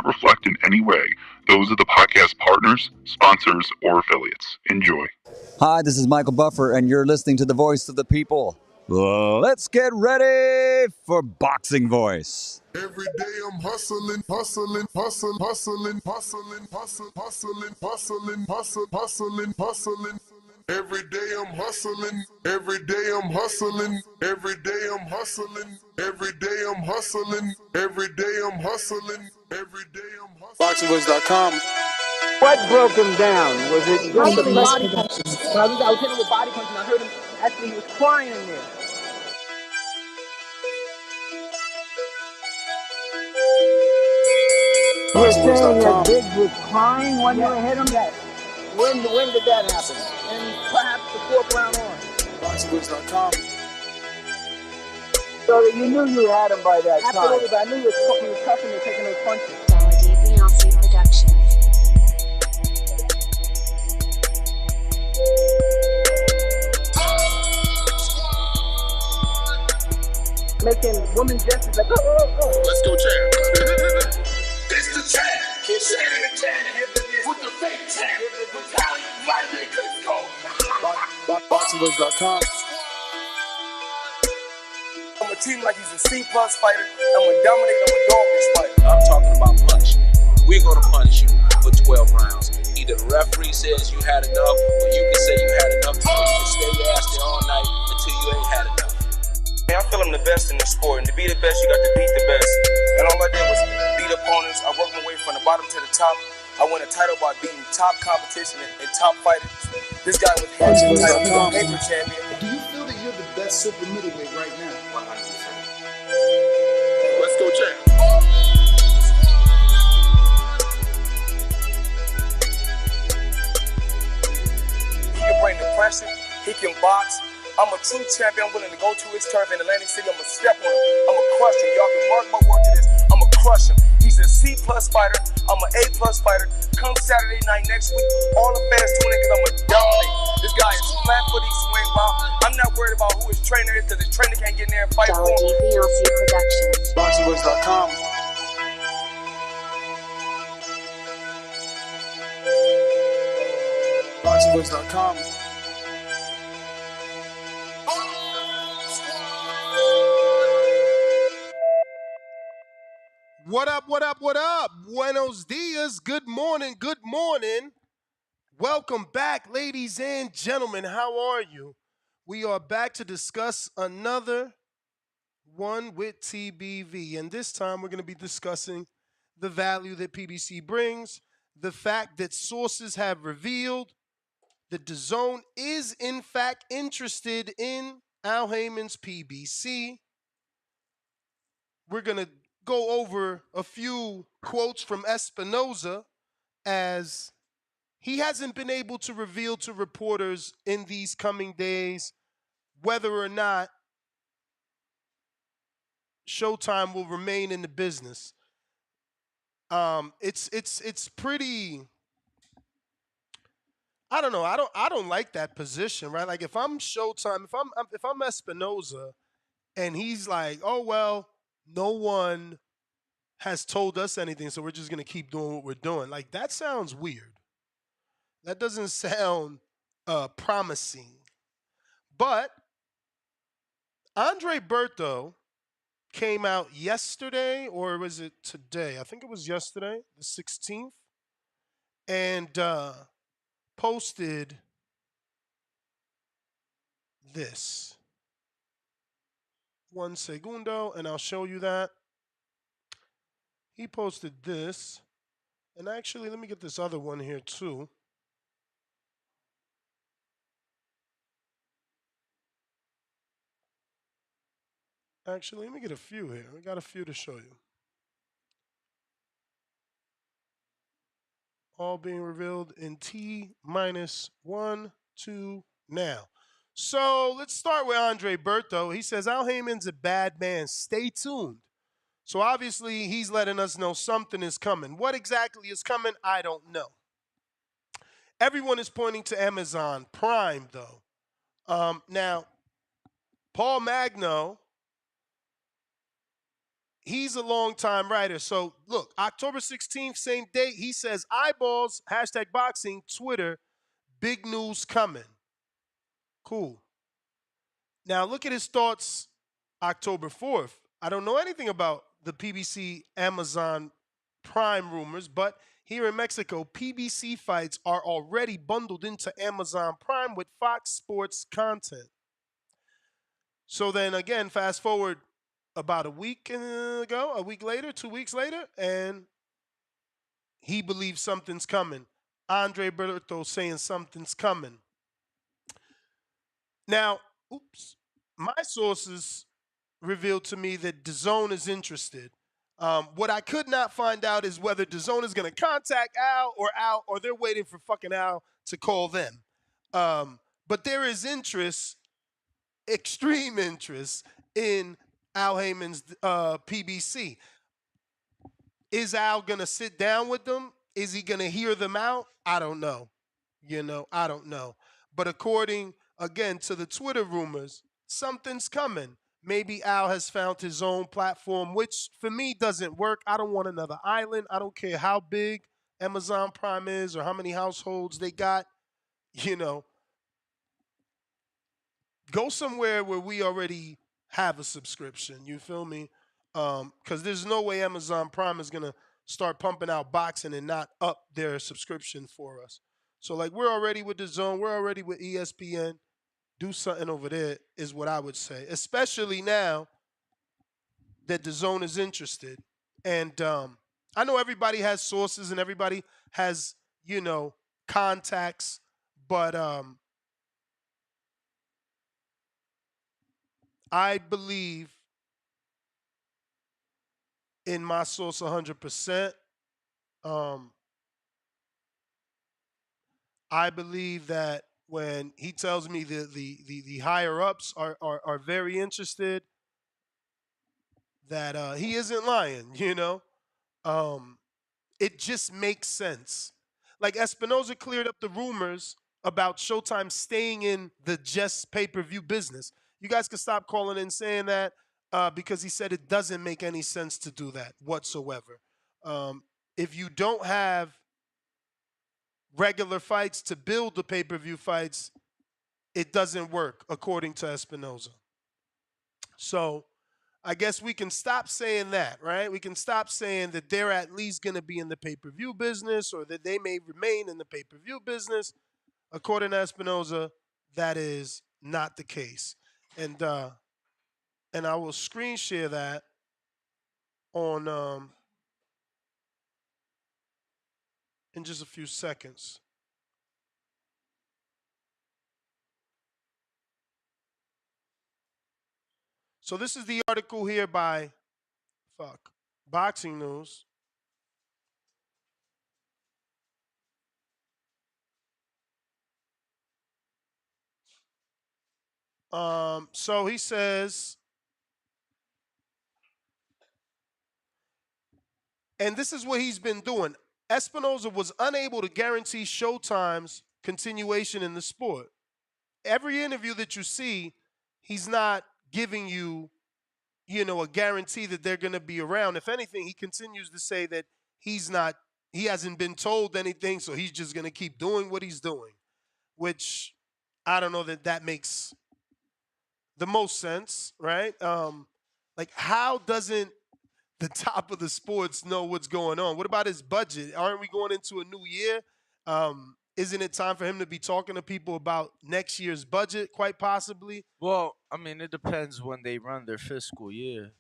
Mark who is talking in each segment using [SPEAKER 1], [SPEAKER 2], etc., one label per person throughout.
[SPEAKER 1] not reflect in any way those of the podcast partners, sponsors, or affiliates. Enjoy.
[SPEAKER 2] Hi, this is Michael Buffer, and you're listening to the Voice of the People. Let's get ready for Boxing Voice.
[SPEAKER 3] Every day I'm hustling, hustling, hustling, hustling, hustling, hustling, hustling, hustling, hustling, hustling, hustling. Every day I'm hustling, every day I'm hustling, every day I'm hustling, every day I'm hustling, every day I'm hustling, every day I'm hustling.
[SPEAKER 4] BoxingVoice.com.
[SPEAKER 5] What broke him down? Was it just the
[SPEAKER 6] Body punches. When I was hitting him with body punches, and I heard him actually, he was crying in there.
[SPEAKER 5] You were saying that
[SPEAKER 4] BoxingVoice.com.
[SPEAKER 5] Biggs was crying when you hit him?
[SPEAKER 6] Yes. When did that happen? And perhaps the fourth round on.
[SPEAKER 4] BoxingVoice.com.
[SPEAKER 5] So that you knew you had him by that
[SPEAKER 6] Absolutely,
[SPEAKER 5] time.
[SPEAKER 6] but I knew he was cussing and taking those punches.
[SPEAKER 7] DAZN Productions.
[SPEAKER 6] Making women gestures like, oh.
[SPEAKER 3] Let's go, champ.
[SPEAKER 8] It's the champ. Shannon the champ with the fake champ. Vitaly Vladimir Klitschko.
[SPEAKER 4] BoxingVoice.com.
[SPEAKER 9] I'm gonna treat him like he's a C-plus fighter. I'm gonna dominate, I'm gonna dog this fight. I'm talking about punishment. We're gonna punish you for 12 rounds. Either the referee says you had enough, or you can say you had enough, or you can stay your ass there all night until you ain't had enough. Man, I feel I'm the best in the sport, and to be the best, you got to beat the best. And all I did was beat opponents. I worked my way from the bottom to the top. I won a title by beating top competition and top fighters. This guy was hands the title, paper champion.
[SPEAKER 10] Do you feel that you're the best super middleweight right now?
[SPEAKER 9] 100%.
[SPEAKER 3] Let's go, champ.
[SPEAKER 9] He can bring the pressure. He can box. I'm a true champion. I'm willing to go to his turf in Atlantic City. I'm going to step on him. I'm going to crush him. Y'all can mark my word to this. I'm going to crush him. He's a C-plus fighter. I'm an A-plus fighter. Come Saturday night next week, all the fans tune in because I'm going to dominate. This guy is flat-footed, swing wild. I'm not worried about who his trainer is because his trainer can't get in there and fight for him.
[SPEAKER 7] DAZN Productions.
[SPEAKER 4] BoxingVoice.com. BoxingVoice.com.
[SPEAKER 11] What up, what up, what up? Buenos dias. Good morning, good morning. Welcome back, ladies and gentlemen. How are you? We are back to discuss another one with TBV. And this time we're going to be discussing the value that PBC brings, the fact that sources have revealed that DAZN is in fact interested in Al Haymon's PBC. We're going to go over a few quotes from Espinoza, as he hasn't been able to reveal to reporters in these coming days whether or not Showtime will remain in the business. It's pretty. I don't know. I don't like that position, right? Like if I'm Showtime, if I'm Espinoza, and he's like, oh well, no one has told us anything, so we're just going to keep doing what we're doing. Like, that sounds weird. That doesn't sound promising. But Andre Berto came out yesterday, or was it today? I think it was yesterday, the 16th, and posted this. One segundo, and I'll show you that. He posted this, and actually, let me get this other one here too. Actually, let me get a few here. We got a few to show you. All being revealed in T-1, 2 now. So let's start with Andre Berto. He says, Al Haymon's a bad man. Stay tuned. So obviously, he's letting us know something is coming. What exactly is coming, I don't know. Everyone is pointing to Amazon Prime, though. Now, Paul Magno, he's a long-time writer. So look, October 16th, same date, he says eyeballs, #boxing, Twitter, big news coming. Cool. Now look at his thoughts October 4th. I don't know anything about the PBC Amazon Prime rumors, but here in Mexico, PBC fights are already bundled into Amazon Prime with Fox Sports content. So then again, fast forward about a week ago, a week later, 2 weeks later, and he believes something's coming. Andre Berto saying something's coming. Now, my sources revealed to me that DAZN is interested. What I could not find out is whether DAZN is going to contact Al, or they're waiting for fucking Al to call them. But there is interest, extreme interest, in Al Haymon's PBC. Is Al going to sit down with them? Is he going to hear them out? I don't know. I don't know. But according, again, to the Twitter rumors, something's coming. Maybe Al has found his own platform, which for me doesn't work. I don't want another island. I don't care how big Amazon Prime is or how many households they got. Go somewhere where we already have a subscription. You feel me? Because there's no way Amazon Prime is going to start pumping out boxing and not up their subscription for us. So, like, we're already with DAZN. We're already with ESPN. Do something over there is what I would say, especially now that DAZN is interested. And I know everybody has sources and everybody has, contacts, but I believe in my source 100%. I believe that when he tells me the higher ups are very interested, that he isn't lying. It just makes sense. Like Espinoza cleared up the rumors about Showtime staying in the just pay-per-view business. You guys can stop calling and saying that because he said it doesn't make any sense to do that whatsoever. If you don't have regular fights to build the pay-per-view fights, it doesn't work, according to Espinoza. So I guess we can stop saying that, right? We can stop saying that they're at least going to be in the pay-per-view business or that they may remain in the pay-per-view business. According to Espinoza, that is not the case. And I will screen share that on in just a few seconds. So this is the article here by Boxing News. So he says, and this is what he's been doing. Espinoza was unable to guarantee Showtime's continuation in the sport. Every interview that you see, he's not giving you, a guarantee that they're going to be around. If anything, he continues to say that he hasn't been told anything, so he's just going to keep doing what he's doing, which I don't know that makes the most sense, right? Like, how doesn't the top of the sports know what's going on? What about his budget? Aren't we going into a new year? Isn't it time for him to be talking to people about next year's budget, quite possibly?
[SPEAKER 12] Well, I mean, it depends when they run their fiscal year,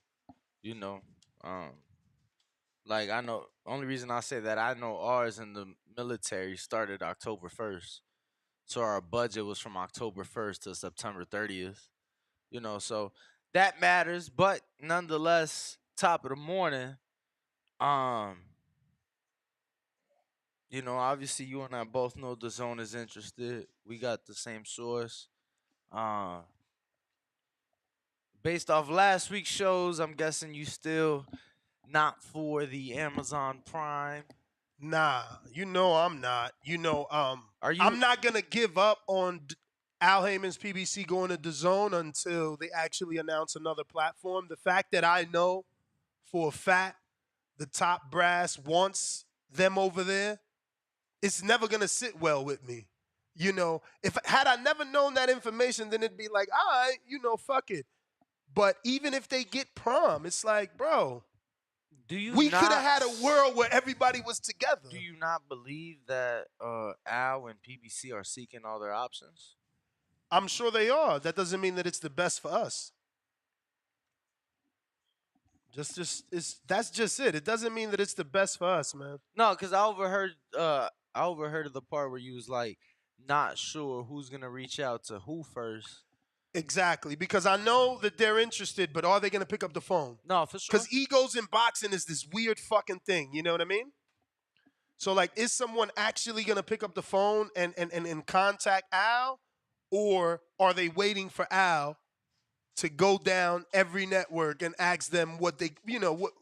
[SPEAKER 12] Like, I know, only reason I say that, I know ours in the military started October 1st. So our budget was from October 1st to September 30th. So that matters, but nonetheless, top of the morning, obviously you and I both know DAZN is interested. We got the same source. Based off last week's shows, I'm guessing you still not for the Amazon Prime.
[SPEAKER 11] Nah, I'm not.
[SPEAKER 12] Are you?
[SPEAKER 11] I'm not gonna give up on Al Haymon's PBC going to DAZN until they actually announce another platform. The fact that I know for a fact the top brass wants them over there, it's never gonna sit well with me. You know, if had I never known that information, then it'd be like, all right, fuck it. But even if they get prom, it's like, bro, we could have had a world where everybody was together.
[SPEAKER 12] Do you not believe that Al and PBC are seeking all their options?
[SPEAKER 11] I'm sure they are. That doesn't mean that it's the best for us. That's just it. It doesn't mean that it's the best for us, man.
[SPEAKER 12] No, because I overheard of the part where you was like not sure who's gonna reach out to who first.
[SPEAKER 11] Exactly, because I know that they're interested, but are they gonna pick up the phone?
[SPEAKER 12] No, for sure.
[SPEAKER 11] Because egos in boxing is this weird fucking thing. You know what I mean? So like, is someone actually gonna pick up the phone and contact Al, or are they waiting for Al to go down every network and ask them what they, what,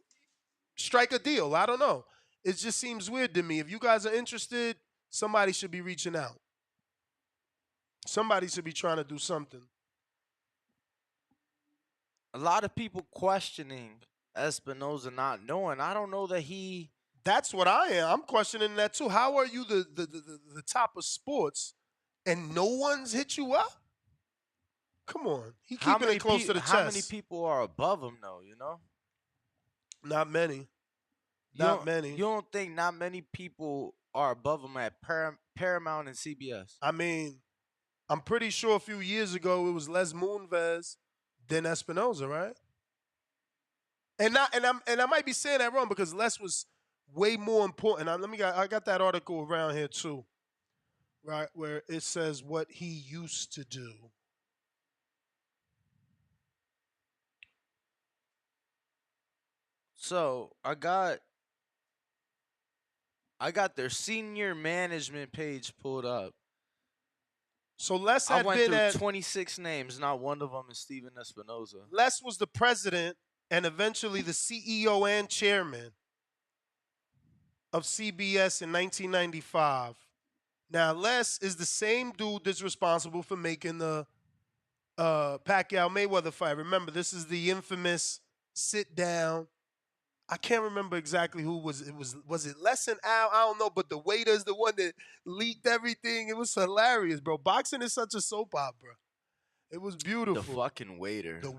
[SPEAKER 11] strike a deal? I don't know. It just seems weird to me. If you guys are interested, somebody should be reaching out. Somebody should be trying to do something.
[SPEAKER 12] A lot of people questioning Espinoza not knowing. I don't know that he.
[SPEAKER 11] That's what I am. I'm questioning that too. How are you the top of sports and no one's hit you up? Come on. He keeping it close to the chest.
[SPEAKER 12] How many people are above him though, you know?
[SPEAKER 11] Not many. Not many.
[SPEAKER 12] You don't think not many people are above him at Paramount and CBS?
[SPEAKER 11] I mean, I'm pretty sure a few years ago it was Les Moonves, then Espinoza, right? And I might be saying that wrong because Les was way more important. I got that article around here too, right, where it says what he used to do.
[SPEAKER 12] So I got their senior management page pulled up.
[SPEAKER 11] So Les had
[SPEAKER 12] I went
[SPEAKER 11] been
[SPEAKER 12] through
[SPEAKER 11] at
[SPEAKER 12] 26 names. Not one of them is Steven Espinoza.
[SPEAKER 11] Les was the president and eventually the CEO and chairman of CBS in 1995. Now Les is the same dude that's responsible for making the Pacquiao Mayweather fight. Remember, this is the infamous sit down. I can't remember exactly who was it. Was it Les and Al? I don't know, but the waiter's the one that leaked everything. It was hilarious, bro. Boxing is such a soap opera. It was beautiful.
[SPEAKER 12] The fucking waiter.
[SPEAKER 11] The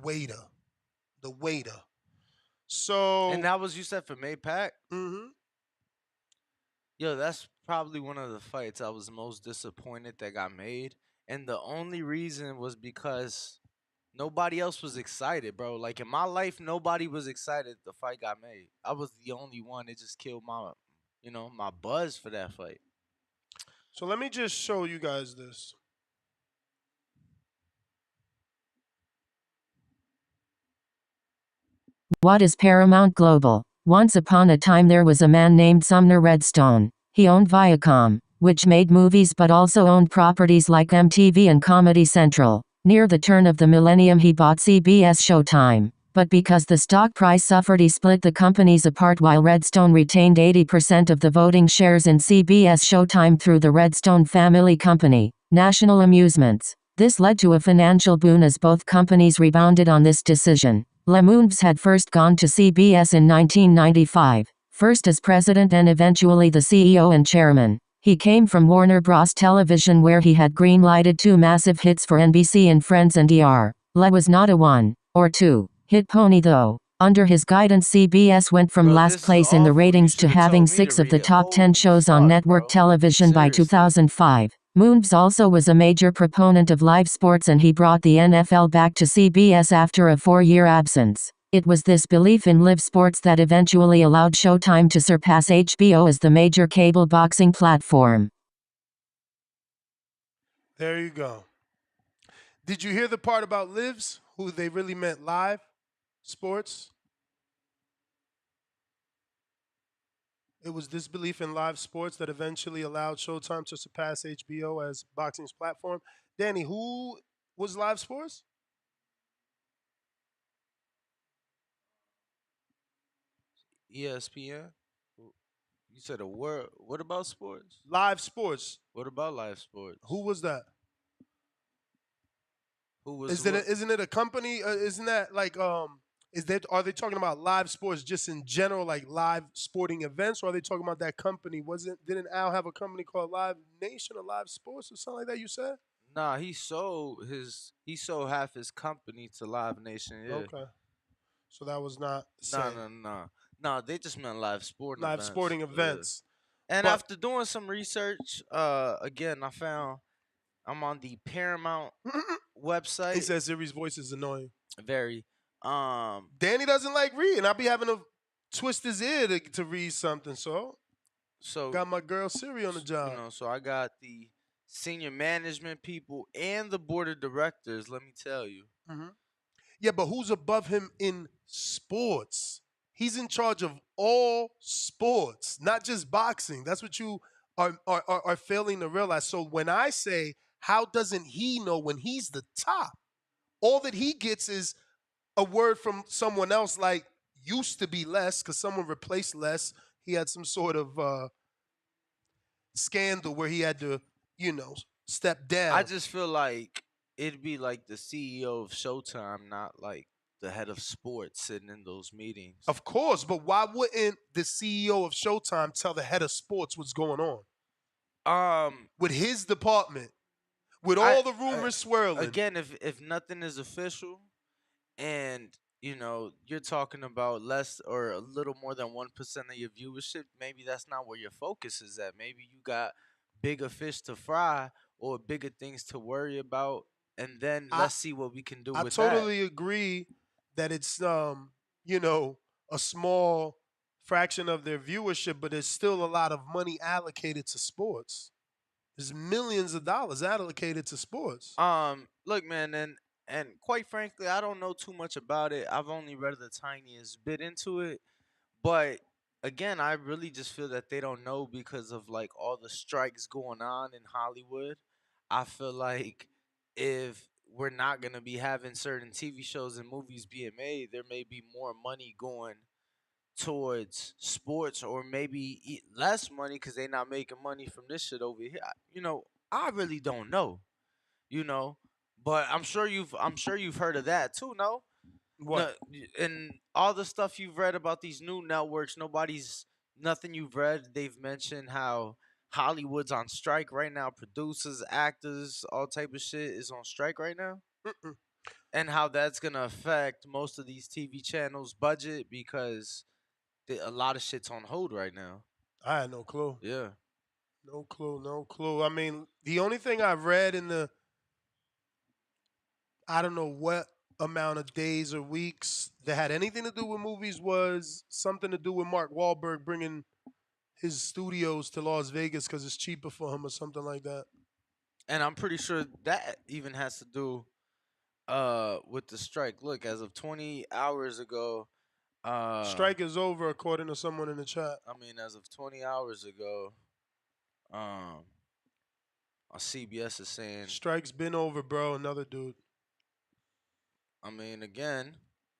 [SPEAKER 11] waiter. So
[SPEAKER 12] and that was, you said, for Maypac?
[SPEAKER 11] Mm-hmm.
[SPEAKER 12] Yo, that's probably one of the fights I was most disappointed that got made. And the only reason was because nobody else was excited, bro. Like, in my life, nobody was excited the fight got made. I was the only one. It just killed my buzz for that fight.
[SPEAKER 11] So let me just show you guys this.
[SPEAKER 13] What is Paramount Global? Once upon a time there was a man named Sumner Redstone. He owned Viacom, which made movies but also owned properties like MTV and Comedy Central. Near the turn of the millennium he bought CBS Showtime. But because the stock price suffered, he split the companies apart while Redstone retained 80% of the voting shares in CBS Showtime through the Redstone Family Company, National Amusements. This led to a financial boon as both companies rebounded on this decision. Les Moonves had first gone to CBS in 1995, first as president and eventually the CEO and chairman. He came from Warner Bros. Television where he had green-lighted two massive hits for NBC in Friends and ER. Les was not a one or two hit pony though. Under his guidance CBS went from last place in the ratings to having 6 of the top 10 shows on network television by 2005. Moonves also was a major proponent of live sports and he brought the NFL back to CBS after a 4-year absence. It was this belief in live sports that eventually allowed Showtime to surpass HBO as the major cable boxing platform.
[SPEAKER 11] There you go. Did you hear the part about lives? Who they really meant live sports? It was this belief in live sports that eventually allowed Showtime to surpass HBO as boxing's platform. Danny, who was live sports?
[SPEAKER 12] ESPN? You said a word. What about sports?
[SPEAKER 11] Live sports.
[SPEAKER 12] What about live sports?
[SPEAKER 11] Who was that?
[SPEAKER 12] Who was?
[SPEAKER 11] Isn't it a company? Isn't that like Are they talking about live sports just in general, like live sporting events, or are they talking about that company? Didn't Al have a company called Live Nation or Live Sports or something like that? You said?
[SPEAKER 12] Nah, he sold half his company to Live Nation. Yeah.
[SPEAKER 11] Okay, so that was not the
[SPEAKER 12] No,
[SPEAKER 11] same.
[SPEAKER 12] no, no, no. They just meant live sporting
[SPEAKER 11] Live
[SPEAKER 12] events.
[SPEAKER 11] sporting
[SPEAKER 12] Yeah.
[SPEAKER 11] events,
[SPEAKER 12] And
[SPEAKER 11] but
[SPEAKER 12] after doing some research, again, I found I'm on the Paramount
[SPEAKER 11] he
[SPEAKER 12] website.
[SPEAKER 11] says Siri's voice is annoying.
[SPEAKER 12] Very.
[SPEAKER 11] Danny doesn't like reading. I'll be having to twist his ear to read something. So got my girl Siri on the job.
[SPEAKER 12] So I got the senior management people and the board of directors. Let me tell you.
[SPEAKER 11] Yeah, but who's above him in sports? He's in charge of all sports, not just boxing. That's what you are failing to realize. So when I say, how doesn't he know when he's the top? All that he gets is a word from someone else, like used to be less because someone replaced less. He had some sort of scandal where he had to, step down.
[SPEAKER 12] I just feel like it'd be like the CEO of Showtime, not like the head of sports sitting in those meetings.
[SPEAKER 11] Of course, but why wouldn't the CEO of Showtime tell the head of sports what's going on? With his department, with all the rumors swirling.
[SPEAKER 12] Again, if nothing is official, and you're talking about less or a little more than 1% of your viewership, maybe that's not where your focus is at. Maybe you got bigger fish to fry or bigger things to worry about, and then let's see what we can do with that.
[SPEAKER 11] I totally agree that it's a small fraction of their viewership, but there's still a lot of money allocated to sports. There's millions of dollars allocated to sports.
[SPEAKER 12] Look, man, and quite frankly, I don't know too much about it. I've only read the tiniest bit into it, but again, I really just feel that they don't know because of like all the strikes going on in Hollywood. I feel like if we're not going to be having certain TV shows and movies being made, there may be more money going towards sports, or maybe less money because they're not making money from this shit over here. I really don't know. But I'm sure you've heard of that too. No,
[SPEAKER 11] what?
[SPEAKER 12] And all the stuff you've read about these new networks, nothing you've read. They've mentioned how Hollywood's on strike right now. Producers, actors, all type of shit is on strike right now. And how that's gonna affect most of these TV channels' budget because a lot of shit's on hold right now.
[SPEAKER 11] I had no clue.
[SPEAKER 12] Yeah.
[SPEAKER 11] No clue. I mean, the only thing I've read in the, I don't know what amount of days or weeks that had anything to do with movies was something to do with Mark Wahlberg bringing his studios to Las Vegas because it's cheaper for him or something like that.
[SPEAKER 12] And I'm pretty sure that even has to do with the strike. Look, as of 20 hours ago,
[SPEAKER 11] strike is over according to someone in the chat.
[SPEAKER 12] I mean, as of 20 hours ago, CBS is saying
[SPEAKER 11] strike's been over, bro. Another dude.
[SPEAKER 12] I mean, again,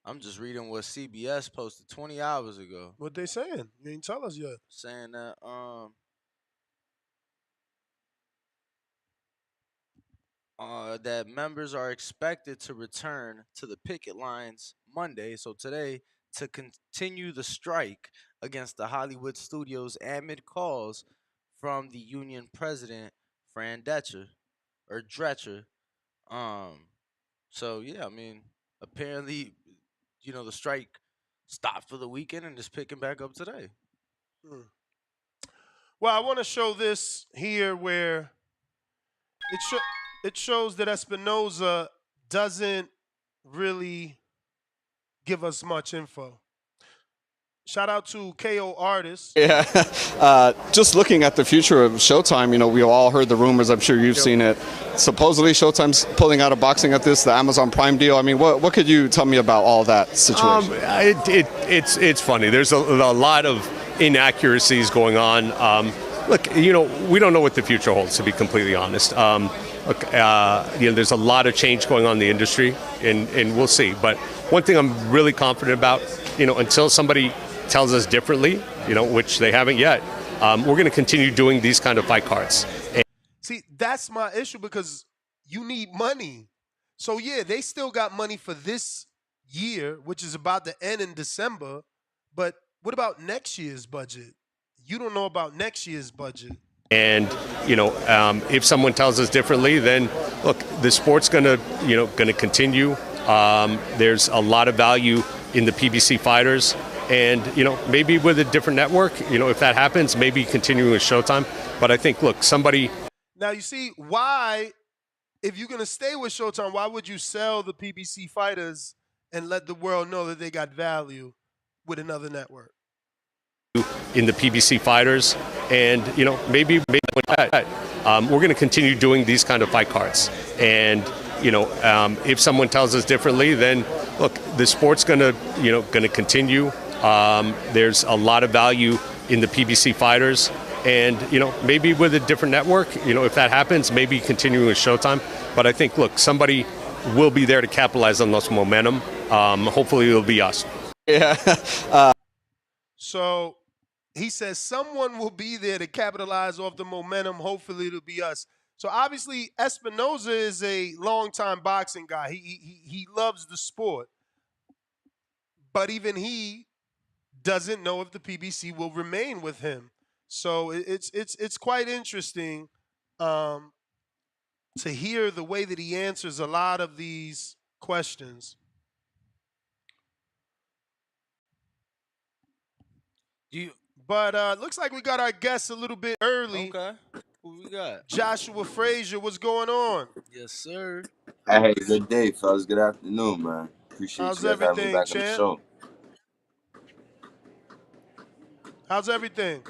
[SPEAKER 12] I'm just reading what CBS posted 20 hours ago.
[SPEAKER 11] What they saying? You ain't tell us yet.
[SPEAKER 12] Saying that members are expected to return to the picket lines Monday, so today, to continue the strike against the Hollywood studios amid calls from the union president, Fran Drescher. So yeah, I mean, apparently, the strike stopped for the weekend and is picking back up today.
[SPEAKER 11] Well, I want to show this here where it shows that Espinoza doesn't really give us much info. Shout out to KO Artist.
[SPEAKER 14] Yeah, just looking at the future of Showtime, we all heard the rumors. I'm sure you've seen it. Supposedly Showtime's pulling out of boxing at the Amazon Prime deal. I mean, what could you tell me about all that situation?
[SPEAKER 15] It's funny. There's a lot of inaccuracies going on. Look, we don't know what the future holds, to be completely honest. There's a lot of change going on in the industry, and we'll see. But one thing I'm really confident about, until somebody tells us differently, which they haven't yet, we're going to continue doing these kind of fight cards.
[SPEAKER 11] See, that's my issue because you need money. So, yeah, they still got money for this year, which is about to end in December. But what about next year's budget? You don't know about next year's budget.
[SPEAKER 15] And if someone tells us differently, then look, the sport's going to continue. There's a lot of value in the PBC fighters, and maybe with a different network, if that happens, maybe continuing with Showtime. But I think, look, somebody.
[SPEAKER 11] Now you see why, if you're going to stay with Showtime, why would you sell the PBC fighters and let the world know that they got value with another network?
[SPEAKER 15] In the PBC fighters, and maybe with that, we're going to continue doing these kind of fight cards. And if someone tells us differently, then look, the sport's going to continue. There's a lot of value in the PBC fighters, and maybe with a different network, if that happens, maybe continuing with Showtime. But I think, look, somebody will be there to capitalize on this momentum. Hopefully, it'll be us.
[SPEAKER 14] Yeah.
[SPEAKER 11] So he says someone will be there to capitalize off the momentum. Hopefully, it'll be us. So obviously, Espinoza is a longtime boxing guy. He loves the sport, but even he doesn't know if the PBC will remain with him. So it's quite interesting to hear the way that he answers a lot of these questions. But looks like we got our guests a little bit early.
[SPEAKER 12] Okay. Who we got?
[SPEAKER 11] Joshua Frazier, what's going on?
[SPEAKER 12] Yes, sir.
[SPEAKER 16] Hey, good day, fellas. Good afternoon, man. Appreciate
[SPEAKER 11] How's
[SPEAKER 16] you guys having me
[SPEAKER 11] everything,
[SPEAKER 16] back on the
[SPEAKER 11] champ?
[SPEAKER 16] show.
[SPEAKER 11] How's everything?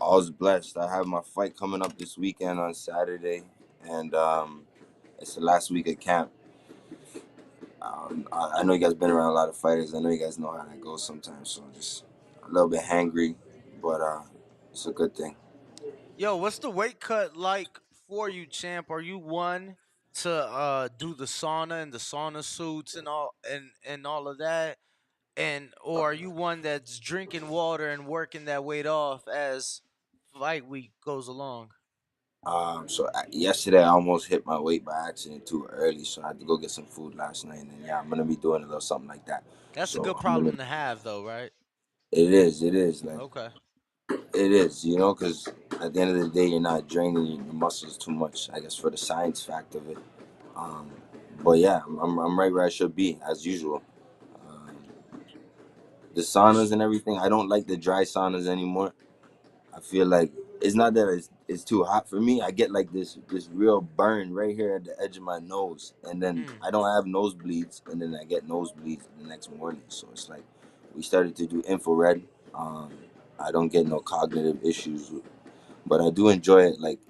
[SPEAKER 16] All's blessed. I have my fight coming up this weekend on Saturday, and it's the last week of camp. I know you guys been around a lot of fighters. I know you guys know how that goes sometimes, so I'm just a little bit hangry, but it's a good thing.
[SPEAKER 12] Yo, what's the weight cut like for you, champ? Are you one to do the sauna and the sauna suits and all of that? Or are you one that's drinking water and working that weight off as fight week goes along?
[SPEAKER 16] Yesterday I almost hit my weight by accident too early, so I had to go get some food last night, and then, yeah, I'm gonna be doing a little something like that.
[SPEAKER 12] That's a
[SPEAKER 16] So
[SPEAKER 12] good problem to have, though, right?
[SPEAKER 16] It is like
[SPEAKER 12] Okay.
[SPEAKER 16] it is, because at the end of the day, you're not draining your muscles too much, I guess, for the science fact of it. But yeah, I'm right where I should be as usual. The saunas and everything, I don't like the dry saunas anymore. I feel like it's not that it's too hot for me. I get like this real burn right here at the edge of my nose, and then I don't have nosebleeds, and then I get nosebleeds the next morning. So it's like we started to do infrared. I don't get no cognitive issues, but I do enjoy it. Like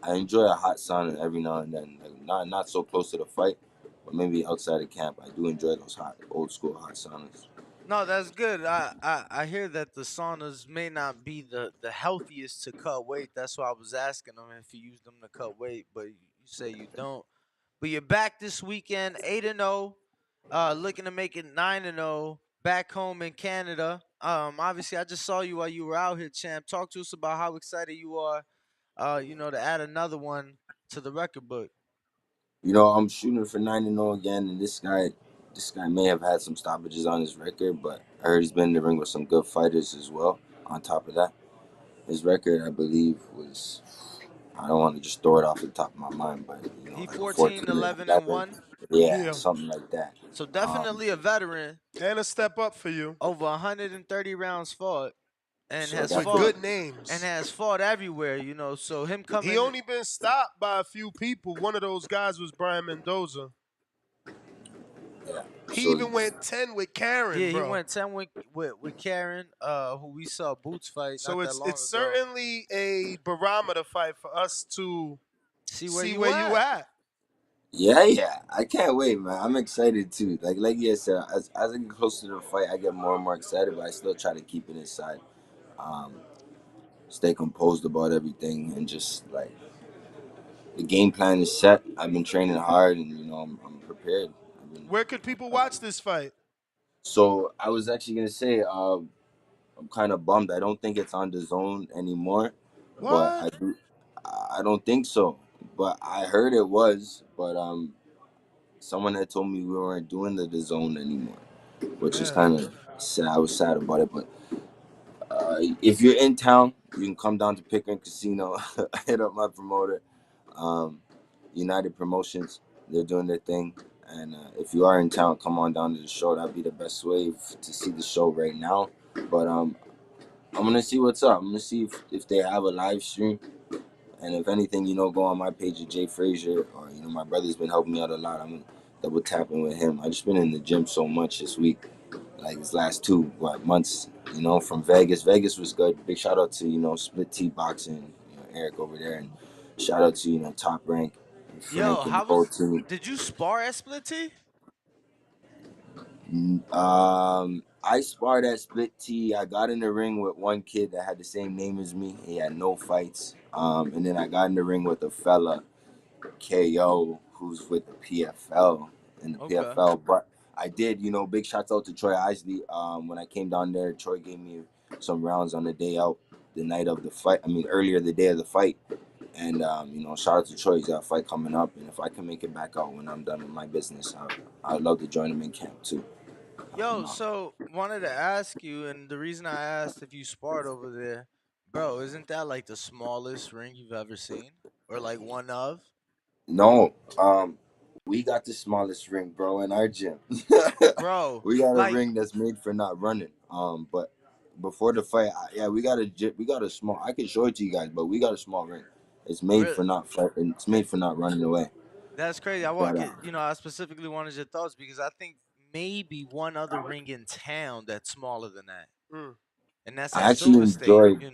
[SPEAKER 16] I enjoy a hot sauna every now and then. Like not so close to the fight, but maybe outside of camp. I do enjoy those hot old school hot saunas.
[SPEAKER 12] No, that's good. I hear that the saunas may not be the healthiest to cut weight. That's why I was asking them if you use them to cut weight, but you say you don't. But you're back this weekend, 8-0, looking to make it 9-0 back home in Canada. Obviously, I just saw you while you were out here, champ. Talk to us about how excited you are, to add another one to the record book.
[SPEAKER 16] I'm shooting for 9-0 again, and this guy may have had some stoppages on his record, but I heard he's been in the ring with some good fighters as well. On top of that, his record, I believe, was, I don't want to just throw it off the top of my mind, but
[SPEAKER 12] He
[SPEAKER 16] like
[SPEAKER 12] 14, 11, and 1.
[SPEAKER 16] Yeah, something like that.
[SPEAKER 12] So definitely a veteran
[SPEAKER 11] and a step up for you.
[SPEAKER 12] Over 130 rounds fought, and
[SPEAKER 16] So
[SPEAKER 12] has
[SPEAKER 11] with
[SPEAKER 12] fought
[SPEAKER 11] good names,
[SPEAKER 12] and has fought everywhere. So him coming.
[SPEAKER 11] He only been stopped by a few people. One of those guys was Brian Mendoza.
[SPEAKER 16] Yeah.
[SPEAKER 11] He even went 10 with Karen.
[SPEAKER 12] Yeah,
[SPEAKER 11] bro.
[SPEAKER 12] he went 10 with Karen, who we saw Boots fight.
[SPEAKER 11] So
[SPEAKER 12] not
[SPEAKER 11] it's
[SPEAKER 12] that long
[SPEAKER 11] it's
[SPEAKER 12] ago.
[SPEAKER 11] certainly a barometer fight for us to
[SPEAKER 12] see where
[SPEAKER 11] you at.
[SPEAKER 16] Yeah, I can't wait, man. I'm excited too. Like you said, as I get closer to the fight, I get more and more excited, but I still try to keep it inside. Stay composed about everything, and just like the game plan is set. I've been training hard, and I'm prepared.
[SPEAKER 11] Where could people watch this fight?
[SPEAKER 16] So I was actually gonna say, I'm kind of bummed. I don't think it's on DAZN anymore.
[SPEAKER 11] What?
[SPEAKER 16] But I don't think so. But I heard it was. But someone had told me we weren't doing the DAZN anymore, which is
[SPEAKER 11] Yeah.
[SPEAKER 16] kind of sad. I was sad about it, but if you're in town, you can come down to Pickering Casino, hit up my promoter, United Promotions. They're doing their thing, and if you are in town, come on down to the show. That'd be the best way to see the show right now. But I'm gonna see what's up. I'm gonna see if they have a live stream. And if anything, go on my page of Jay Frazier, or my brother's been helping me out a lot. I'm double tapping with him. I just been in the gym so much this week, like this last 2 months. From Vegas. Vegas was good. Big shout out to Split T Boxing, Eric over there, and shout out to Top Rank, and
[SPEAKER 12] Yo,
[SPEAKER 16] Frank, and the
[SPEAKER 12] how
[SPEAKER 16] whole
[SPEAKER 12] was?
[SPEAKER 16] team.
[SPEAKER 12] Did you spar at Split T?
[SPEAKER 16] I sparred at Split T. I got in the ring with one kid that had the same name as me. He had no fights. And then I got in the ring with a fella, KO, who's with the PFL in the
[SPEAKER 12] Okay.
[SPEAKER 16] PFL. But I did, big shouts out to Troy Isley. When I came down there, Troy gave me some rounds on the day out, the night of the fight. Earlier the day of the fight. And, shout out to Troy. He's got a fight coming up. And if I can make it back out when I'm done with my business, I'd love to join him in camp too.
[SPEAKER 12] Yo, so wanted to ask you, and the reason I asked if you sparred over there, bro, isn't that like the smallest ring you've ever seen, or like one of?
[SPEAKER 16] No, we got the smallest ring, bro, in our gym.
[SPEAKER 12] Bro,
[SPEAKER 16] We got a
[SPEAKER 12] like
[SPEAKER 16] ring that's made for not running. But before the fight, we got a small. I can show it to you guys, but we got a small ring. It's made
[SPEAKER 12] really,
[SPEAKER 16] for not fighting. It's made for not running away.
[SPEAKER 12] that's crazy. I want
[SPEAKER 16] But
[SPEAKER 12] get, I specifically wanted your thoughts because I think maybe one other ring in town that's smaller than that,
[SPEAKER 11] Mm.
[SPEAKER 12] and that's
[SPEAKER 16] I
[SPEAKER 12] at
[SPEAKER 16] actually
[SPEAKER 12] Silver State.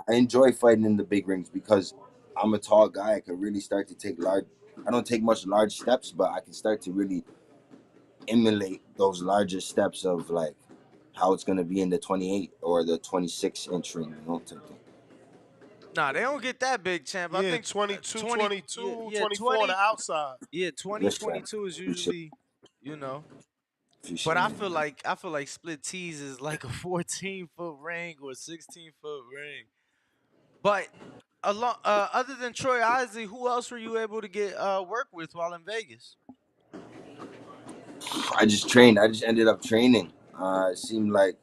[SPEAKER 16] enjoy fighting in the big rings because I'm a tall guy. I can really start to take large. I don't take much large steps, but I can start to really emulate those larger steps of like how it's gonna be in the 28 or the 26-inch ring, type thing.
[SPEAKER 12] Nah, they don't get that big, champ. I
[SPEAKER 11] Yeah,
[SPEAKER 12] think
[SPEAKER 11] 22,
[SPEAKER 12] 20,
[SPEAKER 11] 22,
[SPEAKER 12] yeah,
[SPEAKER 11] 24 on the
[SPEAKER 12] 20,
[SPEAKER 11] outside.
[SPEAKER 12] yeah, 20,
[SPEAKER 16] Yes, sir.
[SPEAKER 12] 22 is
[SPEAKER 16] For sure.
[SPEAKER 12] usually, you know.
[SPEAKER 16] For
[SPEAKER 12] But
[SPEAKER 16] sure.
[SPEAKER 12] I feel like Split T's is like a 14-foot ring or 16-foot ring. But other than Troy Isley, who else were you able to get work with while in Vegas?
[SPEAKER 16] I just trained. I just ended up training. It seemed like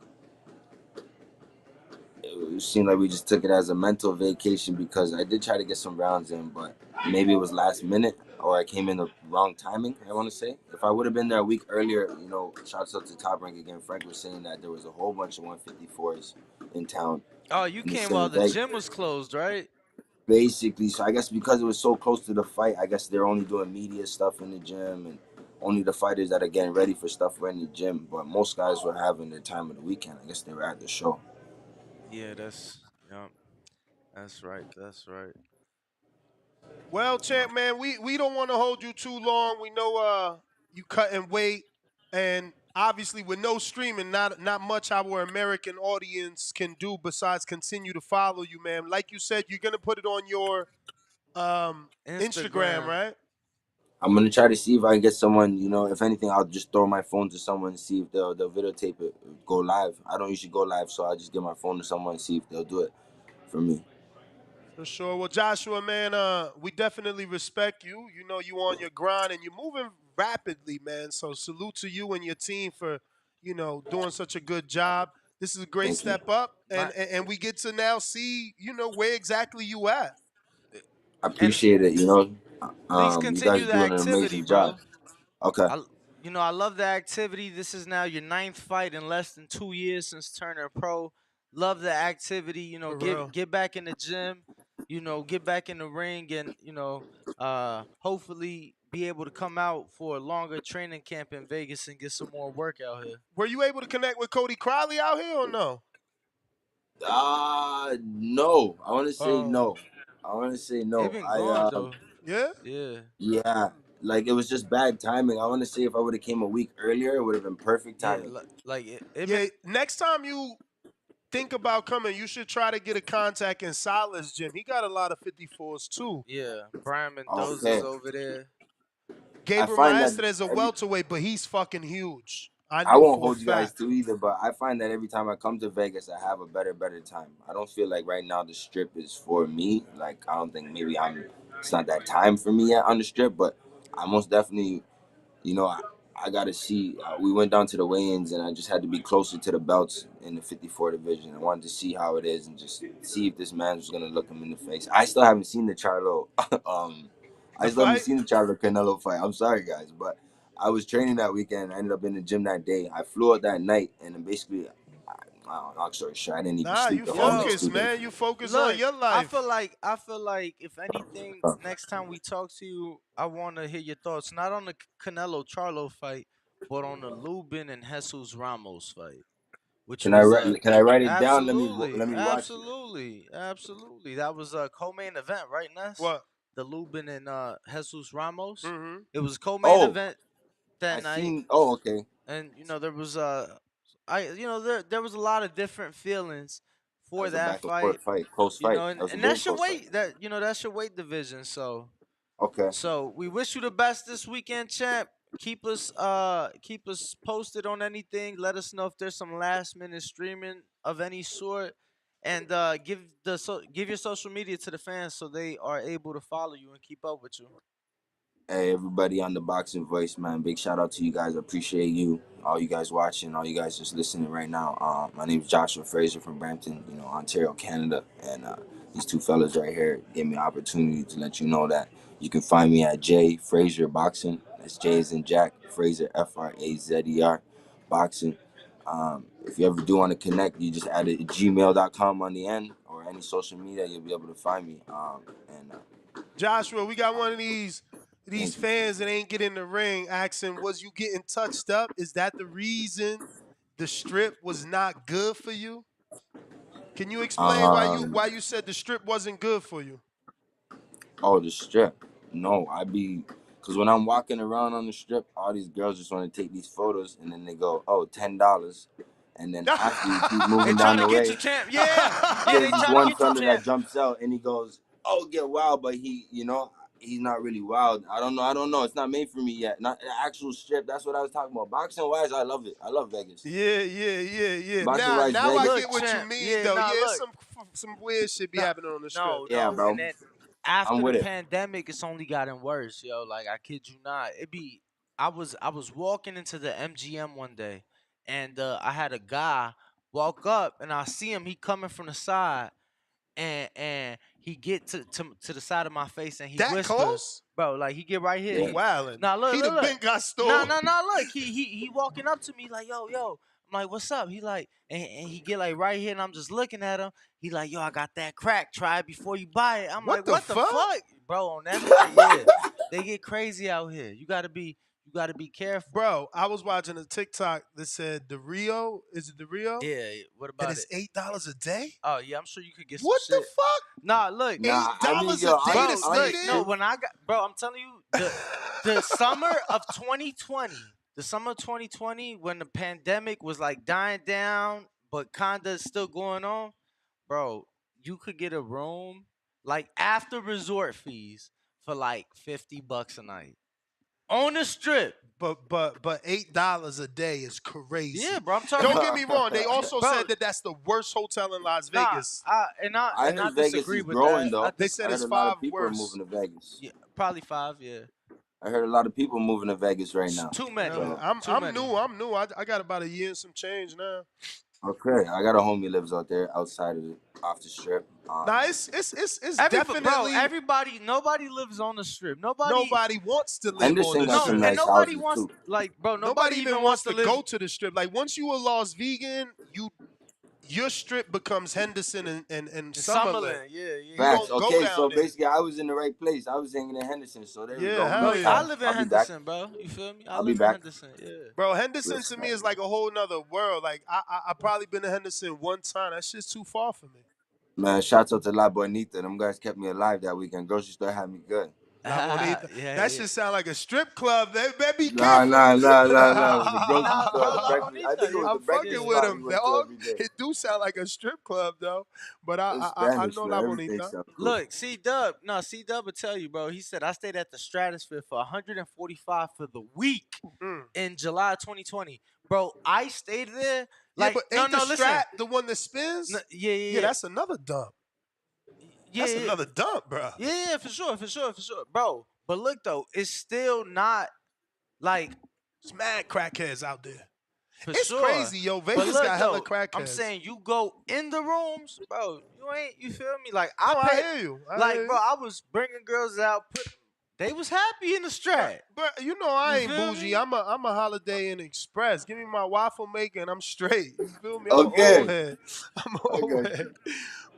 [SPEAKER 16] we just took it as a mental vacation because I did try to get some rounds in, but maybe it was last minute or I came in the wrong timing. I want to say if I would have been there a week earlier, shouts out to Top Rank again. Frank was saying that there was a whole bunch of 154s in town
[SPEAKER 12] Oh, you
[SPEAKER 16] in the
[SPEAKER 12] came
[SPEAKER 16] state
[SPEAKER 12] while
[SPEAKER 16] of
[SPEAKER 12] the
[SPEAKER 16] Vegas.
[SPEAKER 12] gym was closed, right?
[SPEAKER 16] Basically, so I guess because it was so close to the fight, I guess they're only doing media stuff in the gym and only the fighters that are getting ready for stuff were in the gym. But most guys were having their time of the weekend. I guess they were at the show.
[SPEAKER 12] Yeah, that's right. That's right.
[SPEAKER 11] Well, champ, man, we don't want to hold you too long. We know you cutting weight, and obviously with no streaming, not much our American audience can do besides continue to follow you, man. Like you said, you're gonna put it on your Instagram,
[SPEAKER 12] Instagram.
[SPEAKER 11] right?
[SPEAKER 16] I'm gonna try to see if I can get someone. If anything, I'll just throw my phone to someone and see if they'll videotape it, go live. I don't usually go live, so I'll just give my phone to someone and see if they'll do it for me.
[SPEAKER 11] For sure. Well, Joshua, man, we definitely respect you. You know, you on your grind and you're moving rapidly, man. So salute to you and your team for, doing such a good job. This is a great
[SPEAKER 16] Thank you.
[SPEAKER 11] step up, and
[SPEAKER 12] My
[SPEAKER 11] and we get to now see, where exactly you at.
[SPEAKER 16] I
[SPEAKER 12] and
[SPEAKER 16] appreciate it.
[SPEAKER 12] please
[SPEAKER 16] You guys
[SPEAKER 12] continue the
[SPEAKER 16] doing an
[SPEAKER 12] activity,
[SPEAKER 16] amazing job.
[SPEAKER 12] bro.
[SPEAKER 16] Okay.
[SPEAKER 12] I love the activity. This is now your ninth fight in less than 2 years since turning pro. Love the activity.
[SPEAKER 11] For
[SPEAKER 12] Get
[SPEAKER 11] real.
[SPEAKER 12] get back in the gym. Get back in the ring, and hopefully be able to come out for a longer training camp in Vegas and get some more work out here.
[SPEAKER 11] Were you able to connect with Cody Crowley out here or no?
[SPEAKER 16] No. I want to say
[SPEAKER 11] Oh,
[SPEAKER 16] no. I want to say
[SPEAKER 12] He
[SPEAKER 16] no.
[SPEAKER 12] been gone though.
[SPEAKER 11] yeah.
[SPEAKER 12] Yeah.
[SPEAKER 16] Yeah. Like it was just bad timing. I want to say if I would have came a week earlier, it would have been perfect
[SPEAKER 12] Yeah.
[SPEAKER 16] timing.
[SPEAKER 12] Like it
[SPEAKER 11] Yeah.
[SPEAKER 12] been.
[SPEAKER 11] Next time you think about coming, you should try to get a contact in Salah's gym. He got a lot of 54s too.
[SPEAKER 12] Yeah. Brian Mendoza's
[SPEAKER 16] Okay.
[SPEAKER 12] over there.
[SPEAKER 16] I
[SPEAKER 11] Gabriel
[SPEAKER 16] find that
[SPEAKER 11] Maestre is a welterweight, but he's fucking huge. I
[SPEAKER 16] I
[SPEAKER 11] know
[SPEAKER 16] won't
[SPEAKER 11] for a
[SPEAKER 16] hold you guys
[SPEAKER 11] fact.
[SPEAKER 16] to either, but I find that every time I come to Vegas, I have a better time. I don't feel like right now the strip is for me. Like I don't think maybe it's not that time for me yet on the strip, but I most definitely you know, I got to see. We went down to the weigh-ins, and I just had to be closer to the belts in the 54 division. I wanted to see how it is and just see if this man was gonna look him in the face. I still haven't seen the Charlo. I still haven't seen the Charlo Canelo fight. I'm sorry, guys, but I was training that weekend. I ended up in the gym that day. I flew out that night, and then basically, long story short, I didn't even
[SPEAKER 11] Nah,
[SPEAKER 16] sleep
[SPEAKER 11] you
[SPEAKER 16] the whole next
[SPEAKER 11] focus,
[SPEAKER 16] 2 days.
[SPEAKER 11] man. You focus on
[SPEAKER 12] Look,
[SPEAKER 11] your life.
[SPEAKER 12] I feel like if anything, next time we talk to you, I want to hear your thoughts not on the Canelo Charlo fight, but on the Lubin and Jesus Ramos fight, which
[SPEAKER 16] Can I
[SPEAKER 12] was
[SPEAKER 16] write it down?
[SPEAKER 12] absolutely,
[SPEAKER 16] Let me watch it.
[SPEAKER 12] absolutely, absolutely. That was a co-main event, right, Ness?
[SPEAKER 11] What?
[SPEAKER 12] The Lubin and Jesus Ramos.
[SPEAKER 11] Mm-hmm.
[SPEAKER 12] It was co-main
[SPEAKER 16] Oh,
[SPEAKER 12] event that
[SPEAKER 16] I
[SPEAKER 12] night,
[SPEAKER 16] seen. Oh, okay.
[SPEAKER 12] and there was there was a lot of different feelings
[SPEAKER 16] That
[SPEAKER 12] for
[SPEAKER 16] was a
[SPEAKER 12] that
[SPEAKER 16] back and forth
[SPEAKER 12] fight.
[SPEAKER 16] fight, close fight. That was a
[SPEAKER 12] And
[SPEAKER 16] very
[SPEAKER 12] that's your
[SPEAKER 16] close fight.
[SPEAKER 12] weight that's your weight division. So
[SPEAKER 16] Okay.
[SPEAKER 12] we wish you the best this weekend, champ. Keep us posted on anything. Let us know if there's some last minute streaming of any sort, and give your social media to the fans so they are able to follow you and keep up with you.
[SPEAKER 16] Hey, everybody on the Boxing Voice, man. Big shout out to you guys. I appreciate you. All you guys watching, all you guys just listening right now. My name is Joshua Fraser from Brampton, Ontario, Canada. And these two fellas right here gave me an opportunity to let you know that you can find me at J Fraser Boxing. That's J as in Jack, Fraser, Frazer, Boxing. If you ever do want to connect, you just add it gmail.com on the end or any social media, you'll be able to find me.
[SPEAKER 11] Joshua, we got one of these fans that ain't get in the ring asking, was you getting touched up? Is that the reason the strip was not good for you? Can you explain why you said the strip wasn't good for you?
[SPEAKER 16] Oh, the strip. No, because when I'm walking around on the strip, all these girls just want to take these photos, and then they go, oh, $10. And then after you keep moving down the way,
[SPEAKER 12] champ. Yeah,
[SPEAKER 16] there's
[SPEAKER 12] they
[SPEAKER 16] this
[SPEAKER 12] trying to
[SPEAKER 16] one
[SPEAKER 12] get you,
[SPEAKER 16] fella that
[SPEAKER 12] champ.
[SPEAKER 16] jumps out, and he goes, oh, get wild, but he's not really wild. I don't know. It's not made for me yet. Not the actual strip. That's what I was talking about. Boxing wise, I love it. I love Vegas.
[SPEAKER 11] Yeah.
[SPEAKER 16] Boxing wise,
[SPEAKER 11] Now I
[SPEAKER 16] Vegas.
[SPEAKER 11] get what you mean, though. Some weird shit be happening on the strip.
[SPEAKER 16] Yeah, bro.
[SPEAKER 12] And then after
[SPEAKER 16] I'm
[SPEAKER 12] the
[SPEAKER 16] with it.
[SPEAKER 12] pandemic, it's only gotten worse, yo. Like I kid you not. I was walking into the MGM one day, and I had a guy walk up, and I see him. He coming from the side, and he get to the side of my face, and he
[SPEAKER 11] That
[SPEAKER 12] whisper,
[SPEAKER 11] close?
[SPEAKER 12] bro. Like he get right here.
[SPEAKER 11] You wildin'.
[SPEAKER 12] Nah, look,
[SPEAKER 11] He
[SPEAKER 12] look,
[SPEAKER 11] the
[SPEAKER 12] look.
[SPEAKER 11] been got stole.
[SPEAKER 12] Nah. Look, he walking up to me like, yo. I'm like, what's up? He like, and he get like right here, and I'm just looking at him. He like, yo, I got that crack. Try it before you buy it. I'm like, what the fuck, bro? On everything, yeah. They get crazy out here. You gotta be careful,
[SPEAKER 11] bro. I was watching a TikTok that said the Rio. Is it the Rio?
[SPEAKER 12] Yeah. What about
[SPEAKER 11] and it's $8 a day?
[SPEAKER 12] Oh yeah, I'm sure you could get some
[SPEAKER 11] What
[SPEAKER 12] shit.
[SPEAKER 11] the fuck?
[SPEAKER 12] Nah, look,
[SPEAKER 11] $8 a day to stay there?
[SPEAKER 12] No, when I got, bro, I'm telling you, the summer of 2020, when the pandemic was like dying down, but kinda still going on, bro, you could get a room like after resort fees for like $50 a night on the strip.
[SPEAKER 11] But $8 a day is crazy.
[SPEAKER 12] Yeah, bro. I'm talking.
[SPEAKER 11] Don't get me wrong. They also
[SPEAKER 12] Bro,
[SPEAKER 11] said that that's the worst hotel in Las Vegas.
[SPEAKER 12] I
[SPEAKER 16] heard Vegas
[SPEAKER 12] disagree
[SPEAKER 16] is
[SPEAKER 12] with
[SPEAKER 16] growing,
[SPEAKER 12] that.
[SPEAKER 16] though.
[SPEAKER 11] They said
[SPEAKER 16] I heard
[SPEAKER 11] it's
[SPEAKER 16] a lot
[SPEAKER 11] 5
[SPEAKER 16] of people
[SPEAKER 11] worse.
[SPEAKER 16] are moving to Vegas.
[SPEAKER 12] Yeah, probably 5. Yeah.
[SPEAKER 16] I heard a lot of people moving to Vegas right now.
[SPEAKER 12] Too many.
[SPEAKER 16] So,
[SPEAKER 11] I'm new. I got about a year and some change now.
[SPEAKER 16] okay, I got a homie lives out there, outside of off the strip.
[SPEAKER 11] Nah, it's definitely
[SPEAKER 12] everybody. Nobody lives on the strip. Nobody
[SPEAKER 11] wants to live
[SPEAKER 16] Henderson
[SPEAKER 11] on the
[SPEAKER 16] got
[SPEAKER 11] strip.
[SPEAKER 16] some nice
[SPEAKER 12] and nobody
[SPEAKER 16] houses
[SPEAKER 12] wants
[SPEAKER 16] too.
[SPEAKER 12] like, bro.
[SPEAKER 11] Nobody even wants to
[SPEAKER 12] live.
[SPEAKER 11] go to the strip. Like once you a Las Vegan, your strip becomes Henderson and Summerlin.
[SPEAKER 12] Yeah.
[SPEAKER 16] Facts.
[SPEAKER 11] You don't
[SPEAKER 16] Okay,
[SPEAKER 11] go down
[SPEAKER 16] so
[SPEAKER 11] there.
[SPEAKER 16] basically, I was in the right place. I was hanging in Henderson, so there we go.
[SPEAKER 11] Hell yeah.
[SPEAKER 12] I live in Henderson, bro. You feel me?
[SPEAKER 16] I'll be
[SPEAKER 12] live
[SPEAKER 16] back.
[SPEAKER 12] in Henderson. Yeah.
[SPEAKER 11] Bro, Henderson to me is like a whole nother world. Like I probably been to Henderson one time. That shit's too far for me.
[SPEAKER 16] Man, shouts out to La Bonita. Them guys kept me alive that weekend. Grocery store had me good.
[SPEAKER 11] That shit sound like a strip club. They be careful.
[SPEAKER 16] Nah. The grocery store, the breakfast. I think it was
[SPEAKER 11] I'm
[SPEAKER 16] the breakfast
[SPEAKER 11] fucking with
[SPEAKER 16] spot we
[SPEAKER 11] them,
[SPEAKER 16] went to
[SPEAKER 11] dog.
[SPEAKER 16] every day.
[SPEAKER 11] It do sound like a strip club though. But
[SPEAKER 16] It's
[SPEAKER 11] I
[SPEAKER 16] Spanish,
[SPEAKER 11] know
[SPEAKER 16] man.
[SPEAKER 11] La
[SPEAKER 16] Everything
[SPEAKER 11] Bonita.
[SPEAKER 16] sounds cool.
[SPEAKER 12] Look, C-Dub will tell you, bro. He said I stayed at the Stratosphere for 145 for the week in July 2020. Bro, I stayed there. Like,
[SPEAKER 11] but ain't the
[SPEAKER 12] listen.
[SPEAKER 11] Strat the one that spins?
[SPEAKER 12] Yeah.
[SPEAKER 11] That's another dump. That's another dump, bro.
[SPEAKER 12] Yeah, for sure, bro. But look though, it's still not Like,
[SPEAKER 11] There's mad crackheads out there.
[SPEAKER 12] for
[SPEAKER 11] It's
[SPEAKER 12] sure.
[SPEAKER 11] crazy, yo.
[SPEAKER 12] But
[SPEAKER 11] Vegas
[SPEAKER 12] look
[SPEAKER 11] got hella
[SPEAKER 12] though,
[SPEAKER 11] crackheads.
[SPEAKER 12] I'm saying you go in the rooms, bro. You feel me? Like
[SPEAKER 11] No, I
[SPEAKER 12] pay,
[SPEAKER 11] hear you.
[SPEAKER 12] like, bro, I was bringing girls out. They was happy in the Strat.
[SPEAKER 11] But you know I
[SPEAKER 12] You
[SPEAKER 11] ain't
[SPEAKER 12] feel
[SPEAKER 11] bougie.
[SPEAKER 12] me?
[SPEAKER 11] I'm a Holiday Inn Express. Give me my waffle maker and I'm straight. You feel me? I'm
[SPEAKER 16] Okay.
[SPEAKER 11] an old head. I'm an
[SPEAKER 16] I got
[SPEAKER 11] old
[SPEAKER 16] you.
[SPEAKER 11] head.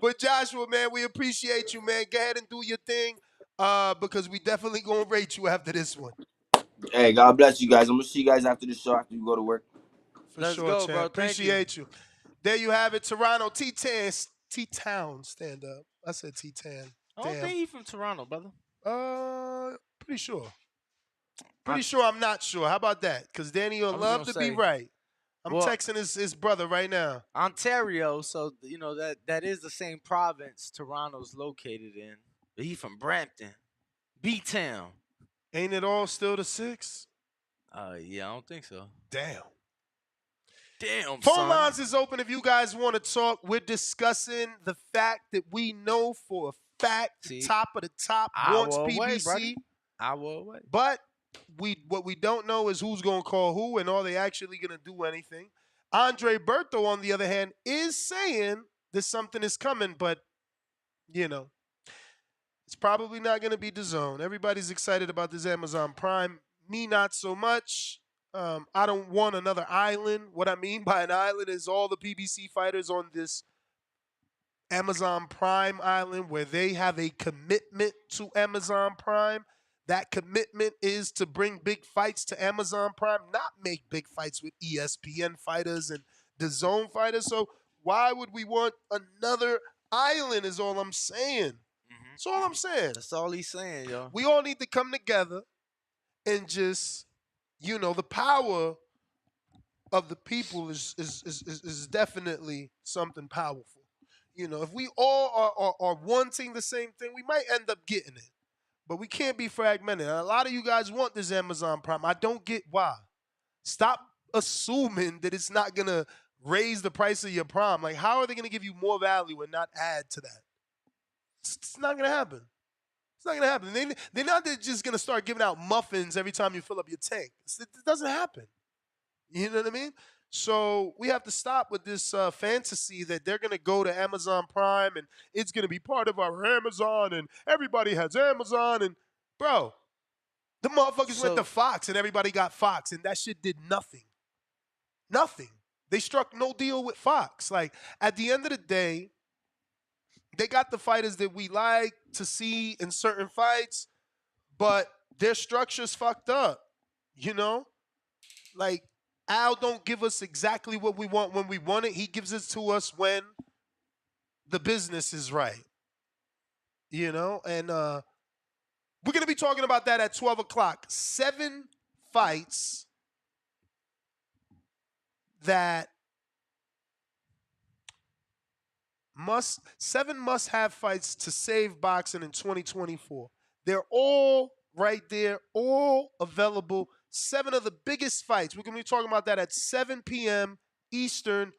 [SPEAKER 11] But Joshua, man, we appreciate you, man. Go ahead and do your thing. Because we definitely gonna rate you after this one.
[SPEAKER 16] Hey, God bless you guys. I'm gonna see you guys after the show after you go to work.
[SPEAKER 11] For
[SPEAKER 12] Let's
[SPEAKER 11] sure,
[SPEAKER 12] go,
[SPEAKER 11] champ.
[SPEAKER 12] bro. Thank you.
[SPEAKER 11] Appreciate you. There you have it, Toronto T-Town stand up. I said T-Tan.
[SPEAKER 12] I don't
[SPEAKER 11] Damn.
[SPEAKER 12] think he's from Toronto, brother.
[SPEAKER 11] Pretty sure. Pretty sure I'm not sure. How about that? Because Danny will
[SPEAKER 12] I was
[SPEAKER 11] love
[SPEAKER 12] gonna
[SPEAKER 11] to be
[SPEAKER 12] say,
[SPEAKER 11] right. I'm
[SPEAKER 12] well,
[SPEAKER 11] texting his brother right now.
[SPEAKER 12] Ontario, so you know that is the same province Toronto's located in. But he from Brampton, B-Town.
[SPEAKER 11] Ain't it all still the 6?
[SPEAKER 12] Yeah, I don't think so.
[SPEAKER 11] Damn.
[SPEAKER 12] Damn,
[SPEAKER 11] Phone
[SPEAKER 12] son.
[SPEAKER 11] lines is open if you guys want to talk. We're discussing the fact that we know for a fact the top of the top wants PBC.
[SPEAKER 12] Hour away.
[SPEAKER 11] But what we don't know is who's going to call who and are they actually going to do anything. Andre Berto, on the other hand, is saying that something is coming, but, you know, it's probably not going to be DAZN. Everybody's excited about this Amazon Prime. Me, not so much. I don't want another island. What I mean by an island is all the PBC fighters on this Amazon Prime island where they have a commitment to Amazon Prime. That commitment is to bring big fights to Amazon Prime, not make big fights with ESPN fighters and DAZN fighters. So why would we want another island is all I'm saying. That's all I'm saying.
[SPEAKER 12] That's all he's saying, yo.
[SPEAKER 11] We all need to come together and just, you know, the power of the people is definitely something powerful. You know, if we all are wanting the same thing, we might end up getting it. But we can't be fragmented. A lot of you guys want this Amazon Prime. I don't get why. Stop assuming that it's not going to raise the price of your Prime. Like, how are they going to give you more value and not add to that? It's not going to happen. It's not going to happen. They're not just going to start giving out muffins every time you fill up your tank. It doesn't happen. You know what I mean? So we have to stop with this fantasy that they're going to go to Amazon Prime and it's going to be part of our Amazon and everybody has Amazon. And, bro, the motherfuckers went to Fox and everybody got Fox and that shit did nothing. Nothing. They struck no deal with Fox. Like, at the end of the day, they got the fighters that we like to see in certain fights, but their structure's fucked up, you know? Like, Al don't give us exactly what we want when we want it. He gives it to us when the business is right, you know? And we're going to be talking about that at 12 o'clock. 7 fights that must-have fights to save boxing in 2024. They're all right there, all available. 7 of the biggest fights. We're going to be talking about that at 7 p.m. Eastern,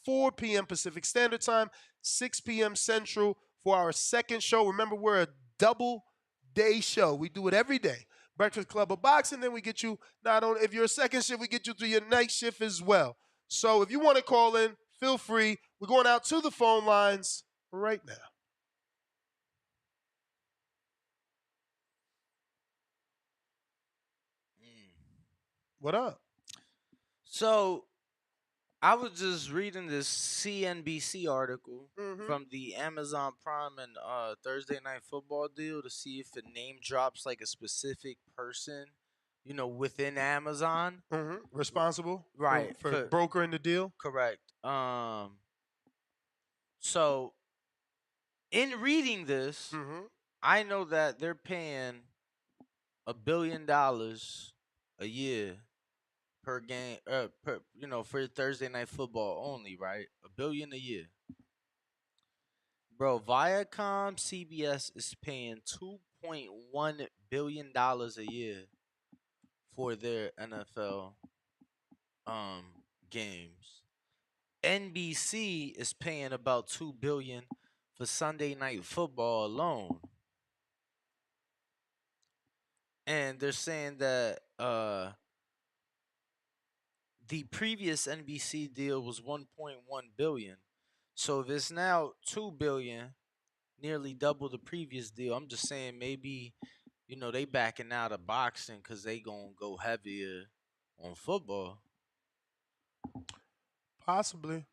[SPEAKER 11] 4 p.m. Pacific Standard Time, 6 p.m. Central for our second show. Remember, we're a double-day show. We do it every day. Breakfast Club of Boxing, then we get you, not only, if you're a second shift, we get you through your night shift as well. So if you want to call in, feel free. We're going out to the phone lines right now. What up?
[SPEAKER 12] So, I was just reading this CNBC article from the Amazon Prime and Thursday Night Football deal to see if it name drops like a specific person, you know, within Amazon.
[SPEAKER 11] Responsible,
[SPEAKER 12] right,
[SPEAKER 11] for brokering the deal.
[SPEAKER 12] Correct. So, in reading this, I know that they're paying $1 billion a year per game, for Thursday Night Football only, right? $1 billion a year. Bro, Viacom CBS is paying $2.1 billion a year for their NFL games. NBC is paying about $2 billion for Sunday Night Football alone. And they're saying that the previous NBC deal was 1.1 billion. So if it's now 2 billion, nearly double the previous deal. I'm just saying maybe, they backing out of boxing because they gonna go heavier on football.
[SPEAKER 11] Possibly.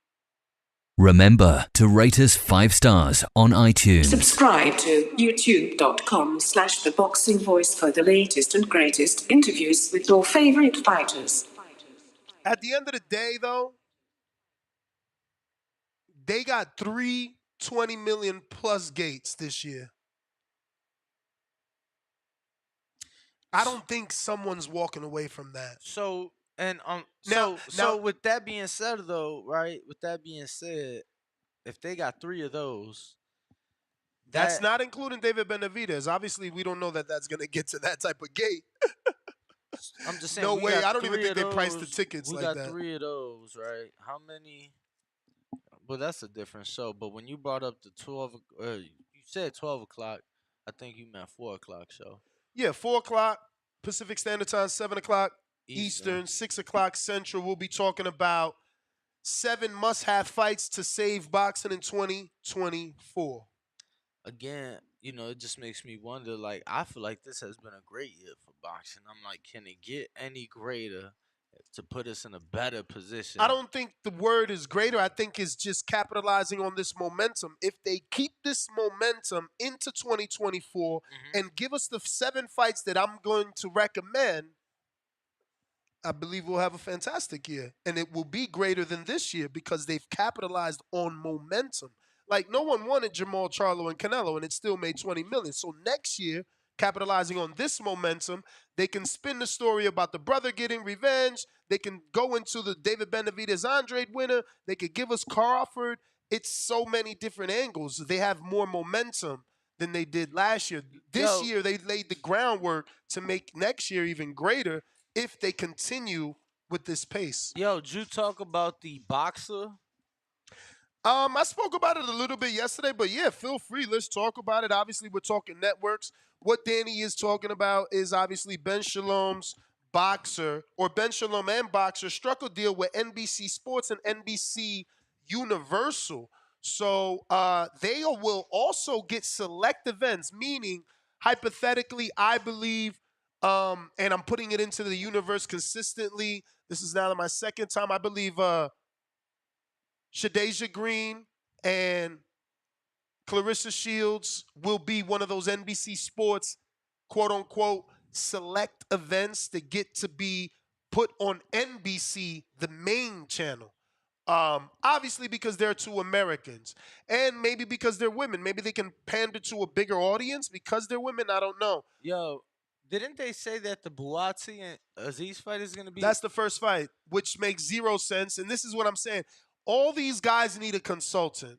[SPEAKER 17] Remember to rate us 5 stars on iTunes.
[SPEAKER 18] Subscribe to youtube.com/theboxingvoice for the latest and greatest interviews with your favorite fighters.
[SPEAKER 11] At the end of the day, though, they got 3 $20 million plus gates this year. I don't think someone's walking away from that.
[SPEAKER 12] So
[SPEAKER 11] now,
[SPEAKER 12] with that being said, though, right? With that being said, if they got 3 of those,
[SPEAKER 11] that's not including David Benavidez. Obviously, we don't know that that's going to get to that type of gate.
[SPEAKER 12] I'm just saying.
[SPEAKER 11] No way. I don't even think they priced the tickets
[SPEAKER 12] we
[SPEAKER 11] like that.
[SPEAKER 12] We got 3 of those, right? How many? Well, that's a different show. But when you brought up the 12, you said 12 o'clock. I think you meant 4 o'clock show.
[SPEAKER 11] Yeah, 4 o'clock Pacific Standard Time, 7 o'clock Eastern, 6 o'clock Central. We'll be talking about 7 must-have fights to save boxing in 2024.
[SPEAKER 12] Again, it just makes me wonder. Like, I feel like this has been a great year for boxing. I'm like, can it get any greater to put us in a better position?
[SPEAKER 11] I don't think the word is greater. I think it's just capitalizing on this momentum. If they keep this momentum into 2024 and give us the 7 fights that I'm going to recommend, I believe we'll have a fantastic year. And it will be greater than this year because they've capitalized on momentum. Like, no one wanted Jamal Charlo and Canelo, and it still made $20 million. So next year, capitalizing on this momentum, they can spin the story about the brother getting revenge. They can go into the David Benavidez Andrade winner. They could give us Crawford. It's so many different angles. They have more momentum than they did last year. This year, they laid the groundwork to make next year even greater if they continue with this pace.
[SPEAKER 12] Yo, did you talk about the boxer?
[SPEAKER 11] I spoke about it a little bit yesterday, but yeah, feel free. Let's talk about it. Obviously, we're talking networks. What Danny is talking about is obviously Ben Shalom's boxer, or Ben Shalom and boxer, struck a deal with NBC Sports and NBC Universal. So they will also get select events, meaning hypothetically, I believe, and I'm putting it into the universe consistently. This is now my 2nd time. I believe Shadeja Green and Clarissa Shields will be one of those NBC Sports, quote-unquote, select events that get to be put on NBC, the main channel. Obviously because they're 2 Americans. And maybe because they're women. Maybe they can pander to a bigger audience because they're women. I don't know.
[SPEAKER 12] Yo, didn't they say that the Buatsi and Aziz fight is going to be...
[SPEAKER 11] That's the first fight, which makes 0 sense. And this is what I'm saying. All these guys need a consultant.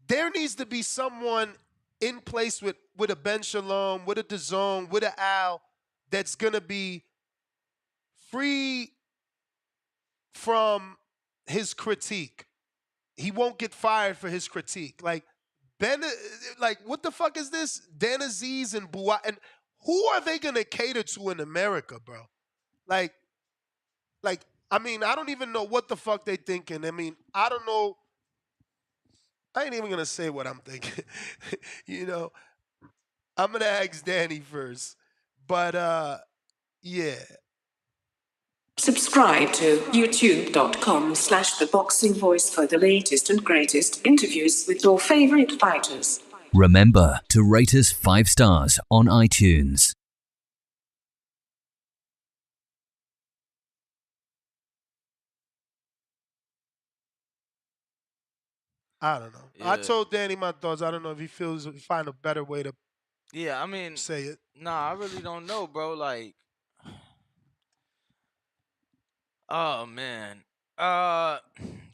[SPEAKER 11] There needs to be someone in place with a Ben Shalom, with a DAZN, with an Al, that's going to be free from his critique. He won't get fired for his critique. Like, what the fuck is this? Dan Aziz and Buat, and who are they going to cater to in America, bro? Like, I mean, I don't even know what the fuck they thinking. I mean, I don't know. I ain't even going to say what I'm thinking. I'm going to ask Danny first. But, yeah.
[SPEAKER 18] Subscribe to youtube.com/theboxingvoice for the latest and greatest interviews with your favorite fighters.
[SPEAKER 17] Remember to rate us 5 stars on iTunes.
[SPEAKER 11] I don't know.
[SPEAKER 12] Yeah.
[SPEAKER 11] I told Danny my thoughts. I don't know if he feels he find a better way to
[SPEAKER 12] I mean,
[SPEAKER 11] say it.
[SPEAKER 12] Nah, I really don't know, bro. Like, oh man.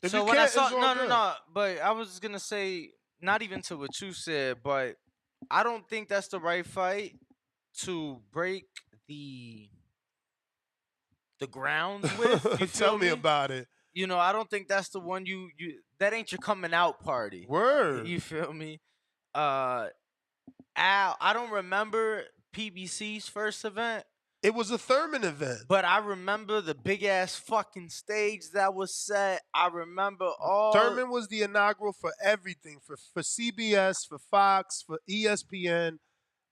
[SPEAKER 11] If
[SPEAKER 12] So
[SPEAKER 11] you
[SPEAKER 12] when I
[SPEAKER 11] can't,
[SPEAKER 12] saw
[SPEAKER 11] it's all
[SPEAKER 12] no,
[SPEAKER 11] good.
[SPEAKER 12] but I was gonna say not even to what you said, but I don't think that's the right fight to break the grounds with. You feel
[SPEAKER 11] Tell me about it.
[SPEAKER 12] I don't think that's the one you that ain't your coming out party.
[SPEAKER 11] Word.
[SPEAKER 12] You feel me? Al, I don't remember PBC's first event.
[SPEAKER 11] It was a Thurman event.
[SPEAKER 12] But I remember the big ass fucking stage that was set. I remember all.
[SPEAKER 11] Thurman was the inaugural for everything, for CBS, for Fox, for ESPN.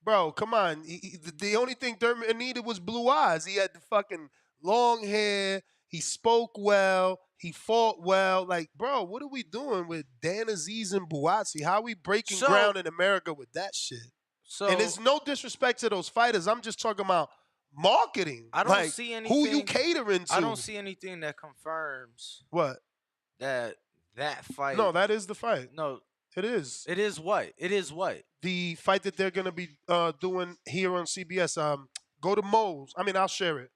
[SPEAKER 11] Bro, come on. The only thing Thurman needed was blue eyes. He had the fucking long hair. He spoke well. He fought well. Like, bro, what are we doing with DAZN and Buatsi? How are we breaking ground in America with that shit?
[SPEAKER 12] So,
[SPEAKER 11] and it's no disrespect to those fighters. I'm just talking about marketing.
[SPEAKER 12] I don't see anything.
[SPEAKER 11] Who you catering to?
[SPEAKER 12] I don't see anything that confirms
[SPEAKER 11] what
[SPEAKER 12] that fight.
[SPEAKER 11] No, that is the fight.
[SPEAKER 12] No,
[SPEAKER 11] it is.
[SPEAKER 12] It is what? It is what?
[SPEAKER 11] The fight that they're gonna be doing here on CBS. Go to Mo's. I mean, I'll share it.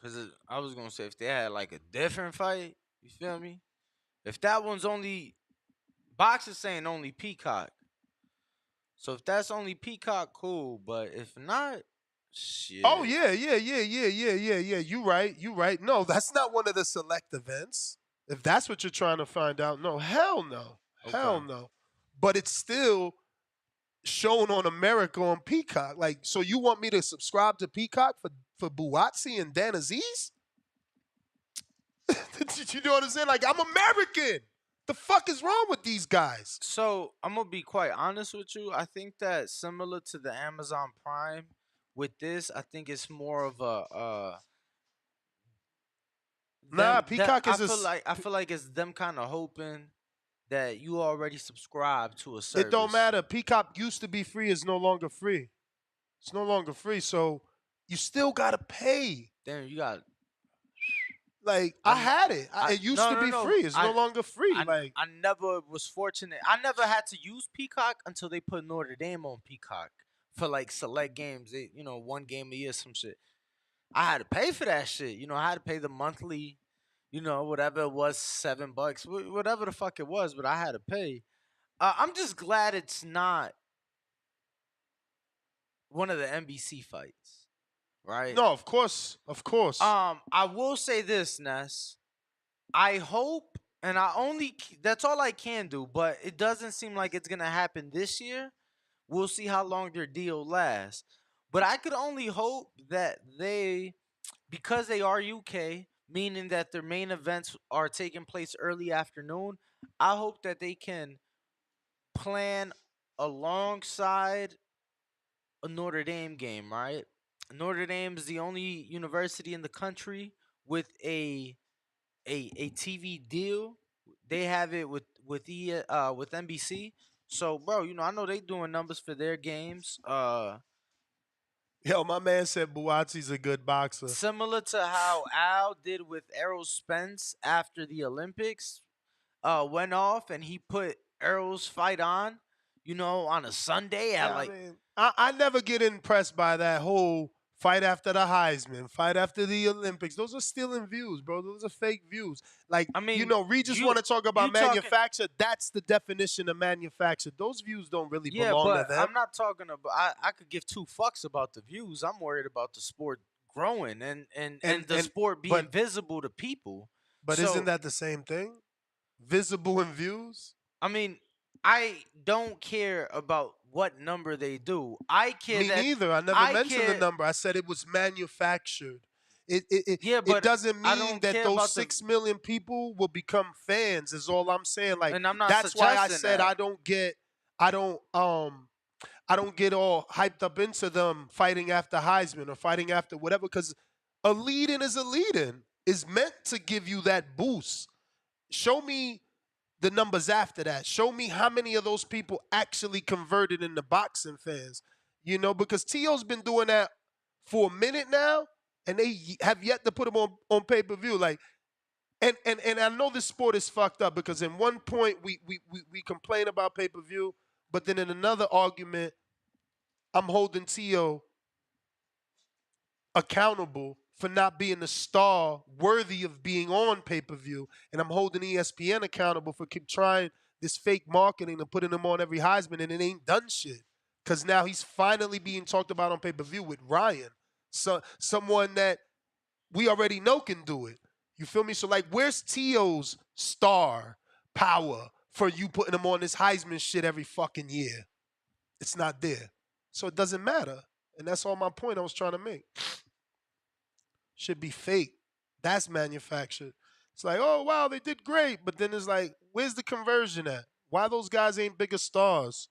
[SPEAKER 12] Because I was going to say, if they had like a different fight, you feel me? If that one's only, Box is saying only Peacock. So if that's only Peacock, cool. But if not, shit.
[SPEAKER 11] Oh, yeah. You right. No, that's not one of the select events. If that's what you're trying to find out, no. Hell no.
[SPEAKER 12] Okay.
[SPEAKER 11] Hell no. But it's still shown on America on Peacock. Like, so you want me to subscribe to Peacock for Buatsi and Dan Aziz? You know what I'm saying? Like, I'm American. The fuck is wrong with these guys?
[SPEAKER 12] So I'm gonna be quite honest with you. I think that similar to the Amazon Prime, with this, I think it's more of a
[SPEAKER 11] Peacock is.
[SPEAKER 12] I feel like it's them kind of hoping that you already subscribe to a service.
[SPEAKER 11] It don't matter. Peacock used to be free. It's no longer free. It's no longer free. So you still gotta pay.
[SPEAKER 12] Damn, you got.
[SPEAKER 11] Like, I had it. It used to be free. It's no longer free.
[SPEAKER 12] I never was fortunate. I never had to use Peacock until they put Notre Dame on Peacock for like select games. They, one game a year, some shit. I had to pay for that shit. I had to pay the monthly, whatever it was, $7, whatever the fuck it was, but I had to pay. I'm just glad it's not one of the NBC fights. Right?
[SPEAKER 11] No, of course.
[SPEAKER 12] I will say this, Ness. I hope, and that's all I can do, but it doesn't seem like it's gonna happen this year. We'll see how long their deal lasts. But I could only hope that because they are UK, meaning that their main events are taking place early afternoon, I hope that they can plan alongside a Notre Dame game, right? Notre Dame is the only university in the country with a TV deal. They have it with NBC. So, bro, I know they doing numbers for their games.
[SPEAKER 11] Yo, my man said Buatsi's a good boxer.
[SPEAKER 12] Similar to how Al did with Errol Spence after the Olympics went off, and he put Errol's fight on, on a Sunday at
[SPEAKER 11] I never get impressed by that whole fight after the Heisman, fight after the Olympics. Those are stealing views, bro. Those are fake views. Like, Regis want to talk about manufacture. That's the definition of manufacture. Those views don't really belong to them.
[SPEAKER 12] I'm not talking about. I could give two fucks about the views. I'm worried about the sport growing and the sport being visible to people.
[SPEAKER 11] But isn't that the same thing? Visible in views?
[SPEAKER 12] I mean, I don't care about what number they do. I care.
[SPEAKER 11] Me neither. I never mentioned the number. I said it was manufactured. It doesn't mean that those 6 million people will become fans. Is all I'm saying. Like,
[SPEAKER 12] and I'm not
[SPEAKER 11] that's why I said
[SPEAKER 12] that.
[SPEAKER 11] I don't get all hyped up into them fighting after Heisman or fighting after whatever. Because a lead-in is a lead-in. Is meant to give you that boost. Show me the numbers after that. Show me how many of those people actually converted into boxing fans. Because T.O.'s been doing that for a minute now, and they have yet to put him on pay-per-view. Like, and I know this sport is fucked up because in one point we complain about pay-per-view, but then in another argument, I'm holding T.O. accountable for not being the star worthy of being on pay-per-view. And I'm holding ESPN accountable for keep trying this fake marketing and putting him on every Heisman, and it ain't done shit. Because now he's finally being talked about on pay-per-view with Ryan. So someone that we already know can do it. You feel me? So, like, where's T.O.'s star? power for you putting him on this Heisman shit every fucking year. It's not there. So it doesn't matter. And that's all my point I was trying to make. Should be fake. That's manufactured. It's like, oh, wow, they did great. But then it's like, where's the conversion at? Why those guys ain't bigger stars?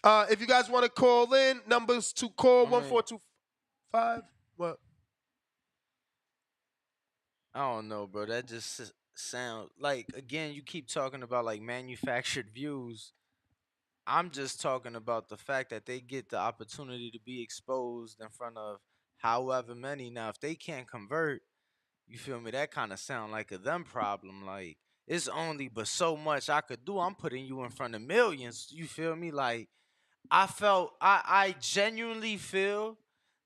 [SPEAKER 11] If you guys want to call in, numbers to call 1425. What?
[SPEAKER 12] I don't know, bro. That just sound like, again, you keep talking about like manufactured views. I'm just talking about the fact that they get the opportunity to be exposed in front of however many. Now, if they can't convert, you feel me? That kind of sound like a them problem. Like, it's only but so much I could do. I'm putting you in front of millions. You feel me? Like, I genuinely feel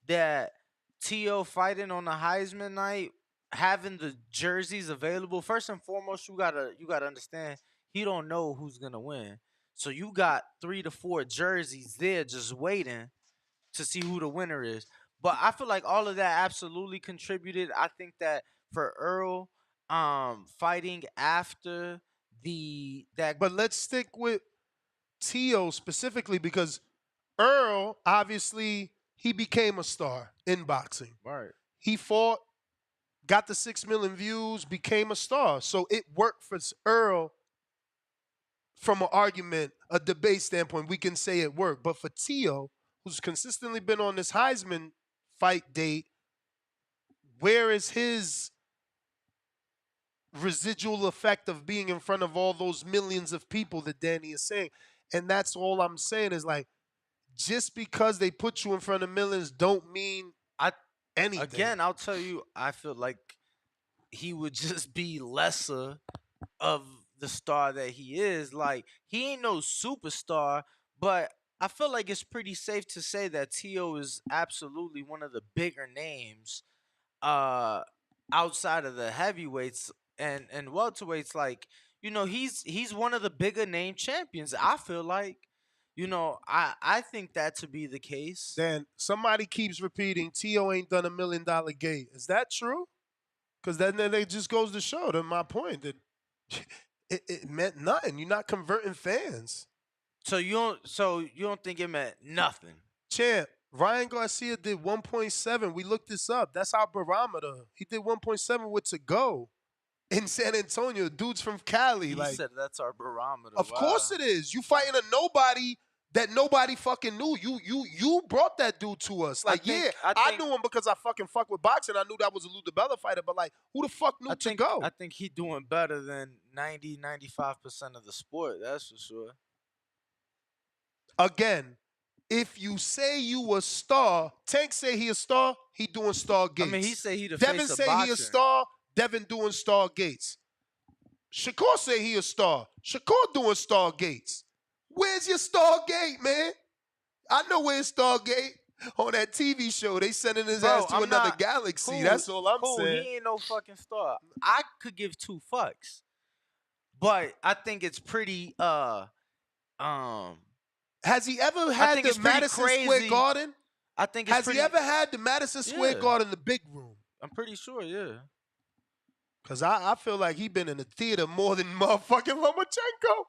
[SPEAKER 12] that T.O. fighting on the Heisman night, having the jerseys available. First and foremost, you gotta understand he don't know who's gonna win. So you got 3 to 4 jerseys there just waiting to see who the winner is. But I feel like all of that absolutely contributed. I think that for Earl, fighting after that.
[SPEAKER 11] But let's stick with T.O. specifically because Earl, obviously, he became a star in boxing.
[SPEAKER 12] Right.
[SPEAKER 11] He fought, got the 6 million views, became a star. So it worked for Earl from an argument, a debate standpoint. We can say it worked. But for T.O., who's consistently been on this Heisman fight date, where is his residual effect of being in front of all those millions of people that Danny is saying? And that's all I'm saying is like, just because they put you in front of millions don't mean anything.
[SPEAKER 12] Again, I'll tell you, I feel like he would just be lesser of the star that he is. Like, he ain't no superstar, but I feel like it's pretty safe to say that T.O. is absolutely one of the bigger names outside of the heavyweights and welterweights. Like, you know, he's one of the bigger name champions. I feel like, you know, I think that to be the case.
[SPEAKER 11] Then somebody keeps repeating T.O. ain't done $1 million gate. Is that true? Because then it just goes to show to my point that it meant nothing. You're not converting fans.
[SPEAKER 12] So you don't think it meant nothing?
[SPEAKER 11] Champ, Ryan Garcia did 1.7. We looked this up. That's our barometer. He did 1.7 with to go in San Antonio. Dudes from Cali.
[SPEAKER 12] He
[SPEAKER 11] like,
[SPEAKER 12] said that's our barometer.
[SPEAKER 11] Of
[SPEAKER 12] Wow.
[SPEAKER 11] course it is. You fighting a nobody that nobody fucking knew. You brought that dude to us. Like, I knew him because I fucking fuck with boxing. I knew that was a Lou DiBella fighter, but like, who the fuck knew to go?
[SPEAKER 12] I think he doing better than 95% of the sport. That's for sure.
[SPEAKER 11] Again, if you say you a star, Tank say he a star, he doing star gates.
[SPEAKER 12] I mean, he say he the
[SPEAKER 11] Devin
[SPEAKER 12] face of
[SPEAKER 11] say he a
[SPEAKER 12] boxing.
[SPEAKER 11] star, Devin doing star gates. Shakur say he a star, Shakur doing star gates. Where's your star gate, man? I know where's star gate. On that TV show, they sending his ass to another galaxy.
[SPEAKER 12] Cool,
[SPEAKER 11] That's all I'm
[SPEAKER 12] cool.
[SPEAKER 11] saying.
[SPEAKER 12] He ain't no fucking star. I could give 2 fucks. But I think it's pretty
[SPEAKER 11] Has he ever had the Madison Square Garden?
[SPEAKER 12] I think it's
[SPEAKER 11] Has he ever had the Madison Square Garden, the big room?
[SPEAKER 12] I'm pretty sure, yeah.
[SPEAKER 11] Because I feel like he been in the theater more than motherfucking Lomachenko.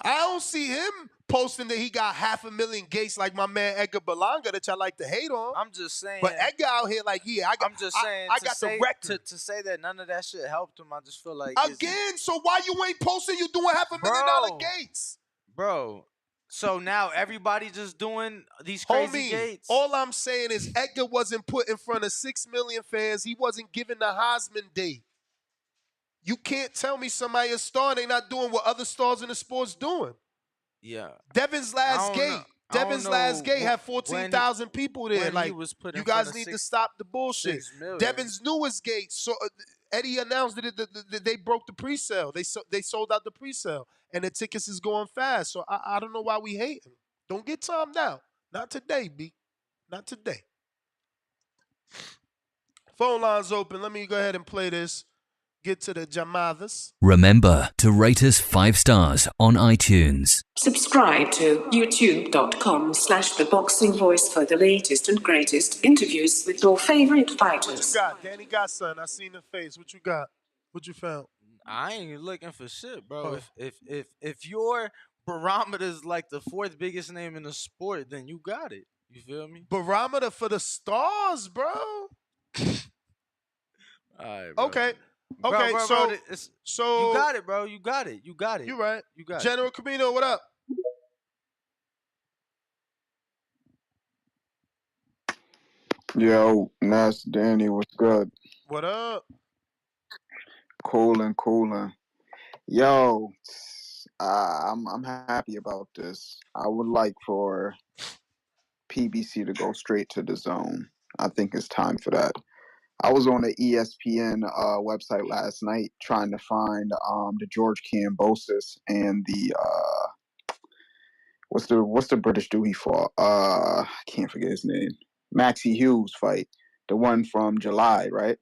[SPEAKER 11] I don't see him posting that he got 500,000 gates like my man Edgar Berlanga that y'all like to hate on.
[SPEAKER 12] I'm just saying.
[SPEAKER 11] But Edgar out here like, I got the record.
[SPEAKER 12] To say that none of that shit helped him, I just feel like
[SPEAKER 11] again. So why you ain't posting you doing $500,000 gates,
[SPEAKER 12] bro? So now everybody just doing these crazy gates.
[SPEAKER 11] All I'm saying is Edgar wasn't put in front of 6 million fans. He wasn't given the Heisman date. You can't tell me somebody a star and they not doing what other stars in the sport's doing.
[SPEAKER 12] Yeah.
[SPEAKER 11] Devin's last gate. Devin's last gate had 14,000 people there. Like, you guys need to stop the bullshit. Devin's newest gate. So Eddie announced that they broke the pre-sale. They sold out the pre-sale, and the tickets is going fast. So I don't know why we hating. Don't get timed out. Not today, B. Not today. Phone lines open. Let me go ahead and play this. get to the llamadas.
[SPEAKER 17] Remember to rate us 5 stars on iTunes.
[SPEAKER 18] Subscribe to youtube.com/theboxingvoice for the latest and greatest interviews with your favorite
[SPEAKER 11] What you
[SPEAKER 18] fighters.
[SPEAKER 11] got? Danny got son. I seen the face. What you got? What you found?
[SPEAKER 12] I ain't looking for shit, bro.
[SPEAKER 11] Oh.
[SPEAKER 12] If your barometer is like the fourth biggest name in the sport, then you got it. You feel me?
[SPEAKER 11] Barometer for the stars, bro.
[SPEAKER 12] All right, bro.
[SPEAKER 11] Okay.
[SPEAKER 12] Bro,
[SPEAKER 11] Okay.
[SPEAKER 12] bro,
[SPEAKER 11] so
[SPEAKER 12] bro,
[SPEAKER 11] so
[SPEAKER 12] you got it, bro. You got it. You got it.
[SPEAKER 11] You right.
[SPEAKER 12] You got
[SPEAKER 11] General Camino, what up?
[SPEAKER 19] Yo, Nas Danny, what's good?
[SPEAKER 11] What up?
[SPEAKER 19] Coolin'. Yo, I'm happy about this. I would like for PBC to go straight to the zone. I think it's time for that. I was on the ESPN website last night trying to find the George Kambosos and the what's the British dude he fought? I can't forget his name. Maxie Hughes fight, the one from July, right?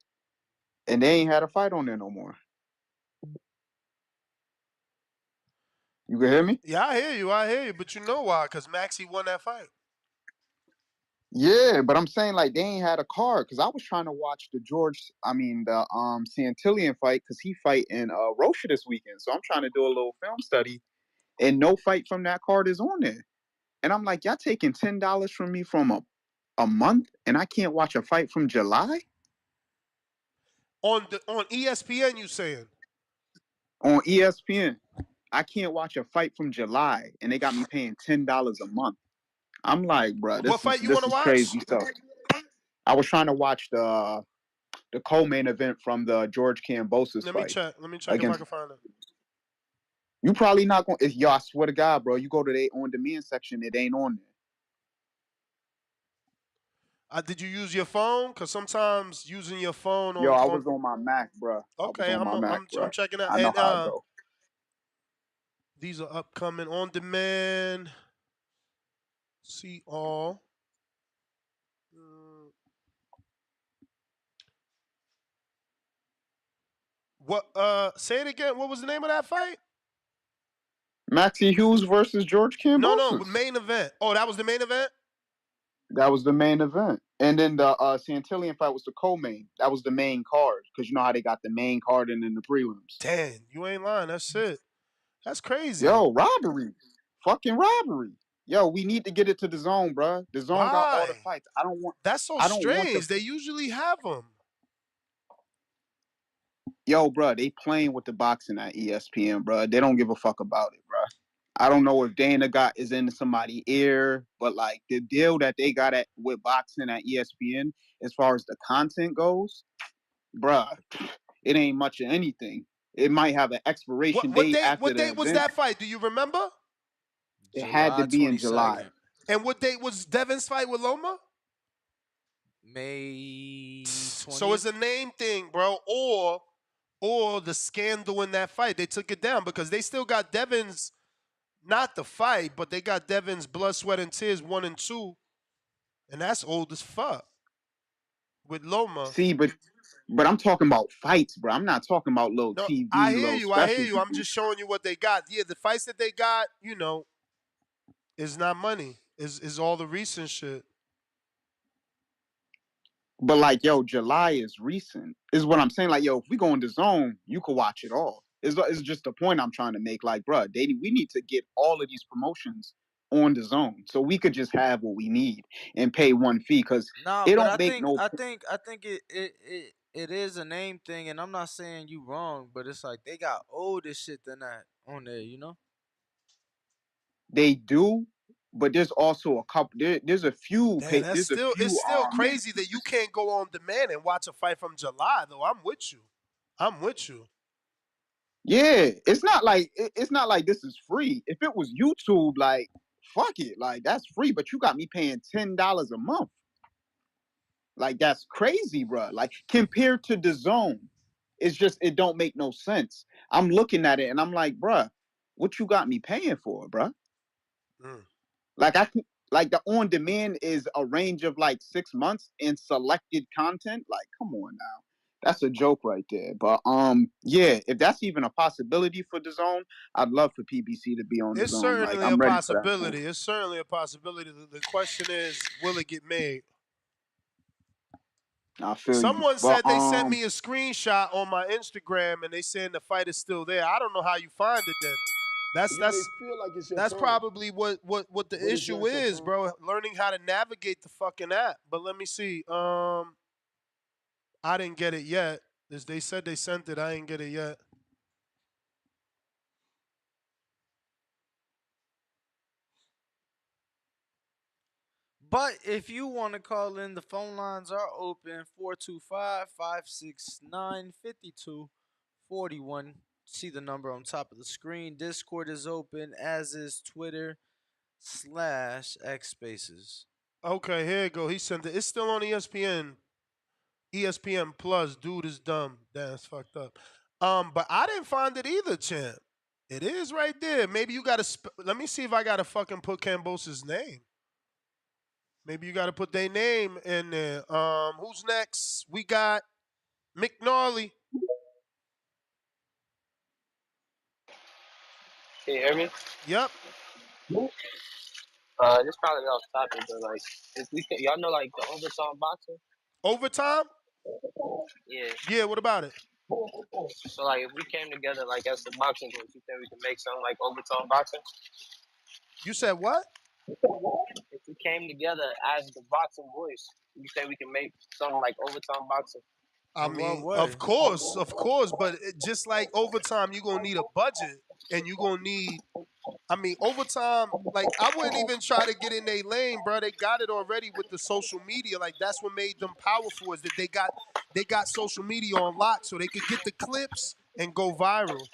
[SPEAKER 19] And they ain't had a fight on there no more. You can hear me?
[SPEAKER 11] Yeah, I hear you. But you know why? Because Maxie won that fight.
[SPEAKER 19] Yeah, but I'm saying like they ain't had a card because I was trying to watch the Santillian fight because he fight in Rocha this weekend. So I'm trying to do a little film study, and no fight from that card is on there. And I'm like, y'all taking $10 from me from a month, and I can't watch a fight from July
[SPEAKER 11] On ESPN, you saying?
[SPEAKER 19] on ESPN. I can't watch a fight from July, and they got me paying $10 a month. I'm like, bro,
[SPEAKER 11] What fight you
[SPEAKER 19] this
[SPEAKER 11] want to
[SPEAKER 19] is
[SPEAKER 11] watch?
[SPEAKER 19] crazy stuff. I was trying to watch the co-main event from the George Kambosos
[SPEAKER 11] Let
[SPEAKER 19] fight.
[SPEAKER 11] Let me check if I can find it.
[SPEAKER 19] You probably not going. Yo, I swear to God, bro. You go to the on-demand section, it ain't on there.
[SPEAKER 11] Did you use your phone? Because sometimes using your phone
[SPEAKER 19] Yo,
[SPEAKER 11] on.
[SPEAKER 19] I was on my Mac, bro.
[SPEAKER 11] Okay, I'm checking out.
[SPEAKER 19] I know
[SPEAKER 11] And
[SPEAKER 19] how I go.
[SPEAKER 11] these are upcoming on demand. See all. What? Say it again. What was the name of that fight?
[SPEAKER 19] Maxie Hughes versus George Kambosos.
[SPEAKER 11] No, main event. Oh, that was the main event?
[SPEAKER 19] That was the main event. And then the Santillian fight was the co-main. That was the main card. Because you know how they got the main card and then the prelims.
[SPEAKER 11] Damn, you ain't lying. That's it. That's crazy.
[SPEAKER 19] Yo, robbery. Fucking robbery. Yo, we need to get it to the zone, bro. The zone got all the fights. I don't want.
[SPEAKER 11] That's so strange. They usually have them.
[SPEAKER 19] Yo, bro, they playing with the boxing at ESPN, bro. They don't give a fuck about it, bro. I don't know if Dana is in somebody's ear, but like the deal that they got with boxing at ESPN, as far as the content goes, bruh, it ain't much of anything. It might have an expiration date after
[SPEAKER 11] What
[SPEAKER 19] the
[SPEAKER 11] date was
[SPEAKER 19] event.
[SPEAKER 11] that fight? Do you remember?
[SPEAKER 19] It had to be in July.
[SPEAKER 11] And what date was Devin's fight with Loma?
[SPEAKER 12] May 20th.
[SPEAKER 11] So it's a name thing, bro, or the scandal in that fight. They took it down because they still got Devin's, not the fight, but they got Devin's Blood, Sweat, and Tears 1 and 2, and that's old as fuck with Loma.
[SPEAKER 19] See, but I'm talking about fights, bro. I'm not talking about little TV,
[SPEAKER 11] I hear
[SPEAKER 19] little
[SPEAKER 11] you.
[SPEAKER 19] specials.
[SPEAKER 11] I'm just showing you what they got. Yeah, the fights that they got, is not money. Is all the recent shit.
[SPEAKER 19] But like, yo, July is recent. Is what I'm saying. Like, yo, if we go in the zone, you could watch it all. It's just the point I'm trying to make. Like, bro, we need to get all of these promotions on the zone so we could just have what we need and pay one fee because it don't make no.
[SPEAKER 12] I think it is a name thing, and I'm not saying you wrong, but it's like they got older shit than that on there, you know?
[SPEAKER 19] They do, but there's also a couple. There's a few.
[SPEAKER 11] Damn, it's still
[SPEAKER 19] man.
[SPEAKER 11] crazy that you can't go on demand and watch a fight from July though. I'm with you.
[SPEAKER 19] Yeah, it's not like this is free. If it was YouTube, like fuck it, like that's free. But you got me paying $10 a month. Like that's crazy, bro. Like compared to the zone, it's just it don't make no sense. I'm looking at it and I'm like, bro, what you got me paying for, bro? Like like the on demand is a range of like 6 months in selected content. Like, come on now, That's a joke right there. But yeah, if that's even a possibility for DAZN, I'd love for PBC to be on
[SPEAKER 11] It's
[SPEAKER 19] DAZN. Like
[SPEAKER 11] certainly a
[SPEAKER 19] I'm ready for that.
[SPEAKER 11] possibility. It's certainly a possibility. The question is, will it get made?
[SPEAKER 19] I feel you.
[SPEAKER 11] Someone
[SPEAKER 19] But
[SPEAKER 11] said they sent me a screenshot on my Instagram and they saying the fight is still there. I don't know how you find it then. That's
[SPEAKER 8] You may
[SPEAKER 11] that's
[SPEAKER 8] feel like it's your
[SPEAKER 11] that's
[SPEAKER 8] turn.
[SPEAKER 11] probably what the
[SPEAKER 8] What is
[SPEAKER 11] issue
[SPEAKER 8] your
[SPEAKER 11] is,
[SPEAKER 8] turn?
[SPEAKER 11] bro. Learning how to navigate the fucking app. But let me see. I didn't get it yet. As they said they sent it, I didn't get it yet.
[SPEAKER 12] But if you want to call in, the phone lines are open 425-569-5241. See the number on top of the screen. Discord is open, as is Twitter/X Spaces.
[SPEAKER 11] Okay, here you go. He sent it. It's still on ESPN. ESPN Plus. Dude is dumb. That's fucked up. But I didn't find it either, champ. It is right there. Maybe you got to. Let me see if I got to fucking put Cambosa's name. Maybe you got to put their name in there. Who's next? We got McNally.
[SPEAKER 20] Can you hear me?
[SPEAKER 11] Yep.
[SPEAKER 20] This probably off topic, but like, if we can, y'all know like the overtime boxing.
[SPEAKER 11] Overtime?
[SPEAKER 20] Yeah.
[SPEAKER 11] Yeah. What about it?
[SPEAKER 20] So like, if we came together like as the boxing coach, you think we can make something like overtime boxing?
[SPEAKER 11] You said what?
[SPEAKER 20] If we came together as the boxing voice, you think we can make something like overtime boxing?
[SPEAKER 11] I mean, of course, but just like overtime, you're gonna need a budget, and you're gonna need. I mean, overtime. Like, I wouldn't even try to get in their lane, bro. They got it already with the social media. Like, that's what made them powerful is that they got social media on lock, so they could get the clips and go viral.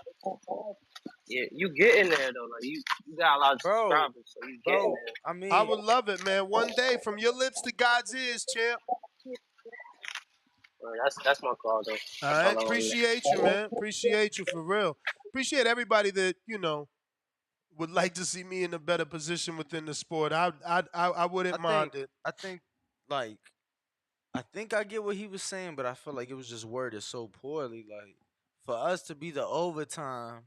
[SPEAKER 20] Yeah, you get in there though. Like you got a lot of subscribers, so you get in there.
[SPEAKER 12] I mean,
[SPEAKER 11] I would love it, man. One day, from your lips to God's ears, champ.
[SPEAKER 20] That's my call though.
[SPEAKER 11] All right, appreciate you, man. Appreciate you for real. Appreciate everybody that would like to see me in a better position within the sport. I wouldn't mind it.
[SPEAKER 12] I think I get what he was saying, but I feel like it was just worded so poorly. Like, for us to be the overtime,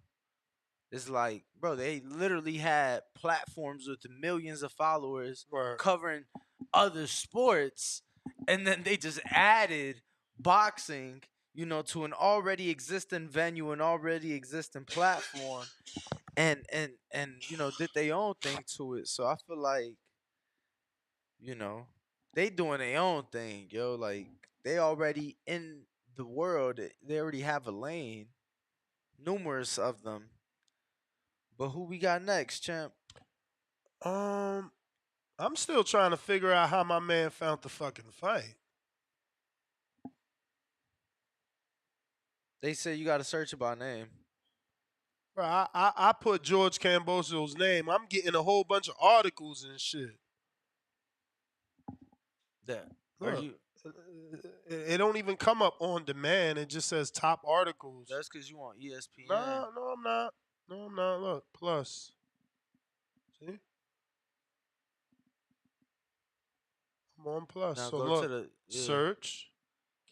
[SPEAKER 12] it's like, bro, they literally had platforms with millions of followers covering other sports, and then they just added boxing, to an already existing venue, an already existing platform, and did their own thing to it. So I feel like, they doing their own thing, yo. Like, they already in the world. They already have a lane, numerous of them. But who we got next, champ?
[SPEAKER 11] I'm still trying to figure out how my man found the fucking fight.
[SPEAKER 12] They say you got to search it by name.
[SPEAKER 11] Bro, I put George Camboso's name. I'm getting a whole bunch of articles and shit.
[SPEAKER 12] That
[SPEAKER 11] Look, it don't even come up on demand. It just says top articles.
[SPEAKER 12] That's because you on ESPN.
[SPEAKER 11] No, I'm not. No, I'm not. Look, plus. See? I'm on plus.
[SPEAKER 12] Now
[SPEAKER 11] so
[SPEAKER 12] go
[SPEAKER 11] look,
[SPEAKER 12] to the
[SPEAKER 11] search.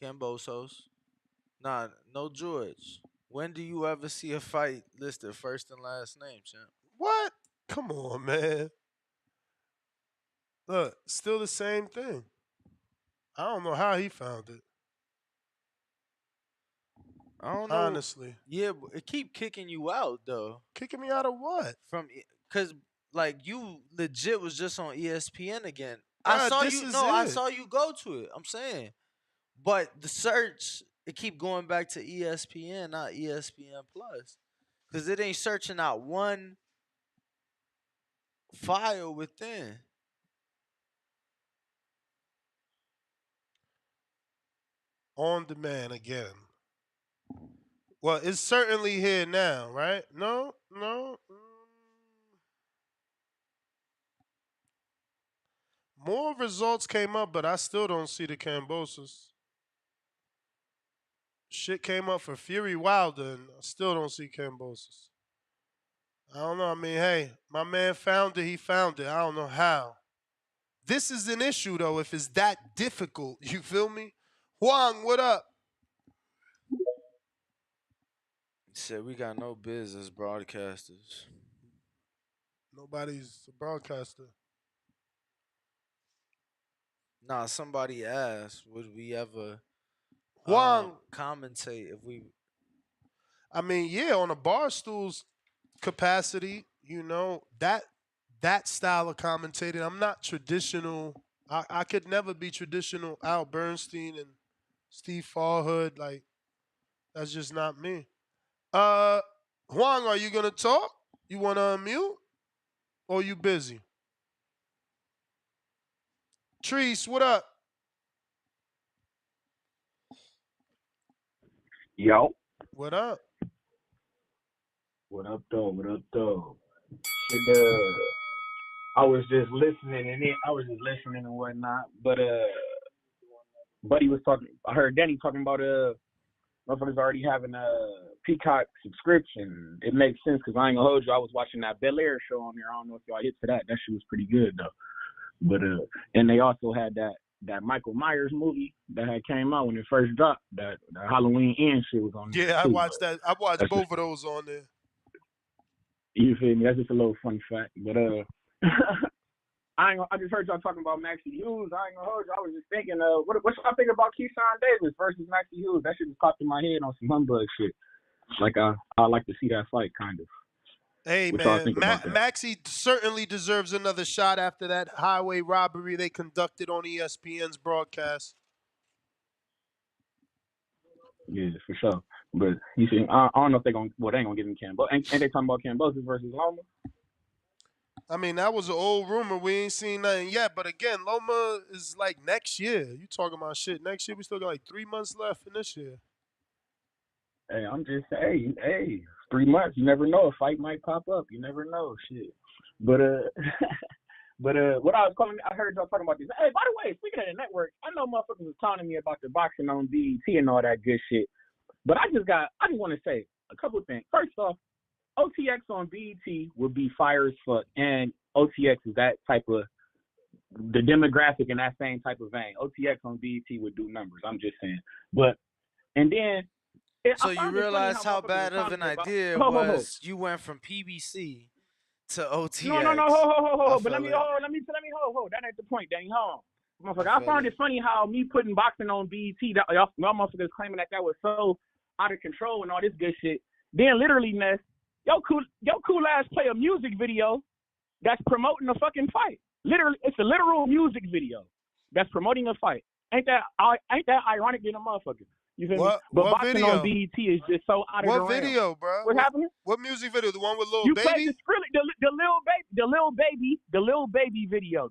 [SPEAKER 12] Cambosos. Nah, no George. When do you ever see a fight listed first and last name, champ?
[SPEAKER 11] What? Come on, man. Look, still the same thing. I don't know how he found it.
[SPEAKER 12] I don't know.
[SPEAKER 11] Honestly.
[SPEAKER 12] Yeah, but it keep kicking you out though.
[SPEAKER 11] Kicking me out of what?
[SPEAKER 12] Cause like you legit was just on ESPN again.
[SPEAKER 11] I
[SPEAKER 12] saw you go to it. I'm saying. But the search, it keep going back to ESPN, not ESPN Plus. Cause it ain't searching out one file within.
[SPEAKER 11] On demand again. Well, it's certainly here now, right? No. More results came up, but I still don't see the Cambosas. Shit came up for Fury Wilder, and I still don't see Cambosas. I don't know. I mean, hey, my man found it. He found it. I don't know how. This is an issue, though, if it's that difficult. You feel me? Huang, what up?
[SPEAKER 12] Said we got no business broadcasters.
[SPEAKER 11] Nobody's a broadcaster.
[SPEAKER 12] Nah, somebody asked, would we ever
[SPEAKER 11] Juan,
[SPEAKER 12] commentate if we?
[SPEAKER 11] I mean, yeah, on a bar stool's capacity, that style of commentating. I'm not traditional. I could never be traditional Al Bernstein and Steve Farhood. Like that's just not me. Uh, Juan, are you gonna talk? You wanna unmute? Or you busy? Treese, what up?
[SPEAKER 21] Yo.
[SPEAKER 11] What up?
[SPEAKER 21] What up, though? What up, though? Shit, I was just listening and whatnot. But Buddy was talking. I heard Danny talking about motherfuckers already having a Peacock subscription. It makes sense because I ain't gonna hold you. I was watching that Bel Air show on there. I don't know if y'all hit to that. That shit was pretty good though. But and they also had that Michael Myers movie that had came out when it first dropped. That Halloween End shit was on there.
[SPEAKER 11] Yeah, I
[SPEAKER 21] too,
[SPEAKER 11] watched
[SPEAKER 21] but
[SPEAKER 11] that. I watched
[SPEAKER 21] that's
[SPEAKER 11] both of those on there.
[SPEAKER 21] You feel me? That's just a little fun fact. But I just heard y'all talking about Maxie Hughes. I ain't gonna hold you. I was just thinking, what y'all think about Keyshawn Davis versus Maxie Hughes? That shit just popped in my head on some humbug shit. Like I like to see that fight, kind of.
[SPEAKER 11] Hey
[SPEAKER 21] What y'all
[SPEAKER 11] man,
[SPEAKER 21] think about that?
[SPEAKER 11] Maxie certainly deserves another shot after that highway robbery they conducted on ESPN's broadcast.
[SPEAKER 21] Yeah, for sure. But you see, I don't know if they ain't gonna give him Cambo. Ain't they talking about Cambosis versus Loma?
[SPEAKER 11] I mean, that was an old rumor. We ain't seen nothing yet. But again, Loma is like next year. You talking about shit next year? We still got like 3 months left in this year.
[SPEAKER 21] Hey, I'm just saying, hey, 3 months. You never know. A fight might pop up. You never know. Shit. But what I was calling, I heard y'all talking about this. Hey, by the way, speaking of the network, I know motherfuckers was telling me about the boxing on BET and all that good shit. But I just want to say a couple of things. First off, OTX on BET would be fire as fuck, and OTX is that type of the demographic in that same type of vein. OTX on BET would do numbers. I'm just saying. But and then
[SPEAKER 12] So you realize how bad of an idea it was? You went from PBC to OTX.
[SPEAKER 21] No, hold. But let me hold. That ain't the point, Danny. Hold on. Motherfucker, I found it funny how me putting boxing on BET, y'all motherfuckers claiming that was so out of control and all this good shit. Then literally, Ness, yo cool ass play a music video that's promoting a fucking fight. Literally, it's a literal music video that's promoting a fight. Ain't that ironic than a motherfucker? You feel me? But
[SPEAKER 11] what
[SPEAKER 21] boxing
[SPEAKER 11] video?
[SPEAKER 21] on BET is just so out of the realm.
[SPEAKER 11] What video, bro?
[SPEAKER 21] What happened?
[SPEAKER 11] What music video? The one with Lil
[SPEAKER 21] You
[SPEAKER 11] Baby?
[SPEAKER 21] played the Lil Baby video.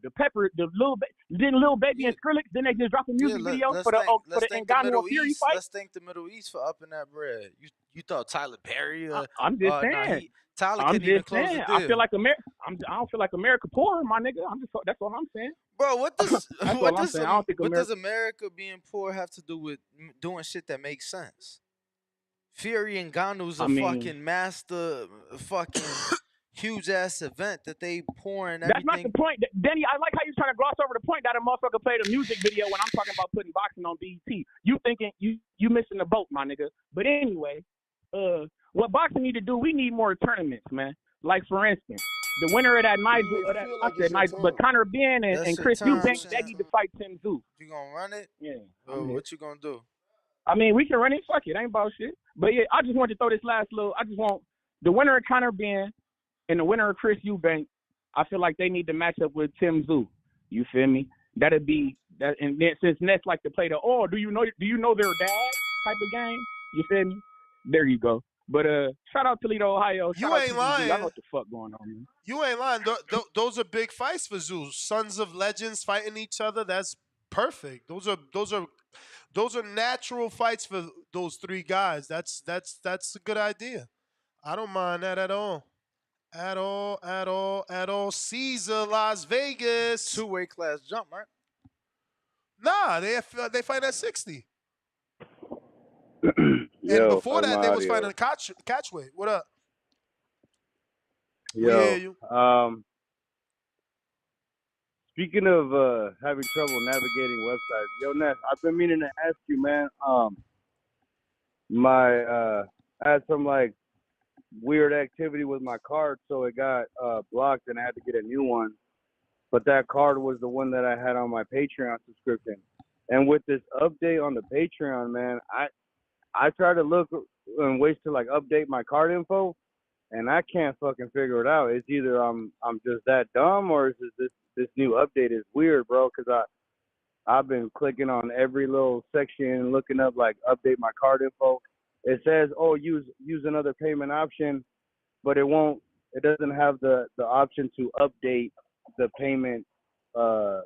[SPEAKER 21] Then Lil Baby and Skrillex. Then they just dropped a music video for the Ngannou Fury fight.
[SPEAKER 12] Let's thank the Middle East for upping that bread. You thought Tyler Perry?
[SPEAKER 21] I'm just saying.
[SPEAKER 12] Tyler couldn't even close the deal.
[SPEAKER 21] I feel like America. I don't feel like America poor, my nigga. That's all I'm saying.
[SPEAKER 12] Bro, what
[SPEAKER 21] does
[SPEAKER 12] America being poor have to do with doing shit that makes sense? Fury and Ngannou's fucking master, fucking huge ass event that they pouring everything.
[SPEAKER 21] That's not the point, Denny. I like how you're trying to gloss over the point that a motherfucker played a music video when I'm talking about putting boxing on BET. You thinking you missing the boat, my nigga. But anyway, what boxing need to do? We need more tournaments, man. Like for instance, the winner of that but Conor Ben and Chris Eubanks, they need to fight Tim Tszyu.
[SPEAKER 12] You gonna run it?
[SPEAKER 21] Yeah.
[SPEAKER 12] What you gonna do?
[SPEAKER 21] I mean, we can run it. Fuck it, ain't about shit. But yeah, I just want to throw this last little. I just want the winner of Conor Ben and the winner of Chris Eubanks. I feel like they need to match up with Tim Tszyu. You feel me? That'd be that. And then since Nets like to play the do you know their dad type of game? You feel me? There you go. But shout out Toledo, Ohio.
[SPEAKER 11] You ain't lying.
[SPEAKER 21] I know what the fuck going on, man.
[SPEAKER 11] You ain't lying. Those are big fights for Zeus. Sons of legends fighting each other. That's perfect. Those are natural fights for those three guys. That's a good idea. I don't mind that at all. At all. Caesar, Las Vegas.
[SPEAKER 12] 2 weight class jump, right?
[SPEAKER 11] Nah, they fight at 60.
[SPEAKER 22] Yo,
[SPEAKER 11] and before that, they was
[SPEAKER 22] audio.
[SPEAKER 11] fighting catchweight. What up?
[SPEAKER 22] Yo,
[SPEAKER 11] We hear you.
[SPEAKER 22] Speaking of having trouble navigating websites, yo Ness, I've been meaning to ask you, man. I had some like weird activity with my card, so it got blocked, and I had to get a new one. But that card was the one that I had on my Patreon subscription. And with this update on the Patreon, man, I try to look in ways to like update my card info, and I can't fucking figure it out. It's either I'm just that dumb, or is this new update is weird, bro? Because I've been clicking on every little section, looking up like update my card info. It says, oh, use another payment option, but it won't. It doesn't have the option to update the payment card,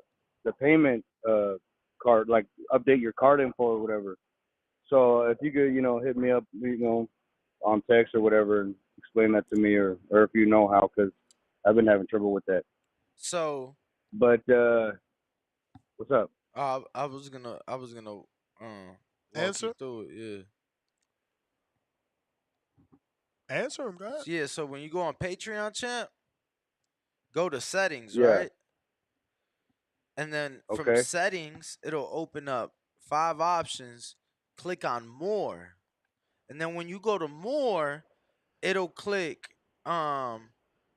[SPEAKER 22] like update your card info or whatever. So if you could, hit me up, on text or whatever and explain that to me, or if you know how, because I've been having trouble with that.
[SPEAKER 12] So,
[SPEAKER 22] but what's up?
[SPEAKER 12] I was gonna walk
[SPEAKER 11] Answer?
[SPEAKER 12] you through it. Yeah.
[SPEAKER 11] Answer him, guys.
[SPEAKER 12] Yeah. So when you go on Patreon, champ, go to settings,
[SPEAKER 22] Yeah.
[SPEAKER 12] right? And then from
[SPEAKER 22] Okay.
[SPEAKER 12] settings, it'll open up 5 options. Click on more. And then when you go to more, it'll click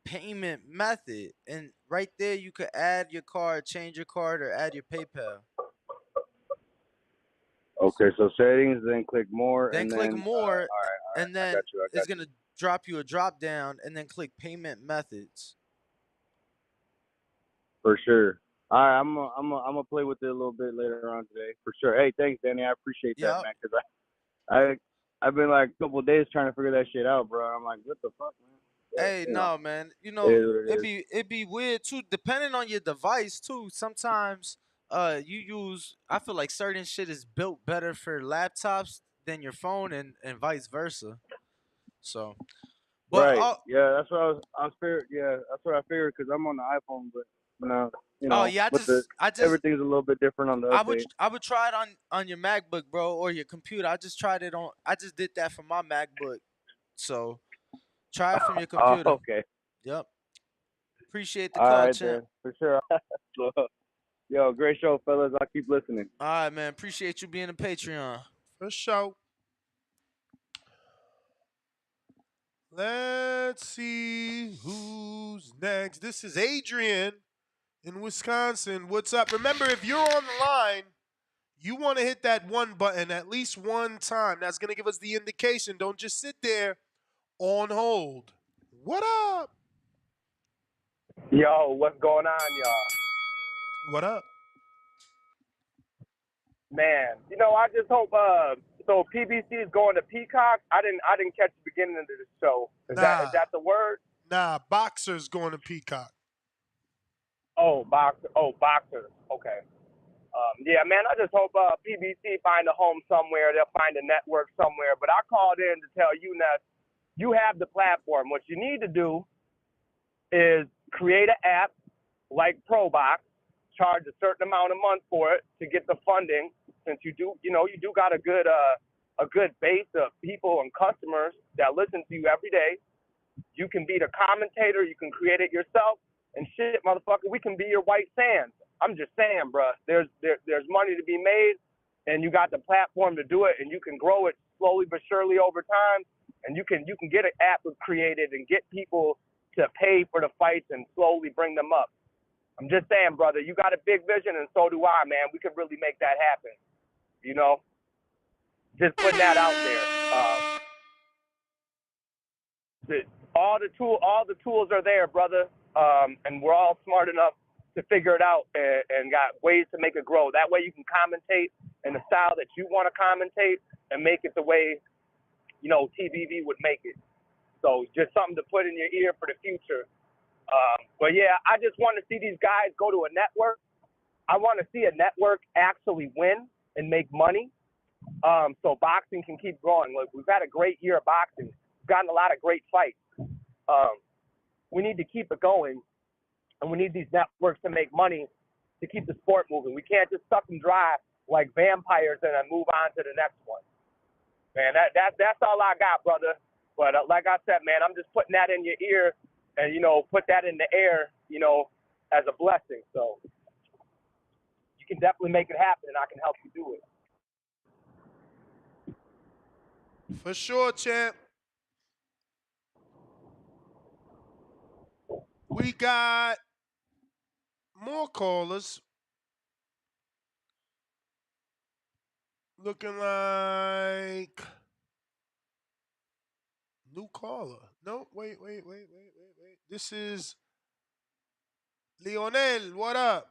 [SPEAKER 12] payment method. And right there you could add your card, change your card, or add your PayPal.
[SPEAKER 22] Okay, so settings, then click more,
[SPEAKER 12] Then
[SPEAKER 22] and
[SPEAKER 12] click
[SPEAKER 22] then
[SPEAKER 12] more,
[SPEAKER 22] all right,
[SPEAKER 12] and then
[SPEAKER 22] I got you.
[SPEAKER 12] it's gonna drop you a drop down, and then click payment methods.
[SPEAKER 22] For sure. All right, I'm gonna play with it a little bit later on today, for sure. Hey, thanks, Danny. I appreciate that,
[SPEAKER 12] Yep.
[SPEAKER 22] man, because I've been like a couple of days trying to figure that shit out, bro. I'm like, what the fuck, man?
[SPEAKER 12] Hey, no, man.
[SPEAKER 22] It is what it is.
[SPEAKER 12] It be weird too, depending on your device too. Sometimes you use, I feel like certain shit is built better for laptops than your phone, and vice versa. So, but
[SPEAKER 22] Right. Yeah, that's what I was figured. Yeah, that's what I figured because I'm on the iPhone, but now
[SPEAKER 12] oh yeah, I just
[SPEAKER 22] everything's a little bit different on the update.
[SPEAKER 12] I would try it on your MacBook, bro, or your computer. I just did that for my MacBook. So try it from your computer.
[SPEAKER 22] Okay.
[SPEAKER 12] Yep. Appreciate the
[SPEAKER 22] All
[SPEAKER 12] call,
[SPEAKER 22] right,
[SPEAKER 12] champ.
[SPEAKER 22] then, for sure. Yo, great show, fellas. I'll keep listening.
[SPEAKER 12] All right, man. Appreciate you being a Patreon.
[SPEAKER 11] For sure. Let's see who's next. This is Adrian in Wisconsin. What's up? Remember, if you're on the line, you want to hit that one button at least one time. That's going to give us the indication. Don't just sit there on hold. What up?
[SPEAKER 1] Yo, what's going on, y'all?
[SPEAKER 11] What up?
[SPEAKER 1] Man, I just hope so PBC is going to Peacock. I didn't catch the beginning of the show. Is that the word?
[SPEAKER 11] Nah, Boxer's going to Peacock.
[SPEAKER 1] Boxers. Okay. Yeah, man, I just hope PBC find a home somewhere. They'll find a network somewhere. But I called in to tell you, Ness, you have the platform. What you need to do is create an app like ProBox, charge a certain amount a month for it to get the funding. Since you do got a good base of people and customers that listen to you every day. You can be the commentator. You can create it yourself. And shit, motherfucker, we can be your white sands. I'm just saying, bruh. There's money to be made, and you got the platform to do it, and you can grow it slowly but surely over time. And you can get an app created and get people to pay for the fights and slowly bring them up. I'm just saying, brother, you got a big vision, and so do I, man. We could really make that happen. Just putting that out there. All the tools are there, brother, and we're all smart enough to figure it out and got ways to make it grow. That way you can commentate in the style that you want to commentate and make it the way, TBV would make it. So just something to put in your ear for the future. But yeah, I just want to see these guys go to a network. I want to see a network actually win and make money. So boxing can keep growing. Look, we've had a great year of boxing. We've gotten a lot of great fights. We need to keep it going, and we need these networks to make money to keep the sport moving. We can't just suck them dry like vampires and then move on to the next one. Man, that's all I got, brother. But like I said, man, I'm just putting that in your ear and, put that in the air, as a blessing. So you can definitely make it happen, and I can help you do it.
[SPEAKER 11] For sure, champ. We got more callers. Looking like new caller. No, wait. This is Lionel. What up?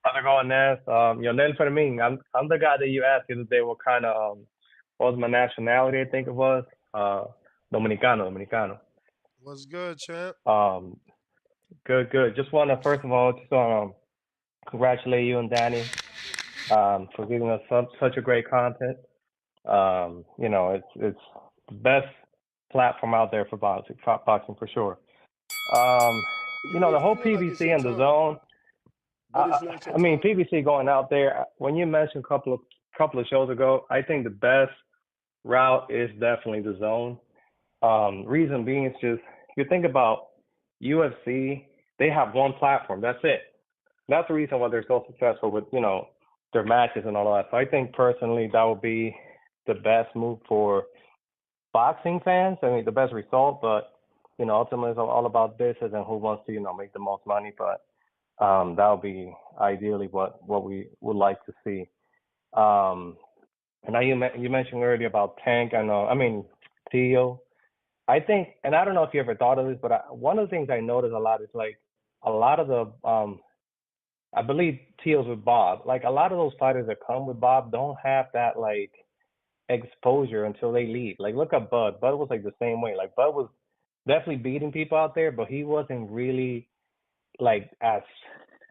[SPEAKER 1] How's it going, Nas? Yonel Fermin. I'm the guy that you asked the other day what kind of what was my nationality, I think it was. Dominicano.
[SPEAKER 11] What's good, champ?
[SPEAKER 1] Um, good. Just wanna first of all just congratulate you and Danny for giving us such a great content. It's the best platform out there for boxing for sure.
[SPEAKER 11] You may
[SPEAKER 1] The whole
[SPEAKER 11] feel like it's
[SPEAKER 1] PBC
[SPEAKER 11] your
[SPEAKER 1] and the
[SPEAKER 11] time,
[SPEAKER 1] zone.
[SPEAKER 11] but it's not your
[SPEAKER 1] I mean,
[SPEAKER 11] time.
[SPEAKER 1] PBC going out there. When you mentioned a couple of shows ago, I think the best route is definitely the zone. Reason being is just you think about UFC, they have one platform. That's it. That's the reason why they're so successful with their matches and all that. So I think personally that would be the best move for boxing fans. I mean, the best result, but ultimately it's all about business and who wants to make the most money. But that would be ideally what we would like to see. Um, and now you mentioned earlier about Tank. I mean Theo. I think, and I don't know if you ever thought of this, but one of the things I notice a lot is like a lot of the I believe Theo's with Bob. Like a lot of those fighters that come with Bob don't have that like exposure until they leave. Like look at Bud. Bud was like the same way. Like Bud was definitely beating people out there, but he wasn't really like as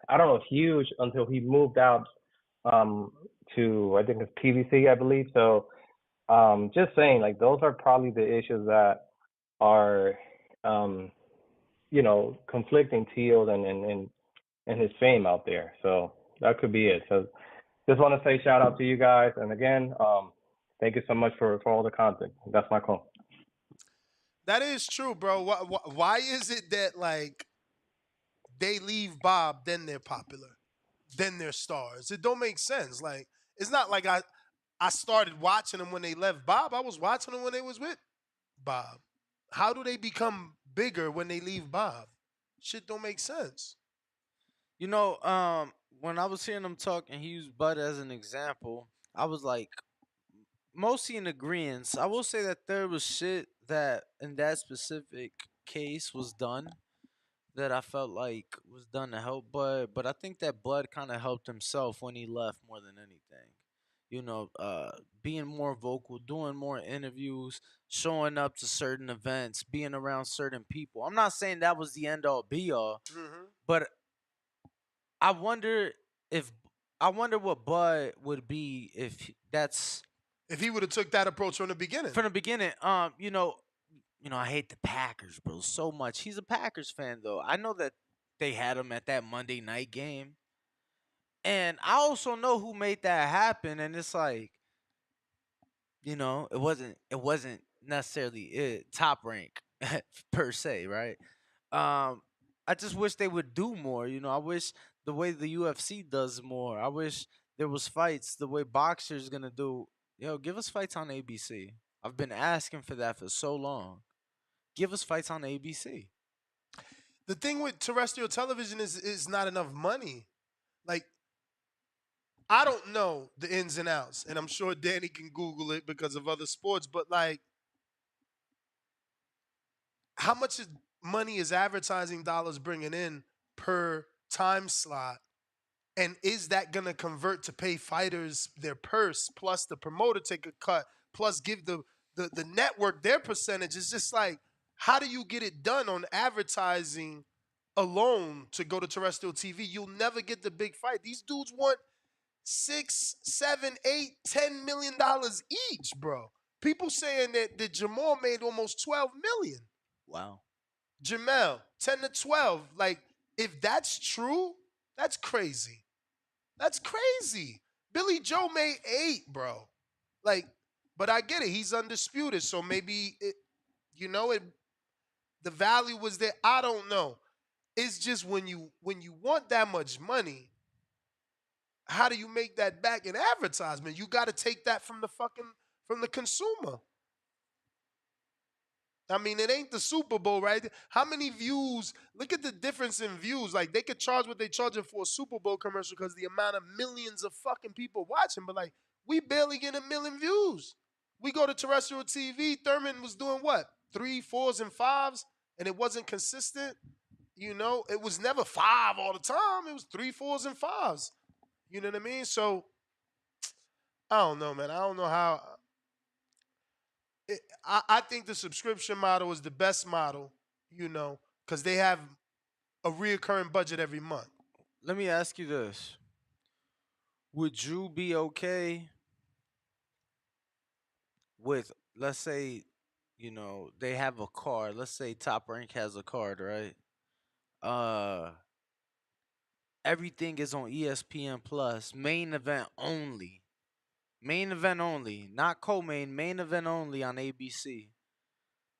[SPEAKER 1] I don't know huge until he moved out to I think it's PVC I believe. So just saying like those are probably the issues that are um conflicting Teal and his fame out there. So that could be it. So just want to say shout out to you guys and again thank you so much for all the content. That's my call.
[SPEAKER 11] That is true, bro. Why is it that like they leave Bob, then they're popular, then they're stars? It don't make sense. Like it's not like I started watching them when they left Bob. I was watching them when they was with Bob. How do they become bigger when they leave Bob? Shit don't make sense.
[SPEAKER 12] When I was hearing him talk and he used Bud as an example, I was like mostly in agreement. I will say that there was shit that in that specific case was done that I felt like was done to help Bud, but I think that Bud kind of helped himself when he left more than anything. Being more vocal, doing more interviews, showing up to certain events, being around certain people. I'm not saying that was the end all be all, but I wonder if I wonder what Bud would be
[SPEAKER 11] if he would have took that approach from the beginning.
[SPEAKER 12] From the beginning, I hate the Packers, bro, so much. He's a Packers fan, though. I know that they had him at that Monday night game, and I also know who made that happen. And it's like, it wasn't necessarily top rank per se, right? I just wish they would do more. I wish the way the UFC does more. I wish there was fights the way boxers gonna do. Give us fights on ABC. I've been asking for that for so long. Give us fights on ABC.
[SPEAKER 11] The thing with terrestrial television is not enough money. Like I don't know the ins and outs, and I'm sure Danny can Google it because of other sports. But like, how much money is advertising dollars bringing in per time slot? And is that going to convert to pay fighters their purse plus the promoter take a cut plus give the network their percentage? It's just like, how do you get it done on advertising alone to go to terrestrial TV? You'll never get the big fight. These dudes want $6, $7, $8, $10 million each, bro. People saying that Jamal made almost 12 million.
[SPEAKER 12] Wow.
[SPEAKER 11] Jamel, 10 to 12. Like, if that's true, that's crazy. That's crazy. Billy Joe made 8, bro. Like, but I get it. He's undisputed, so maybe the value was there. I don't know. It's just when you want that much money, how do you make that back in advertisement? You got to take that from the consumer. I mean, it ain't the Super Bowl, right? How many views? Look at the difference in views. Like, they could charge what they charging for a Super Bowl commercial because the amount of millions of fucking people watching. But, like, we barely get 1 million views. We go to terrestrial TV. Thurman was doing what? 3, 4s, and 5s, and it wasn't consistent. You know, it was never 5 all the time. It was 3, 4s, and 5s. You know what I mean? So, I don't know, man. I don't know how. I think the subscription model is the best model, you know, because they have a reoccurring budget every month.
[SPEAKER 12] Let me ask you this. Would you be okay with, let's say, they have a card. Let's say Top Rank has a card, right? Everything is on ESPN Plus, main event only. Main event only, not co-main, main event only on ABC.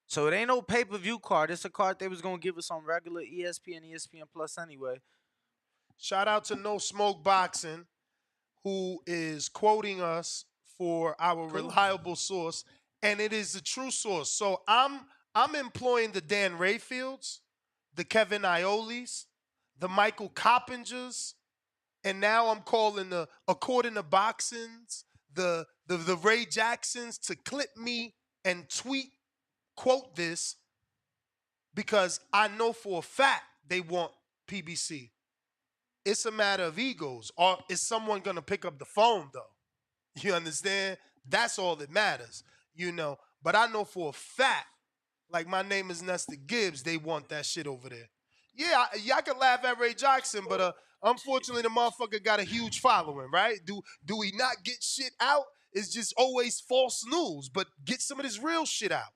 [SPEAKER 12] So it ain't no pay-per-view card. It's a card they was gonna give us on regular ESPN, ESPN Plus anyway.
[SPEAKER 11] Shout out to No Smoke Boxing, who is quoting us for our reliable source, and it is the true source. So I'm employing the Dan Rayfields, the Kevin Iolis, the Michael Coppingers, and now I'm calling the according to Boxings, the Ray Jacksons to clip me and quote this, because I know for a fact they want PBC. It's a matter of egos. Or is someone going to pick up the phone, though? You understand? That's all that matters, you know. But I know for a fact, like my name is Nestor Gibbs, they want that shit over there. Yeah, y'all can laugh at Ray Jackson, but unfortunately the motherfucker got a huge following, right? Do we not get shit out? It's just always false news. But get some of this real shit out.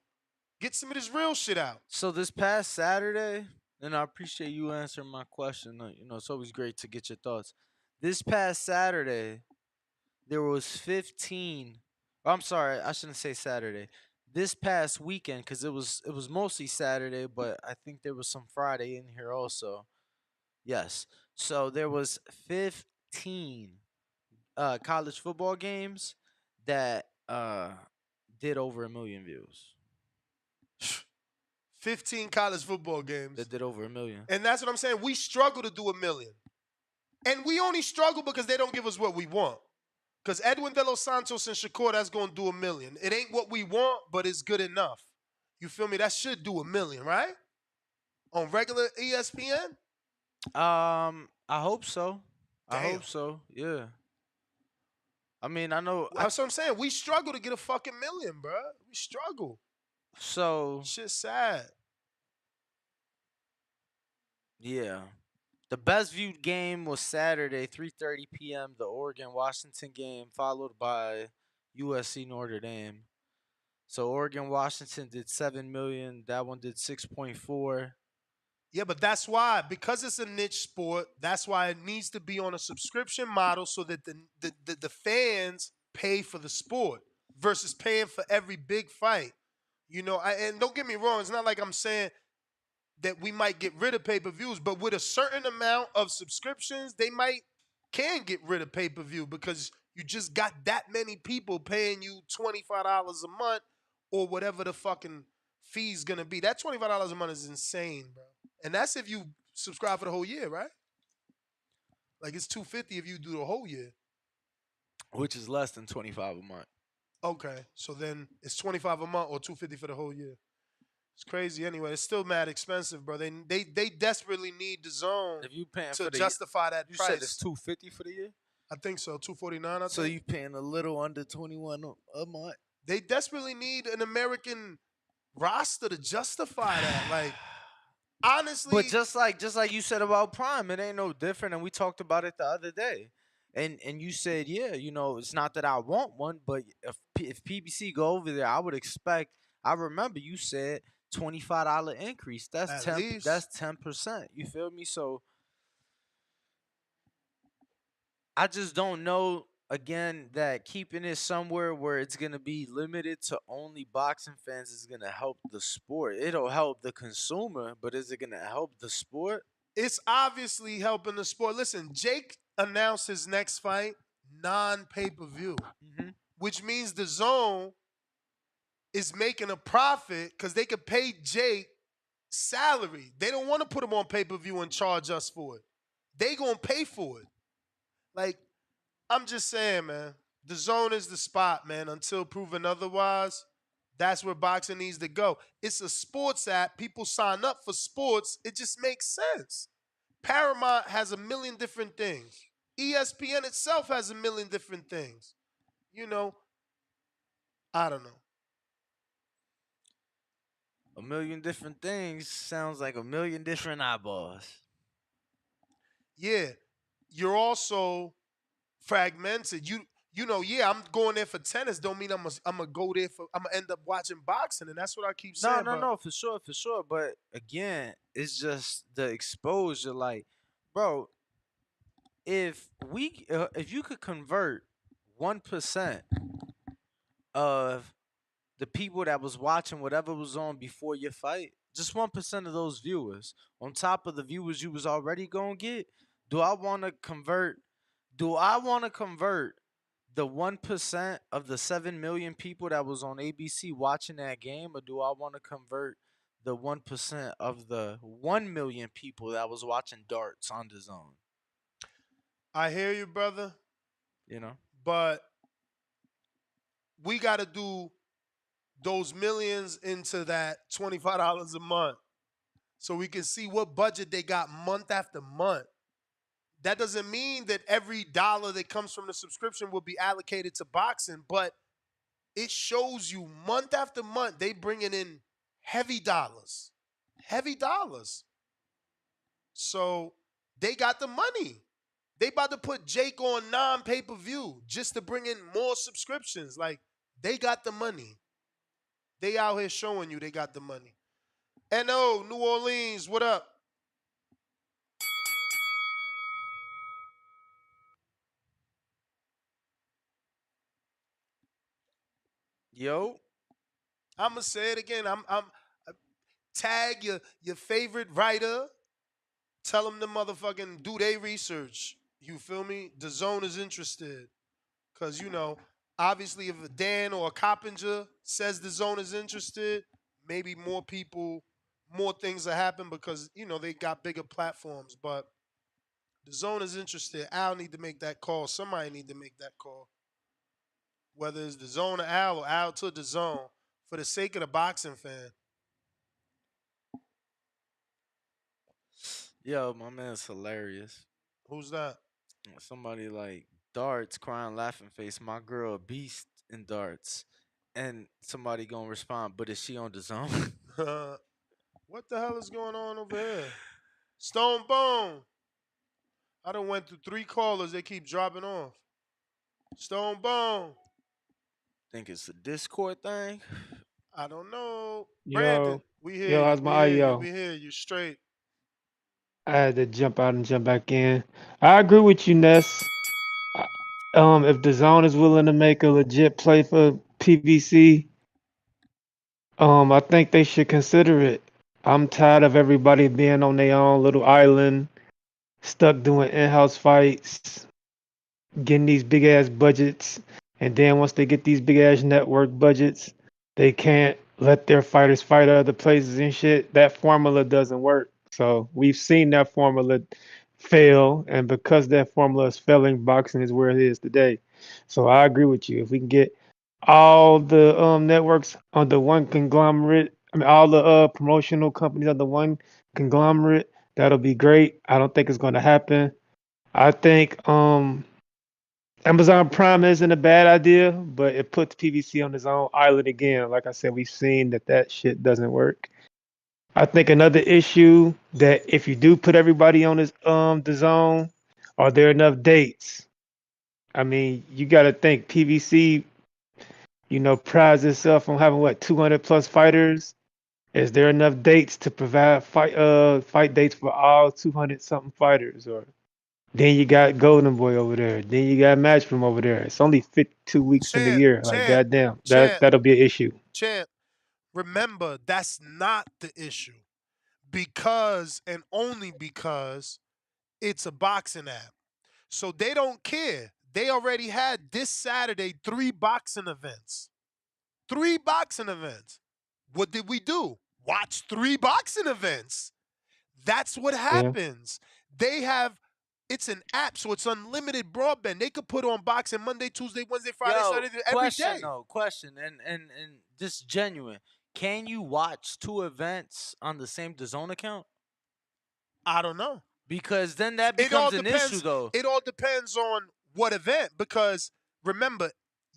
[SPEAKER 11] Get some of this real shit out.
[SPEAKER 12] So this past Saturday, and I appreciate you answering my question. It's always great to get your thoughts. This past Saturday, there was 15. I'm sorry, I shouldn't say Saturday. This past weekend, because it was mostly Saturday, but I think there was some Friday in here also. Yes. So there was 15 college football games that did over 1 million views.
[SPEAKER 11] 15 college football games
[SPEAKER 12] that did over 1 million.
[SPEAKER 11] And that's what I'm saying. We struggle to do 1 million. And we only struggle because they don't give us what we want. Because Edwin De Los Santos and Shakur, that's going to do 1 million. It ain't what we want, but it's good enough. You feel me? That should do 1 million, right? On regular ESPN?
[SPEAKER 12] I hope so.
[SPEAKER 11] Damn.
[SPEAKER 12] I hope so. Yeah. I mean, I know.
[SPEAKER 11] That's what I'm saying. We struggle to get a fucking million, bro. We struggle.
[SPEAKER 12] So.
[SPEAKER 11] Shit's sad.
[SPEAKER 12] Yeah. The best viewed game was Saturday, 3:30 p.m., the Oregon-Washington game, followed by USC Notre Dame. So Oregon-Washington did 7 million. That one did 6.4.
[SPEAKER 11] Yeah, but that's why, because it's a niche sport, that's why it needs to be on a subscription model so that the fans pay for the sport versus paying for every big fight. You know, and don't get me wrong, it's not like I'm saying that we might get rid of pay-per-views, but with a certain amount of subscriptions, they can get rid of pay-per-view because you just got that many people paying you $25 a month or whatever the fucking fee's gonna be. That $25 a month is insane, bro. And that's if you subscribe for the whole year, right? Like it's $250 if you do the whole year.
[SPEAKER 12] Which is less than $25 a month.
[SPEAKER 11] Okay, so then it's $25 a month or $250 for the whole year. It's crazy anyway. It's still mad expensive, bro. They desperately need the zone
[SPEAKER 12] if you paying
[SPEAKER 11] to
[SPEAKER 12] for
[SPEAKER 11] justify that price.
[SPEAKER 12] You said it's $250 for the year?
[SPEAKER 11] I think so, $249. I think.
[SPEAKER 12] So you paying a little under $21 a month.
[SPEAKER 11] They desperately need an American roster to justify that. Like, honestly.
[SPEAKER 12] But just like you said about Prime, it ain't no different. And we talked about it the other day. And you said, yeah, it's not that I want one, but if PBC go over there, I would expect. I remember you said $25 increase. That's 10%. That's 10%. You feel me? So I just don't know. Again, that keeping it somewhere where it's gonna be limited to only boxing fans is gonna help the sport. It'll help the consumer, but is it gonna help the sport?
[SPEAKER 11] It's obviously helping the sport. Listen, Jake announced his next fight non-pay-per-view, which means the zone is making a profit because they could pay Jake salary. They don't want to put him on pay-per-view and charge us for it. They gonna pay for it. Like, I'm just saying, man, the zone is the spot, man. Until proven otherwise, that's where boxing needs to go. It's a sports app. People sign up for sports. It just makes sense. Paramount has a million different things. ESPN itself has a million different things. You know, I don't know.
[SPEAKER 12] A million different things sounds like a million different eyeballs.
[SPEAKER 11] Yeah, you're also fragmented. You know, yeah, I'm going there for tennis. Don't mean I'm gonna go there for. I'm gonna end up watching boxing, and that's what I keep
[SPEAKER 12] No,
[SPEAKER 11] saying.
[SPEAKER 12] no,
[SPEAKER 11] But
[SPEAKER 12] no, for sure, for sure. But again, it's just the exposure. Like, bro, if you could convert 1% of the people that was watching whatever was on before your fight, just 1% of those viewers, on top of the viewers you was already gonna get, do I want to convert? Do I want to convert the 1% of the 7 million people that was on ABC watching that game, or do I want to convert the 1% of the 1 million people that was watching darts on the zone?
[SPEAKER 11] I hear you, brother.
[SPEAKER 12] You know,
[SPEAKER 11] But we got to do those millions into that $25 a month so we can see what budget they got month after month. That doesn't mean that every dollar that comes from the subscription will be allocated to boxing, but it shows you month after month they bringing in heavy dollars. Heavy dollars. So they got the money. They about to put Jake on non-pay-per-view just to bring in more subscriptions. Like, they got the money. They out here showing you they got the money. NO, New Orleans, what up?
[SPEAKER 12] yo,
[SPEAKER 11] I'ma say it again. I'm tag your favorite writer. Tell them to motherfucking do their research. You feel me? The zone is interested. Cause you know, obviously if a Dan or a Coppinger says the zone is interested, maybe more people, more things will happen because you know they got bigger platforms. But the zone is interested. Al need to make that call. Somebody need to make that call. Whether it's the zone or Al to the zone, for the sake of the boxing fan.
[SPEAKER 12] yo, my man's hilarious.
[SPEAKER 11] Who's that?
[SPEAKER 12] Somebody like darts, crying, laughing face. My girl, a beast in darts, and somebody gonna respond, but is she on the zone?
[SPEAKER 11] What the hell is going on over here? Stone Bone. I done went through 3 callers. They keep dropping off. Stone Bone.
[SPEAKER 12] Think it's a Discord thing.
[SPEAKER 11] I don't know. Brandon,
[SPEAKER 2] Yo,
[SPEAKER 11] we hear
[SPEAKER 2] yo,
[SPEAKER 11] you.
[SPEAKER 2] how's
[SPEAKER 11] We
[SPEAKER 2] my
[SPEAKER 11] hear you.
[SPEAKER 2] audio?
[SPEAKER 11] We hear you. Straight.
[SPEAKER 2] I had to jump out and jump back in. I agree with you, Ness. I- if the zone is willing to make a legit play for PVC, I think they should consider it. I'm tired of everybody being on their own little island, stuck doing in-house fights, getting these big ass budgets, and then once they get these big ass network budgets, they can't let their fighters fight other places and shit. That formula doesn't work. So we've seen that formula fail, and because that formula is failing, boxing is where it is today. So I agree with you. If we can get all the networks under one conglomerate, I mean all the promotional companies under one conglomerate, that'll be great. I don't think it's going to happen. I think Amazon Prime isn't a bad idea, but it puts PVC on its own island again. Like I said, we've seen that shit doesn't work. I think another issue that if you do put everybody on this the zone, are there enough dates? I mean, you got to think PVC, prides itself on having what 200 plus fighters. Is there enough dates to provide fight dates for all 200 something fighters? Or then you got Golden Boy over there. Then you got Matchroom over there. It's only 52 weeks in the
[SPEAKER 11] Champ,
[SPEAKER 2] year. Like,
[SPEAKER 11] champ,
[SPEAKER 2] goddamn,
[SPEAKER 11] champ,
[SPEAKER 2] that'll be an issue.
[SPEAKER 11] champ. Remember, that's not the issue. Because and only because it's a boxing app. So they don't care. They already had this Saturday 3 boxing events. 3 boxing events. What did we do? Watch 3 boxing events. That's what
[SPEAKER 2] Yeah.
[SPEAKER 11] happens. They have, it's an app, so it's unlimited broadband. They could put on boxing Monday, Tuesday, Wednesday, Friday,
[SPEAKER 12] Yo,
[SPEAKER 11] Saturday, every
[SPEAKER 12] question
[SPEAKER 11] day.
[SPEAKER 12] though, question, and just genuine. Can you watch 2 events on the same DAZN account?
[SPEAKER 11] I don't know.
[SPEAKER 12] Because then that
[SPEAKER 11] It all
[SPEAKER 12] becomes an issue
[SPEAKER 11] depends.
[SPEAKER 12] though.
[SPEAKER 11] It all depends on what event. Because remember,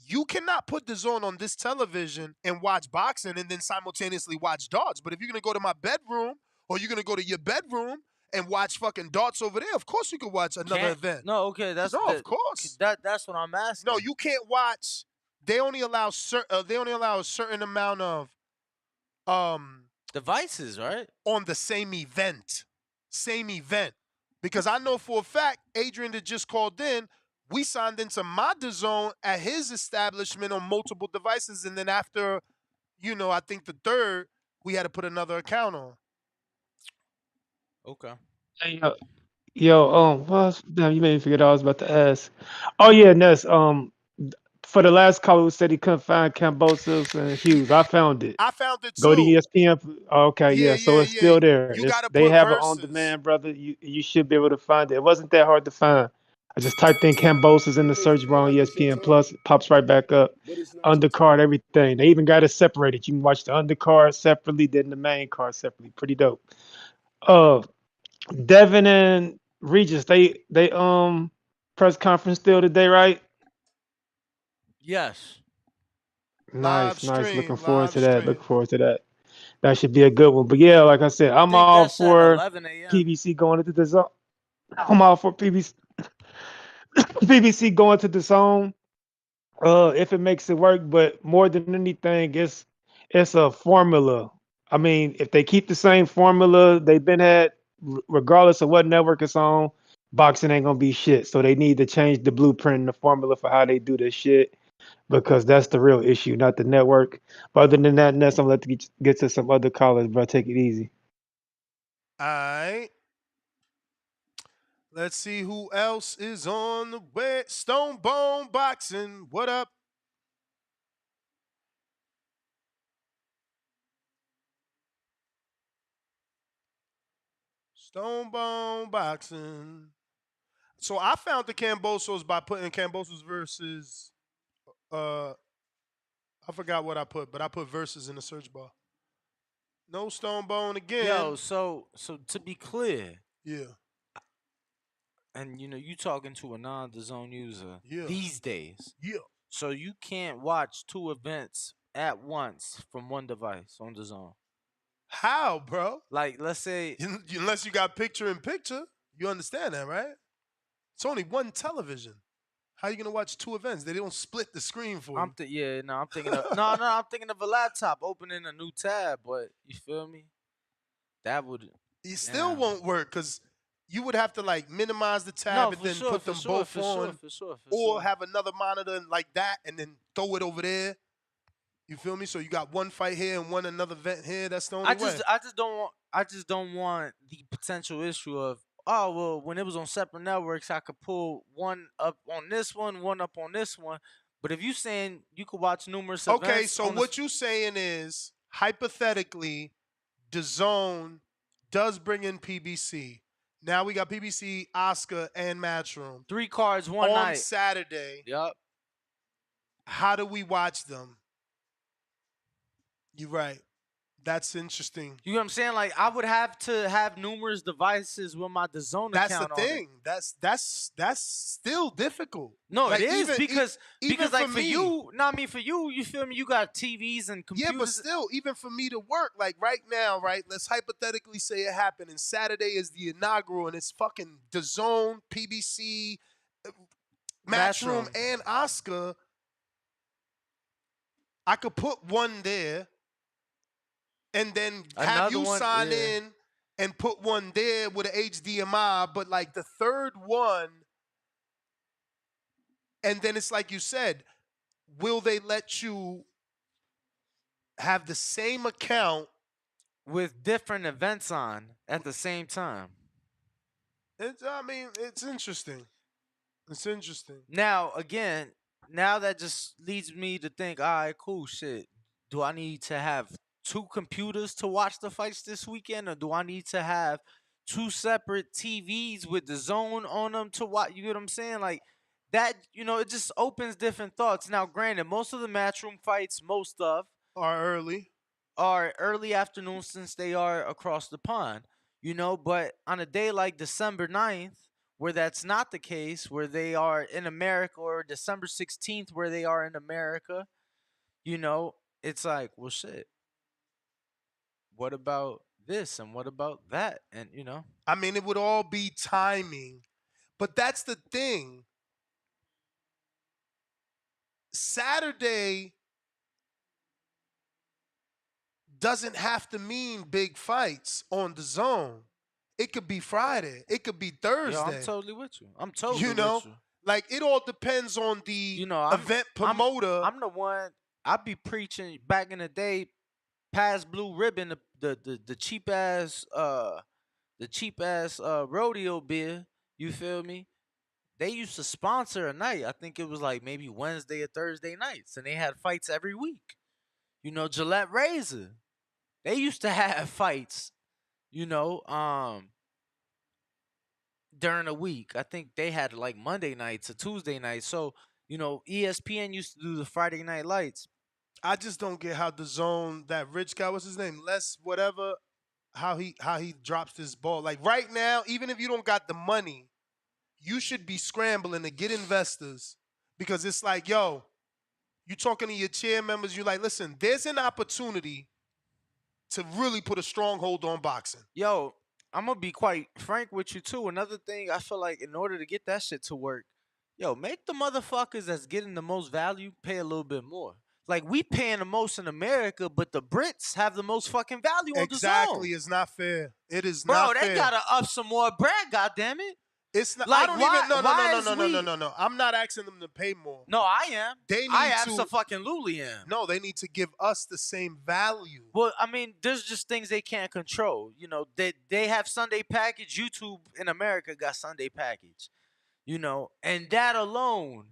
[SPEAKER 11] you cannot put the zone on this television and watch boxing and then simultaneously watch darts. But if you're gonna go to my bedroom or you're gonna go to your bedroom and watch fucking darts over there, of course you could watch another
[SPEAKER 12] Can't,
[SPEAKER 11] event.
[SPEAKER 12] no, okay, that's
[SPEAKER 11] No,
[SPEAKER 12] the,
[SPEAKER 11] of course.
[SPEAKER 12] that's what I'm asking.
[SPEAKER 11] No, you can't watch. They only allow a certain amount of
[SPEAKER 12] devices, right?
[SPEAKER 11] On the same event. Same event. Because I know for a fact, Adrian that just called in, we signed into my DAZN at his establishment on multiple devices, and then after, I think the third, we had to put another account on.
[SPEAKER 12] Okay.
[SPEAKER 2] Hey, yo, damn, you made me forget I was about to ask. Oh yeah, Ness. For the last caller who said he couldn't find Cambosos and Hughes, I found it.
[SPEAKER 11] I found it
[SPEAKER 2] Go to
[SPEAKER 11] too.
[SPEAKER 2] ESPN. Okay,
[SPEAKER 11] Yeah,
[SPEAKER 2] yeah, so
[SPEAKER 11] yeah,
[SPEAKER 2] it's
[SPEAKER 11] yeah.
[SPEAKER 2] still there.
[SPEAKER 11] You gotta
[SPEAKER 2] They
[SPEAKER 11] put
[SPEAKER 2] have it on
[SPEAKER 11] verses.
[SPEAKER 2] demand, brother. You should be able to find it. It wasn't that hard to find. I just typed in Cambosos in the search bar on ESPN Plus. It pops right back up. Undercard, everything. They even got it separated. You can watch the undercard separately, then the main card separately. Pretty dope. Uh, Devin and Regis, they press conference still today, right?
[SPEAKER 12] Yes.
[SPEAKER 11] Live
[SPEAKER 2] Nice, nice. Looking
[SPEAKER 11] stream,
[SPEAKER 2] forward
[SPEAKER 11] live
[SPEAKER 2] to that.
[SPEAKER 11] stream.
[SPEAKER 2] Looking forward to that. That should be a good one. But yeah, like I said,
[SPEAKER 12] I
[SPEAKER 2] I'm
[SPEAKER 12] think
[SPEAKER 2] all
[SPEAKER 12] that's at
[SPEAKER 2] for
[SPEAKER 12] 11 a.m.
[SPEAKER 2] PBC going into the zone. I'm all for PBC PBC going to the zone. If it makes it work, but more than anything, it's a formula. I mean, if they keep the same formula they've been at, regardless of what network it's on, boxing ain't gonna be shit. So they need to change the blueprint and the formula for how they do this shit because that's the real issue, not the network. But other than that, Ness, I'm gonna let you get to some other callers, bro. Take it easy.
[SPEAKER 11] All right. Let's see who else is on the way. Stone Bone Boxing. What up? Stone Bone Boxing. So I found the Cambosos by putting Cambosos versus I forgot what I put, but I put versus in the search bar. No Stone Bone again.
[SPEAKER 12] Yo, so to be clear,
[SPEAKER 11] Yeah.
[SPEAKER 12] and you talking to a non-DAZN user
[SPEAKER 11] Yeah.
[SPEAKER 12] these days.
[SPEAKER 11] Yeah.
[SPEAKER 12] So you can't watch 2 events at once from one device on DAZN.
[SPEAKER 11] How, bro?
[SPEAKER 12] Like, let's say
[SPEAKER 11] Unless you got picture in picture, you understand that, right? It's only one television. How you gonna watch 2 events? They don't split the screen for you.
[SPEAKER 12] I'm thinking of I'm thinking of a laptop opening a new tab, but you feel me? That would
[SPEAKER 11] It still won't work because you would have to like minimize the tab
[SPEAKER 12] No,
[SPEAKER 11] and
[SPEAKER 12] for
[SPEAKER 11] then
[SPEAKER 12] sure,
[SPEAKER 11] put
[SPEAKER 12] for
[SPEAKER 11] them
[SPEAKER 12] sure,
[SPEAKER 11] both
[SPEAKER 12] for
[SPEAKER 11] on,
[SPEAKER 12] sure, for sure, for
[SPEAKER 11] or
[SPEAKER 12] sure.
[SPEAKER 11] have another monitor like that and then throw it over there. You feel me? So you got one fight here and one another event here. That's the only way.
[SPEAKER 12] I just don't want the potential issue of, oh well, when it was on separate networks, I could pull one up on this one up on this one. But if you saying you could watch numerous events,
[SPEAKER 11] Okay, so what you saying is hypothetically, DAZN does bring in PBC. Now we got PBC, Oscar, and Matchroom
[SPEAKER 12] 3 cards one
[SPEAKER 11] on
[SPEAKER 12] night.
[SPEAKER 11] Saturday.
[SPEAKER 12] Yup.
[SPEAKER 11] How do we watch them? You're right. That's interesting.
[SPEAKER 12] You know what I'm saying? Like I would have to have numerous devices with my DAZN
[SPEAKER 11] That's the
[SPEAKER 12] account on it.
[SPEAKER 11] thing. That's still difficult.
[SPEAKER 12] No,
[SPEAKER 11] Like,
[SPEAKER 12] it is
[SPEAKER 11] even
[SPEAKER 12] because like for
[SPEAKER 11] me,
[SPEAKER 12] you, no, I mean for you feel me? You got TVs and computers.
[SPEAKER 11] yeah, but still, even for me to work, like right now, right? Let's hypothetically say it happened, and Saturday is the inaugural, and it's fucking DAZN, PBC, Matchroom, and Oscar. I could put one there, and then have you sign in and put one there with an HDMI, but like the third one, and then it's like you said, will they let you have the same account
[SPEAKER 12] with different events on at the same time?
[SPEAKER 11] It's interesting. It's interesting.
[SPEAKER 12] Now, again, now that just leads me to think, all right, cool, shit. do I need to have 2 computers to watch the fights this weekend, or do I need to have 2 separate TVs with the zone on them to watch? You get what I'm saying? Like that, it just opens different thoughts. Now, granted, most of the matchroom fights, are early afternoon since they are across the pond, but on a day like December 9th, where that's not the case, where they are in America, or December 16th, where they are in America, it's like, well, shit, what about this and what about that? And,
[SPEAKER 11] I mean, it would all be timing. But that's the thing. Saturday doesn't have to mean big fights on the zone. It could be Friday. It could be Thursday.
[SPEAKER 12] yo, I'm totally with you. I'm totally
[SPEAKER 11] You know,
[SPEAKER 12] with you.
[SPEAKER 11] like it all depends on the
[SPEAKER 12] I'm,
[SPEAKER 11] event promoter.
[SPEAKER 12] I'm the one. I be preaching back in the day, past Blue Ribbon, the cheap ass rodeo beer. You feel me? They used to sponsor a night. I think it was like maybe Wednesday or Thursday nights, and they had fights every week. Gillette Razor. They used to have fights. During the week. I think they had like Monday nights or Tuesday nights. So, ESPN used to do the Friday night lights.
[SPEAKER 11] I just don't get how the zone, that rich guy, what's his name? Les whatever, how he drops this ball. Like right now, even if you don't got the money, you should be scrambling to get investors, because it's like, yo, you talking to your chair members, you're like, listen, there's an opportunity to really put a stronghold on boxing.
[SPEAKER 12] Yo, I'm gonna be quite frank with you too. Another thing, I feel like in order to get that shit to work, make the motherfuckers that's getting the most value pay a little bit more. Like, we paying the most in America, but the Brits have the most fucking value on the zone.
[SPEAKER 11] Exactly, it's not fair. It is
[SPEAKER 12] Bro,
[SPEAKER 11] not fair.
[SPEAKER 12] Bro, they gotta up some more bread, goddammit.
[SPEAKER 11] It's not.
[SPEAKER 12] Like,
[SPEAKER 11] I don't even. No. I'm not asking them to pay more.
[SPEAKER 12] No, I am.
[SPEAKER 11] They need
[SPEAKER 12] I
[SPEAKER 11] to.
[SPEAKER 12] abso-fucking-lutely am.
[SPEAKER 11] No, they need to give us the same value.
[SPEAKER 12] Well, I mean, there's just things they can't control. They have Sunday package. YouTube in America got Sunday package. And that alone,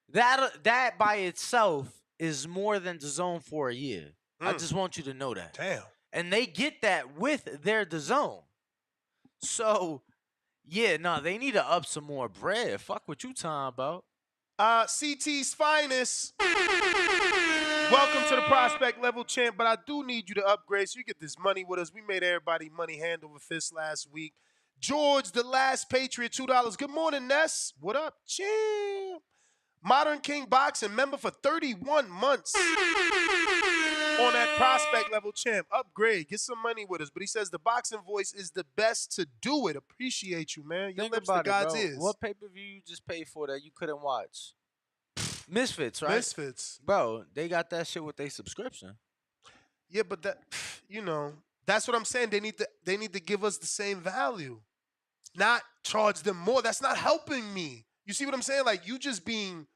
[SPEAKER 12] that by itself is more than DAZN for a year. I just want you to know that.
[SPEAKER 11] Damn. And
[SPEAKER 12] they get that with their DAZN. So, yeah, they need to up some more bread. Fuck what you talking about.
[SPEAKER 11] CT's finest. Welcome to the prospect level, champ. But I do need you to upgrade so you get this money with us. We made everybody money hand over fist last week. George, the last Patriot, $2. Good morning, Ness. What up, champ? Modern King Boxing, member for 31 months. On that prospect level, champ. Upgrade. Get some money with us. But he says the boxing voice is the best to do it. Appreciate you, man. Your lips to God's ears.
[SPEAKER 12] What pay-per-view you just paid for that you couldn't watch? Misfits, right?
[SPEAKER 11] Misfits.
[SPEAKER 12] Bro, they got that shit with their subscription.
[SPEAKER 11] Yeah, but that, that's what I'm saying. They need to give us the same value. Not charge them more. That's not helping me. You see what I'm saying? Like, you just being,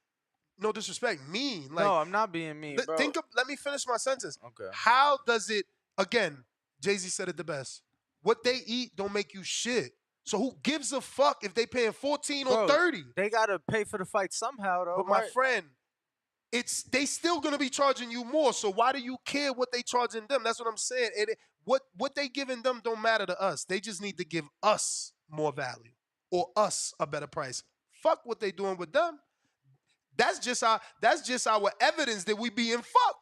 [SPEAKER 11] no disrespect, mean. Like,
[SPEAKER 12] no, I'm not being mean, bro.
[SPEAKER 11] Let me finish my sentence.
[SPEAKER 12] Okay.
[SPEAKER 11] How does it, again, Jay-Z said it the best. What they eat don't make you shit. So who gives a fuck if they paying 14 or 30?
[SPEAKER 12] They got to pay for the fight somehow, though.
[SPEAKER 11] But my friend, they still going to be charging you more. So why do you care what they charging them? That's what I'm saying. What they giving them don't matter to us. They just need to give us more value or us a better price. Fuck what they doing with them. That's just our evidence that we being fucked.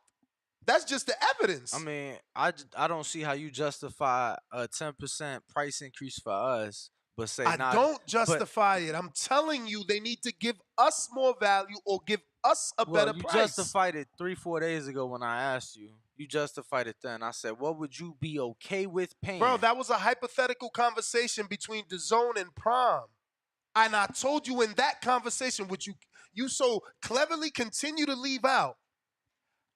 [SPEAKER 11] That's just the evidence.
[SPEAKER 12] I mean, I don't see how you justify a 10% price increase for us, but say
[SPEAKER 11] I don't justify it. I'm telling you, they need to give us more value or give us a better price.
[SPEAKER 12] You justified it 3-4 days ago when I asked you. You justified it then. I said, what would you be okay with paying?
[SPEAKER 11] Bro, that was a hypothetical conversation between DAZN and Prom. And I told you in that conversation, which you so cleverly continue to leave out,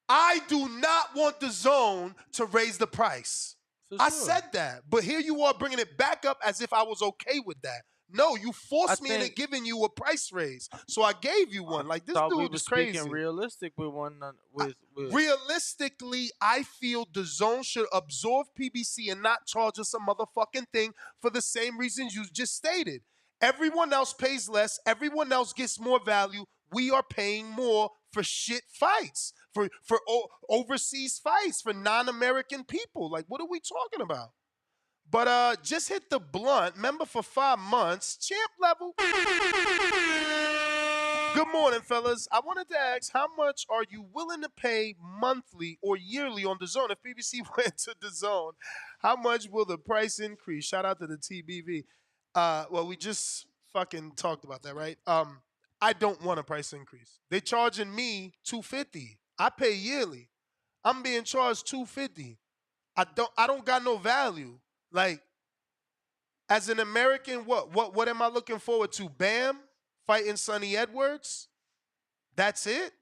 [SPEAKER 11] I do not want DAZN to raise the price.
[SPEAKER 12] Sure.
[SPEAKER 11] I said that. But here you are bringing it back up as if I was okay with that. No, you forced me into giving you a price raise. So I gave you one. Like, this dude is crazy.
[SPEAKER 12] Speaking realistic with one.
[SPEAKER 11] Realistically, I feel DAZN should absorb PBC and not charge us a motherfucking thing for the same reasons you just stated. Everyone else pays less. Everyone else gets more value. we are paying more for shit fights, for overseas fights, for non-American people. Like, what are we talking about? But just hit the blunt. Remember, for 5 months, champ level. Good morning, fellas. I wanted to ask, how much are you willing to pay monthly or yearly on DAZN? If PBC went to DAZN, how much will the price increase? Shout out to the TBV. Well, we just fucking talked about that, right? I don't want a price increase. They charging me $250. I pay yearly. I'm being charged $250. I don't got no value. Like, as an American, what am I looking forward to? Bam, fighting Sonny Edwards. That's it.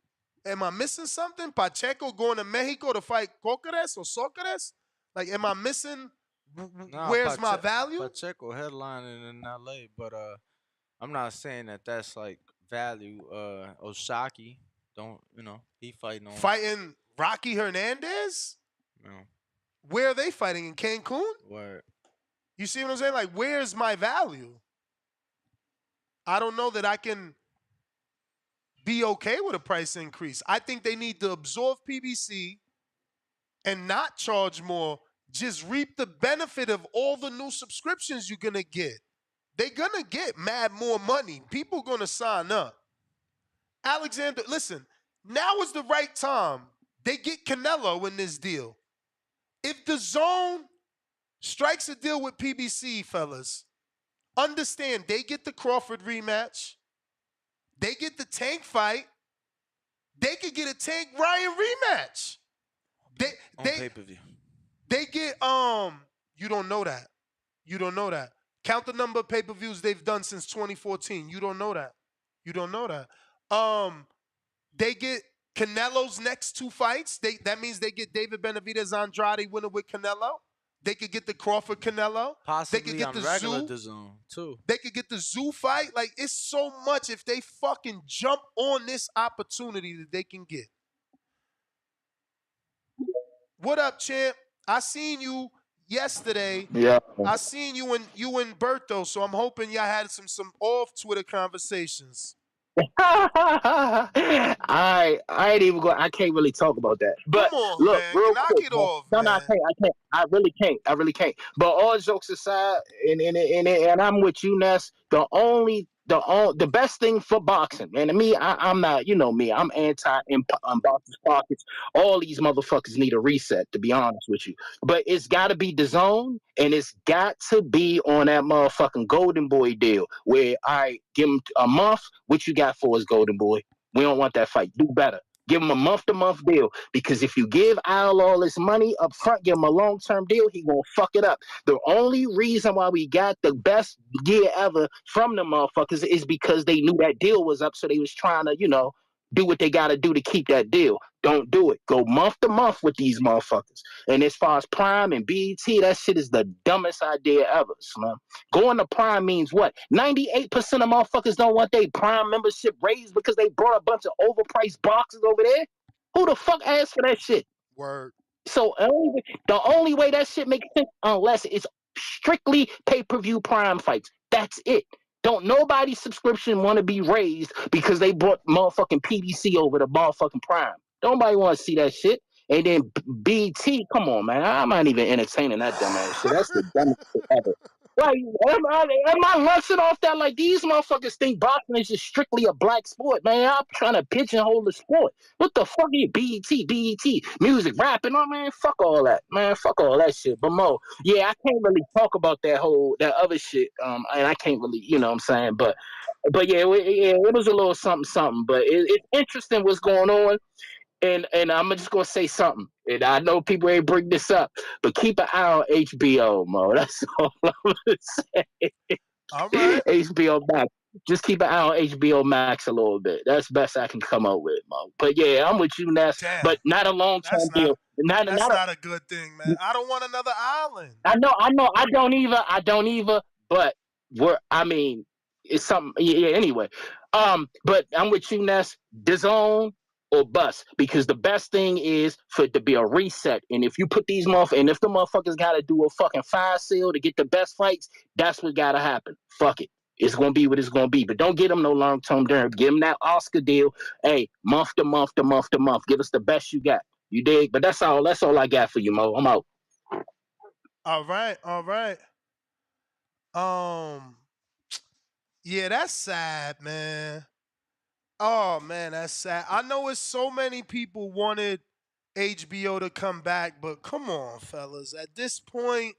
[SPEAKER 11] Am I missing something? Pacheco going to Mexico to fight Cocares or Socrates? Like, am I missing?
[SPEAKER 12] Nah,
[SPEAKER 11] Where's my value?
[SPEAKER 12] Pacheco headlining in LA, but I'm not saying that that's like value. Oshaki, don't he
[SPEAKER 11] fighting Rocky Hernandez?
[SPEAKER 12] No.
[SPEAKER 11] Where are they fighting, in Cancun?
[SPEAKER 12] Where?
[SPEAKER 11] You see what I'm saying? Like, where's my value? I don't know that I can be okay with a price increase. I think they need to absorb PBC and not charge more. Just reap the benefit of all the new subscriptions you're going to get. They're going to get mad more money. People going to sign up. Alexander, listen, now is the right time. They get Canelo in this deal. If DAZN strikes a deal with PBC, fellas, understand they get the Crawford rematch. They get the Tank fight. They could get a Tank Ryan rematch.
[SPEAKER 12] On pay-per-view.
[SPEAKER 11] They get you don't know that. You don't know that. Count the number of pay-per-views they've done since 2014. You don't know that. You don't know that. They get Canelo's next 2 fights. That means they get David Benavidez Andrade winner with Canelo. They could get the Crawford Canelo.
[SPEAKER 12] Possibly
[SPEAKER 11] they could get
[SPEAKER 12] on
[SPEAKER 11] the
[SPEAKER 12] regular
[SPEAKER 11] Zoo.
[SPEAKER 12] DAZN too.
[SPEAKER 11] They could get the Zoo fight. Like, it's so much if they fucking jump on this opportunity that they can get. What up, champ? I seen you yesterday.
[SPEAKER 5] Yeah.
[SPEAKER 11] I seen you and Berto, so I'm hoping y'all had some off Twitter conversations.
[SPEAKER 5] I ain't even going. I can't really talk about that. But
[SPEAKER 11] come on,
[SPEAKER 5] look,
[SPEAKER 11] man.
[SPEAKER 5] real
[SPEAKER 11] Knock
[SPEAKER 5] quick,
[SPEAKER 11] it
[SPEAKER 5] man.
[SPEAKER 11] off,
[SPEAKER 5] No,
[SPEAKER 11] man.
[SPEAKER 5] I can't. I really can't. But all jokes aside, and I'm with you, Ness. The best thing for boxing, and me, I'm not. You know me. I'm anti boxers pockets. All these motherfuckers need a reset. To be honest with you, but it's got to be DAZN, and it's got to be on that motherfucking Golden Boy deal where I give him a month. What you got for us, Golden Boy? We don't want that fight. Do better. Give him a month-to-month deal, because if you give Al all this money up front, give him a long-term deal, he gonna fuck it up. The only reason why we got the best year ever from the motherfuckers is because they knew that deal was up, so they was trying to, do what they gotta do to keep that deal. Don't do it. Go month to month with these motherfuckers. And as far as Prime and BET, that shit is the dumbest idea ever, man. Going to Prime means what? 98% of motherfuckers don't want their Prime membership raised because they brought a bunch of overpriced boxes over there. Who the fuck asked for that shit?
[SPEAKER 11] Word.
[SPEAKER 5] So the only way that shit makes sense, unless it's strictly pay-per-view Prime fights. That's it. Don't nobody's subscription want to be raised because they brought motherfucking PDC over to motherfucking Prime. Nobody want to see that shit. And then BT, come on, man. I'm not even entertaining that dumbass shit. That's the dumbest shit ever. Like, am I rushing off that? Like, these motherfuckers think boxing is just strictly a black sport, man. I'm trying to pigeonhole the sport. What the fuck is BET, music, rapping? Oh, man, fuck all that. Man, fuck all that shit. But Mo, yeah, I can't really talk about that other shit. And I can't really, you know what I'm saying? But yeah, it was a little something. But it's interesting what's going on. And I'm just gonna say something. And I know people ain't bring this up, but keep an eye on HBO, Mo. That's all I'm gonna say.
[SPEAKER 11] All right.
[SPEAKER 5] HBO Max. Just keep an eye on HBO Max a little bit. That's the best I can come up with, Mo. But yeah, I'm with you, Ness. But not a long-term deal.
[SPEAKER 11] That's not a good thing, man. I don't want another island.
[SPEAKER 5] I know. I don't either. But it's something. Yeah. Anyway, but I'm with you, Ness. DAZN or bust, because the best thing is for it to be a reset. And if you put these and if the motherfuckers got to do a fucking fire sale to get the best fights, that's what got to happen. Fuck it. It's gonna be what it's gonna be. But don't get him no long term deal. Give him that Oscar deal. Hey, month to month to month to month. Give us the best you got. You dig? But that's all. That's all I got for you, Mo. I'm out.
[SPEAKER 11] All right, all right. Um, yeah, that's sad, man. Oh man, that's sad. I know it's so many people wanted HBO to come back, but come on, fellas. At this point,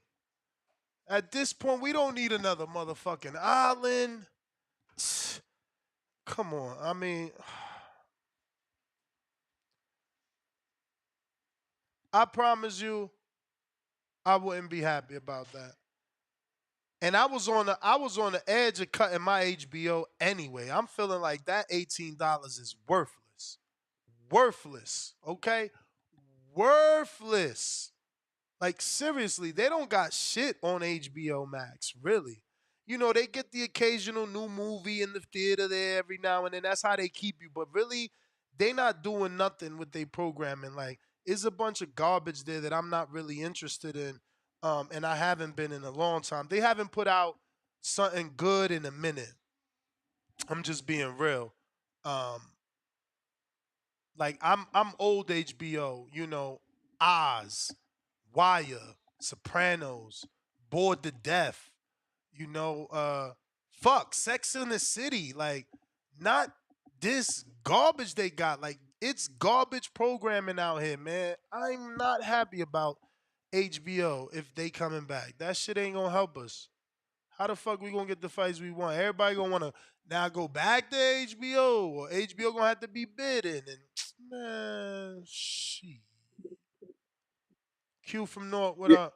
[SPEAKER 11] we don't need another motherfucking island. Come on. I mean, I promise you, I wouldn't be happy about that. And I was on the edge of cutting my HBO anyway. I'm feeling like that $18 is worthless. Worthless. Okay? Worthless. Like seriously, they don't got shit on HBO Max, really. You know, they get the occasional new movie in the theater there every now and then. That's how they keep you. But really, they not doing nothing with their programming. Like, it's a bunch of garbage there that I'm not really interested in. And I haven't been in a long time. They haven't put out something good in a minute. I'm just being real. Um, like I'm old HBO, you know, Oz, Wire, Sopranos, Bored to Death, you know, fuck, Sex in the City, like not this garbage they got. Like it's garbage programming out here, man. I'm not happy about HBO if they coming back. That shit ain't gonna help us. How the fuck we gonna get the fights we want? Everybody gonna wanna now go back to HBO, or HBO gonna have to be bidding and man, shit. Q from North, what
[SPEAKER 6] Yeah.
[SPEAKER 11] up?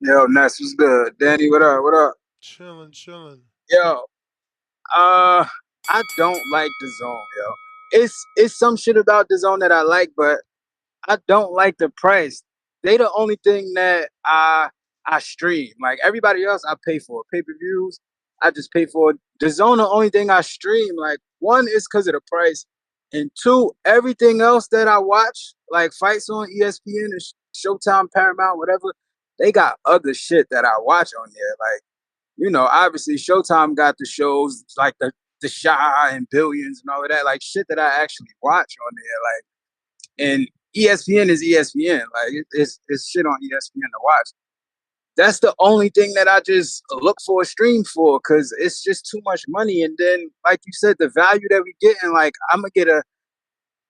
[SPEAKER 6] Yo, Ness, what's good? Danny, what up? What up?
[SPEAKER 11] Chilling, chilling.
[SPEAKER 6] Yo, I don't like the zone, yo. It's some shit about the zone that I like, but I don't like the price. They the only thing that I stream. Like everybody else, I pay for pay per views. I just pay for the zone. The only thing I stream. Like one is because of the price, and two, everything else that I watch, like fights on ESPN and Showtime, Paramount, whatever. They got other shit that I watch on there. Like obviously Showtime got the shows like the Shy and Billions and all of that, like shit that I actually watch on there. Like and ESPN is ESPN. Like it's shit on ESPN to watch. That's the only thing that I just look for a stream for because it's just too much money. And then, like you said, the value that we getting, like I'm gonna get a.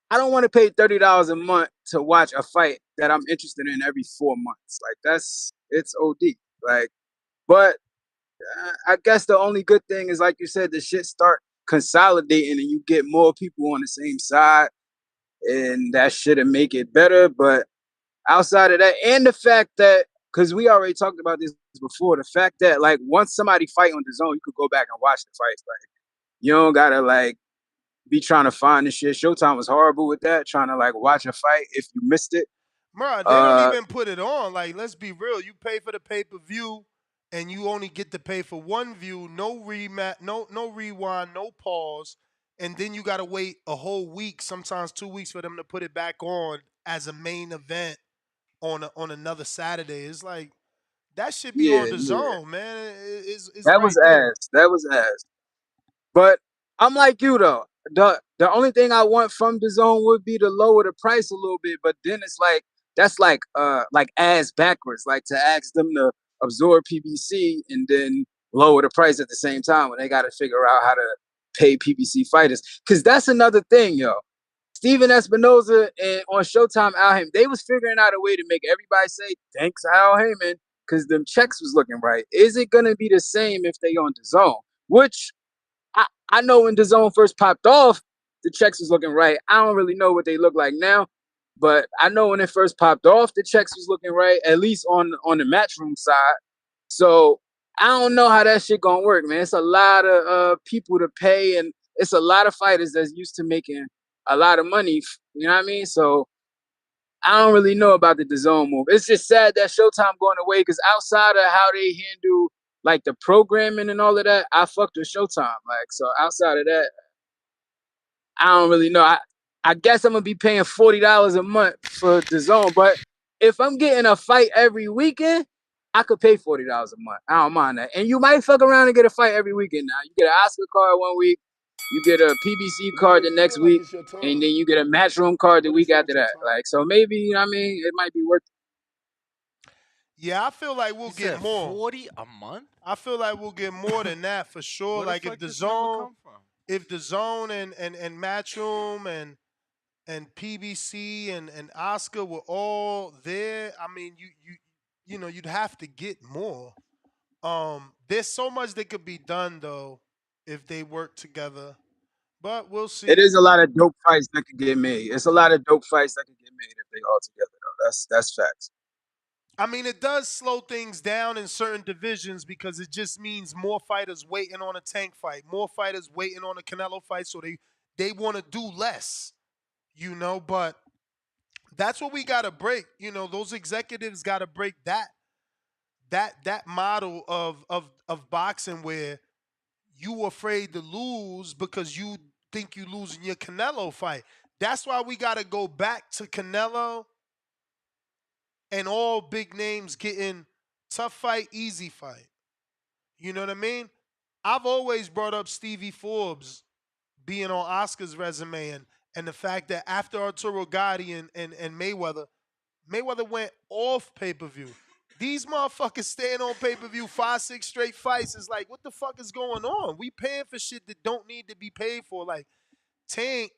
[SPEAKER 6] I don't want to pay $30 a month to watch a fight that I'm interested in every 4 months. Like it's OD. Like, but I guess the only good thing is, like you said, the shit start consolidating and you get more people on the same side, and that shouldn't make it better. But outside of that, and the fact that because we already talked about this before, the fact that like once somebody fight on the zone, you could go back and watch the fights. Like you don't gotta like be trying to find the shit. Showtime was horrible with that, trying to like watch a fight if you missed it.
[SPEAKER 11] Bruh, they don't
[SPEAKER 6] Uh,
[SPEAKER 11] even put it on. Like, let's be real. You pay for the pay-per-view and you only get to pay for one view, no rematch, no rewind, no pause, and then you gotta wait a whole week, sometimes 2 weeks for them to put it back on as a main event on another Saturday. It's like that should be on
[SPEAKER 6] yeah,
[SPEAKER 11] the
[SPEAKER 6] yeah,
[SPEAKER 11] zone, man. It's
[SPEAKER 6] that
[SPEAKER 11] right
[SPEAKER 6] was
[SPEAKER 11] there.
[SPEAKER 6] ass. That was ass. But I'm like you though. The only thing I want from the zone would be to lower the price a little bit, but then it's like that's like ass backwards, like to ask them to absorb PBC and then lower the price at the same time when they got to figure out how to pay PBC fighters. Cause that's another thing, yo. Steven Espinoza and on Showtime Al Heyman, they was figuring out a way to make everybody say thanks Al Heyman because them checks was looking right. Is it gonna be the same if they on the zone? Which I know when the zone first popped off, the checks was looking right. I don't really know what they look like now, but I know when it first popped off, the checks was looking right, at least on the matchroom side. So I don't know how that shit gonna work, man. It's a lot of people to pay, and it's a lot of fighters that's used to making a lot of money. You know what I mean? So I don't really know about the DAZN move. It's just sad that Showtime going away because outside of how they handle like the programming and all of that, I fucked with Showtime. Like so, outside of that, I don't really know. I guess I'm gonna be paying $40 a month for DAZN, but if I'm getting a fight every weekend, I could pay $40 a month. I don't mind that. And you might fuck around and get a fight every weekend. Now you get an Oscar card one week, you get a PBC card the next week, and then you get a Matchroom card the week after that. Like, so maybe, you know what I mean, it might be worth it.
[SPEAKER 11] Yeah, I feel like we'll
[SPEAKER 12] You
[SPEAKER 11] get
[SPEAKER 12] said
[SPEAKER 11] more.
[SPEAKER 12] 40 a month?
[SPEAKER 11] I feel like we'll get more than that for sure.
[SPEAKER 12] Where the
[SPEAKER 11] Like
[SPEAKER 12] fuck this number come from?
[SPEAKER 11] if the zone and Matchroom and PBC and Oscar were all there, I mean you know you'd have to get more. There's so much that could be done though if they work together. But we'll see.
[SPEAKER 6] It is a lot of dope fights that could get made. It's a lot of dope fights that could get made if they all together though. That's facts.
[SPEAKER 11] I mean, it does slow things down in certain divisions because it just means more fighters waiting on a Tank fight, more fighters waiting on a Canelo fight, so they want to do less, you know. But that's what we got to break. You know, those executives got to break that model of boxing where you afraid to lose because you think you losing your Canelo fight. That's why we got to go back to Canelo and all big names getting tough fight, easy fight. You know what I mean? I've always brought up Stevie Forbes being on Oscar's resume and the fact that after Arturo Gotti and Mayweather went off pay-per-view. These motherfuckers staying on pay-per-view 5-6 straight fights is like, what the fuck is going on? We paying for shit that don't need to be paid for. Like, Tank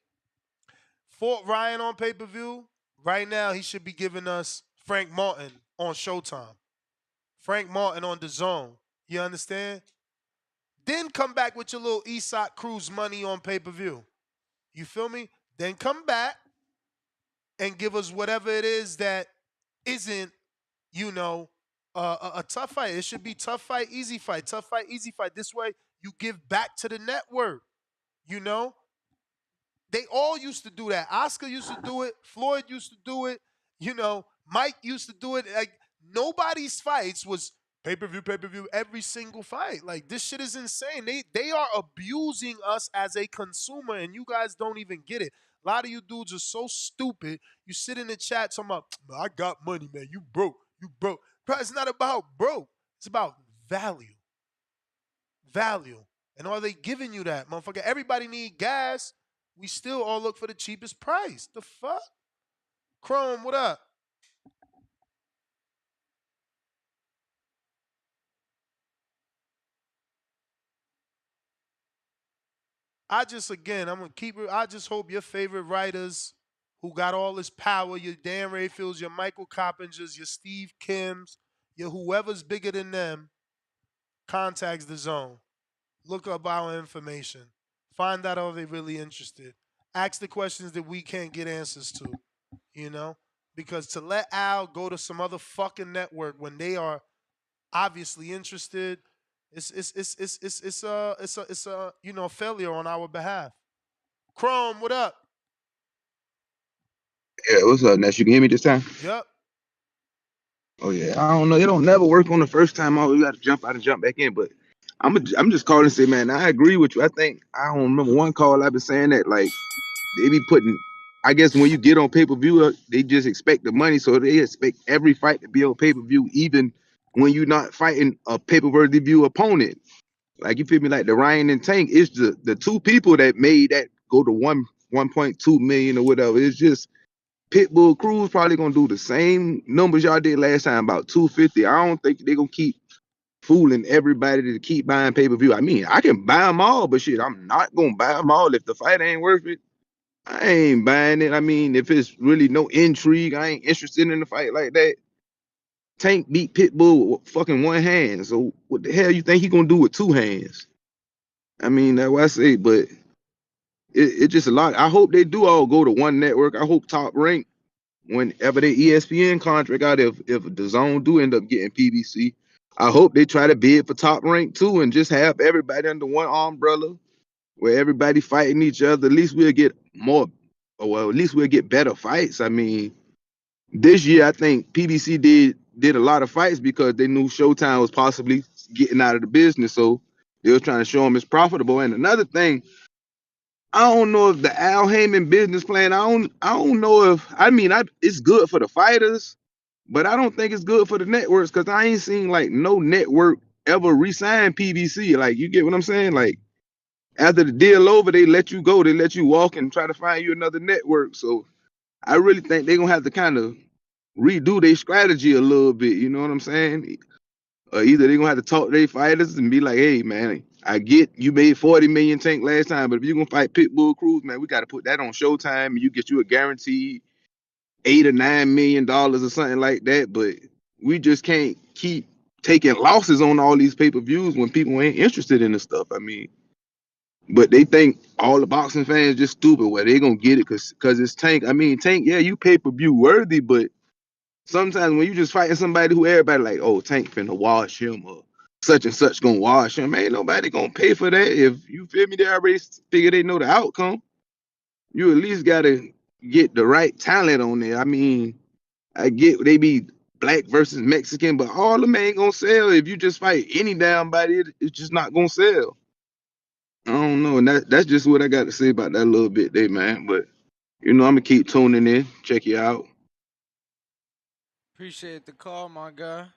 [SPEAKER 11] fought Ryan on pay-per-view. Right now, he should be giving us Frank Martin on Showtime. Frank Martin on DAZN. You understand? Then come back with your little Isak Cruz money on pay-per-view. You feel me? Then come back and give us whatever it is that isn't, you know, a tough fight. It should be tough fight, easy fight, tough fight, easy fight. This way you give back to the network, you know? They all used to do that. Oscar used to do it. Floyd used to do it. You know, Mike used to do it. Like, nobody's fights was pay-per-view, every single fight. Like, this shit is insane. They are abusing us as a consumer, and you guys don't even get it. A lot of you dudes are so stupid. You sit in the chat talking about, I got money, man. You broke. You broke. Bro, it's not about broke. It's about value. Value. And are they giving you that, motherfucker? Everybody need gas. We still all look for the cheapest price. The fuck? Chrome, what up? I'm gonna keep it. I just hope your favorite writers who got all this power, your Dan Rayfields, your Michael Coppingers, your Steve Kims, your whoever's bigger than them, contacts the zone. Look up our information. Find out are they really interested. Ask the questions that we can't get answers to, you know? Because to let Al go to some other fucking network when they are obviously interested, it's a you know, failure on our behalf. Chrome, what up?
[SPEAKER 3] Yeah, what's up, Ness? You can hear me this time?
[SPEAKER 11] Yep.
[SPEAKER 3] Oh yeah, I don't know. It don't never work on the first time. Always got to jump out and jump back in. But I'm just calling to say, man, I agree with you. I think I don't remember one call I've been saying that like they be putting. I guess when you get on pay-per-view, they just expect the money, so they expect every fight to be on pay-per-view, even when you're not fighting a pay-per-view opponent. Like you feel me? Like the Ryan and Tank, it's the two people that made that go to 1.2 million or whatever. It's just Pitbull Cruz probably gonna do the same numbers y'all did last time, about 250. I don't think they're gonna keep fooling everybody to keep buying pay-per-view. I mean, I can buy them all, but shit, I'm not gonna buy them all. If the fight ain't worth it, I ain't buying it. I mean, if it's really no intrigue, I ain't interested in the fight like that. Tank beat Pitbull with fucking one hand. So what the hell you think he gonna do with two hands? I mean, that's what I say, but it just a lot. I hope they do all go to one network. I hope Top Rank, whenever the ESPN contract out, if the zone do end up getting PBC, I hope they try to bid for Top Rank too and just have everybody under one umbrella where everybody fighting each other. At least we'll get more, or well, at least we'll get better fights. I mean, this year I think PBC did a lot of fights because they knew Showtime was possibly getting out of the business, so they were trying to show them it's profitable. And another thing, I don't know if the Al Haymon business plan. I don't know if, I mean, it's good for the fighters, But I don't think it's good for the networks because I ain't seen like no network ever resign PBC. Like, you get what I'm saying? Like, after the deal over, they let you go. They let you walk and try to find you another network. So I really think they're gonna have to kind of redo their strategy a little bit. You know what I'm saying? Either they're gonna have to talk to their fighters and be like, hey man, I get you made 40 million Tank last time, but if you're gonna fight Pitbull Cruz, man, we gotta put that on Showtime and you get you a guaranteed $8 or $9 million or something like that. But we just can't keep taking losses on all these pay-per-views when people ain't interested in the stuff. I mean, but they think all the boxing fans just stupid. Well, they gonna get it because it's Tank. I mean, Tank, yeah, you pay-per-view worthy, but sometimes when you just fighting somebody who everybody like, oh, Tank finna wash him or such and such gonna wash him, ain't nobody gonna pay for that. If you feel me, they already figure they know the outcome. You at least gotta get the right talent on there. I mean, I get they be black versus Mexican, but all of them ain't gonna sell. If you just fight any damn body, it's just not gonna sell. I don't know, and that's just what I got to say about that little bit there, man. But I'm gonna keep tuning in, check you out.
[SPEAKER 12] Appreciate the call, my guy.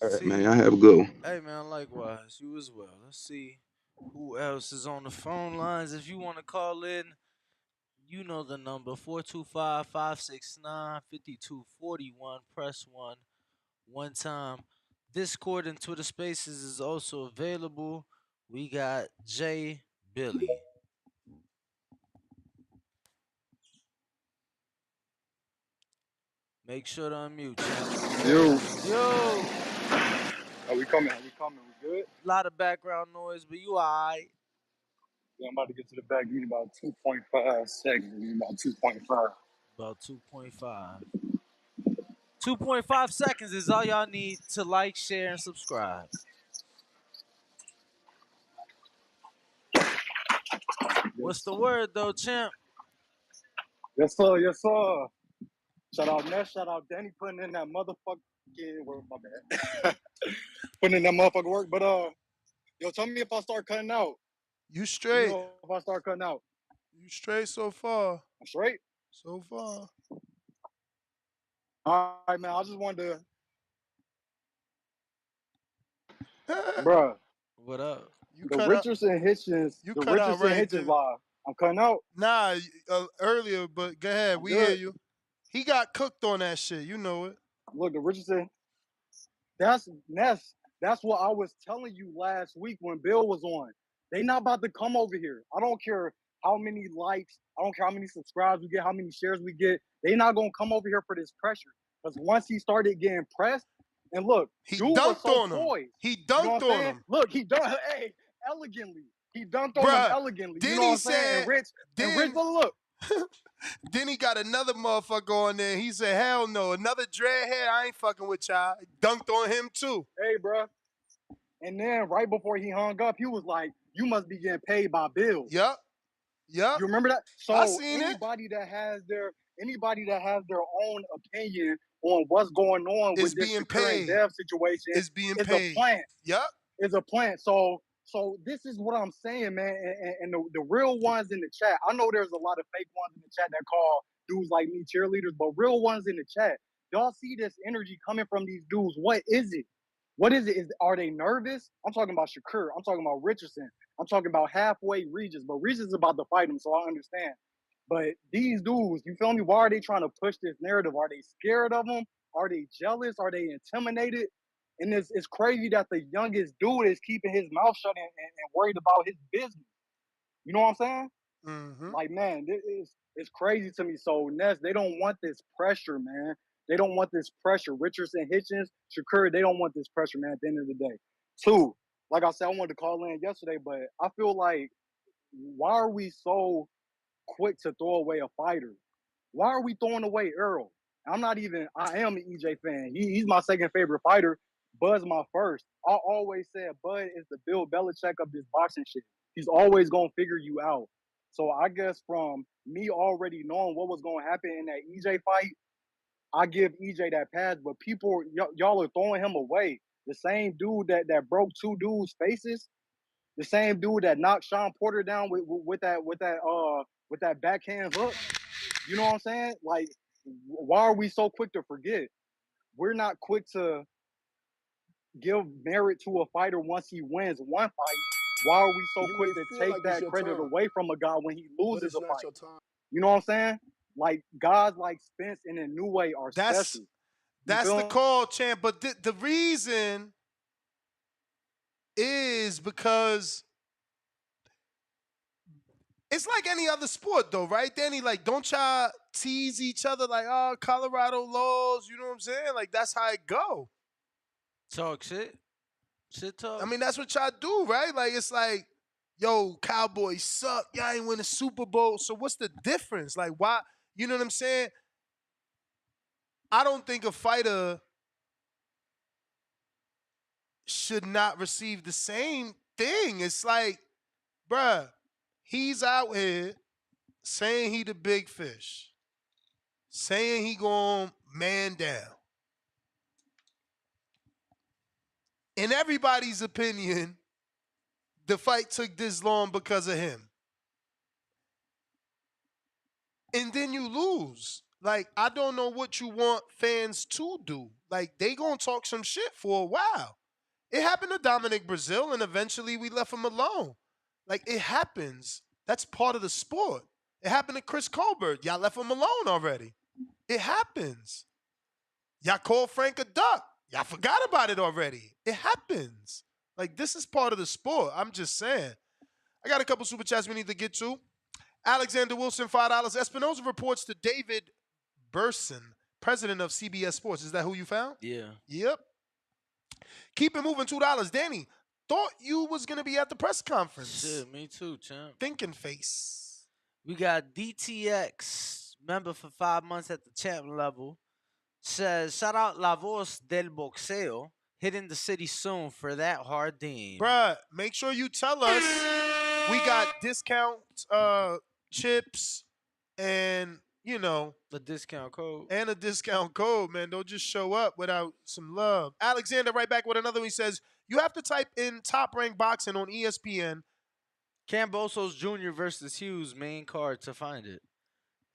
[SPEAKER 3] All right, man.
[SPEAKER 12] See,
[SPEAKER 3] Y'all have a good one.
[SPEAKER 12] hey man, likewise, you as well. Let's see who else is on the phone lines. If you want to call in, you know the number 425-569-5241. Press 1 time. Discord and Twitter Spaces is also available. We got Jay Billy. Make sure to unmute, champ.
[SPEAKER 9] Yo,
[SPEAKER 12] Yo,
[SPEAKER 9] are we coming? Are we coming? We good?
[SPEAKER 12] a lot of background noise, but you alright.
[SPEAKER 9] Yeah, I'm about to get to the back. Give me about 2.5 seconds. Give me about 2.5.
[SPEAKER 12] About 2.5. 2.5 seconds is all y'all need to like, share, and subscribe. What's
[SPEAKER 9] Yes,
[SPEAKER 12] the
[SPEAKER 9] sir.
[SPEAKER 12] word though, champ?
[SPEAKER 9] Yes, sir. Yes, sir. Shout out Ness. Shout out Danny putting in that motherfucking work. My bad. Putting in that motherfucking work. But yo, tell me if I start cutting out.
[SPEAKER 11] You
[SPEAKER 9] Let me
[SPEAKER 11] straight.
[SPEAKER 9] know if I start cutting out.
[SPEAKER 11] You straight so far.
[SPEAKER 9] I'm straight.
[SPEAKER 11] So far.
[SPEAKER 9] All right, man. I just wanted to, bruh.
[SPEAKER 12] What up?
[SPEAKER 11] You
[SPEAKER 9] The
[SPEAKER 11] cut out.
[SPEAKER 9] Richardson Hitchens.
[SPEAKER 11] You
[SPEAKER 9] The
[SPEAKER 11] cut out
[SPEAKER 9] Richardson
[SPEAKER 11] right
[SPEAKER 9] Hitchens
[SPEAKER 11] there.
[SPEAKER 9] live. I'm cutting out.
[SPEAKER 11] Nah, earlier, but go ahead.
[SPEAKER 9] I'm
[SPEAKER 11] We hear
[SPEAKER 9] good.
[SPEAKER 11] you. He got cooked on that shit. You know it.
[SPEAKER 9] Look, the Richardson. That's Ness. That's what I was telling you last week when Bill was on. They not about to come over here. I don't care how many likes, I don't care how many subscribes we get, how many shares we get. They not gonna come over here for this pressure. Because once he started getting pressed, and look,
[SPEAKER 11] He
[SPEAKER 9] dude was
[SPEAKER 11] dunked
[SPEAKER 9] so
[SPEAKER 11] on him.
[SPEAKER 9] poised.
[SPEAKER 11] He
[SPEAKER 9] You know
[SPEAKER 11] dunked
[SPEAKER 9] what I'm
[SPEAKER 11] on
[SPEAKER 9] saying?
[SPEAKER 11] him.
[SPEAKER 9] Look, he dunked, hey, elegantly. He dunked on him
[SPEAKER 11] Bruh.
[SPEAKER 9] elegantly. You
[SPEAKER 11] Then
[SPEAKER 9] know what
[SPEAKER 11] he
[SPEAKER 9] I'm saying?
[SPEAKER 11] said,
[SPEAKER 9] And Rich, look.
[SPEAKER 11] then he got another motherfucker on there. He said, hell no, another dreadhead, I ain't fucking with y'all. Dunked on him too.
[SPEAKER 9] Hey, bro. And then right before he hung up, he was like, you must be getting paid by Bill.
[SPEAKER 11] Yup. Yup.
[SPEAKER 9] You remember that?
[SPEAKER 11] I
[SPEAKER 9] So
[SPEAKER 11] seen it.
[SPEAKER 9] anybody that has their own opinion on what's going on
[SPEAKER 11] It's
[SPEAKER 9] with this
[SPEAKER 11] being
[SPEAKER 9] Shakur and
[SPEAKER 11] paid.
[SPEAKER 9] Dev situation
[SPEAKER 11] It's being
[SPEAKER 9] is a
[SPEAKER 11] paid.
[SPEAKER 9] plant.
[SPEAKER 11] Yup.
[SPEAKER 9] Is a plant. So this is what I'm saying, man. And the real ones in the chat. I know there's a lot of fake ones in the chat that call dudes like me cheerleaders, but real ones in the chat. Y'all see this energy coming from these dudes. What is it? What is it? Are they nervous? I'm talking about Shakur. I'm talking about Richardson. I'm talking about halfway Regis, but Regis is about to fight him, so I understand. But these dudes, you feel me? Why are they trying to push this narrative? Are they scared of him? Are they jealous? Are they intimidated? And it's crazy that the youngest dude is keeping his mouth shut and worried about his business. You know what I'm saying?
[SPEAKER 11] Mm-hmm.
[SPEAKER 9] Like, man, it's crazy to me. So, Ness, they don't want this pressure, man. They don't want this pressure. Richardson, Hitchens, Shakur, they don't want this pressure, man, at the end of the day. Two, like I said, I wanted to call in yesterday, but I feel like, why are we so quick to throw away a fighter? Why are we throwing away Earl? I am an EJ fan. He's my second favorite fighter. Bud's my first. I always said Bud is the Bill Belichick of this boxing shit. He's always going to figure you out. So I guess from me already knowing what was going to happen in that EJ fight, I give EJ that pass. But people, y'all are throwing him away. The same dude that broke two dudes' faces, the same dude that knocked Sean Porter down with that backhand hook. You know what I'm saying? Like, why are we so quick to forget? We're not quick to give merit to a fighter once he wins one fight. Why are we so
[SPEAKER 11] You
[SPEAKER 9] quick
[SPEAKER 11] may
[SPEAKER 9] to
[SPEAKER 11] feel
[SPEAKER 9] take
[SPEAKER 11] like it's
[SPEAKER 9] that
[SPEAKER 11] your
[SPEAKER 9] credit
[SPEAKER 11] time,
[SPEAKER 9] away from a guy when he
[SPEAKER 11] but
[SPEAKER 9] loses
[SPEAKER 11] it's
[SPEAKER 9] a
[SPEAKER 11] not
[SPEAKER 9] fight?
[SPEAKER 11] your time.
[SPEAKER 9] You know what I'm saying? Like guys like Spence and Inoue are
[SPEAKER 11] That's
[SPEAKER 9] special. You
[SPEAKER 11] the
[SPEAKER 9] feel?
[SPEAKER 11] call, champ. But the reason is because it's like any other sport, though, right, Danny? Like, don't y'all tease each other like, oh, Colorado laws, you know what I'm saying? Like, that's how it go.
[SPEAKER 12] Talk shit. Shit talk.
[SPEAKER 11] I mean, that's what y'all do, right? Like, it's like, yo, Cowboys suck. Y'all ain't win a Super Bowl. So what's the difference? Like, why? You know what I'm saying? I don't think a fighter should not receive the same thing. It's like, bruh, he's out here saying he the big fish, saying he going man down. In everybody's opinion, the fight took this long because of him. And then you lose. Like, I don't know what you want fans to do. Like, they gonna talk some shit for a while. It happened to Dominic Brazil, and eventually we left him alone. Like, it happens. That's part of the sport. It happened to Chris Colbert. Y'all left him alone already. It happens. Y'all called Frank a duck. Y'all forgot about it already. It happens. Like, this is part of the sport. I'm just saying. I got a couple super chats we need to get to. Alexander Wilson, $5. Espinoza reports to David Burson, president of CBS Sports. Is that who you found?
[SPEAKER 12] Yeah.
[SPEAKER 11] Yep. Keep it moving, $2. Danny, thought you was going to be at the press conference.
[SPEAKER 12] Shit, me too, champ.
[SPEAKER 11] Thinking face.
[SPEAKER 12] We got DTX, member for 5 months at the champ level. Says, shout out La Voz del Boxeo, hitting the city soon for that hard dean.
[SPEAKER 11] Bruh, make sure you tell us. We got discount chips and, you know.
[SPEAKER 12] The discount code.
[SPEAKER 11] And a discount code, man. Don't just show up without some love. Alexander right back with another one. He says, you have to type in Top Rank Boxing on ESPN.
[SPEAKER 12] Cambosos Jr. versus Hughes main card to find it.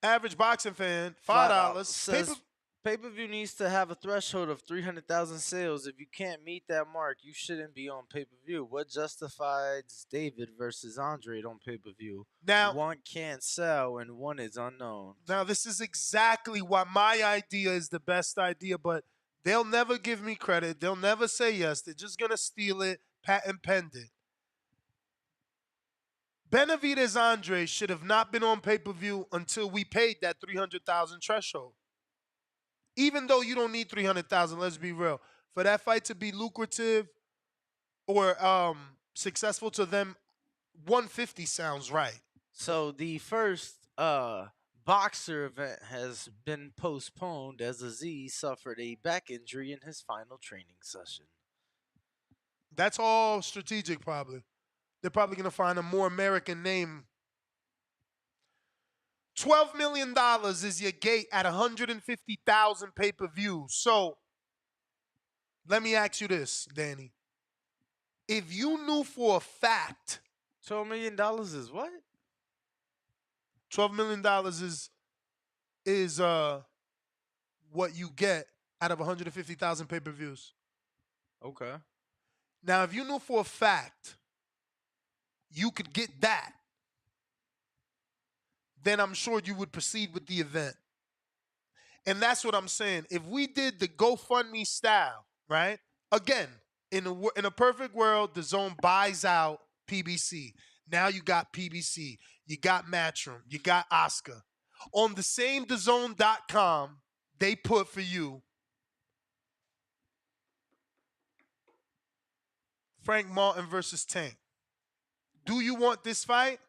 [SPEAKER 11] Average boxing fan, $5.
[SPEAKER 12] Says pay-per-view needs to have a threshold of 300,000 sales. If you can't meet that mark, you shouldn't be on pay-per-view. What justifies David versus Andre on pay-per-view?
[SPEAKER 11] Now,
[SPEAKER 12] one can't sell and one is unknown.
[SPEAKER 11] Now, this is exactly why my idea is the best idea, but they'll never give me credit. They'll never say yes. They're just going to steal it, patent penned it. Benavidez Andre should have not been on pay-per-view until we paid that 300,000 threshold. Even though you don't need 300,000, let's be real. For that fight to be lucrative or successful to them, 150 sounds right.
[SPEAKER 12] So the first boxer event has been postponed as Aziz suffered a back injury in his final training session.
[SPEAKER 11] That's all strategic, probably. They're probably going to find a more American name. $12 million is your gate at 150,000 pay-per-views. So, let me ask you this, Danny. If you knew for a fact...
[SPEAKER 12] $12 million is what?
[SPEAKER 11] $12 million is what you get out of 150,000 pay-per-views.
[SPEAKER 12] Okay.
[SPEAKER 11] Now, if you knew for a fact you could get that, then I'm sure you would proceed with the event. And that's what I'm saying. If we did the GoFundMe style, right? Again, in a perfect world, DAZN buys out PBC. Now you got PBC, you got Matchroom, you got Oscar. On the same DAZN.com, they put for you Frank Martin versus Tank. Do you want this fight?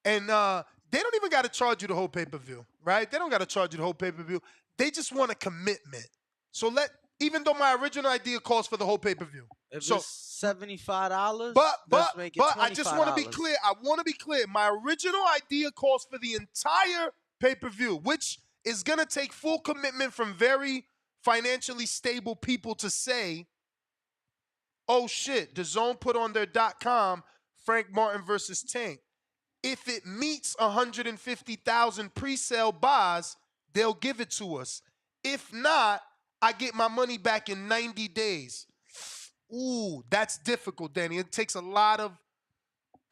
[SPEAKER 11] And they don't even got to charge you the whole pay-per-view, right? They don't got to charge you the whole pay-per-view. They just want a commitment. So even though my original idea calls for the whole pay-per-view.
[SPEAKER 12] If
[SPEAKER 11] so
[SPEAKER 12] it's $75,
[SPEAKER 11] but
[SPEAKER 12] make it $25.
[SPEAKER 11] I just want to be clear. I want to be clear. My original idea calls for the entire pay-per-view, which is going to take full commitment from very financially stable people to say, oh shit, DAZN put on their .com Frank Martin versus Tank. If it meets 150,000 pre-sale buys, they'll give it to us. If not, I get my money back in 90 days. Ooh, that's difficult, Danny. It takes a lot of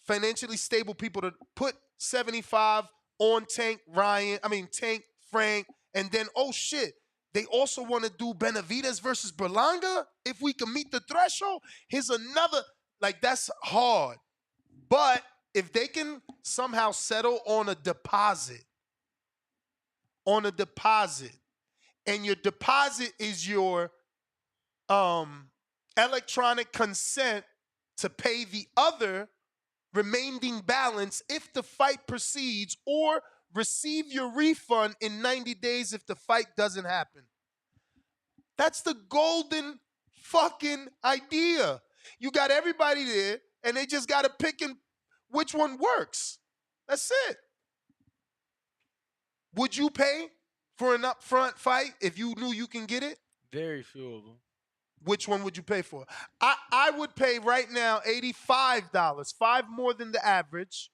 [SPEAKER 11] financially stable people to put 75 on Tank Frank, and then, oh shit, they also want to do Benavidez versus Berlanga. If we can meet the threshold, here's another, like, that's hard. But if they can somehow settle on a deposit, and your deposit is your electronic consent to pay the other remaining balance if the fight proceeds, or receive your refund in 90 days if the fight doesn't happen. That's the golden fucking idea. You got everybody there, and they just got to pick which one works. That's it. Would you pay for an upfront fight if you knew you can get it?
[SPEAKER 12] Very few of them.
[SPEAKER 11] Which one would you pay for? I would pay right now $85, $5 more than the average,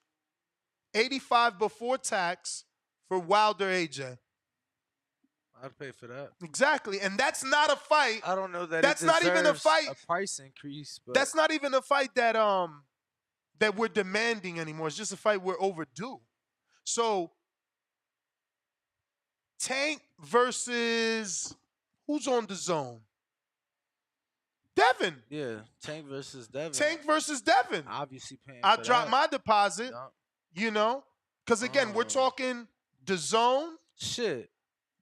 [SPEAKER 11] $85 before tax for Wilder AJ.
[SPEAKER 12] I'd pay for that.
[SPEAKER 11] Exactly, and that's not a fight.
[SPEAKER 12] I don't know that
[SPEAKER 11] that's
[SPEAKER 12] it
[SPEAKER 11] not even a fight.
[SPEAKER 12] A price increase, but
[SPEAKER 11] that's not even a fight that we're demanding anymore. It's just a fight we're overdue. So Tank versus who's on DAZN? Devin.
[SPEAKER 12] Yeah, Tank versus Devin.
[SPEAKER 11] Tank versus Devin.
[SPEAKER 12] Obviously paying.
[SPEAKER 11] I
[SPEAKER 12] for
[SPEAKER 11] dropped
[SPEAKER 12] that.
[SPEAKER 11] my deposit. You know, because again, we're talking DAZN.
[SPEAKER 12] Shit.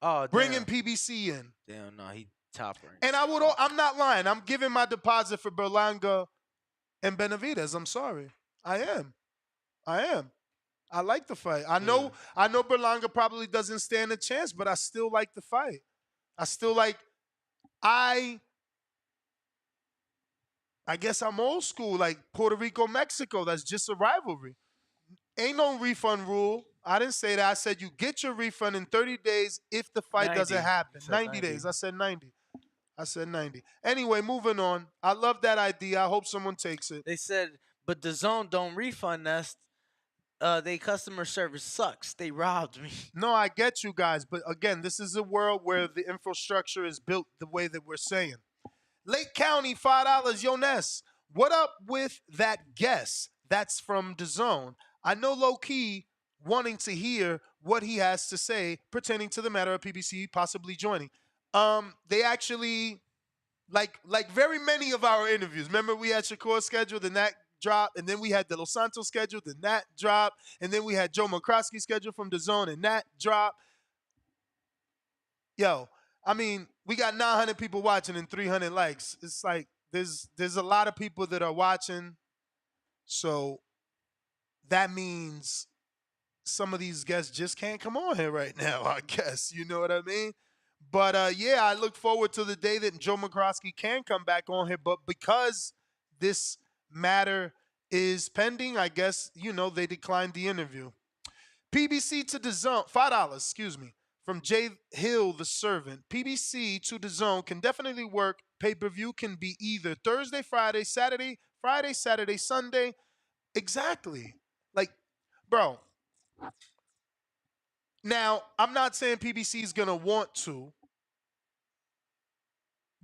[SPEAKER 12] Oh,
[SPEAKER 11] bringing PBC in.
[SPEAKER 12] Damn, no, he top rank.
[SPEAKER 11] And I'm not lying. I'm giving my deposit for Berlanga and Benavidez. I'm sorry. I am. I like the fight. I know Berlanga probably doesn't stand a chance, but I still like the fight. I guess I'm old school, like Puerto Rico, Mexico. That's just a rivalry. Ain't no refund rule. I didn't say that. I said you get your refund in 30 days if the fight
[SPEAKER 12] 90.
[SPEAKER 11] doesn't happen.
[SPEAKER 12] 90
[SPEAKER 11] days. I said 90. Anyway, moving on. I love that idea. I hope someone takes it.
[SPEAKER 12] They said, but DAZN don't refund us. They customer service sucks. They robbed me.
[SPEAKER 11] No, I get you guys. But again, this is a world where the infrastructure is built the way that we're saying. Lake County, $5. Yo, Ness, what up with that guess? That's from DAZN. I know low-key wanting to hear what he has to say pertaining to the matter of PBC possibly joining. They actually, like very many of our interviews, remember we had Shakur scheduled and that dropped, and then we had De Los Santos scheduled and that dropped, and then we had Joe McCroskey scheduled from DAZN and that dropped. Yo, I mean, we got 900 people watching and 300 likes. It's like there's a lot of people that are watching, so that means some of these guests just can't come on here right now, I guess. You know what I mean? But, yeah, I look forward to the day that Joe McCroskey can come back on here. But because this matter is pending, I guess, they declined the interview. PBC to DAZN, $5, from Jay Hill, the servant. PBC to DAZN can definitely work. Pay-per-view can be either Thursday, Friday, Saturday, Sunday. Exactly. Like, bro. Now, I'm not saying PBC is going to want to,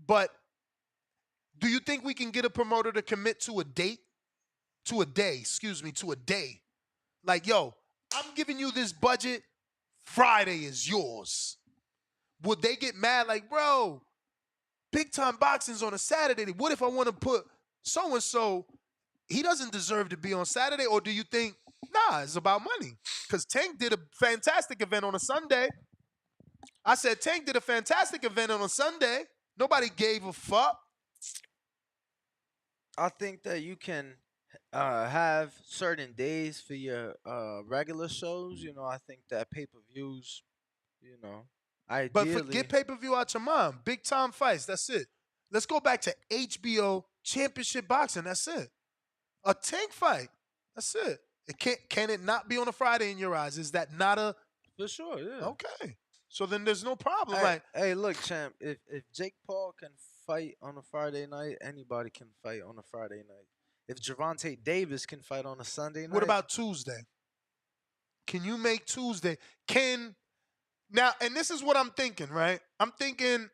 [SPEAKER 11] but do you think we can get a promoter to commit to a date? To a day. Like, yo, I'm giving you this budget. Friday is yours. Would they get mad like, bro, big time boxing's on a Saturday. What if I want to put so-and-so, he doesn't deserve to be on Saturday? Or do you think, nah, it's about money? Because Tank did a fantastic event on a Sunday. I said Tank did a fantastic event on a Sunday. Nobody gave a fuck.
[SPEAKER 12] I think that you can have certain days for your regular shows. I think that pay-per-views, ideally.
[SPEAKER 11] But get pay-per-view out your mind. Big time fights, that's it. Let's go back to HBO Championship Boxing, that's it. A Tank fight, that's it. Can it not be on a Friday in your eyes? Is that not a...
[SPEAKER 12] For sure, yeah.
[SPEAKER 11] Okay. So then there's no problem.
[SPEAKER 12] Hey, look, champ, if Jake Paul can fight on a Friday night, anybody can fight on a Friday night. If Gervonta Davis can fight on a Sunday night.
[SPEAKER 11] What about Tuesday? Can you make Tuesday? Now, and this is what I'm thinking, right? I'm thinking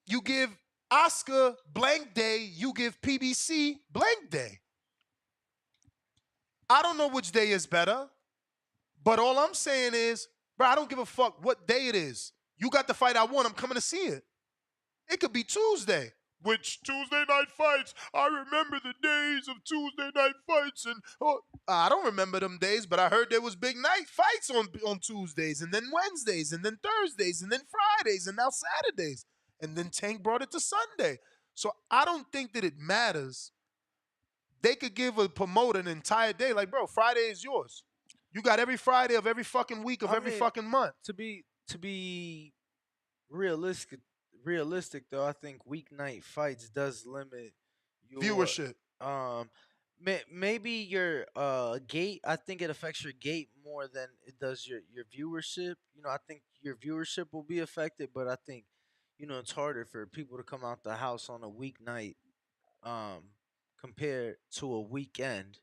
[SPEAKER 11] you give Oscar blank day, you give PBC blank day. I don't know which day is better, but all I'm saying is, bro, I don't give a fuck what day it is. You got the fight I want, I'm coming to see it. It could be Tuesday. Which Tuesday night fights? I remember the days of Tuesday night fights, and I don't remember them days, but I heard there was big night fights on Tuesdays, and then Wednesdays, and then Thursdays, and then Fridays, and now Saturdays, and then Tank brought it to Sunday. So I don't think that it matters. They could give a promoter an entire day, like, bro, Friday is yours. You got every Friday of every fucking week of every fucking month.
[SPEAKER 12] To be realistic though, I think weeknight fights does limit your
[SPEAKER 11] Viewership.
[SPEAKER 12] Maybe your gate. I think it affects your gate more than it does your viewership. I think your viewership will be affected, but I think it's harder for people to come out the house on a weeknight compared to a weekend.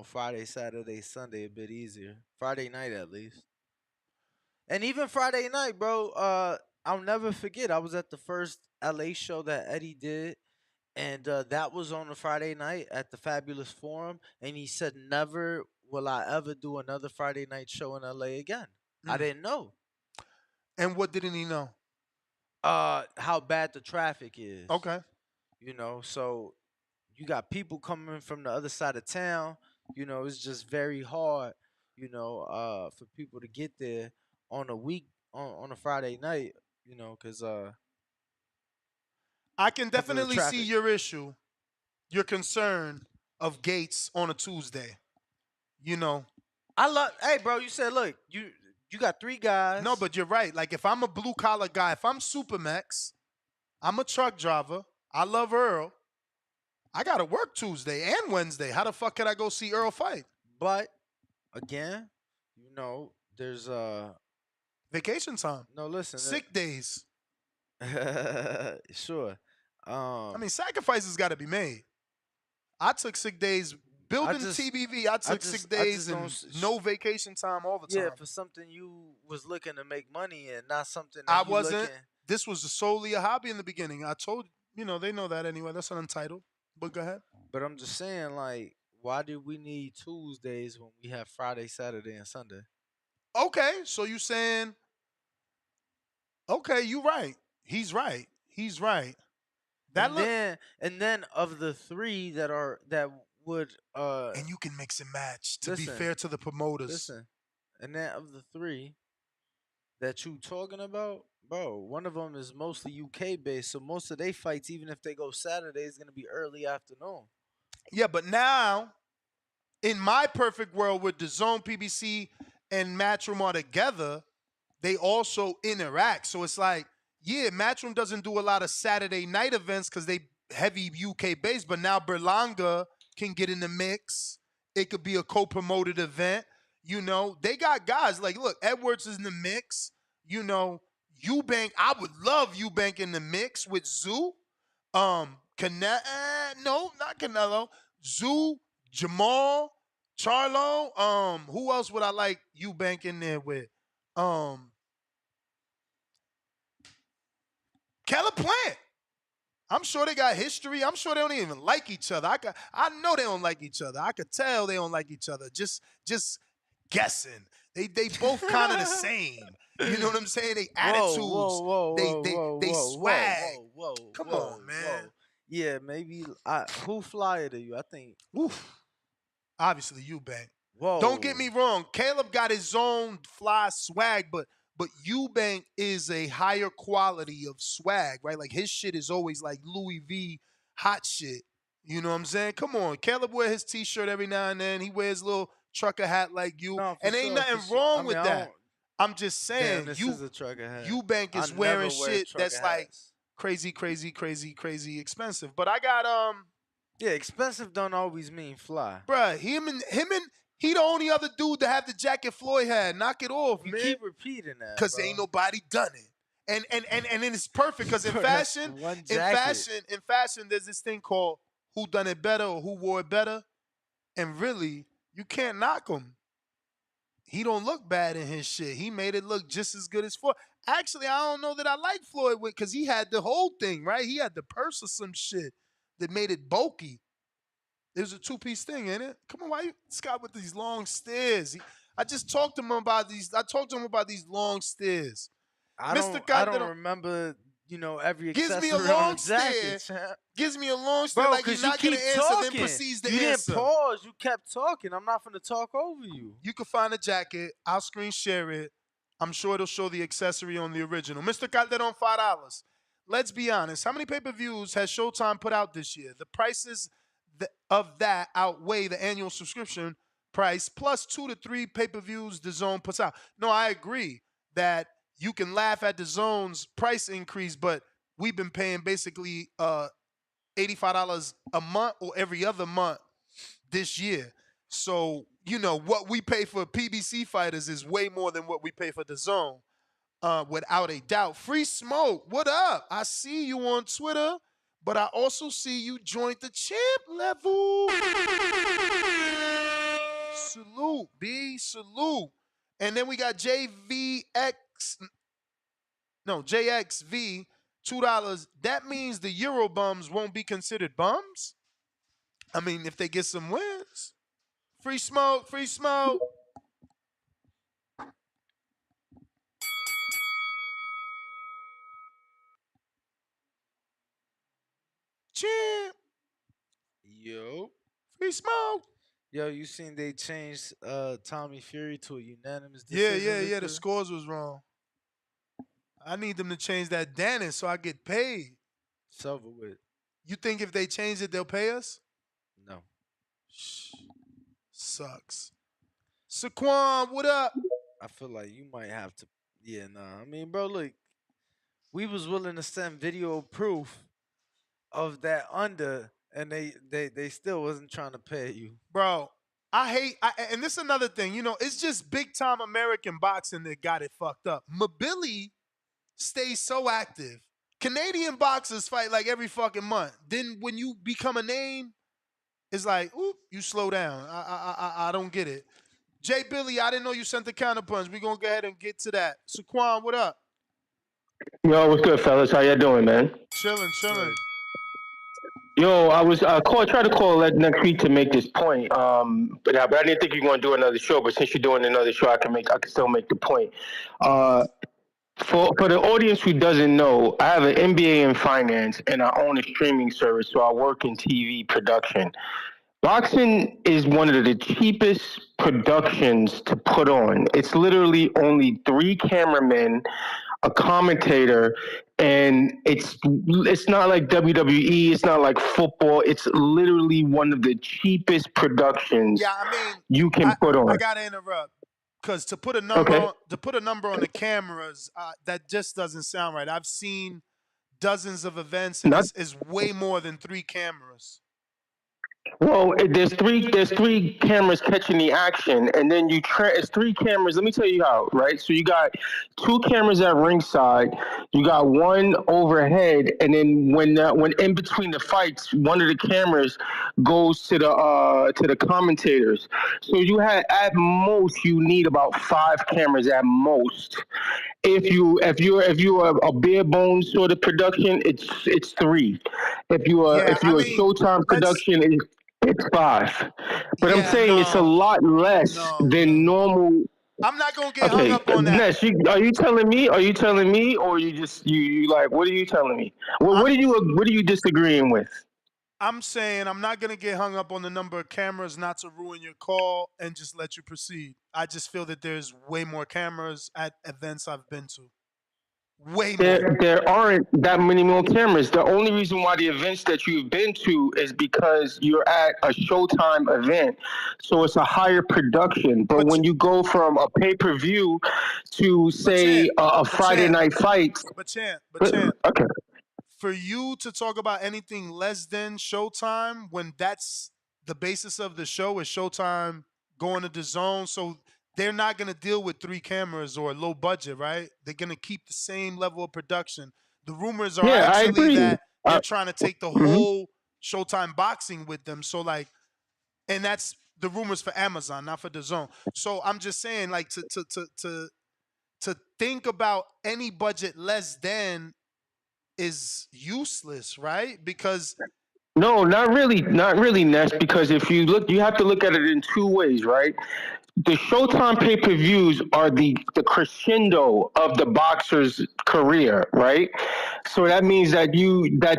[SPEAKER 12] Friday, Saturday, Sunday a bit easier. Friday night at least. And even Friday night, bro, I'll never forget. I was at the first LA show that Eddie did, and that was on a Friday night at the Fabulous Forum. And he said, never will I ever do another Friday night show in LA again. I didn't know.
[SPEAKER 11] And what didn't he know?
[SPEAKER 12] How bad the traffic is.
[SPEAKER 11] Okay.
[SPEAKER 12] So you got people coming from the other side of town. It's just very hard, for people to get there on a Friday night, because
[SPEAKER 11] I can definitely see your issue, your concern of gates on a Tuesday.
[SPEAKER 12] Hey, bro, you said, look, you got 3 guys.
[SPEAKER 11] No, but you're right. Like, if I'm a blue collar guy, if I'm Supermax, I'm a truck driver, I love Earl, I got to work Tuesday and Wednesday. How the fuck can I go see Earl fight?
[SPEAKER 12] But, again, there's
[SPEAKER 11] vacation time.
[SPEAKER 12] No, listen.
[SPEAKER 11] Sick days.
[SPEAKER 12] Sure.
[SPEAKER 11] I mean, sacrifices got to be made. I took sick days building TBV. I took sick days and no vacation time all the time.
[SPEAKER 12] Yeah, for something you was looking to make money in, not something that
[SPEAKER 11] I
[SPEAKER 12] you
[SPEAKER 11] wasn't.
[SPEAKER 12] looking...
[SPEAKER 11] This was solely a hobby in the beginning. I told they know that anyway. That's an untitled. But go ahead.
[SPEAKER 12] But I'm just saying, like, why do we need Tuesdays when we have Friday, Saturday, and Sunday?
[SPEAKER 11] Okay, so you saying, okay, you right. He's right.
[SPEAKER 12] And then of the 3 that would
[SPEAKER 11] and you can mix and match to be fair to the promoters.
[SPEAKER 12] Listen, and then of the 3 that you talking about, bro, one of them is mostly UK based, so most of their fights, even if they go Saturday, is gonna be early afternoon.
[SPEAKER 11] Yeah, but now, in my perfect world, with DAZN, PBC, and Matchroom are together, they also interact. So it's like, yeah, Matchroom doesn't do a lot of Saturday night events because they heavy UK based, but now Berlanga can get in the mix. It could be a co-promoted event. They got guys like, look, Edwards is in the mix. Eubank, I would love Eubank in the mix with Zoo. No, not Canelo. Zoo, Jamal, Charlo. Who else would I like Eubank in there with? Keller Plant. I'm sure they got history. I'm sure they don't even like each other. I know they don't like each other. I could tell they don't like each other. Just guessing. They both kind of the same. You know what I'm saying? They attitudes. They swag. Come on, man.
[SPEAKER 12] Whoa. Yeah, maybe. Who flyer to you? I think.
[SPEAKER 11] Oof. Obviously, Eubank.
[SPEAKER 12] Whoa.
[SPEAKER 11] Don't get me wrong. Caleb got his own fly swag, but Eubank is a higher quality of swag, right? Like, his shit is always like Louis V hot shit. You know what I'm saying? Come on. Caleb wear his T-shirt every now and then. He wears a little trucker hat like you.
[SPEAKER 12] No,
[SPEAKER 11] and ain't nothing wrong with that. I'm just saying, Eubank is wearing shit that's like crazy expensive. But I got
[SPEAKER 12] yeah, expensive don't always mean fly.
[SPEAKER 11] Bruh, him and he the only other dude to have the jacket Floyd had. Knock it off,
[SPEAKER 12] you
[SPEAKER 11] man.
[SPEAKER 12] Keep repeating that.
[SPEAKER 11] Because ain't nobody done it. And then it's perfect because in fashion, there's this thing called who done it better or who wore it better. And really, you can't knock them. he don't look bad in his shit. He made it look just as good as Floyd. Actually, I don't know that I like Floyd with because he had the whole thing, right? He had the purse or some shit that made it bulky. It was a two-piece thing, ain't it? Come on, why you Scott with these long stairs? I just talked to him about these. I talked to him about these long stairs. Mr.
[SPEAKER 12] I don't
[SPEAKER 11] Calderon
[SPEAKER 12] remember, every
[SPEAKER 11] gives me a
[SPEAKER 12] accessory on
[SPEAKER 11] long
[SPEAKER 12] the jacket,
[SPEAKER 11] stare.
[SPEAKER 12] champ.
[SPEAKER 11] Gives me a long stare
[SPEAKER 12] Bro,
[SPEAKER 11] like he's
[SPEAKER 12] because you
[SPEAKER 11] not gonna
[SPEAKER 12] keep
[SPEAKER 11] answer, then
[SPEAKER 12] talking.
[SPEAKER 11] proceeds to
[SPEAKER 12] You
[SPEAKER 11] answer.
[SPEAKER 12] didn't pause. You kept talking. I'm not going to talk over you.
[SPEAKER 11] You can find a jacket. I'll screen share it. I'm sure it'll show the accessory on the original. Mr. Calderon, $5. Let's be honest. How many pay-per-views has Showtime put out this year? The prices of that outweigh the annual subscription price plus 2 to 3 pay-per-views DAZN puts out. No, I agree that you can laugh at DAZN's price increase, but we've been paying basically $85 a month or every other month this year. So, what we pay for PBC fighters is way more than what we pay for DAZN, without a doubt. Free Smoke, what up? I see you on Twitter, but I also see you joined the champ level. Salute, B, salute. And then we got JXV, $2. That means the Euro bums won't be considered bums? I mean, if they get some wins. Free smoke, free smoke. Champ.
[SPEAKER 12] Yo.
[SPEAKER 11] Free smoke.
[SPEAKER 12] Yo, you seen they changed Tommy Fury to a unanimous
[SPEAKER 11] Yeah,
[SPEAKER 12] decision?
[SPEAKER 11] yeah. The scores was wrong. I need them to change that Dennis so I get paid.
[SPEAKER 12] It's over with.
[SPEAKER 11] You think if they change it, they'll pay us?
[SPEAKER 12] No.
[SPEAKER 11] Sucks. Saquon, what up?
[SPEAKER 12] I feel like you might have to. Yeah, nah. I mean, bro, look, we was willing to send video proof of that under, and they still wasn't trying to pay you.
[SPEAKER 11] Bro, and this is another thing, it's just big time American boxing that got it fucked up. Mabili stays so active. Canadian boxers fight like every fucking month. Then when you become a name, it's like, oop, you slow down. I don't get it. Jay Billy, I didn't know you sent the counterpunch. We're gonna go ahead and get to that. Saquon, what up?
[SPEAKER 7] Yo, what's good, fellas? How y'all doing, man?
[SPEAKER 11] Chilling.
[SPEAKER 7] Yo, tried to call next week to make this point. But I didn't think you were going to do another show. But since you're doing another show, I can still make the point. For the audience who doesn't know, I have an MBA in finance and I own a streaming service, so I work in TV production. Boxing is one of the cheapest productions to put on. It's literally only 3 cameramen, a commentator, and it's not like WWE, it's not like football. It's literally one of the cheapest productions you can put on.
[SPEAKER 11] I gotta interrupt because to put a number on the cameras, that just doesn't sound right. I've seen dozens of events, and it's way more than 3 cameras.
[SPEAKER 7] Well, there's three cameras catching the action, and then it's 3 cameras. Let me tell you how, right? So you got 2 cameras at ringside, you got 1 overhead, and then when in between the fights, one of the cameras goes to the commentators. So you had at most you need about 5 cameras at most. If you're a bare bones sort of production, it's 3. If you're a Showtime production, it's 5. But I'm saying it's a lot less than normal.
[SPEAKER 11] I'm not gonna get hung up on that.
[SPEAKER 7] Ness, are you telling me, or you like? What are you telling me? What are you disagreeing with?
[SPEAKER 11] I'm saying I'm not gonna get hung up on the number of cameras, not to ruin your call, and just let you proceed. I just feel that there's way more cameras at events I've been to. Way more.
[SPEAKER 7] There aren't that many more cameras. The only reason why the events that you've been to is because you're at a Showtime event, so it's a higher production. But when you go from a pay-per-view to say a Friday night fight,
[SPEAKER 11] Champ,
[SPEAKER 7] okay.
[SPEAKER 11] For you to talk about anything less than Showtime when that's the basis of the show is Showtime going to DAZN, so they're not going to deal with 3 cameras or low budget, right? They're going to keep the same level of production. The rumors are actually that they're trying to take the whole Showtime boxing with them. So and that's the rumors for Amazon, not for DAZN. So I'm just saying, like, to think about any budget less than is useless, right? Because
[SPEAKER 7] No, not really, Ness. Because if you look, you have to look at it in two ways, right? The Showtime pay per views are the crescendo of the boxer's career, right? So that means that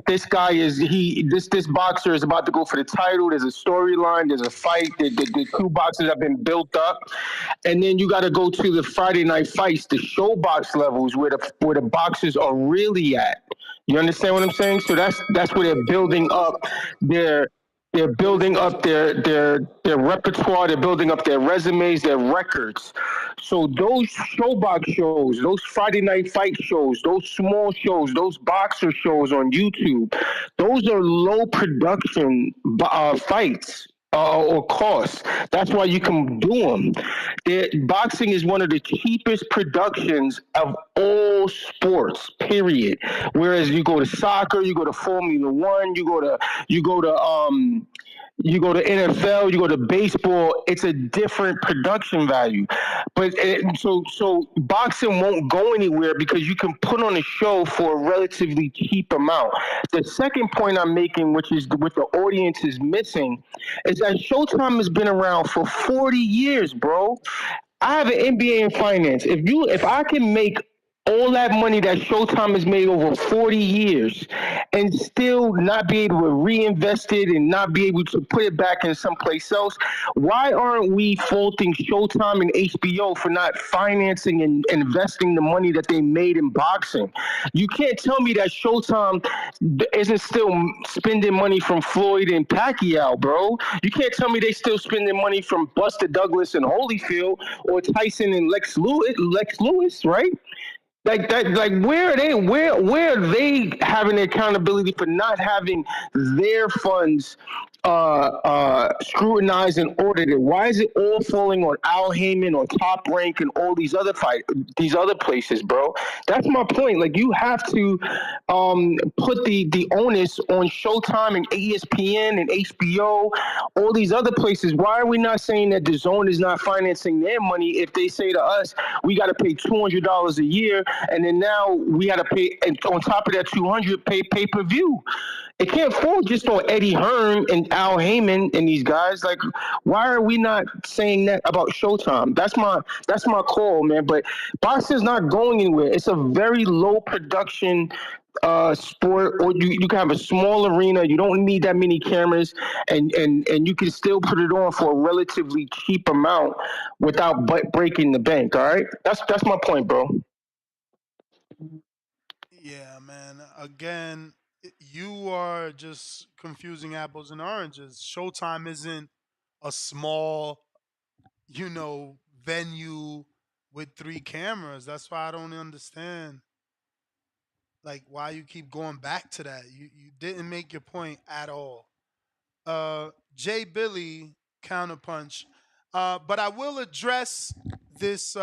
[SPEAKER 7] this guy is this boxer is about to go for the title. There's a storyline. There's a fight. The two boxers have been built up, and then you got to go to the Friday night fights, the showbox levels where the boxers are really at. You understand what I'm saying? So that's where they're building up their they're building up their repertoire. They're building up their resumes, their records. So those showbox shows, those Friday night fight shows, those small shows, those boxer shows on YouTube, those are low production fights. Or costs. That's why you can do them. Boxing is one of the cheapest productions of all sports. Period. Whereas you go to soccer, you go to Formula One, you go to you go to NFL, you go to baseball, it's a different production value. But so boxing won't go anywhere because you can put on a show for a relatively cheap amount. The second point I'm making, which is what the audience is missing, is that Showtime has been around for 40 years, bro. I have an MBA in finance. If I can make all that money that Showtime has made over 40 years and still not be able to reinvest it and not be able to put it back in someplace else, why aren't we faulting Showtime and HBO for not financing and investing the money that they made in boxing? You can't tell me that Showtime isn't still spending money from Floyd and Pacquiao, bro. You can't tell me they still spending money from Buster Douglas and Holyfield or Tyson and Lex Lewis, right? Like that, like where are they having accountability for not having their funds scrutinized and audited? Why is it all falling on Al Heyman or Top Rank and all these other places, bro? That's my point. Like you have to put the onus on Showtime and ESPN and HBO, all these other places. Why are we not saying that the zone is not financing their money if they say to us we got to pay $200 a year, and then now we got to pay, and on top of that 200, pay per view? It can't fall just on Eddie Hearn and Al Heyman and these guys. Like, why are we not saying that about Showtime? That's my call, man. But boxing's not going anywhere. It's a very low production sport, or you can have a small arena. You don't need that many cameras, and you can still put it on for a relatively cheap amount without breaking the bank. All right, that's my point, bro.
[SPEAKER 11] yeah, man. Again, you are just confusing apples and oranges. Showtime isn't a small, venue with 3 cameras. That's why I don't understand, like, why you keep going back to that. You didn't make your point at all. Jay Billy counterpunch. But I will address this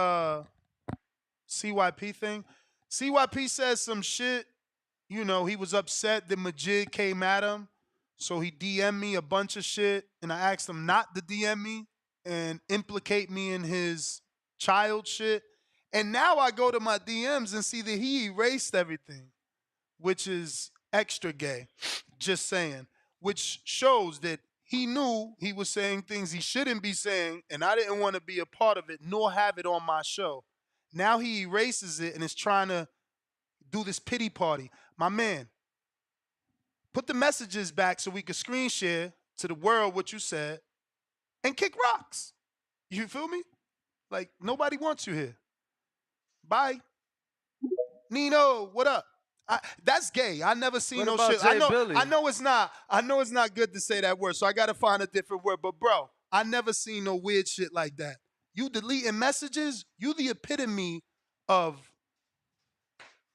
[SPEAKER 11] CYP thing. CYP says some shit. He was upset that Majid came at him. So he DM'd me a bunch of shit, and I asked him not to DM me and implicate me in his child shit. And now I go to my DMs and see that he erased everything, which is extra gay. Just saying. Which shows that he knew he was saying things he shouldn't be saying, and I didn't want to be a part of it, nor have it on my show. Now he erases it and is trying to do this pity party. My man, put the messages back so we can screen share to the world what you said and kick rocks. You feel me? Like, nobody wants you here. Bye. Nino, what up? That's gay. I never seen
[SPEAKER 12] What
[SPEAKER 11] no
[SPEAKER 12] about
[SPEAKER 11] shit.
[SPEAKER 12] Jay Billy?
[SPEAKER 11] I know it's not. I know it's not good to say that word, so I gotta find a different word. But bro, I never seen no weird shit like that. You deleting messages? You the epitome of,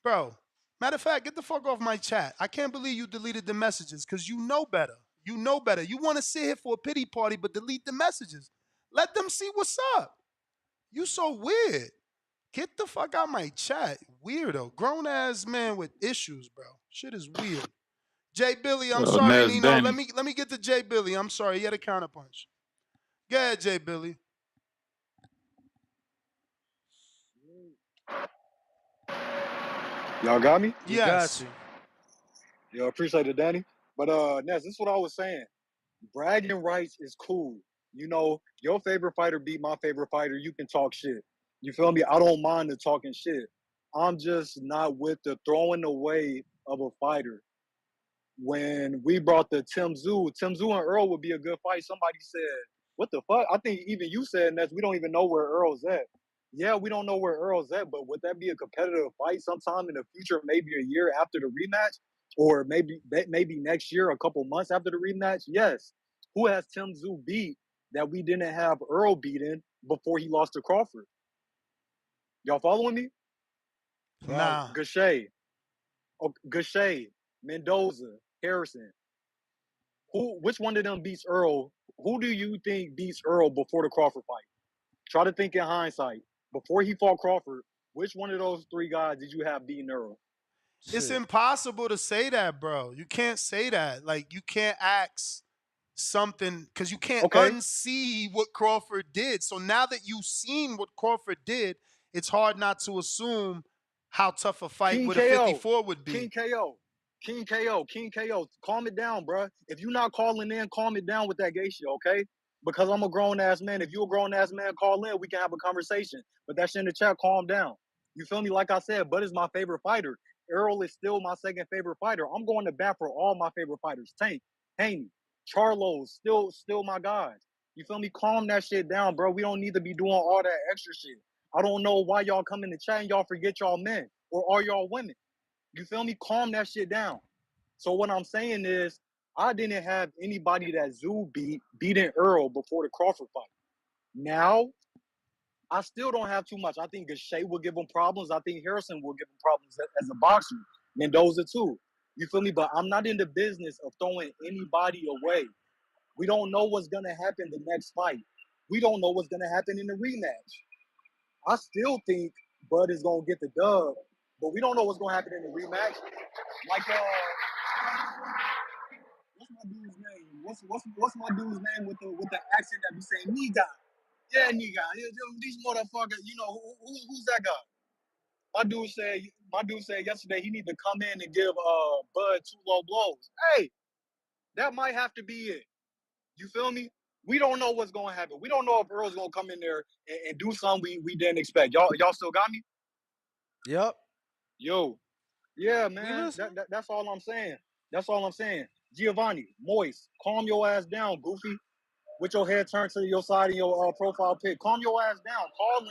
[SPEAKER 11] bro. Matter of fact, get the fuck off my chat. I can't believe you deleted the messages because you know better. You know better. You want to sit here for a pity party, but delete the messages. Let them see what's up. You so weird. Get the fuck out my chat. Weirdo. Grown ass man with issues, bro. Shit is weird. Jay Billy, I'm sorry,
[SPEAKER 4] Nas
[SPEAKER 11] Nino.
[SPEAKER 4] Danny.
[SPEAKER 11] Let me get to Jay Billy. I'm sorry. He had a counterpunch. Go ahead, Jay Billy.
[SPEAKER 9] Y'all got me?
[SPEAKER 12] We got
[SPEAKER 11] Yes.
[SPEAKER 12] you.
[SPEAKER 9] Yo, appreciate it, Danny. But Ness, this is what I was saying. Bragging rights is cool. You know, your favorite fighter beat my favorite fighter. You can talk shit. You feel me? I don't mind the talking shit. I'm just not with the throwing away of a fighter. When we brought the Tim Tszyu and Earl would be a good fight. Somebody said, what the fuck? I think even you said, Ness, we don't even know where Earl's at. Yeah, we don't know where Earl's at, but would that be a competitive fight sometime in the future, maybe a year after the rematch? Or maybe next year, a couple months after the rematch? Yes. Who has Tim Tszyu beat that we didn't have Earl beaten before he lost to Crawford? Y'all following me?
[SPEAKER 11] Nah.
[SPEAKER 9] Gachet, Mendoza, Harrison. Which one of them beats Earl? Who do you think beats Earl before the Crawford fight? Try to think in hindsight. Before he fought Crawford, which one of those three guys did you have beating Earl?
[SPEAKER 11] It's
[SPEAKER 12] Shit.
[SPEAKER 11] impossible to say that, bro. You can't say that. Like, you can't ask something because you can't
[SPEAKER 9] Okay.
[SPEAKER 11] unsee what Crawford did. So now that you've seen what Crawford did, it's hard not to assume how tough a fight
[SPEAKER 9] King
[SPEAKER 11] with a
[SPEAKER 9] KO.
[SPEAKER 11] 54 would be.
[SPEAKER 9] King KO. King KO. King KO. Calm it down, bro. If you're not calling in, calm it down with that gay shit, okay? Because I'm a grown ass man. If you a grown ass man, call in. We can have a conversation. But that shit in the chat, calm down. You feel me? Like I said, Bud is my favorite fighter. Earl is still my second favorite fighter. I'm going to bat for all my favorite fighters. Tank, Haney, Charlo's, still my guys. You feel me? Calm that shit down, bro. We don't need to be doing all that extra shit. I don't know why y'all come in the chat and y'all forget y'all men or are y'all women. You feel me? Calm that shit down. So what I'm saying is, I didn't have anybody that Zoo beating Earl before the Crawford fight. Now, I still don't have too much. I think Gachet will give him problems. I think Harrison will give him problems as a boxer. Mendoza too. You feel me? But I'm not in the business of throwing anybody away. We don't know what's gonna happen the next fight. We don't know what's gonna happen in the rematch. I still think Bud is gonna get the dub, but we don't know what's gonna happen in the rematch. Like what's my dude's name? What's my dude's name with the accent that be saying Niga? Yeah, Niga. These motherfuckers, you know who's that guy? My dude said yesterday he need to come in and give Bud 2 low blows. Hey, that might have to be it. You feel me? We don't know what's gonna happen. We don't know if Earl's gonna come in there and do something we didn't expect. Y'all still got me?
[SPEAKER 12] Yep.
[SPEAKER 9] Yo, yeah,
[SPEAKER 12] We
[SPEAKER 9] man.
[SPEAKER 12] listen.
[SPEAKER 9] That's all I'm saying. That's all I'm saying. Giovanni, Moist, calm your ass down, Goofy. With your head turned to your side in your profile pic. Calm your ass down. Call in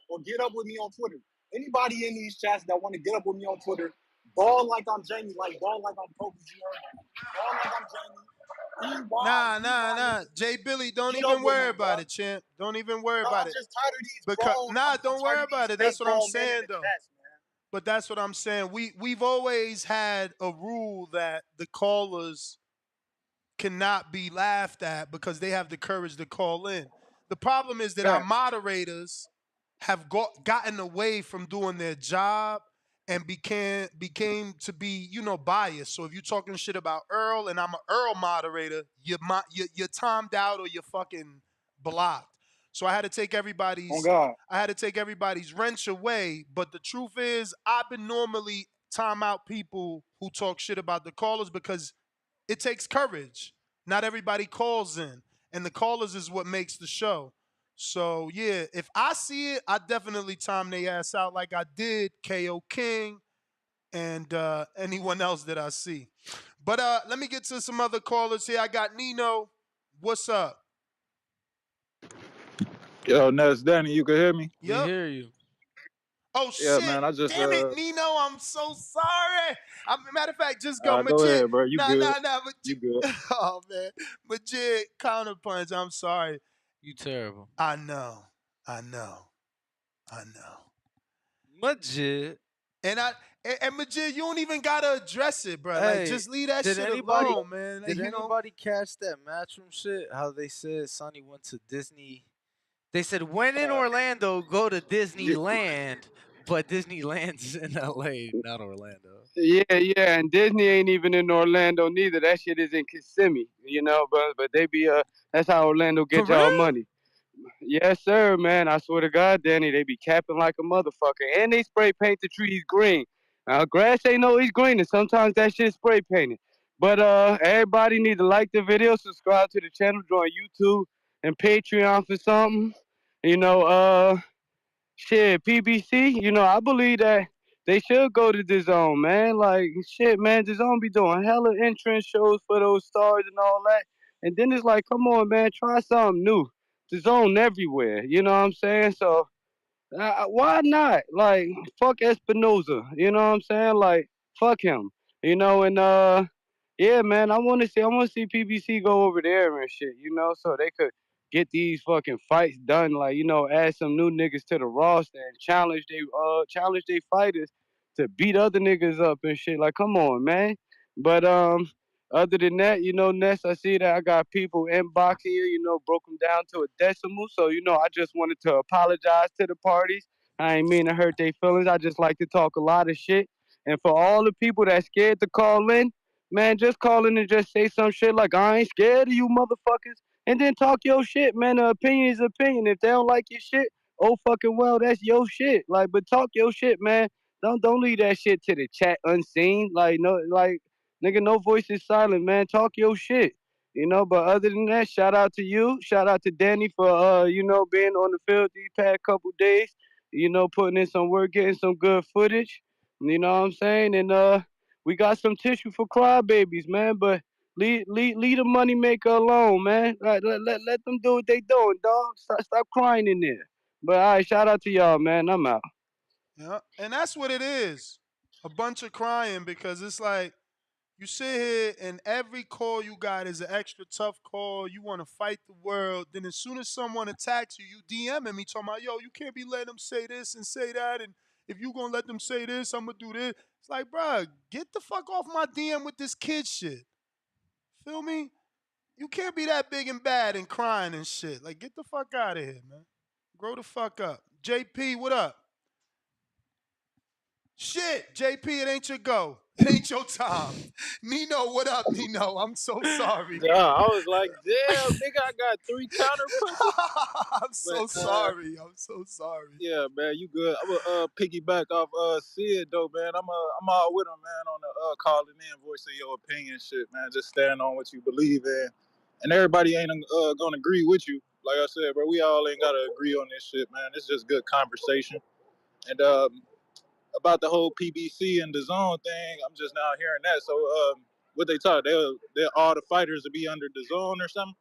[SPEAKER 9] or get up with me on Twitter. Anybody in these chats that want to get up with me on Twitter, ball like I'm Jamie, like ball like I'm Kobe G. Herman. Ball like I'm Jamie.
[SPEAKER 11] Nah. Jay Billy, don't
[SPEAKER 9] Get up
[SPEAKER 11] even
[SPEAKER 9] with
[SPEAKER 11] worry
[SPEAKER 9] me, bro.
[SPEAKER 11] about it, champ. Don't even worry
[SPEAKER 9] No,
[SPEAKER 11] about
[SPEAKER 9] I'm
[SPEAKER 11] it.
[SPEAKER 9] just tired of these
[SPEAKER 11] Because
[SPEAKER 9] grown. I'm
[SPEAKER 11] don't
[SPEAKER 9] tired
[SPEAKER 11] worry
[SPEAKER 9] of these
[SPEAKER 11] about it. That's
[SPEAKER 9] fake
[SPEAKER 11] what I'm
[SPEAKER 9] grown men in
[SPEAKER 11] saying
[SPEAKER 9] the
[SPEAKER 11] though.
[SPEAKER 9] chats, man.
[SPEAKER 11] But that's what I'm saying. We've always had a rule that the callers cannot be laughed at because they have the courage to call in. The problem is that our
[SPEAKER 9] Facts.
[SPEAKER 11] moderators have gotten away from doing their job and became to be, biased. So if you're talking shit about Earl and I'm an Earl moderator, you're timed out or you're fucking blocked. So I had to take
[SPEAKER 9] On God.
[SPEAKER 11] everybody's wrench away. But the truth is, I've been normally time out people who talk shit about the callers because it takes courage. Not everybody calls in, and the callers is what makes the show. So yeah, if I see it, I definitely time they ass out like I did KO King and anyone else that I see. But let me get to some other callers here. I got Nino. What's up?
[SPEAKER 4] Yo, Ness, Danny, you can hear me?
[SPEAKER 12] We
[SPEAKER 11] Yep.
[SPEAKER 12] hear you.
[SPEAKER 11] Oh
[SPEAKER 4] Yeah,
[SPEAKER 11] shit!
[SPEAKER 4] man, I just
[SPEAKER 11] Damn it, Nino! I'm so sorry. Matter of fact, just go,
[SPEAKER 4] go
[SPEAKER 11] Majid.
[SPEAKER 4] ahead, bro. You good?
[SPEAKER 11] Nah,
[SPEAKER 4] You
[SPEAKER 11] Majid.
[SPEAKER 4] good?
[SPEAKER 11] Oh man, Majid, counterpunch. I'm sorry.
[SPEAKER 12] You terrible.
[SPEAKER 11] I know.
[SPEAKER 12] Majid.
[SPEAKER 11] And Majid, you don't even gotta address it, bro. Like,
[SPEAKER 12] Hey,
[SPEAKER 11] just leave that
[SPEAKER 12] did
[SPEAKER 11] shit
[SPEAKER 12] anybody
[SPEAKER 11] alone, man. Like,
[SPEAKER 12] did anybody catch that matchroom shit? How they said Sonny went to Disney. They said when in Orlando, go to
[SPEAKER 9] Yeah.
[SPEAKER 12] Disneyland, But Disneyland's in LA, not Orlando.
[SPEAKER 22] Yeah, yeah, and Disney ain't even in Orlando neither. That shit is in Kissimmee, but they be that's how Orlando
[SPEAKER 11] For
[SPEAKER 22] get y'all
[SPEAKER 11] real?
[SPEAKER 22] money. Yes, sir, man. I swear to God, Danny, they be capping like a motherfucker, and they spray paint the trees green. Grass ain't always green, and sometimes that shit spray painted. But everybody need to like the video, subscribe to the channel, join YouTube and Patreon for something. You know, shit, PBC. I believe that they should go to the zone, man. Like shit, man, the zone be doing hella entrance shows for those stars and all that. And then it's like, come on, man, try something new. The zone everywhere. You know what I'm saying? So why not? Like, fuck Espinoza. You know what I'm saying? Like, fuck him. And yeah, man, I want to see PBC go over there and shit. So they could get these fucking fights done. Like, add some new niggas to the roster and challenge they fighters to beat other niggas up and shit. Like, come on, man. But other than that, Ness, I see that I got people inboxing you, broke them down to a decimal. So, I just wanted to apologize to the parties. I ain't mean to hurt their feelings. I just like to talk a lot of shit. And for all the people that's scared to call in, man, just call in and just say some shit like, I ain't scared of you motherfuckers. And then talk your shit, man. The opinion is opinion. If they don't like your shit, oh fucking well, that's your shit. Like, but talk your shit, man. Don't leave that shit to the chat unseen. Like, no, like, nigga, no voice is silent, man. Talk your shit. But other than that, shout out to you. Shout out to Danny for being on the field these past couple days. Putting in some work, getting some good footage. You know what I'm saying? And we got some tissue for crybabies, man. But leave the money maker alone, man. Let them do what they doing, dog. Stop crying in there. But all right, shout out to y'all, man. I'm out.
[SPEAKER 11] Yeah. And that's what it is. A bunch of crying because it's like you sit here and every call you got is an extra tough call. You want to fight the world. Then as soon as someone attacks you, you DMing me talking about, yo, you can't be letting them say this and say that. And if you going to let them say this, I'm going to do this. It's like, bro, get the fuck off my DM with this kid shit. Feel me? You can't be that big and bad and crying and shit. Like, get the fuck out of here, man. Grow the fuck up. JP, what up? Shit, JP, it ain't your go. It ain't your time. Nino, what up, Nino? I'm so sorry.
[SPEAKER 4] Yeah, I was like, damn, nigga, I got 3 counter punches.
[SPEAKER 11] I'm so sorry. I'm so sorry.
[SPEAKER 4] Yeah, man, you good. I'm gonna piggyback off Sid though, man. I'm all with him, man, on the calling in, voicing your opinion, shit, man. Just stand on what you believe in, and everybody ain't gonna agree with you. Like I said, bro, we all ain't gotta agree on this shit, man. It's just good conversation. And about the whole PBC and the zone thing, I'm just now hearing that. So what they talk, they're all the fighters to be under the zone or something.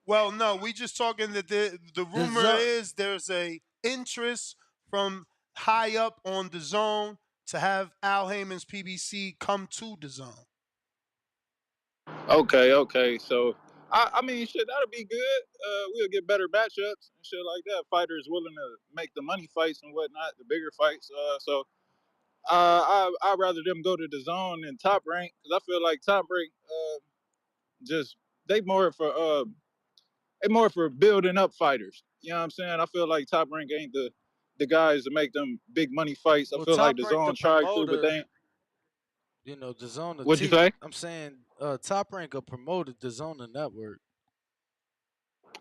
[SPEAKER 11] Well, no, we just talking that the
[SPEAKER 12] The
[SPEAKER 11] rumor
[SPEAKER 12] zone.
[SPEAKER 11] is there's a interest from high up on the zone to have Al Heyman's PBC come to the zone.
[SPEAKER 4] Okay. So I mean, shit, that'll be good. We'll get better matchups and shit like that. Fighters willing to make the money fights and whatnot, the bigger fights. I'd rather them go to the zone than Top Rank because I feel like Top Rank just they more for building up fighters. You know what I'm saying? I feel like Top Rank ain't the guys to make them big money fights. I
[SPEAKER 12] Well,
[SPEAKER 4] feel like
[SPEAKER 12] Top
[SPEAKER 4] the
[SPEAKER 12] Rank, the
[SPEAKER 4] zone tried to, but they
[SPEAKER 12] promoter,
[SPEAKER 4] ain't.
[SPEAKER 12] the zone of
[SPEAKER 4] What'd you
[SPEAKER 12] T.
[SPEAKER 4] say?
[SPEAKER 12] I'm saying Top Rank will promote the zone of network.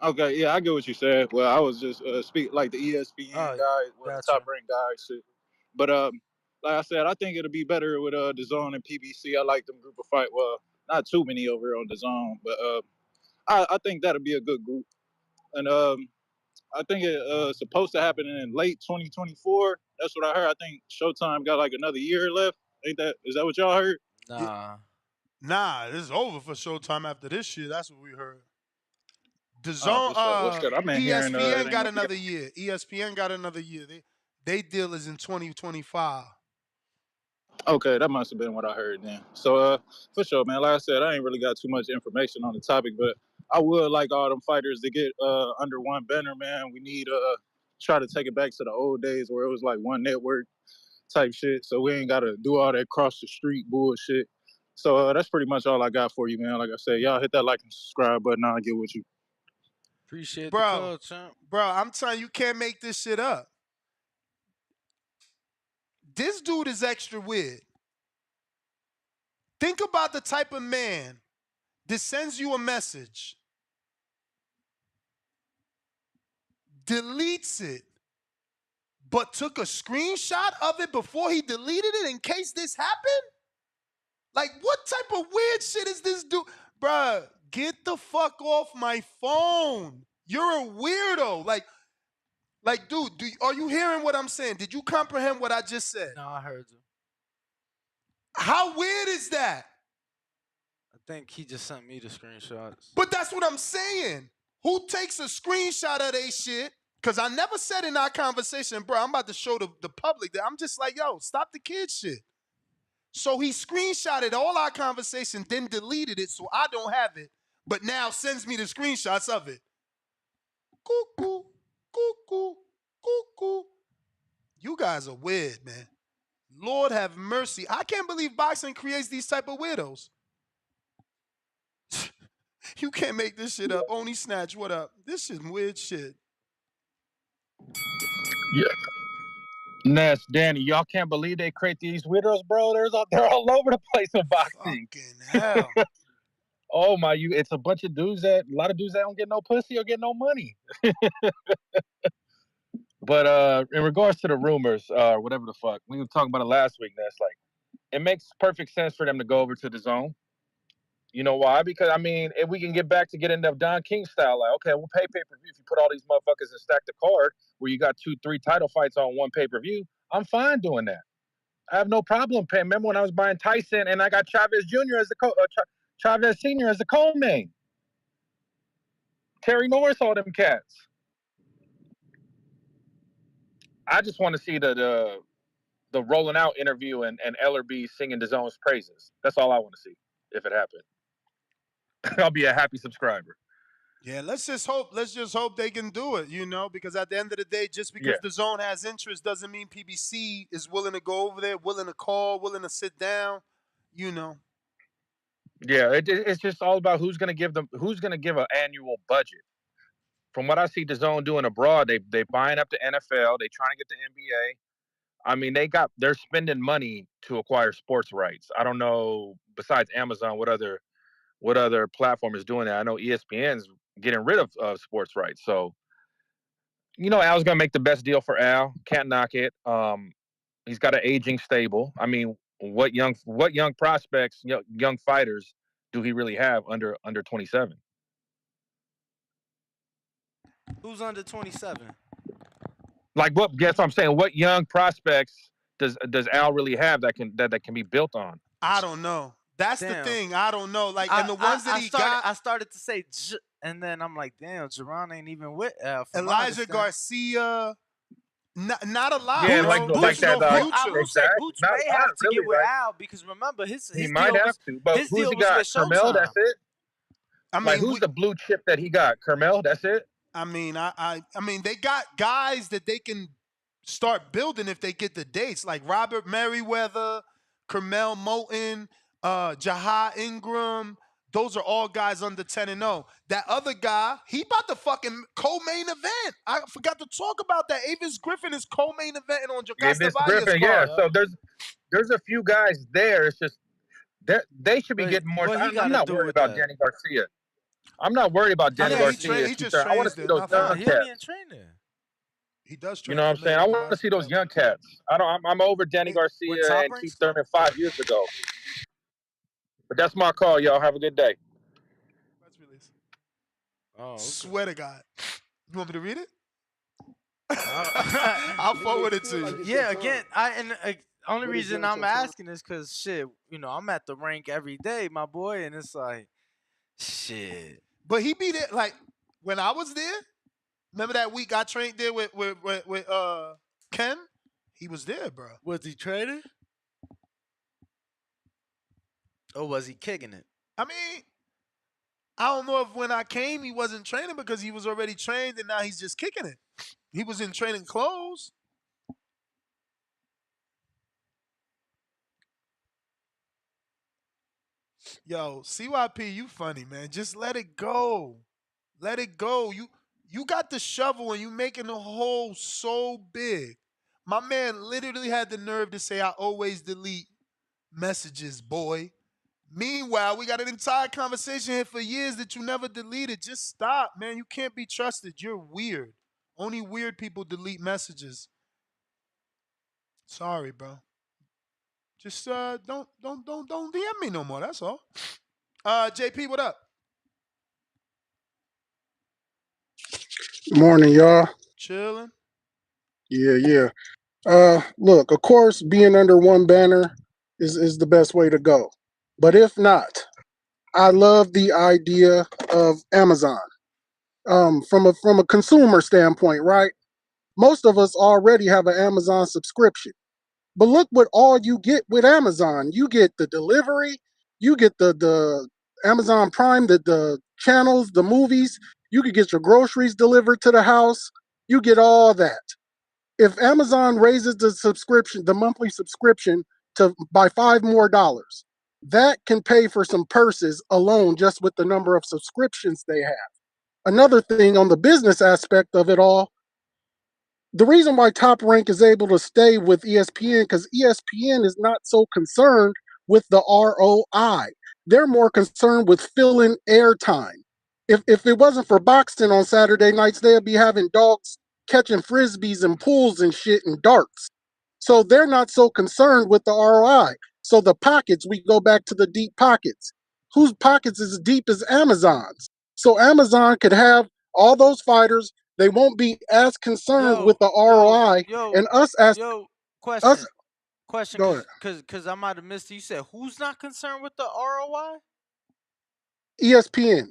[SPEAKER 4] Okay, yeah, I get what you said. Well, I was just speak like the ESPN
[SPEAKER 12] Oh,
[SPEAKER 4] guys, well, the Top
[SPEAKER 12] gotcha.
[SPEAKER 4] Rank guys, shit. But like I said, I think it'll be better with the zone and PBC. I like them group of fight. Well, not too many over on the zone, but I think that'll be a good group. And I think it's supposed to happen in late 2024. That's what I heard. I think Showtime got like another year left. Ain't that? Is that what y'all heard?
[SPEAKER 12] Nah.
[SPEAKER 11] Nah, this is over for Showtime after this year. That's what we heard. The
[SPEAKER 4] Oh,
[SPEAKER 11] zone,
[SPEAKER 4] for sure. What's good? I've been hearing it
[SPEAKER 11] ESPN
[SPEAKER 4] ain't
[SPEAKER 11] got
[SPEAKER 4] gonna be.
[SPEAKER 11] another year. ESPN got another year. They deal is in 2025.
[SPEAKER 4] Okay, that must have been what I heard then. So, for sure, man. Like I said, I ain't really got too much information on the topic, but I would like all them fighters to get under one banner, man. We need try to take it back to the old days where it was like one network type shit, so we ain't gotta do all that cross the street bullshit. So that's pretty much all I got for you, man. Like I said, y'all hit that like and subscribe button. I'll get with you.
[SPEAKER 12] Appreciate the
[SPEAKER 11] Bro,
[SPEAKER 12] call, champ.
[SPEAKER 11] bro, I'm telling you, you can't make this shit up. this dude is extra weird. Think about the type of man that sends you a message, deletes it, but took a screenshot of it before he deleted it in case this happened? Like, what type of weird shit is this dude? Bruh, get the fuck off my phone. You're a weirdo. Like, dude, are you hearing what I'm saying? Did you comprehend what I just said?
[SPEAKER 12] No, I heard you.
[SPEAKER 11] How weird is that?
[SPEAKER 12] I think he just sent me the screenshots.
[SPEAKER 11] But that's what I'm saying. Who takes a screenshot of they shit? Because I never said in our conversation, bro, I'm about to show the public that I'm just like, yo, stop the kid shit. So he screenshotted all our conversation, then deleted it so I don't have it, but now sends me the screenshots of it. Cuckoo, cuckoo, cuckoo. You guys are weird, man. Lord have mercy. I can't believe boxing creates these type of weirdos. You can't make this shit up. Only Snatch, what up? This is weird shit.
[SPEAKER 4] Yeah. Ness, Danny, y'all can't believe they create these weirdos, bro. They're all over the place in boxing.
[SPEAKER 11] Fucking hell.
[SPEAKER 4] Oh my, it's a bunch of dudes a lot of dudes that don't get no pussy or get no money. But in regards to the rumors, whatever the fuck, we were talking about it last week. That's like, it makes perfect sense for them to go over to the zone. You know why? Because I mean, if we can get back to getting the Don King style, like, okay, we'll pay pay-per-view if you put all these motherfuckers and stack the card where you got 2-3 title fights on one pay-per-view. I'm fine doing that. I have no problem paying. Remember when I was buying Tyson and I got Chavez Jr. as the Chavez Sr. as the co-main. Terry Norris, all them cats. I just want to see the rolling out interview and Ellerby singing DAZN's praises. That's all I want to see if it happened. I'll be a happy subscriber.
[SPEAKER 11] Yeah, let's just hope they can do it, because at the end of the day, just because the zone has interest doesn't mean PBC is willing to go over there, willing to call, willing to sit down,
[SPEAKER 4] Yeah, it's just all about who's going to give an annual budget. From what I see DAZN doing abroad, they buying up the NFL, they trying to get the NBA. I mean, they're spending money to acquire sports rights. I don't know, besides Amazon, what other platform is doing that. I know ESPN's getting rid of sports rights. So, Al's gonna make the best deal for Al. Can't knock it. He's got an aging stable. I mean, what young prospects, young fighters do he really have under 27?
[SPEAKER 12] Who's under 27?
[SPEAKER 4] Like what? Guess what I'm saying. What young prospects does Al really have that can be built on?
[SPEAKER 11] I don't know. That's the thing. I don't know. Like, and the ones that
[SPEAKER 12] I started to say, and then I'm like, damn, Jerron ain't even with Al.
[SPEAKER 11] Elijah Garcia. Not a lot.
[SPEAKER 4] Yeah,
[SPEAKER 11] bro.
[SPEAKER 4] like that.
[SPEAKER 12] I will say Boots may have to get with Al because remember his
[SPEAKER 4] he
[SPEAKER 12] deal
[SPEAKER 4] might have to. But
[SPEAKER 12] his
[SPEAKER 4] who's
[SPEAKER 12] deal
[SPEAKER 4] he
[SPEAKER 12] was
[SPEAKER 4] got?
[SPEAKER 12] with
[SPEAKER 4] Carmel.
[SPEAKER 12] Showtime.
[SPEAKER 4] That's it. I mean, who's the blue chip that he got? Carmel. That's it.
[SPEAKER 11] I mean, I mean, they got guys that they can start building if they get the dates, like Robert Merriweather, Carmel Moulton, Jahar Ingram. Those are all guys under 10-0. That other guy, he about to fucking co-main event. I forgot to talk about that. Avis Griffin is co-main eventing on Jocasta Valle's card.
[SPEAKER 4] Yeah. So there's a few guys there. It's just they should be getting more. I'm not worried about Danny Garcia. I'm not worried about Danny Garcia.
[SPEAKER 11] He just
[SPEAKER 4] I want to see those young
[SPEAKER 12] He
[SPEAKER 4] cats.
[SPEAKER 12] don't even train there.
[SPEAKER 11] He does train.
[SPEAKER 4] You know what I'm saying? I want to see those young cats. I'm over Danny Garcia and Keith Thurman 5 years ago. But that's my call, y'all. Have a good day.
[SPEAKER 11] Press release.
[SPEAKER 12] Oh, okay.
[SPEAKER 11] Swear to God. You want me to read it? I'll forward it to you.
[SPEAKER 12] Yeah, again, only reason I'm asking is because shit, I'm at the rank every day, my boy, and it's like, shit.
[SPEAKER 11] But he be there, like when I was there. Remember that week I trained there with Ken? He was there, bro.
[SPEAKER 12] Was he training? Or was he kicking it?
[SPEAKER 11] I mean, I don't know if when I came he wasn't training because he was already trained and now he's just kicking it. He was in training clothes. Yo, CYP, you funny, man. Just let it go. Let it go. You got the shovel and you making the hole so big. My man literally had the nerve to say, I always delete messages, boy. Meanwhile, we got an entire conversation here for years that you never deleted. Just stop, man. You can't be trusted. You're weird. Only weird people delete messages. Sorry, bro. Just don't DM me no more. That's all. JP, what up?
[SPEAKER 10] Morning, y'all.
[SPEAKER 11] Chilling.
[SPEAKER 10] Yeah. Look, of course, being under one banner is the best way to go. But if not, I love the idea of Amazon. From a consumer standpoint, right? Most of us already have an Amazon subscription. But look what all you get with Amazon. You get the delivery, you get the Amazon Prime, the channels, the movies, you could get your groceries delivered to the house. You get all that. If Amazon raises the monthly subscription to by $5 more, that can pay for some purses alone just with the number of subscriptions they have. Another thing on the business aspect of it all, the reason why Top Rank is able to stay with ESPN because ESPN is not so concerned with the ROI. They're more concerned with filling airtime. If it wasn't for boxing on Saturday nights, they'd be having dogs catching frisbees and pools and shit and darts. So they're not so concerned with the ROI. So the pockets, we go back to the deep pockets. Whose pockets is as deep as Amazon's? So Amazon could have all those fighters. They won't be as concerned with the ROI, and us as
[SPEAKER 12] Yo,
[SPEAKER 10] us.
[SPEAKER 12] question,
[SPEAKER 10] Go ahead.
[SPEAKER 12] cause I might have missed it. You said who's not concerned with the ROI?
[SPEAKER 10] ESPN.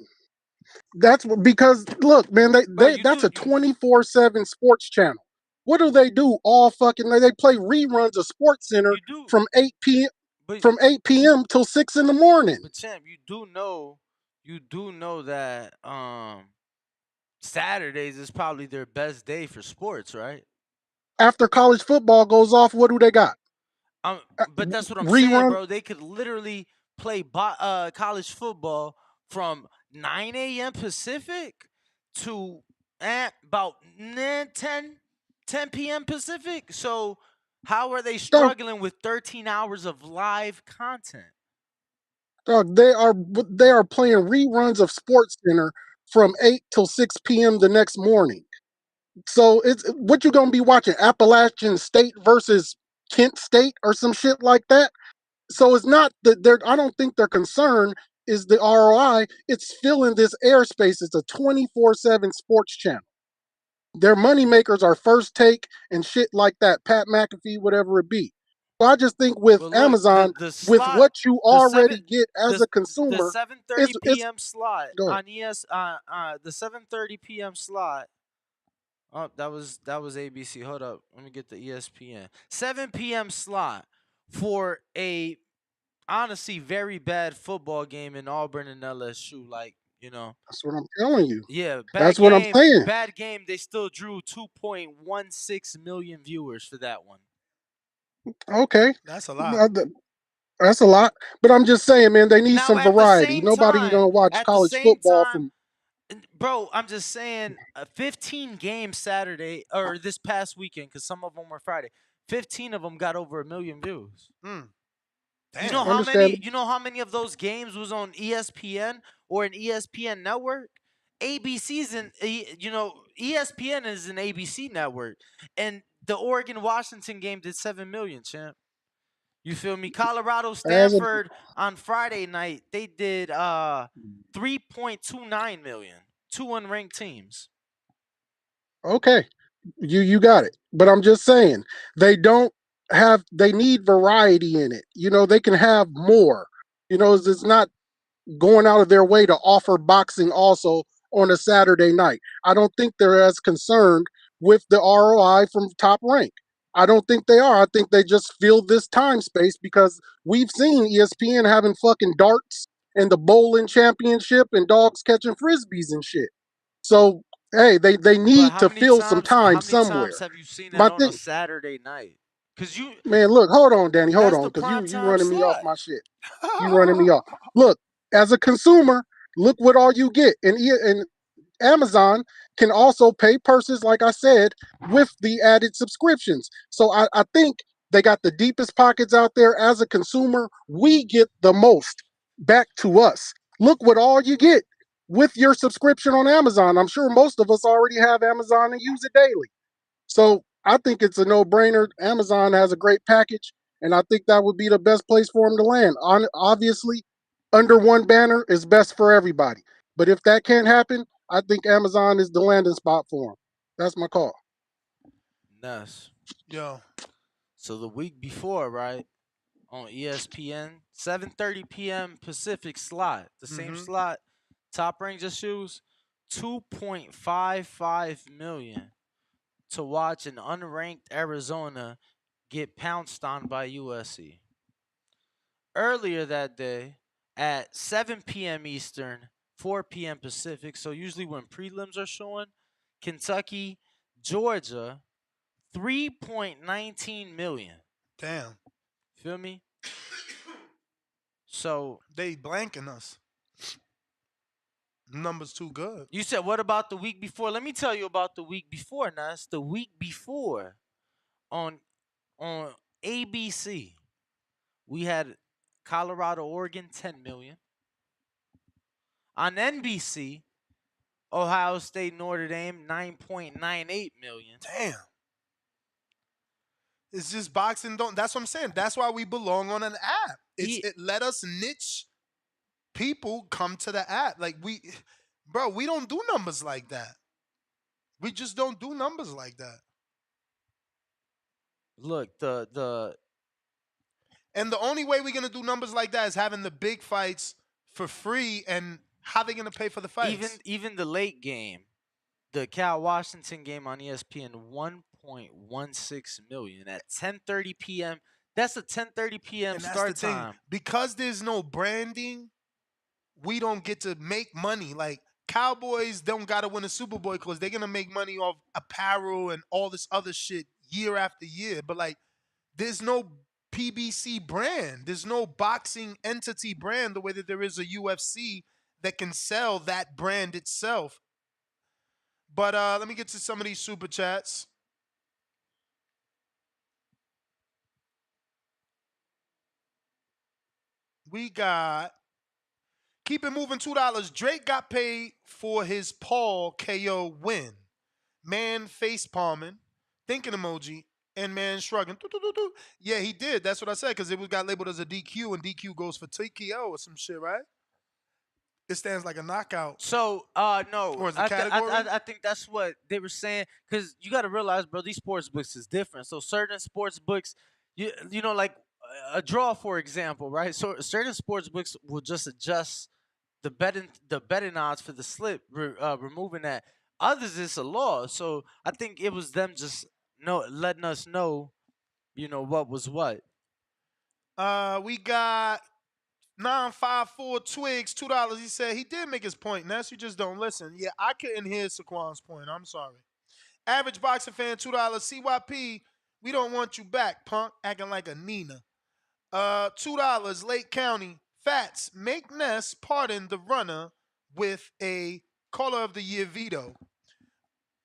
[SPEAKER 10] That's because look, man,
[SPEAKER 12] Bro,
[SPEAKER 10] they that's a 24/7 sports channel. What do they do all fucking night? They play reruns of Sports Center from 8 p.m.
[SPEAKER 12] But
[SPEAKER 10] from 8 p.m. till 6 in the morning.
[SPEAKER 12] But champ, you do know that Saturdays is probably their best day for sports, right?
[SPEAKER 10] After college football goes off, what do they got?
[SPEAKER 12] But that's what I'm saying,
[SPEAKER 10] Rerun.
[SPEAKER 12] bro. They could literally play college football from 9 a.m. Pacific to about 10 p.m. Pacific. So how are they struggling with 13 hours of live content?
[SPEAKER 10] Dog, they are playing reruns of Sports Center from 8 till 6 p.m. the next morning. So it's what you gonna be watching? Appalachian State versus Kent State or some shit like that. So it's not that they're. I don't think their concern is the ROI. It's filling this airspace. It's a 24/7 sports channel. Their money makers are First Take and shit like that. Pat McAfee, whatever it be. So I just think with
[SPEAKER 12] Well, look,
[SPEAKER 10] Amazon,
[SPEAKER 12] the
[SPEAKER 10] with
[SPEAKER 12] slot,
[SPEAKER 10] what you already get as a
[SPEAKER 12] the
[SPEAKER 10] consumer,
[SPEAKER 12] 7:30
[SPEAKER 10] it's
[SPEAKER 12] p.m. slot
[SPEAKER 10] go ahead.
[SPEAKER 12] on the 7:30 p.m. slot. Oh, that was ABC. Hold up, let me get the ESPN 7 p.m. slot for a honestly very bad football game in Auburn and LSU. Like,
[SPEAKER 10] That's what I'm telling you.
[SPEAKER 12] yeah, bad
[SPEAKER 10] That's what I'm
[SPEAKER 12] game,
[SPEAKER 10] saying.
[SPEAKER 12] bad game. They still drew 2.16 million viewers for that one.
[SPEAKER 10] Okay.
[SPEAKER 11] That's a lot.
[SPEAKER 10] That's a lot. But I'm just saying, man, they need
[SPEAKER 12] Now,
[SPEAKER 10] some
[SPEAKER 12] at the
[SPEAKER 10] variety.
[SPEAKER 12] same
[SPEAKER 10] Nobody's
[SPEAKER 12] time,
[SPEAKER 10] gonna watch college football from
[SPEAKER 12] bro, I'm just saying, 15 games Saturday or this past weekend, because some of them were Friday. 15 of them got over 1 million views.
[SPEAKER 11] Damn.
[SPEAKER 12] You know how
[SPEAKER 10] Understand.
[SPEAKER 12] many? You know how many of those games was on ESPN or an ESPN network? ABC's and ESPN is an ABC network, and the Oregon Washington game did 7 million. Champ, you feel me? Colorado
[SPEAKER 10] as a
[SPEAKER 12] Stanford on Friday night, they did 3.29 million. Two unranked teams.
[SPEAKER 10] okay. You got it. But I'm just saying, they need variety in it. They can have more. It's not going out of their way to offer boxing also on a Saturday night. I don't think they're as concerned with the ROI from Top Rank. I don't think they are. I think they just fill this time space because we've seen ESPN having fucking darts and the bowling championship and dogs catching frisbees and shit. So hey, they
[SPEAKER 12] But
[SPEAKER 10] need to fill some time
[SPEAKER 12] how many
[SPEAKER 10] somewhere.
[SPEAKER 12] times have you seen it
[SPEAKER 10] My
[SPEAKER 12] on a
[SPEAKER 10] thing,
[SPEAKER 12] Saturday night? Cause
[SPEAKER 10] man, look, hold on, Danny, hold
[SPEAKER 12] that's
[SPEAKER 10] on,
[SPEAKER 12] the
[SPEAKER 10] because
[SPEAKER 12] prime
[SPEAKER 10] you
[SPEAKER 12] time
[SPEAKER 10] running me off
[SPEAKER 12] slot.
[SPEAKER 10] my shit. You running me off. Look, as a consumer, look what all you get, and Amazon can also pay purses, like I said, with the added subscriptions. So I think they got the deepest pockets out there. As a consumer, we get the most back to us. Look what all you get with your subscription on Amazon. I'm sure most of us already have Amazon and use it daily. So I think it's a no-brainer. Amazon has a great package, and I think that would be the best place for them to land. Obviously, under one banner is best for everybody. But if that can't happen, I think Amazon is the landing spot for them. That's my call.
[SPEAKER 12] Nuss.
[SPEAKER 11] Yo.
[SPEAKER 12] So the week before, right, on ESPN, 7:30 p.m. Pacific slot, the same
[SPEAKER 11] Mm-hmm.
[SPEAKER 12] slot, Top Rank just shoes, 2.55 million to watch an unranked Arizona get pounced on by USC. Earlier that day, at 7 p.m. Eastern, 4 p.m. Pacific, so usually when prelims are showing, Kentucky, Georgia, 3.19 million.
[SPEAKER 11] Damn.
[SPEAKER 12] Feel me? So
[SPEAKER 11] they blanking us. Numbers too good.
[SPEAKER 12] You said what about the week before? Let me tell you about the week before, Nas. The week before on ABC, we had Colorado, Oregon, 10 million. On NBC, Ohio State, Notre Dame, 9.98 million.
[SPEAKER 11] Damn. It's just boxing don't. That's what I'm saying. That's why we belong on an app. It let us niche people come to the app. Like we don't do numbers like that. We just don't do numbers like that.
[SPEAKER 12] Look,
[SPEAKER 11] and the only way we're gonna do numbers like that is having the big fights for free. And how they gonna pay for the fights?
[SPEAKER 12] Even the late game, the Cal Washington game on ESPN, 1.16 million at 10:30 p.m. That's a 10:30 p.m.
[SPEAKER 11] And that's
[SPEAKER 12] start
[SPEAKER 11] the thing.
[SPEAKER 12] time.
[SPEAKER 11] Because there's no branding, we don't get to make money. Like Cowboys don't gotta win a Super Bowl because they're gonna make money off apparel and all this other shit year after year. But like, there's no PBC brand. There's no boxing entity brand the way that there is a UFC that can sell that brand itself. But let me get to some of these super chats. We got keep it moving, $2. Drake got paid for his Paul KO win. Man face palming, thinking emoji, and man shrugging. Yeah, he did. That's what I said because it got labeled as a DQ, and DQ goes for TKO or some shit, right? It stands like a knockout.
[SPEAKER 12] So, no,
[SPEAKER 11] Or is it category?
[SPEAKER 12] I think that's what they were saying because you got to realize, bro, these sports books is different. So certain sports books, you know, like a draw, for example, right? So certain sports books will just adjust the betting odds for the slip, removing that. Others, it's a law. So I think it was them just letting us know, you know, what was what.
[SPEAKER 11] We got 954 Twigs, $2. He said he did make his point. Ness, you just don't listen. Yeah, I couldn't hear Saquon's point. I'm sorry. Average boxing fan, $2. CYP, we don't want you back, punk, acting like a Nina. $2. Lake County. Fats, make Ness pardon the runner with a Caller of the Year veto.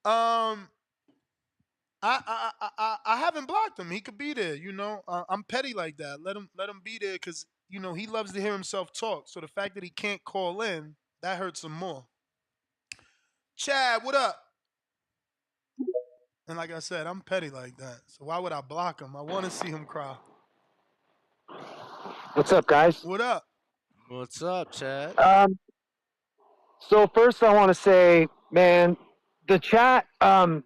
[SPEAKER 11] I haven't blocked him. He could be there, you know. I'm petty like that. Let him be there because you know he loves to hear himself talk. So the fact that he can't call in, that hurts him more. Chad, what up? And like I said, I'm petty like that. So why would I block him? I want to see him cry.
[SPEAKER 13] What's up, guys?
[SPEAKER 11] What up?
[SPEAKER 12] What's up, Chad?
[SPEAKER 13] So first I want to say, man, the chat, I'm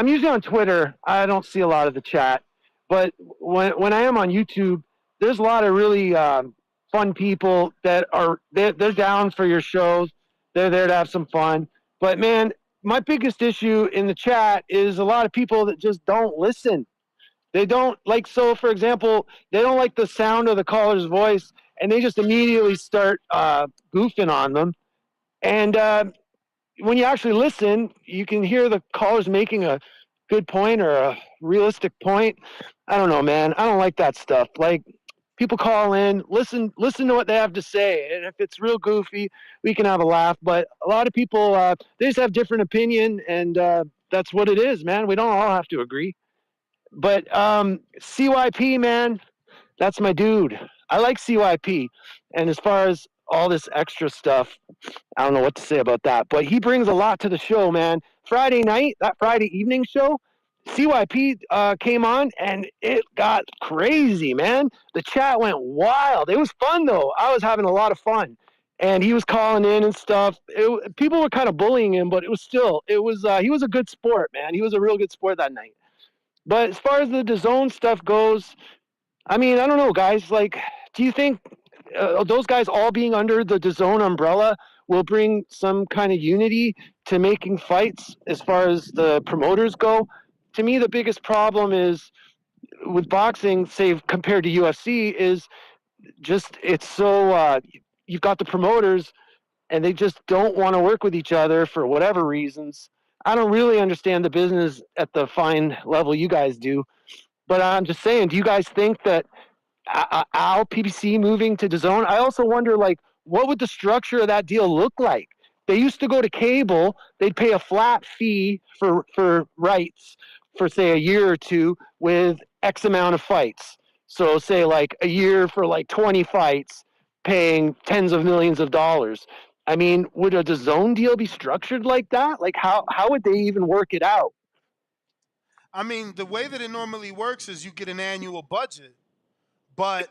[SPEAKER 13] usually on Twitter. I don't see a lot of the chat. But when I am on YouTube, there's a lot of really fun people that they're down for your shows. They're there to have some fun. But, man, my biggest issue in the chat is a lot of people that just don't listen. They don't like, so for example, they don't like the sound of the caller's voice, and they just immediately start goofing on them. And when you actually listen, you can hear the callers making a good point or a realistic point. I don't know, man. I don't like that stuff. Like, People call in, listen to what they have to say, and if it's real goofy, we can have a laugh. But a lot of people, they just have different opinion, and that's what it is, man. We don't all have to agree. But CYP, man, that's my dude. I like CYP, and as far as all this extra stuff, I don't know what to say about that, but he brings a lot to the show, man. Friday night, that Friday evening show, CYP came on and it got crazy, man. The chat went wild. It was fun though. I was having a lot of fun, and he was calling in and stuff. People were kind of bullying him, but it was he was a good sport, man. He was a real good sport that night. But as far as the DAZN stuff goes, I mean, I don't know, guys. Like, do you think those guys all being under the DAZN umbrella will bring some kind of unity to making fights as far as the promoters go? To me, the biggest problem is with boxing, say compared to UFC, is just it's so you've got the promoters and they just don't want to work with each other for whatever reasons. I don't really understand the business at the fine level you guys do, but I'm just saying, do you guys think that Al PBC moving to DAZN? I also wonder, like, what would the structure of that deal look like? They used to go to cable. They'd pay a flat fee for rights for, say, a year or two with X amount of fights. So, say, like, a year for, like, 20 fights, paying tens of millions of dollars. I mean, would a DAZN deal be structured like that? Like, how would they even work it out?
[SPEAKER 11] I mean, the way that it normally works is you get an annual budget, but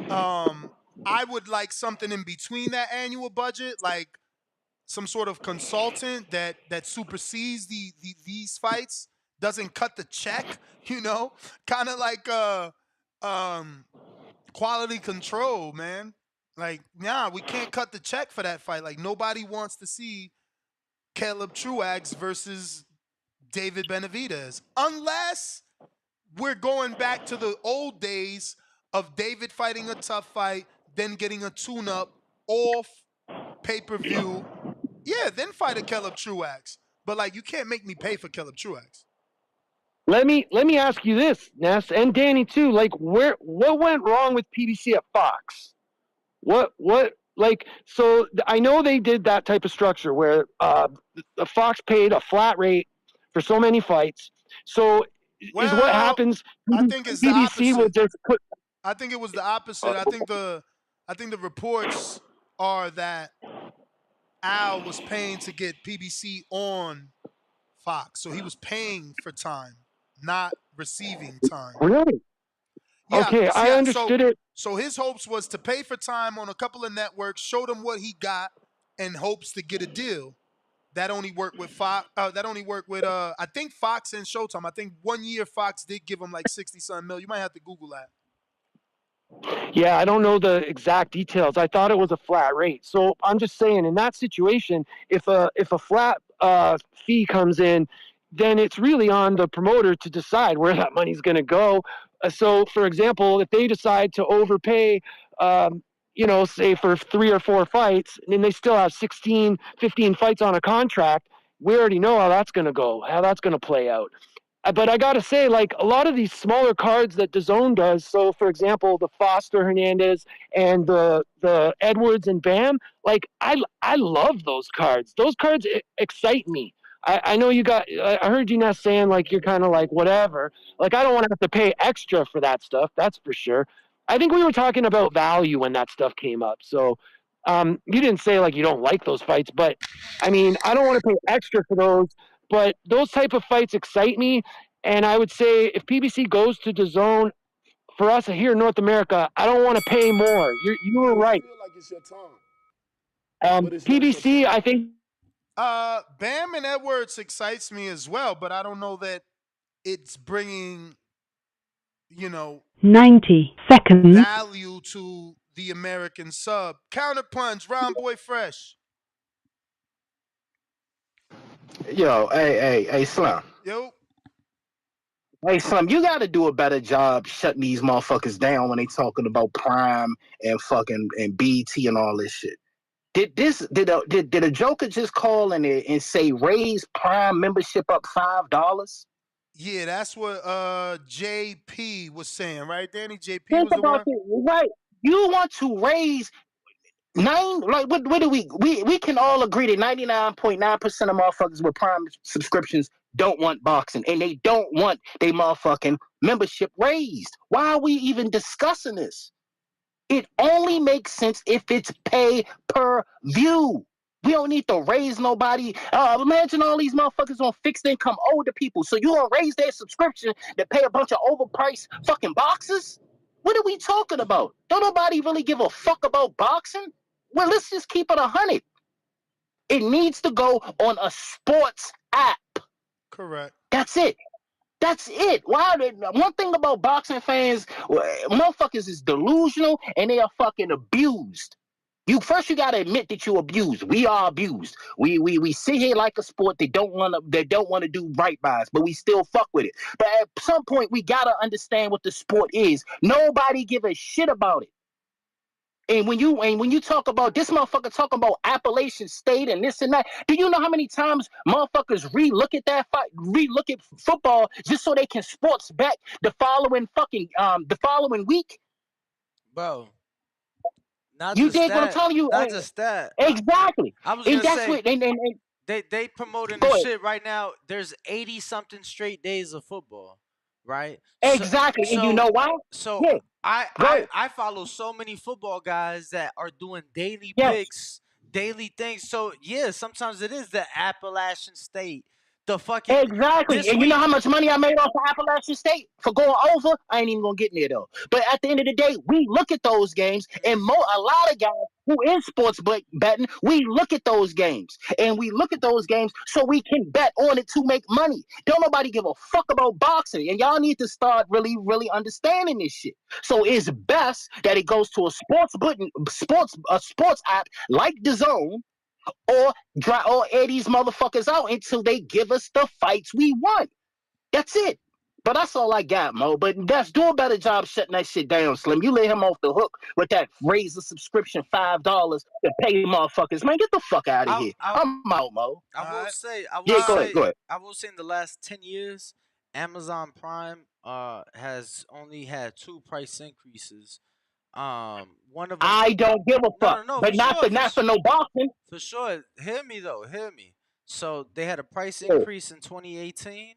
[SPEAKER 11] I would like something in between that annual budget, like some sort of consultant that supersedes these fights, doesn't cut the check, kind of like quality control, man. Like, nah, we can't cut the check for that fight. Like, nobody wants to see Caleb Truax versus David Benavidez unless we're going back to the old days of David fighting a tough fight, then getting a tune-up off pay-per-view. Yeah, then fight a Caleb Truax. But like, you can't make me pay for Caleb Truax.
[SPEAKER 13] Let me ask you this, Ness, and Danny too. Like, what went wrong with PBC at Fox? What like? So I know they did that type of structure where the Fox paid a flat rate for so many fights. So is what happens?
[SPEAKER 11] I think it's the
[SPEAKER 13] PBC will
[SPEAKER 11] opposite.
[SPEAKER 13] just put.
[SPEAKER 11] I think it was the opposite. I think the reports are that Al was paying to get PBC on Fox, so he was paying for time, not receiving time.
[SPEAKER 13] Really?
[SPEAKER 11] Yeah.
[SPEAKER 13] Okay, I understood it.
[SPEAKER 11] So his hopes was to pay for time on a couple of networks, show them what he got, and hopes to get a deal. That only worked with Fox. I think Fox and Showtime. I think 1 year Fox did give him like 60-something mil. You might have to Google that.
[SPEAKER 13] Yeah, I don't know the exact details. I thought it was a flat rate. So I'm just saying, in that situation, if a flat fee comes in, then it's really on the promoter to decide where that money's going to go. So, for example, if they decide to overpay, say for 3 or 4 fights, and then they still have 16, 15 fights on a contract, we already know how that's going to go, how that's going to play out. But I got to say, like, a lot of these smaller cards that DAZN does, so for example, the Foster Hernandez and the Edwards and Bam, like, I love those cards. Those cards excite me. I know I heard you not saying, like, you're kind of like, whatever. Like, I don't want to have to pay extra for that stuff, that's for sure. I think we were talking about value when that stuff came up. So you didn't say, like, you don't like those fights, but, I mean, I don't want to pay extra for those. But those type of fights excite me, and I would say if PBC goes to DAZN, for us here in North America, I don't want to pay more. You were right.
[SPEAKER 11] I feel like it's your time.
[SPEAKER 13] PBC, I think.
[SPEAKER 11] Bam and Edwards excites me as well, but I don't know that it's bringing,
[SPEAKER 14] 90 seconds.
[SPEAKER 11] value to the American sub. Counterpunch, Round Boy Fresh.
[SPEAKER 5] Yo, hey, Slim.
[SPEAKER 11] Yo.
[SPEAKER 5] Hey, Slim, you got to do a better job shutting these motherfuckers down when they talking about Prime and fucking and BT and all this shit. Did a Joker just call and say raise Prime membership up $5?
[SPEAKER 11] Yeah, that's what JP was saying, right, Danny? JP
[SPEAKER 5] Think
[SPEAKER 11] was the
[SPEAKER 5] about
[SPEAKER 11] one.
[SPEAKER 5] it, right? You want to raise like what do we can all agree that 99.9% of motherfuckers with Prime subscriptions don't want boxing and they don't want their motherfucking membership raised. Why are we even discussing this? It only makes sense if it's pay per view. We don't need to raise nobody. Imagine all these motherfuckers on fixed income, older people. So you gonna raise their subscription to pay a bunch of overpriced fucking boxes? What are we talking about? Don't nobody really give a fuck about boxing? Well, let's just keep it 100. It needs to go on a sports app.
[SPEAKER 11] Correct.
[SPEAKER 5] That's it. That's it. Why? One thing about boxing fans, motherfuckers is delusional and they are fucking abused. You gotta admit that you abused. We are abused. We sit here like a sport. They don't wanna do right by us, but we still fuck with it. But at some point, we gotta understand what the sport is. Nobody give a shit about it. And when you talk about this motherfucker talking about Appalachian State and this and that, do you know how many times motherfuckers relook at that fight, relook at football just so they can sports bet the following week?
[SPEAKER 12] Bro, not
[SPEAKER 5] You
[SPEAKER 12] just
[SPEAKER 5] dig what I'm
[SPEAKER 12] that.
[SPEAKER 5] telling you?
[SPEAKER 12] Not just that.
[SPEAKER 5] Exactly.
[SPEAKER 12] I was
[SPEAKER 5] And
[SPEAKER 12] gonna
[SPEAKER 5] that's
[SPEAKER 12] say
[SPEAKER 5] what and
[SPEAKER 12] they promoting the
[SPEAKER 5] go ahead.
[SPEAKER 12] shit right now. There's 80 something straight days of football, right? So
[SPEAKER 5] Exactly. And you
[SPEAKER 12] so
[SPEAKER 5] know why?
[SPEAKER 12] so
[SPEAKER 5] Yeah,
[SPEAKER 12] I
[SPEAKER 5] go
[SPEAKER 12] I
[SPEAKER 5] ahead.
[SPEAKER 12] I follow so many football guys that are doing daily
[SPEAKER 5] Yes.
[SPEAKER 12] picks, daily things. So yeah, sometimes it is the Appalachian State. The fucking
[SPEAKER 5] Exactly.
[SPEAKER 12] this
[SPEAKER 5] And you know
[SPEAKER 12] week.
[SPEAKER 5] how much money I made off of Appalachian State for going over? I ain't even gonna get in there though. But at the end of the day, we look at those games, and a lot of guys who in sports betting, we look at those games, and we look at those games so we can bet on it to make money. Don't nobody give a fuck about boxing, and y'all need to start really, really understanding this shit. So it's best that it goes to a sports app like DAZN or air these motherfuckers out until they give us the fights we want. That's it. But that's all I got, Mo. But that's do a better job shutting that shit down, Slim. You let him off the hook with that raise the subscription $5 to pay motherfuckers. Man, get the fuck out of
[SPEAKER 12] I
[SPEAKER 5] here.
[SPEAKER 12] I
[SPEAKER 5] I'm out, Mo.
[SPEAKER 11] All right.
[SPEAKER 5] Yeah, go ahead, go ahead.
[SPEAKER 12] I will say in the last 10 years, Amazon Prime has only had two price increases. One of them.
[SPEAKER 5] I don't give a
[SPEAKER 12] No,
[SPEAKER 5] fuck.
[SPEAKER 12] no, no,
[SPEAKER 5] But not for no boxing.
[SPEAKER 12] for sure. Hear me though, hear me. So they had a price
[SPEAKER 5] Yeah.
[SPEAKER 12] increase in 2018,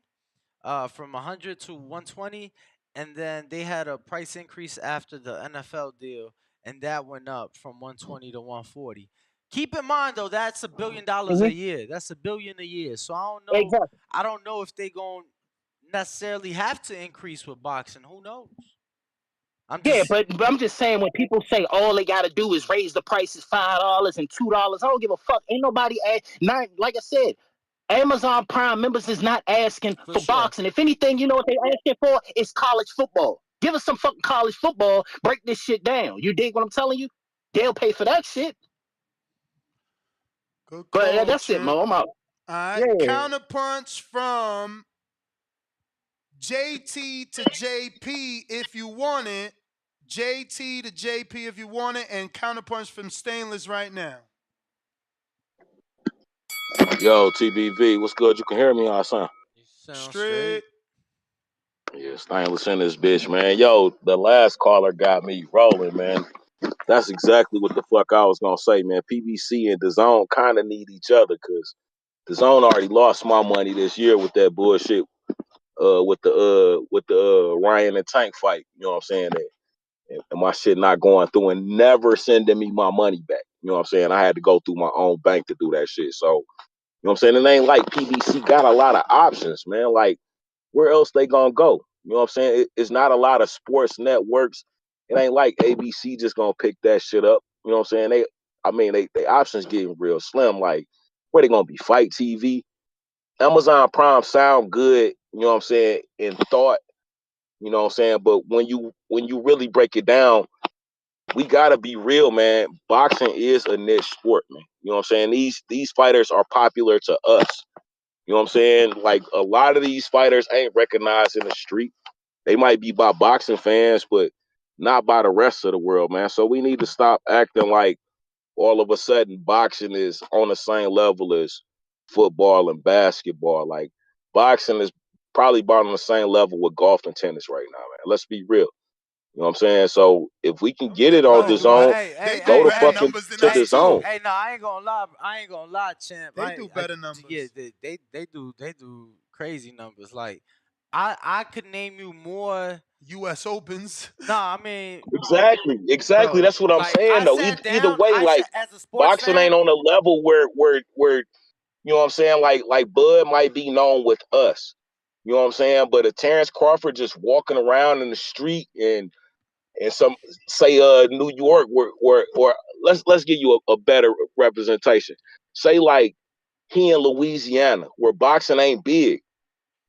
[SPEAKER 12] from 100 to 120, and then they had a price increase after the NFL deal, and that went up from 120 to 140. Keep in mind though, that's $1 billion a
[SPEAKER 5] Mhm.
[SPEAKER 12] year. That's $1 billion a year. So I don't know.
[SPEAKER 5] Exactly.
[SPEAKER 12] I don't know if they gonna necessarily have to increase with boxing. Who knows? I'm
[SPEAKER 5] Yeah,
[SPEAKER 12] just
[SPEAKER 5] but I'm just saying when people say all they gotta do is raise the prices $5 and $2, I don't give a fuck. Ain't nobody not like I said. Amazon Prime members is not asking
[SPEAKER 12] for
[SPEAKER 5] for
[SPEAKER 12] sure.
[SPEAKER 5] boxing. If anything, you know what they asking for? It's college football. Give us some fucking college football. Break this shit down. You dig what I'm telling you? They'll pay for that shit.
[SPEAKER 11] Good
[SPEAKER 5] But
[SPEAKER 11] call,
[SPEAKER 5] that's it,
[SPEAKER 11] champ.
[SPEAKER 5] Mo. I'm out.
[SPEAKER 11] All right.
[SPEAKER 5] Yeah.
[SPEAKER 11] Counterpunch from JT to JP if you want it. JT to JP if you want it, and counterpunch from Stainless right now.
[SPEAKER 14] Yo, TBV, what's good? You can hear me, all son?
[SPEAKER 12] You sound
[SPEAKER 11] Straight.
[SPEAKER 12] straight.
[SPEAKER 14] Yeah, Stainless in this bitch, man. Yo, the last caller got me rolling, man. That's exactly what the fuck I was gonna say, man. PBC and DAZN kind of need each other because DAZN already lost my money this year with that bullshit, with the Ryan and Tank fight. You know what I'm saying? And my shit not going through and never sending me my money back. You know what I'm saying? I had to go through my own bank to do that shit. So, you know what I'm saying? It ain't like PBC got a lot of options, man. Like, where else they gonna go? You know what I'm saying? It's not a lot of sports networks. It ain't like ABC just gonna pick that shit up. You know what I'm saying? They options getting real slim. Like, where they gonna be? Fight TV, Amazon Prime sound good. You know what I'm saying? In thought, you know what I'm saying. But when you really break it down, we gotta be real, man. Boxing is a niche sport, man. You know what I'm saying? These fighters are popular to us. You know what I'm saying? Like a lot of these fighters ain't recognized in the street. They might be by boxing fans, but not by the rest of the world, man. So we need to stop acting like all of a sudden boxing is on the same level as football and basketball. Like boxing is probably about on the same level with golf and tennis right now, man. Let's be real. You know what I'm saying? So if we can get it on
[SPEAKER 11] Bro,
[SPEAKER 14] the
[SPEAKER 12] Bro, but
[SPEAKER 14] zone,
[SPEAKER 12] hey,
[SPEAKER 11] they
[SPEAKER 14] go
[SPEAKER 11] do
[SPEAKER 14] to
[SPEAKER 11] better
[SPEAKER 14] fucking
[SPEAKER 11] numbers than
[SPEAKER 14] to
[SPEAKER 11] us
[SPEAKER 14] the
[SPEAKER 12] hey,
[SPEAKER 11] too.
[SPEAKER 14] zone.
[SPEAKER 12] hey, no, I ain't gonna lie. I ain't gonna lie, champ.
[SPEAKER 11] They do better
[SPEAKER 12] Yeah,
[SPEAKER 11] numbers.
[SPEAKER 12] they do crazy numbers. Like, I could name you more.
[SPEAKER 11] U.S. Opens.
[SPEAKER 12] Nah, I mean,
[SPEAKER 14] Exactly.
[SPEAKER 12] bro,
[SPEAKER 14] That's what I'm
[SPEAKER 12] like
[SPEAKER 14] saying
[SPEAKER 12] I
[SPEAKER 14] though.
[SPEAKER 12] sat
[SPEAKER 14] Either
[SPEAKER 12] down.
[SPEAKER 14] way,
[SPEAKER 12] I
[SPEAKER 14] like
[SPEAKER 12] said, as a sports
[SPEAKER 14] boxing
[SPEAKER 12] fan,
[SPEAKER 14] ain't on a level where you know what I'm saying. Like Bud might be known with us. You know what I'm saying? But if Terrence Crawford just walking around in the street and some say New York where or let's give you a better representation. Say like he in Louisiana where boxing ain't big.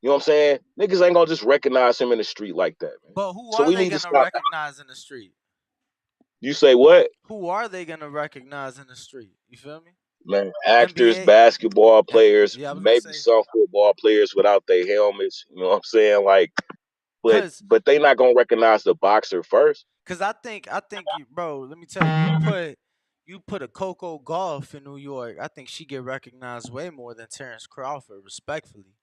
[SPEAKER 14] You know what I'm saying? Niggas ain't gonna just recognize him in the street like that, man.
[SPEAKER 12] but who
[SPEAKER 14] So
[SPEAKER 12] are
[SPEAKER 14] we
[SPEAKER 12] they
[SPEAKER 14] need to
[SPEAKER 12] gonna
[SPEAKER 14] stop.
[SPEAKER 12] recognize in the street?
[SPEAKER 14] You say what?
[SPEAKER 12] Who are they gonna recognize in the street? You feel me?
[SPEAKER 14] Man, actors,
[SPEAKER 12] NBA.
[SPEAKER 14] basketball players,
[SPEAKER 12] Yeah, I was gonna
[SPEAKER 14] maybe
[SPEAKER 12] say,
[SPEAKER 14] some football players without their helmets. You know what I'm saying? Like, but
[SPEAKER 12] cause
[SPEAKER 14] but they not gonna recognize the boxer first.
[SPEAKER 12] Cause I think you, bro. Let me tell you, you put a Coco Golf in New York. I think she get recognized way more than Terrence Crawford. Respectfully,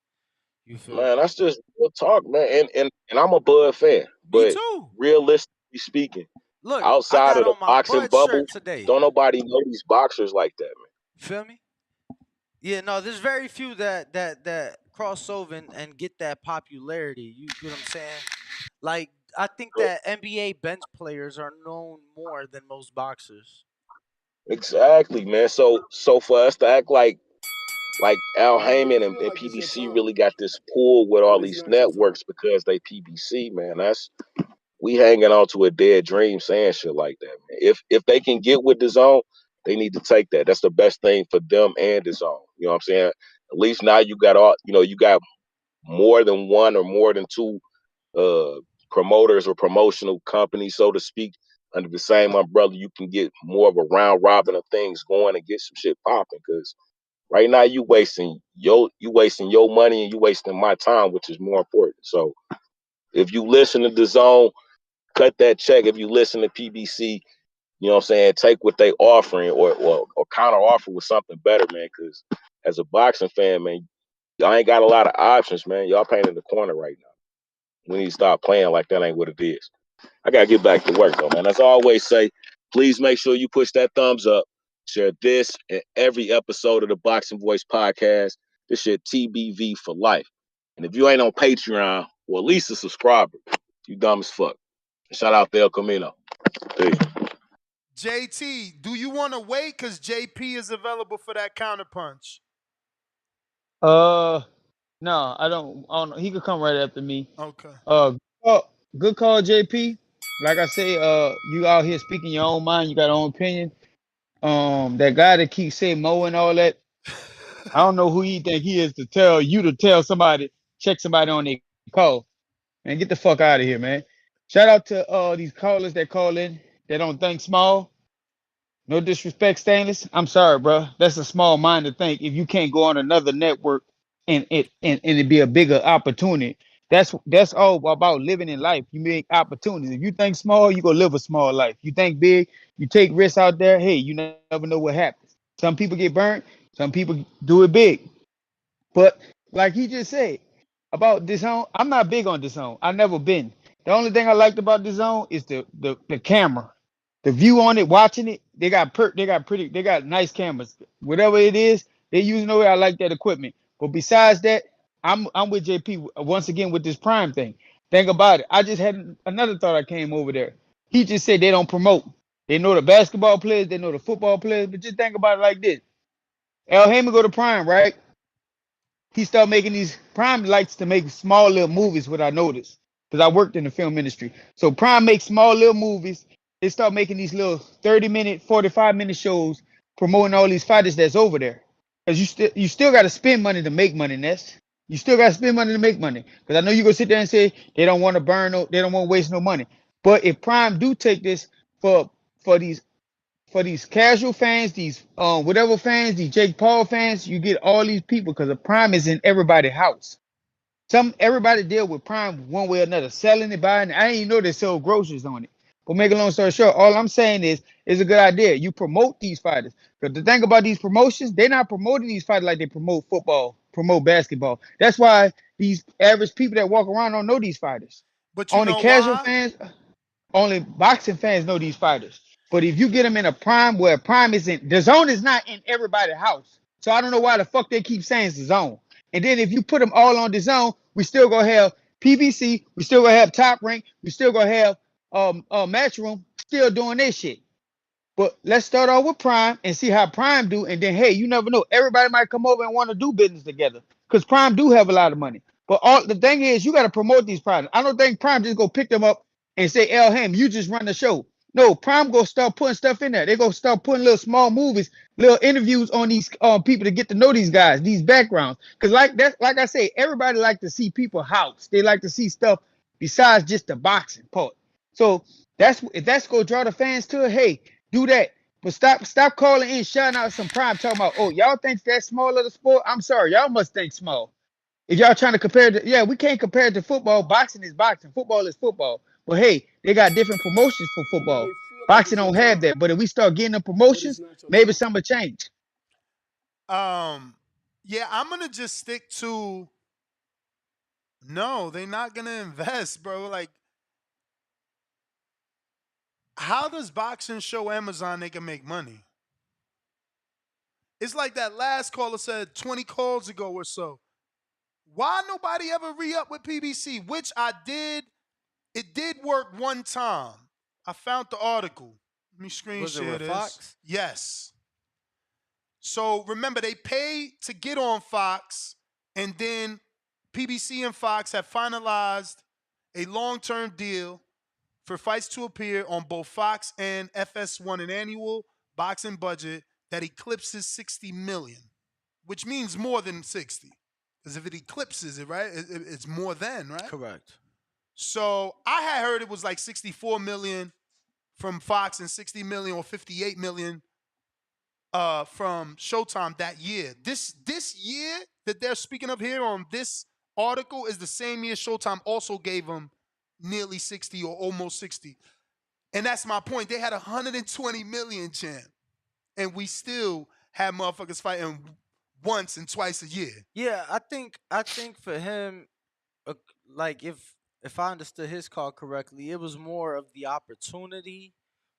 [SPEAKER 12] you feel
[SPEAKER 14] Man,
[SPEAKER 12] me?
[SPEAKER 14] that's just real talk, man. And I'm a Bud fan,
[SPEAKER 12] Me
[SPEAKER 14] but
[SPEAKER 12] too.
[SPEAKER 14] realistically speaking,
[SPEAKER 12] Look, I
[SPEAKER 14] outside
[SPEAKER 12] got
[SPEAKER 14] of the
[SPEAKER 12] on my
[SPEAKER 14] boxing
[SPEAKER 12] Bud
[SPEAKER 14] bubble,
[SPEAKER 12] shirt today.
[SPEAKER 14] don't nobody know these boxers like that, man.
[SPEAKER 12] Feel me? Yeah, no, there's very few that cross over and get that popularity. You get what I'm saying? Like, I think that NBA bench players are known more than most boxers.
[SPEAKER 14] Exactly, man. So for us to act like Al
[SPEAKER 9] Why do it
[SPEAKER 14] Heyman
[SPEAKER 9] feel
[SPEAKER 14] and
[SPEAKER 9] like it's your
[SPEAKER 14] PBC
[SPEAKER 9] turn?
[SPEAKER 14] really got this pull with all
[SPEAKER 9] What is
[SPEAKER 14] these
[SPEAKER 9] not your turn?
[SPEAKER 14] networks because they PBC, man. That's we hanging on to a dead dream saying shit like that, man. If they can get with the zone, they need to take that. That's the best thing for them and the zone. You know what I'm saying? At least now you got all you got more than one or more than two uh promoters or promotional companies, so to speak, under the same umbrella. You can get more of a round robin of things going and get some shit popping. Cause right now you wasting your money and you wasting my time, which is more important. So if you listen to the zone, cut that check. If you listen to PBC, you know what I'm saying, take what they offering or counter offer with something better, man. Cause as a boxing fan, man, y'all ain't got a lot of options, man. Y'all painting the corner right now. We need to stop playing like that ain't what it is. I gotta get back to work though, man. As I always say, please make sure you push that thumbs up. Share this and every episode of the Boxing Voice podcast. This shit TBV for life. And if you ain't on Patreon, well, at least a subscriber. You dumb as fuck. Shout out to El Camino. Peace.
[SPEAKER 11] JT, do you want to wait? Because JP is available for that counterpunch.
[SPEAKER 2] Uh, no, I don't know. He could come right after me.
[SPEAKER 11] Okay.
[SPEAKER 2] Oh, good call, JP. Like I say, you out here speaking your own mind. You got your own opinion. That guy that keeps saying Mo and all that. I don't know who he think he is to tell you to tell somebody, check somebody on their call. Man, get the fuck out of here, man. Shout out to these callers that call in that don't think small. No disrespect, Stainless. I'm sorry, bro. That's a small mind to think if you can't go on another network and it be a bigger opportunity. That's all about living in life. You make opportunities. If you think small, you gonna live a small life. You think big, you take risks out there. Hey, you never know what happens. Some people get burnt. Some people do it big. But like he just said about this home, I'm not big on this home. I never been. The only thing I liked about this zone is the camera, the view on it, watching it. They got nice cameras. Whatever it is, they using over. I like that equipment. But besides that, I'm with JP once again with this Prime thing. Think about it. I just had another thought. I came over there. He just said they don't promote. They know the basketball players, they know the football players, but just think about it like this. Al Heyman go to Prime, right? He started making these Prime likes to make small little movies, what I noticed. Because I worked in the film industry. So Prime makes small little movies. They start making these little 30-minute, 45-minute shows promoting all these fighters that's over there. Because you still got to spend money to make money, Ness. You still got to spend money to make money. Because I know you're going to sit there and say they don't want to they don't want to waste no money. But if Prime do take this for for these these casual fans, these whatever fans, these Jake Paul fans, you get all these people because the Prime is in everybody's house. Everybody deal with Prime one way or another, selling it, buying it. I didn't even know they sell groceries on it. But make a long story short, all I'm saying is it's a good idea. You promote these fighters. Because the thing about these promotions, they're not promoting these fighters like they promote football.
[SPEAKER 15] promote basketball. That's why these average people that walk around don't know these fighters.
[SPEAKER 11] But you
[SPEAKER 15] Only
[SPEAKER 11] know
[SPEAKER 15] casual
[SPEAKER 11] why?
[SPEAKER 15] fans, only boxing fans know these fighters. But if you get them in a prime where prime isn't, the zone is not in everybody's house. So I don't know why the fuck they keep saying it's the zone. And then if you put them all on the zone, we still gonna have PBC, we still gonna have Top Rank, we still gonna have Matchroom still doing this shit. But let's start off with Prime and see how Prime do, and then hey, you never know. Everybody might come over and want to do business together because Prime do have a lot of money. But all the thing is, you got to promote these products. I don't think Prime just go pick them up and say, "El Ham, you just run the show." No, Prime go start putting stuff in there. They go start putting little small movies, little interviews on these people to get to know these guys, these backgrounds. Because like I say, everybody like to see people house. They like to see stuff besides just the boxing part. So if that's gonna draw the fans to it, hey, do that. But stop calling in, shouting out some Prime, talking about, oh, y'all think that's small of the sport? I'm sorry, y'all must think small. If y'all trying to compare it, yeah, we can't compare it to football. Boxing is boxing. Football is football. But hey, they got different promotions for
[SPEAKER 11] You
[SPEAKER 15] football.
[SPEAKER 11] may feel like
[SPEAKER 15] Boxing
[SPEAKER 11] it's your
[SPEAKER 15] don't have
[SPEAKER 11] time,
[SPEAKER 15] that. But if we start getting the
[SPEAKER 11] but it's
[SPEAKER 15] promotions,
[SPEAKER 11] not your
[SPEAKER 15] maybe
[SPEAKER 11] time.
[SPEAKER 15] something will change.
[SPEAKER 11] Yeah, I'm gonna just stick to no, they're not gonna invest, bro. Like, how does boxing show Amazon they can make money? It's like that last caller said 20 calls ago or so. Why nobody ever re-up with PBC? Which I did. It did work one time. I found the article. Let me screen
[SPEAKER 12] Was it
[SPEAKER 11] share
[SPEAKER 12] with
[SPEAKER 11] this.
[SPEAKER 12] Fox?
[SPEAKER 11] Yes. So remember, they pay to get on Fox, and then PBC and Fox have finalized a long-term deal for fights to appear on both Fox and FS1, an annual boxing budget that eclipses 60 million, which means more than 60. Because if it eclipses it, right, it's more than, right?
[SPEAKER 12] Correct.
[SPEAKER 11] So I had heard it was like 64 million from Fox and 60 million or 58 million from Showtime that year. This year that they're speaking of here on this article is the same year Showtime also gave them nearly 60 or almost 60. And that's my point. They had 120 million, champ. And we still had motherfuckers fighting once and twice a year.
[SPEAKER 12] Yeah, I think for him, uh, like if I understood his call correctly, it was more of the opportunity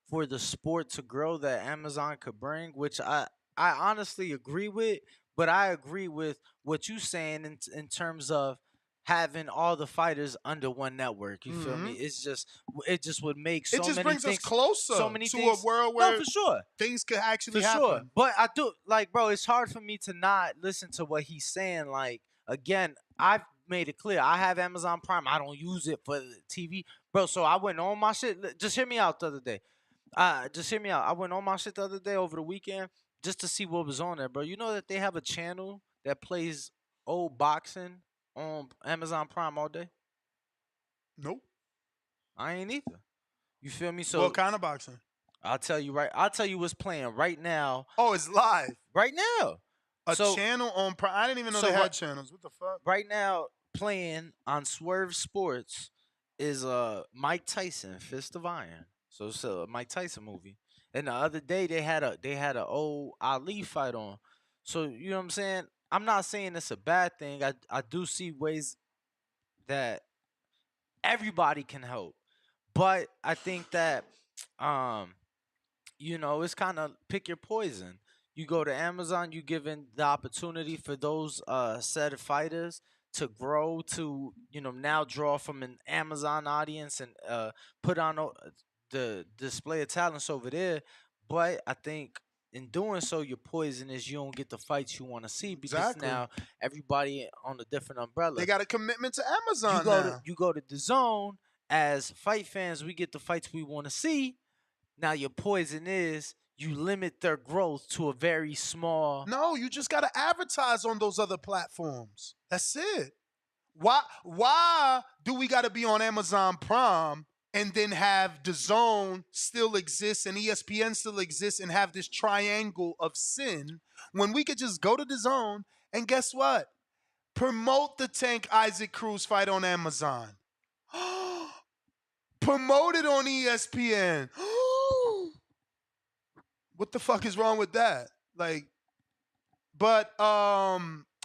[SPEAKER 12] for the sport to grow that Amazon could bring, which I honestly agree with. But I agree with what you saying in terms of having all the fighters under one network. You feel me?
[SPEAKER 11] Mm-hmm.
[SPEAKER 12] It just would make
[SPEAKER 11] It
[SPEAKER 12] so
[SPEAKER 11] just
[SPEAKER 12] many
[SPEAKER 11] brings us
[SPEAKER 12] things, so
[SPEAKER 11] closer
[SPEAKER 12] many
[SPEAKER 11] to a
[SPEAKER 12] things.
[SPEAKER 11] world
[SPEAKER 12] No,
[SPEAKER 11] where
[SPEAKER 12] for sure.
[SPEAKER 11] things could actually
[SPEAKER 12] For sure.
[SPEAKER 11] happen.
[SPEAKER 12] But I do like, bro, it's hard for me to not listen to what he's saying. Like, again, I've made it clear. I have Amazon Prime. I don't use it for the TV. Bro, so I went on my shit. Just hear me out the other day. Just hear me out. I went on my shit the other day over the weekend just to see what was on there, bro. You know that they have a channel that plays old boxing on Amazon Prime all day?
[SPEAKER 11] Nope.
[SPEAKER 12] I ain't either. You feel me?
[SPEAKER 11] What
[SPEAKER 12] So
[SPEAKER 11] kind of boxing?
[SPEAKER 12] I'll tell you what's playing right now.
[SPEAKER 11] Oh, it's live.
[SPEAKER 12] Right now.
[SPEAKER 11] A
[SPEAKER 12] So
[SPEAKER 11] channel on Prime. I didn't even know they
[SPEAKER 12] right,
[SPEAKER 11] had channels. What the fuck?
[SPEAKER 12] right now playing on Swerve Sports is Mike Tyson Fist of Iron. So it's a Mike Tyson movie. And the other day they had a old Ali fight on. So you know what I'm saying? I'm not saying it's a bad thing. I do see ways that everybody can help. But I think that um it's kind of pick your poison. You go to Amazon, you given the opportunity for those set of fighters to grow to now draw from an Amazon audience and put on the display of talents over there. But I think in doing so, your poison is you don't get the fights you want to see because
[SPEAKER 11] Exactly.
[SPEAKER 12] now everybody on a different umbrella.
[SPEAKER 11] They got a commitment to
[SPEAKER 12] You
[SPEAKER 11] Amazon
[SPEAKER 12] go to
[SPEAKER 11] now.
[SPEAKER 12] you go to the zone as fight fans. We get the fights we want to see. Now your poison is you limit their growth to a very small.
[SPEAKER 11] No, you just got to advertise on those other platforms. That's it. Why do we got to be on Amazon Prime and then have DAZN still exist and ESPN still exists and have this triangle of sin when we could just go to DAZN and guess what? Promote the Tank Isaac Cruz fight on Amazon. Promote it on ESPN. What the fuck is wrong with that? Like, but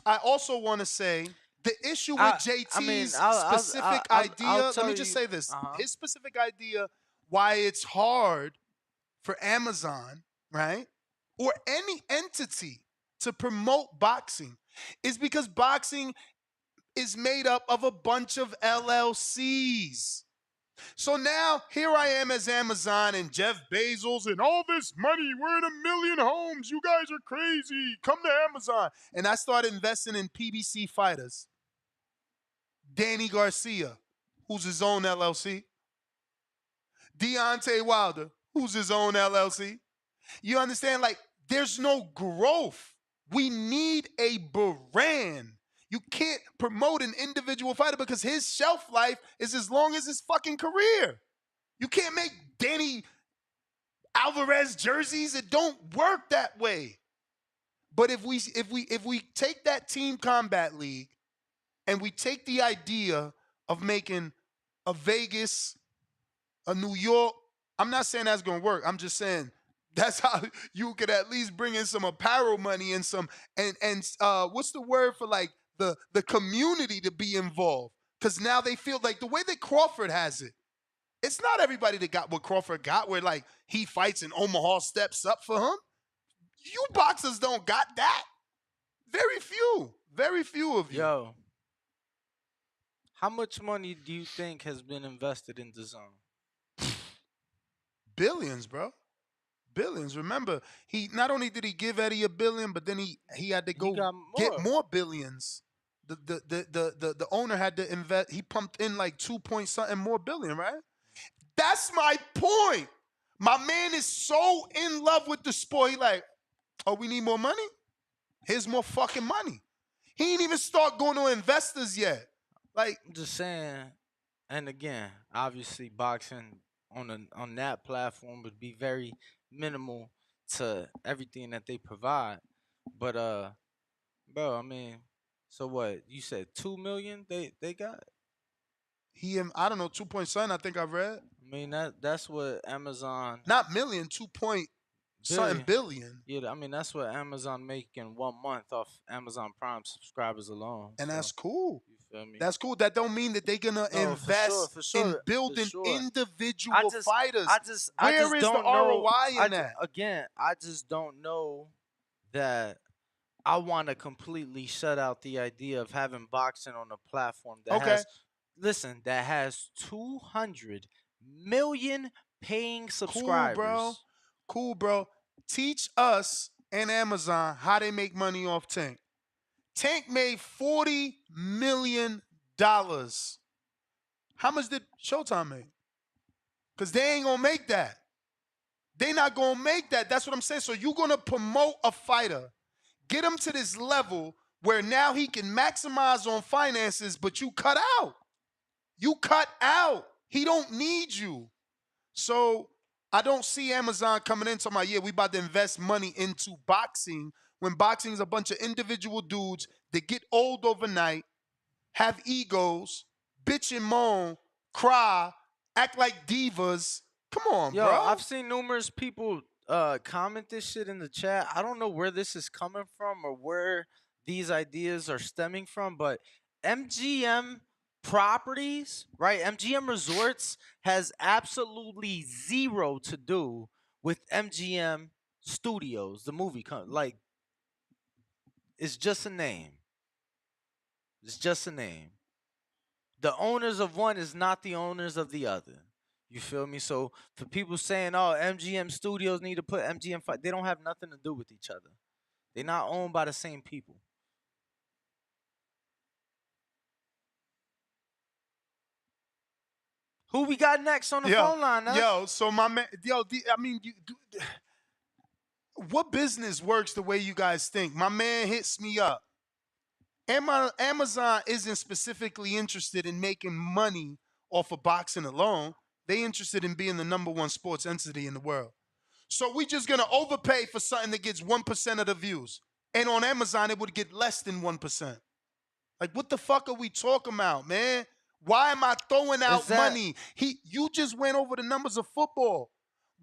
[SPEAKER 11] I also want to say the issue with JT's specific
[SPEAKER 12] I'll
[SPEAKER 11] idea. Let
[SPEAKER 12] tell
[SPEAKER 11] me just
[SPEAKER 12] you.
[SPEAKER 11] say this:
[SPEAKER 12] Uh huh.
[SPEAKER 11] his specific idea, why it's hard for Amazon, right, or any entity to promote boxing, is because boxing is made up of a bunch of LLCs. So now here I am as Amazon and Jeff Bezos and all this money. We're in 1,000,000 homes. You guys are crazy. Come to Amazon. And I started investing in PBC fighters. Danny Garcia, who's his own LLC. Deontay Wilder, who's his own LLC. You understand? Like, there's no growth. We need a brand. You can't promote an individual fighter because his shelf life is as long as his fucking career. You can't make Danny Alvarez jerseys. It don't work that way. But if we take that team combat league and we take the idea of making a Vegas, a New York, I'm not saying that's gonna work. I'm just saying that's how you could at least bring in some apparel money and some and what's the word for like the community to be involved? Because now they feel like the way that Crawford has it. It's not everybody that got what Crawford got, where like he fights and Omaha steps up for him. You boxers don't got that. Very few of you.
[SPEAKER 12] Yo, how much money do you think has been invested in DAZN?
[SPEAKER 11] Billions, bro. Billions. Remember, he not only did he give Eddie $1 billion, but then he had to
[SPEAKER 12] He
[SPEAKER 11] go
[SPEAKER 12] got
[SPEAKER 11] get
[SPEAKER 12] more.
[SPEAKER 11] more billions. The owner had to invest. He pumped in like 2 point something more billion, right? That's my point. My man is so in love with the sport. He like, oh, we need more money? Here's more fucking money. He ain't even start going to investors yet. Like,
[SPEAKER 12] I'm just saying. And again, obviously, boxing on that platform would be very minimal to everything that they provide. But bro, I mean, so what? You said 2 million they got?
[SPEAKER 11] I don't know, 2 point something, I think I read.
[SPEAKER 12] I mean that's what Amazon
[SPEAKER 11] Not million, 2 point something billion.
[SPEAKER 12] Yeah, I mean that's what Amazon make in 1 month off Amazon Prime subscribers alone.
[SPEAKER 11] And
[SPEAKER 12] So
[SPEAKER 11] that's cool.
[SPEAKER 12] you feel me?
[SPEAKER 11] That's cool. That don't mean that they're gonna
[SPEAKER 12] No,
[SPEAKER 11] invest
[SPEAKER 12] for
[SPEAKER 11] in
[SPEAKER 12] sure, for
[SPEAKER 11] building
[SPEAKER 12] sure.
[SPEAKER 11] individual fighters.
[SPEAKER 12] I
[SPEAKER 11] Where
[SPEAKER 12] just
[SPEAKER 11] is the
[SPEAKER 12] don't know.
[SPEAKER 11] ROI in that?
[SPEAKER 12] Again, I just don't know that I want to completely shut out the idea of having boxing on a platform that
[SPEAKER 11] Okay,
[SPEAKER 12] has 200 million paying
[SPEAKER 11] cool, bro.
[SPEAKER 12] subscribers.
[SPEAKER 11] Cool, bro. Teach us and Amazon how they make money off Tank. Tank made $40 million. How much did Showtime make? Because they ain't gonna make that. They not gonna make that. That's what I'm saying. So you're gonna promote a fighter, get him to this level where now he can maximize on finances, but you cut out. You cut out. He don't need you. So I don't see Amazon coming in talking about, yeah, we about to invest money into boxing when boxing is a bunch of individual dudes that get old overnight, have egos, bitch and moan, cry, act like divas. Come on,
[SPEAKER 12] Yo,
[SPEAKER 11] bro.
[SPEAKER 12] I've seen numerous people comment this shit in the chat. I don't know where this is coming from or where these ideas are stemming from, but MGM properties, right? MGM Resorts has absolutely zero to do with MGM Studios, the movie like it's just a name. It's just a name. The owners of one is not the owners of the other. You feel me? So for people saying, "Oh, MGM Studios need to put MGM," they don't have nothing to do with each other. They're not owned by the same people. Who we got next on the phone line?
[SPEAKER 11] So my man, what business works the way you guys think? My man hits me up. Amazon isn't specifically interested in making money off of boxing alone. They interested in being the #1 sports entity in the world. So we just gonna overpay for something that gets 1% of the views. And on Amazon, it would get less than 1%. Like, what the fuck are we talking about, man? Why am I throwing out money? You just went over the numbers of football.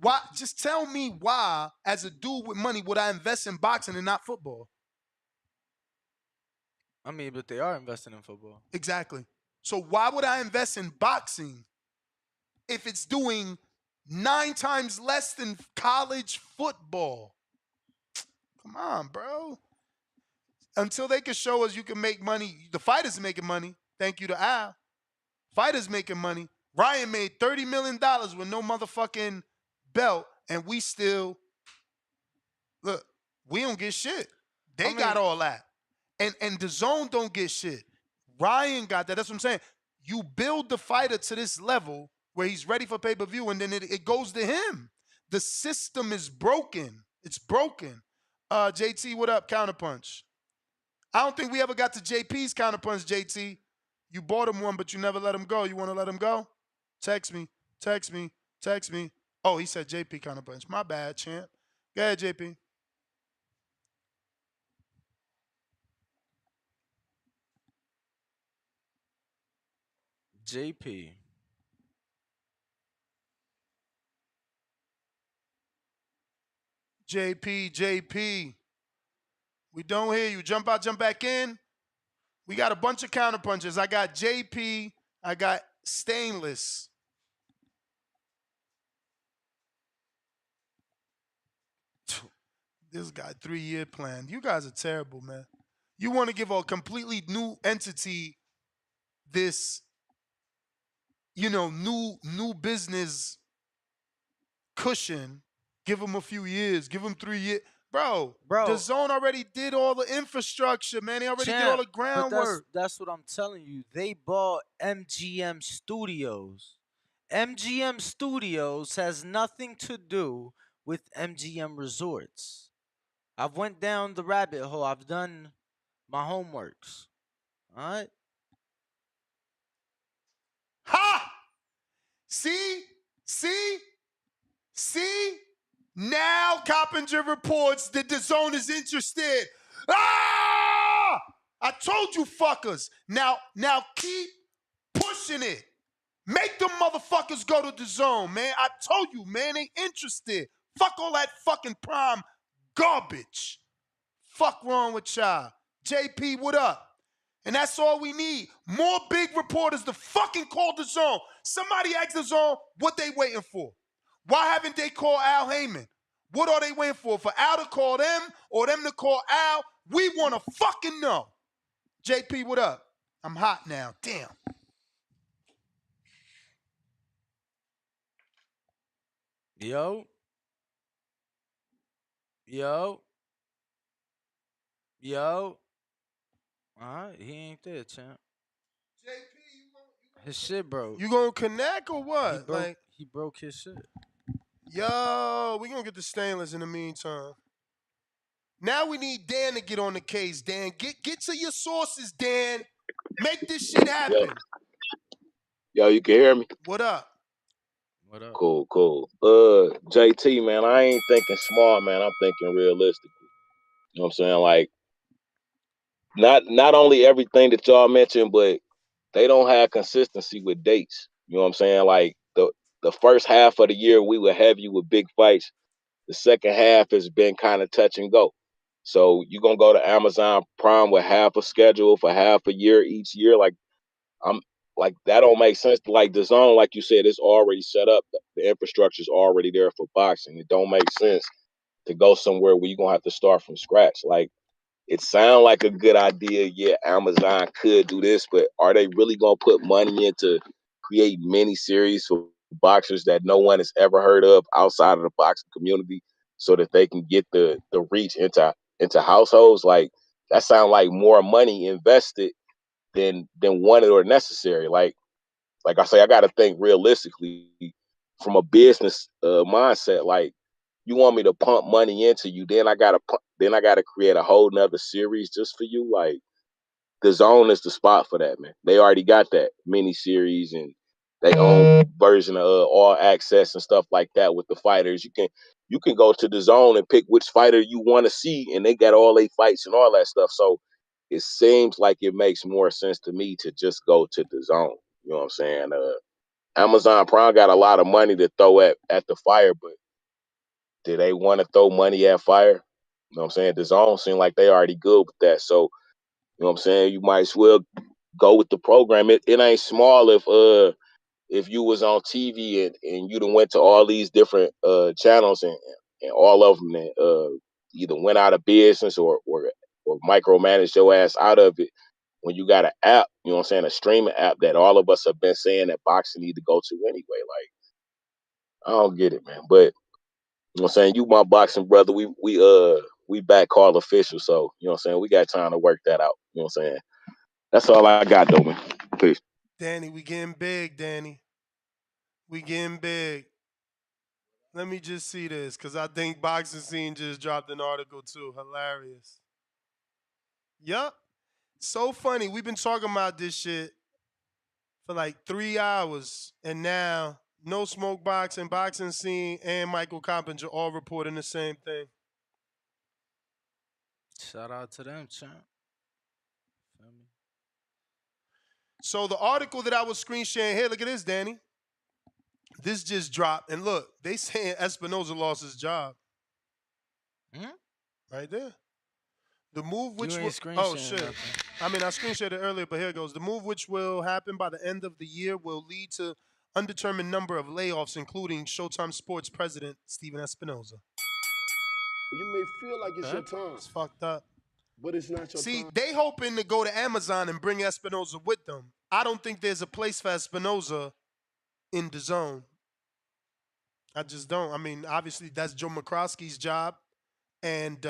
[SPEAKER 11] Why? Just tell me why, as a dude with money, would I invest in boxing and not football?
[SPEAKER 12] I mean, but they are investing in football.
[SPEAKER 11] Exactly. So why would I invest in boxing if it's doing 9 times less than college football? Come on, bro. Until they can show us you can make money, the fighters are making money. Thank you to Al. Fighters making money. Ryan made $30 million with no motherfucking belt, and we still look. We don't get shit.
[SPEAKER 12] I
[SPEAKER 11] They got
[SPEAKER 12] mean,
[SPEAKER 11] all that, and DAZN don't get shit. Ryan got that. That's what I'm saying. You build the fighter to this level where he's ready for pay-per-view, and then it goes to him. The system is broken. It's broken. JT, what up? Counterpunch. I don't think we ever got to JP's counterpunch, JT. You bought him one, but you never let him go. You want to let him go? Text me. Text me. Text me. Oh, he said JP counterpunch. My bad, champ. Go ahead, JP.
[SPEAKER 12] JP.
[SPEAKER 11] JP. We don't hear you. Jump out, jump back in. We got a bunch of counterpunches. I got JP. I got Stainless. This guy 3-year plan. You guys are terrible, man. You want to give a completely new entity this, new business cushion. Give them a few years. Give them 3 years. Bro, the
[SPEAKER 12] Bro,
[SPEAKER 11] zone already did all the infrastructure, man. They already did all
[SPEAKER 12] champ,
[SPEAKER 11] the
[SPEAKER 12] but
[SPEAKER 11] groundwork.
[SPEAKER 12] that's what I'm telling you. They bought MGM Studios. MGM Studios has nothing to do with MGM Resorts. I've went down the rabbit hole. I've done my homeworks. All right?
[SPEAKER 11] Ha! See? Now Coppinger reports that the zone is interested. Ah! I told you fuckers. Now keep pushing it. Make them motherfuckers go to the zone, man. I told you, man, they interested. Fuck all that fucking prime garbage. Fuck wrong with y'all. JP, what up? And that's all we need. More big reporters to fucking call the zone. Somebody ask the zone what they waiting for. Why haven't they called Al Haymon? What are they waiting for? For Al to call them or them to call Al? We want to fucking know. JP, what up? I'm hot now. Damn.
[SPEAKER 12] Yo. Yo. Yo. All right, he ain't there, champ. His shit broke.
[SPEAKER 11] You gonna connect or what?
[SPEAKER 12] He broke his shit.
[SPEAKER 11] Yo, we gonna get the Stainless in the meantime. Now we need Dan to get on the case. Dan, get to your sources, Dan. Make this shit happen.
[SPEAKER 14] Yo, you can hear me?
[SPEAKER 11] What up?
[SPEAKER 12] What up?
[SPEAKER 14] Cool. JT, man, I ain't thinking small, man. I'm thinking realistically. You know what I'm saying? Like, not only everything that y'all mentioned, but they don't have consistency with dates. You know what I'm saying? Like the first half of the year we were heavy with big fights. The second half has been kind of touch and go. So you're gonna go to Amazon Prime with half a schedule for half a year each year. Like I'm like that don't make sense. Like the zone, like you said, it's already set up. The infrastructure's already there for boxing. It don't make sense to go somewhere where you're gonna have to start from scratch. Like it sounds like a good idea. Yeah, Amazon could do this, but are they really gonna put money into create mini series for boxers that no one has ever heard of outside of the boxing community, so that they can get the reach into households? Like that sounds like more money invested than wanted or necessary. Like I say, I got to think realistically from a business mindset. Like you want me to pump money into you, then I gotta create a whole nother series just for you. Like the zone is the spot for that, man. They already got that mini series and they own version of all access and stuff like that with the fighters. You can go to the zone and pick which fighter you want to see, and they got all they fights and all that stuff. So it seems like it makes more sense to me to just go to the zone. You know what I'm saying? Amazon Prime got a lot of money to throw at the fire, but do they want to throw money at fire? You know what I'm saying? The zone seem like they already good with that. So You know what I'm saying? You might as well go with the program. It ain't small if you was on TV and you done went to all these different channels and all of them either went out of business or micromanaged your ass out of it. When you got an app, you know what I'm saying, a streaming app that all of us have been saying that boxing need to go to anyway. Like, I don't get it, man. But you know what I'm saying, you my boxing brother. We back call official, so you know what I'm saying, we got time to work that out. You know what I'm saying? That's all I got though, man. Peace.
[SPEAKER 11] Danny, we getting big, Danny. We getting big. Let me just see this, because I think Boxing Scene just dropped an article too. Hilarious. Yup. So funny. We've been talking about this shit for like 3 hours, and now No Smoke Boxing, Boxing Scene, and Michael Coppinger all reporting the same thing.
[SPEAKER 12] Shout out to them, champ. Feel me?
[SPEAKER 11] So the article that I was screen sharing here, look at this, Danny. This just dropped, and look, they saying Espinoza lost his job. Right there. The move which
[SPEAKER 12] You
[SPEAKER 11] will,
[SPEAKER 12] ain't screen
[SPEAKER 11] oh
[SPEAKER 12] sharing
[SPEAKER 11] shit.
[SPEAKER 12] nothing.
[SPEAKER 11] I mean, I screen shared it earlier, but here it goes. The move which will happen by the end of the year will lead to undetermined number of layoffs, including Showtime Sports president Steven Espinoza.
[SPEAKER 8] You may feel like it's your time,
[SPEAKER 11] It's fucked up.
[SPEAKER 8] but it's not your
[SPEAKER 11] See,
[SPEAKER 8] time.
[SPEAKER 11] they hoping to go to Amazon and bring Espinoza with them. I don't think there's a place for Espinoza in the zone. I just don't. I mean, obviously that's Joe McCroskey's job, and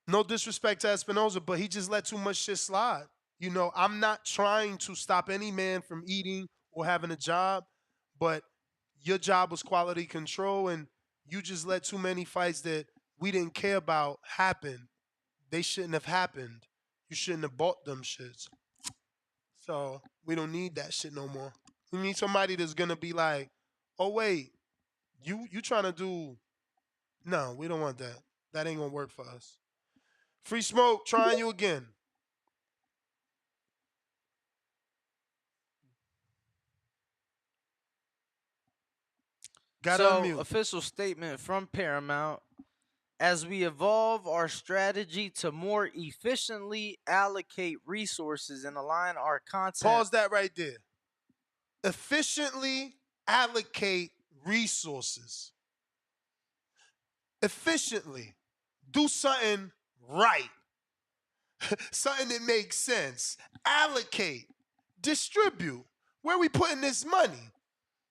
[SPEAKER 11] no disrespect to Espinoza, but he just let too much shit slide. You know, I'm not trying to stop any man from eating or having a job, but your job was quality control, and you just let too many fights that we didn't care about happen. They shouldn't have happened. You shouldn't have bought them shits. So we don't need that shit no more. We need somebody that's gonna be like, oh wait, you trying to do? No, we don't want that. That ain't gonna work for us. Free Smoke, trying you again. Got to
[SPEAKER 12] So,
[SPEAKER 11] unmute.
[SPEAKER 12] official statement from Paramount. As we evolve our strategy to more efficiently allocate resources and align our content.
[SPEAKER 11] Pause that right there. Efficiently allocate resources. Efficiently. Do something right. Something that makes sense. Allocate. Distribute. Where are we putting this money?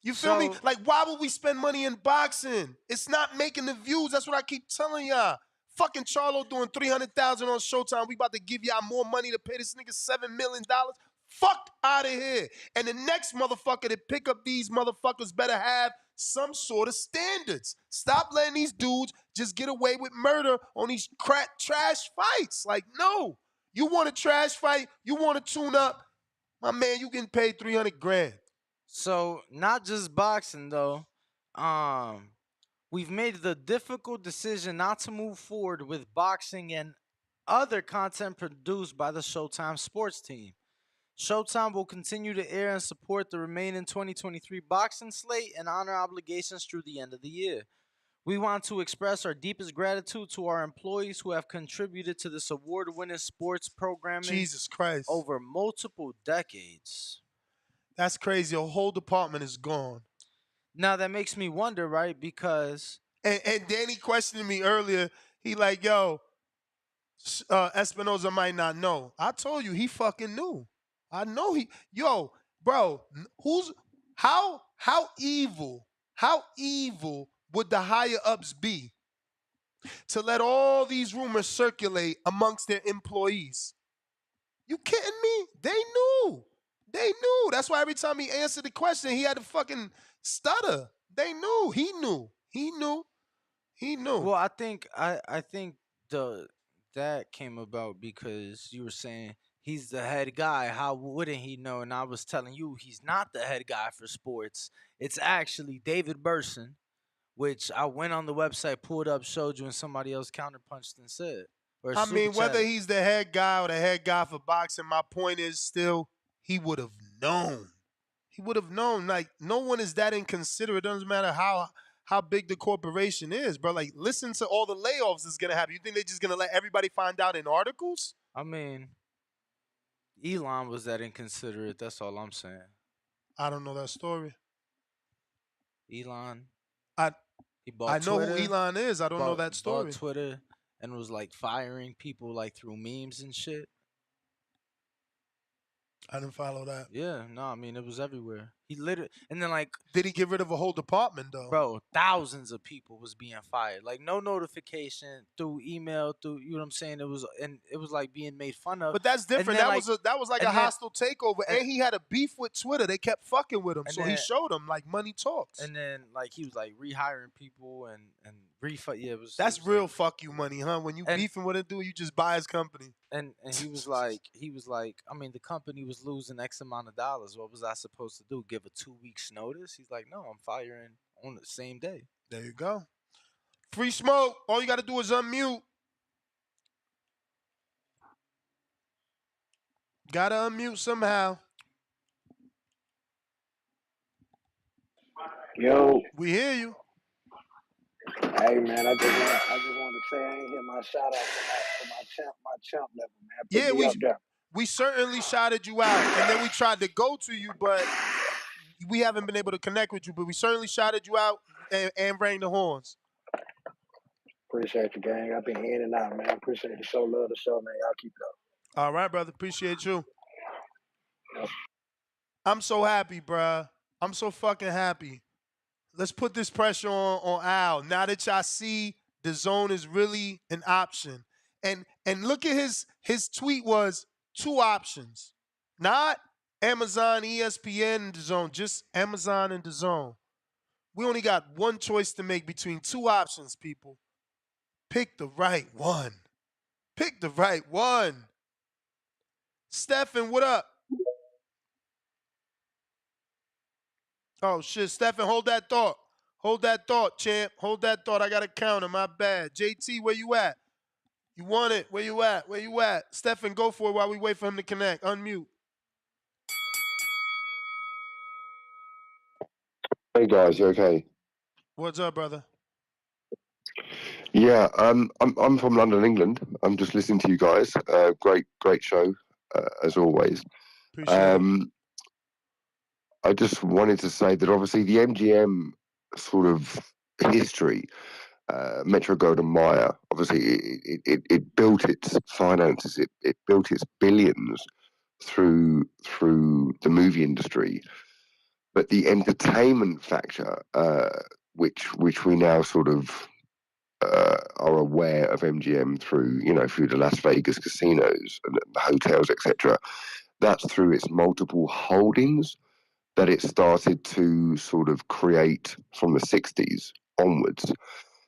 [SPEAKER 11] You feel me? Like, why would we spend money in boxing? It's not making the views. That's what I keep telling y'all. Fucking Charlo doing $300,000 on Showtime. We about to give y'all more money to pay this nigga $7 million. Fuck out of here. And the next motherfucker that pick up these motherfuckers better have some sort of standards. Stop letting these dudes just get away with murder on these crap trash fights. Like, no. You want a trash fight? You want to tune up? My man, you getting paid 300 grand.
[SPEAKER 12] So, not just boxing though. We've made the difficult decision not to move forward with boxing and other content produced by the Showtime sports team. Showtime will continue to air and support the remaining 2023 boxing slate and honor obligations through the end of the year. We want to express our deepest gratitude to our employees who have contributed to this award-winning sports programming
[SPEAKER 11] Jesus Christ.
[SPEAKER 12] over multiple decades.
[SPEAKER 11] That's crazy. A whole department is gone.
[SPEAKER 12] Now that makes me wonder, right? Because
[SPEAKER 11] and Danny questioned me earlier. He like, yo, Espinoza might not know. I told you he fucking knew. I know he. Yo, bro, how evil would the higher ups be to let all these rumors circulate amongst their employees? You kidding me? They knew. They knew. That's why every time he answered the question, he had to fucking stutter. They knew. He knew. He knew. He knew.
[SPEAKER 12] well, I think that came about because you were saying he's the head guy. How wouldn't he know? And I was telling you he's not the head guy for sports. It's actually David Burson, which I went on the website, pulled up, showed you, and somebody else counterpunched and said. Or
[SPEAKER 11] I
[SPEAKER 12] super
[SPEAKER 11] mean, whether
[SPEAKER 12] chatted.
[SPEAKER 11] he's the head guy or the head guy for boxing, my point is still he would have known. He would have known. Like, no one is that inconsiderate. It doesn't matter how how big the corporation is, bro. Like, listen to all the layoffs that's gonna happen. You think they're just gonna let everybody find out in articles?
[SPEAKER 12] I mean, Elon was that inconsiderate. That's all I'm saying.
[SPEAKER 11] I don't know that story.
[SPEAKER 12] Elon,
[SPEAKER 11] I
[SPEAKER 12] he
[SPEAKER 11] I
[SPEAKER 12] bought
[SPEAKER 11] know who
[SPEAKER 12] Twitter,
[SPEAKER 11] Elon is. I don't know that
[SPEAKER 12] bought
[SPEAKER 11] story.
[SPEAKER 12] Twitter, and was like firing people like through memes and shit.
[SPEAKER 11] I didn't follow that.
[SPEAKER 12] Yeah, no, I mean it was everywhere. He literally, and then like,
[SPEAKER 11] Did he get rid of a whole department though?
[SPEAKER 12] bro, thousands of people was being fired. Like no notification through email, through you know what I'm saying. It was like being made fun of.
[SPEAKER 11] But that's
[SPEAKER 12] And
[SPEAKER 11] different.
[SPEAKER 12] then
[SPEAKER 11] That was like a
[SPEAKER 12] and then
[SPEAKER 11] hostile takeover, and he had a beef with Twitter. They kept fucking with him,
[SPEAKER 12] and
[SPEAKER 11] so he
[SPEAKER 12] then
[SPEAKER 11] showed them like money talks.
[SPEAKER 12] and then like he was like rehiring people and refund. Yeah,
[SPEAKER 11] That's real fuck you money, huh? When you
[SPEAKER 12] and
[SPEAKER 11] beefing with a dude, you just buy his company.
[SPEAKER 12] and he was like, I mean, the company was losing X amount of dollars. What was I supposed to do? Give a 2 weeks notice? He's like, no, I'm firing on the same day.
[SPEAKER 11] There you go. Free smoke. All you got to do is unmute. Gotta unmute somehow.
[SPEAKER 16] Yo,
[SPEAKER 11] We hear you.
[SPEAKER 16] hey man, I just wanted to say I ain't hit my shout out for my champ level, man. Put
[SPEAKER 11] Yeah,
[SPEAKER 16] me up there.
[SPEAKER 11] we certainly shouted you out, and then we tried to go to you, but we haven't been able to connect with you. But we certainly shouted you out and rang the horns.
[SPEAKER 16] Appreciate you, gang. I've been in and out, man. Appreciate the show, love the show, man. Y'all keep it up.
[SPEAKER 11] All right, brother. Appreciate you. I'm so happy, bruh. I'm so fucking happy. Let's put this pressure on Al. Now that y'all see DAZN is really an option. And look at his tweet was 2 options. Not Amazon, ESPN, and DAZN, just Amazon and DAZN. We only got one choice to make between 2 options, people. Pick the right one. Pick the right one. Stefan, what up? Oh shit, Stefan, hold that thought. Hold that thought, champ. Hold that thought. I got a counter. My bad. JT, where you at? You want it? Where you at? Where you at? Stefan, go for it while we wait for him to connect. Unmute.
[SPEAKER 17] Hey guys, you okay?
[SPEAKER 11] What's up, brother?
[SPEAKER 17] Yeah, I'm from London, England. I'm just listening to you guys. Great show, as always.
[SPEAKER 11] Appreciate it.
[SPEAKER 17] I just wanted to say that obviously the MGM sort of history, Metro Goldwyn Mayer, obviously it built its finances, it built its billions through the movie industry, but the entertainment factor, which we now sort of are aware of MGM through, through the Las Vegas casinos and the hotels, etc. That's through its multiple holdings that it started to sort of create from the 60s onwards.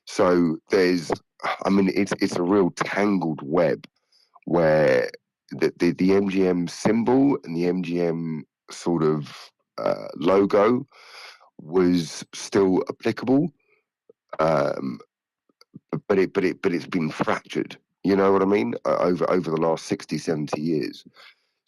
[SPEAKER 17] So it's a real tangled web where the MGM symbol and the MGM sort of logo was still applicable. Um, but it's been fractured. You know what I mean? Over the last 60, 70 years.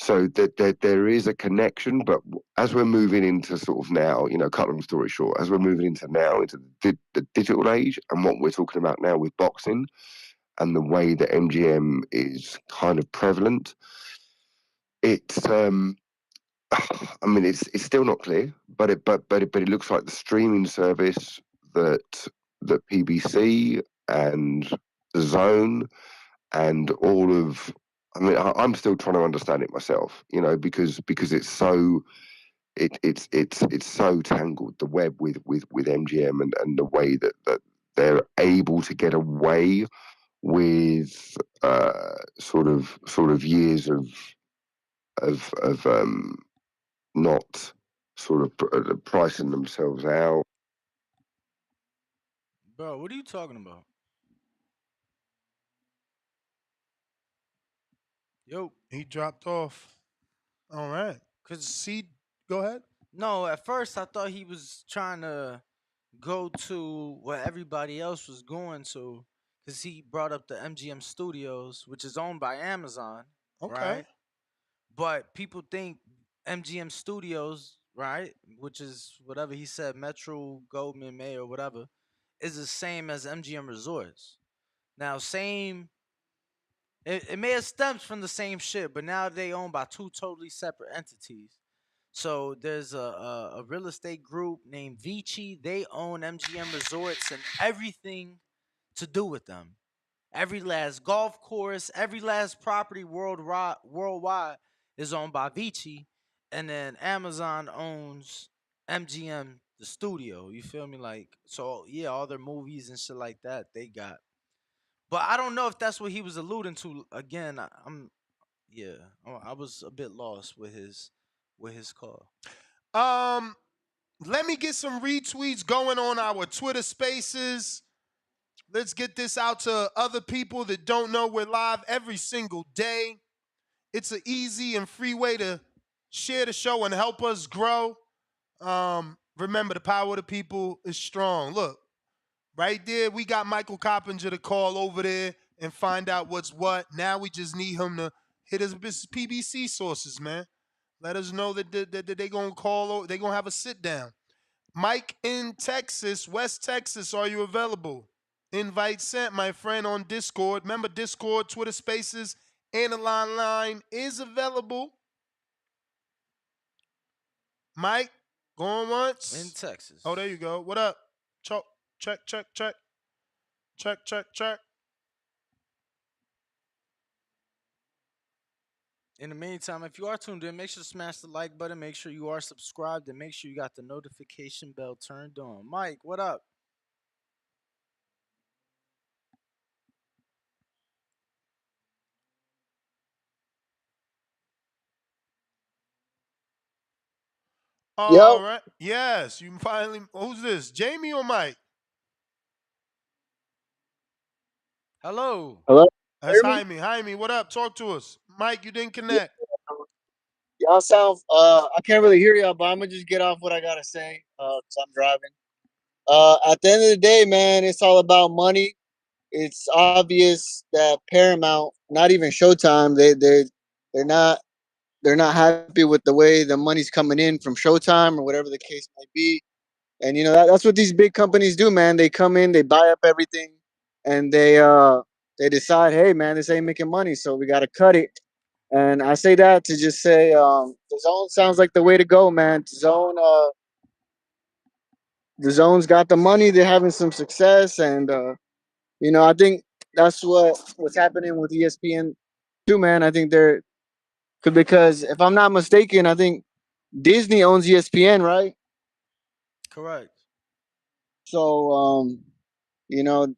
[SPEAKER 17] So that there is a connection, but as we're moving into sort of now, cut long story short, as we're moving into now into the digital age and what we're talking about now with boxing and the way that MGM is kind of prevalent, it's it's still not clear, but it looks like the streaming service that PBC and the Zone and all of, I'm still trying to understand it myself, because it's so it's so tangled, the web with MGM and the way that they're able to get away with sort of years of not sort of pricing themselves out.
[SPEAKER 12] Bro, what are you talking about? Yo,
[SPEAKER 11] he dropped off. All right. Go ahead.
[SPEAKER 12] No, at first I thought he was trying to go to where everybody else was going to, because he brought up the MGM Studios, which is owned by Amazon,
[SPEAKER 11] Okay.
[SPEAKER 12] right? But people think MGM Studios, right, which is whatever he said, Metro Goldwyn Mayer or whatever, is the same as MGM Resorts. Now, same. It may have stemmed from the same shit, but now they owned by two totally separate entities. So there's a real estate group named Vici. They own MGM Resorts and everything to do with them. Every last golf course, every last property worldwide is owned by Vici, and then Amazon owns MGM, the studio. You feel me? Like, so yeah, all their movies and shit like that they got. But I don't know if that's what he was alluding to. Again, I'm yeah, I was a bit lost with his call.
[SPEAKER 11] Let me get some retweets going on our Twitter Spaces. Let's get this out to other people that don't know we're live every single day. It's an easy and free way to share the show and help us grow. Remember, the power of the people is strong. Look, right there, we got Michael Coppinger to call over there and find out what's what. Now we just need him to hit his PBC sources, man. Let us know that they're going to call, they're going to have a sit down. Mike in Texas, West Texas, are you available? Invite sent, my friend, on Discord. Remember, Discord, Twitter Spaces, and the line is available. Mike, going once.
[SPEAKER 12] In Texas.
[SPEAKER 11] Oh, there you go. What up? Check. Check.
[SPEAKER 12] In the meantime, if you are tuned in, make sure to smash the like button. Make sure you are subscribed, and make sure you got the notification bell turned on. Mike, what up?
[SPEAKER 11] All
[SPEAKER 18] Yo,
[SPEAKER 11] right. Yes, you finally. Who's this? Jamie or Mike?
[SPEAKER 12] Hello.
[SPEAKER 18] hello,
[SPEAKER 11] That's
[SPEAKER 18] hear me?
[SPEAKER 11] Jaime, what up? Talk to us. Mike, you didn't
[SPEAKER 18] Yeah,
[SPEAKER 11] connect.
[SPEAKER 18] y'all sound. I can't really hear y'all, but I'm gonna just get off what I gotta say. Cause I'm driving. At the end of the day, man, it's all about money. It's obvious that Paramount, not even Showtime, they're not happy with the way the money's coming in from Showtime or whatever the case may be. And that's what these big companies do, man. They come in, they buy up everything, and they decide, hey, man, this ain't making money, so we got to cut it. And I say that to just say, the zone sounds like the way to go, man. The zone's got the money. They're having some success, and I think that's what's happening with ESPN too, man. I think because if I'm not mistaken, I think Disney owns ESPN, right?
[SPEAKER 12] Correct.
[SPEAKER 18] So, you know,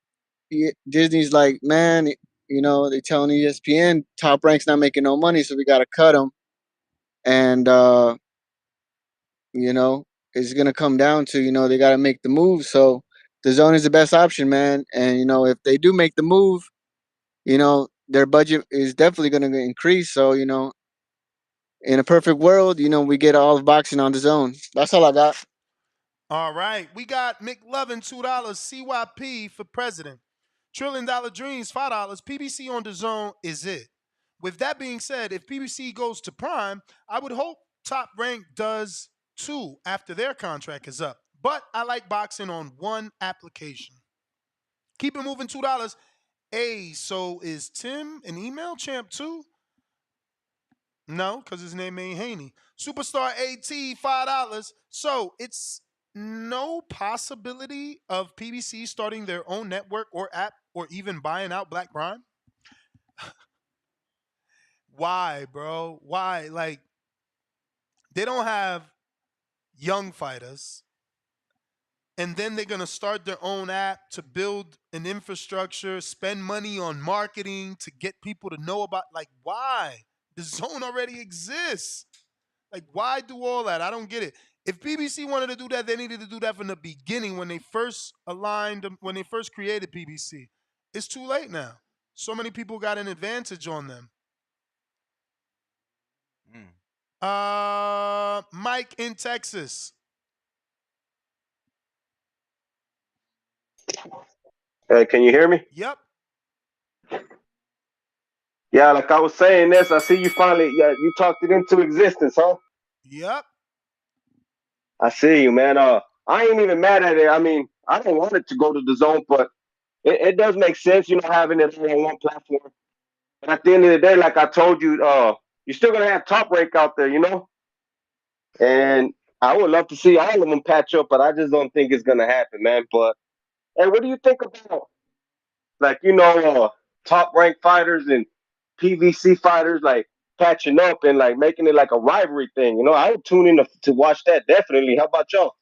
[SPEAKER 18] Disney's like, man, they telling ESPN Top Rank's not making no money, so we got to cut them. And you know, it's gonna come down to they got to make the move. So the zone is the best option, man. And if they do make the move, their budget is definitely gonna increase. So in a perfect world, we get all of boxing on the zone. That's all I got.
[SPEAKER 11] All right. We got McLovin, $2. CYP for president. $1 Trillion Dreams, $5. PBC on the zone is it. With that being said, if PBC goes to Prime, I would hope Top Rank does too after their contract is up. But I like boxing on one application. Keep it moving, $2. Hey, so is Tim an email champ too? No, because his name ain't Haney. Superstar AT, $5. So it's no possibility of PBC starting their own network or app or even buying out Black Prime? Why, bro? Why? Like, they don't have young fighters. And then they're going to start their own app to build an infrastructure, spend money on marketing to get people to know about. Like, why? The zone already exists. Like, why do all that? I don't get it. If PBC wanted to do that, they needed to do that from the beginning when they first when they first created PBC. It's too late now. So many people got an advantage on them. Mike in Texas.
[SPEAKER 19] Hey, can you hear me?
[SPEAKER 11] Yep.
[SPEAKER 19] Yeah, like I was saying this, I see you finally, yeah, you talked it into existence, huh?
[SPEAKER 11] Yep.
[SPEAKER 19] I see you, man. I ain't even mad at it. I mean, I don't want it to go to the zone, but it does make sense, having it all on one platform. But at the end of the day, like I told you, you're still gonna have Top Rank out there. And I would love to see all of them patch up, but I just don't think it's gonna happen, man. But hey, what do you think about like top ranked fighters and PVC fighters like catching up and like making it like a rivalry thing? I would tune in to watch that definitely. How about y'all?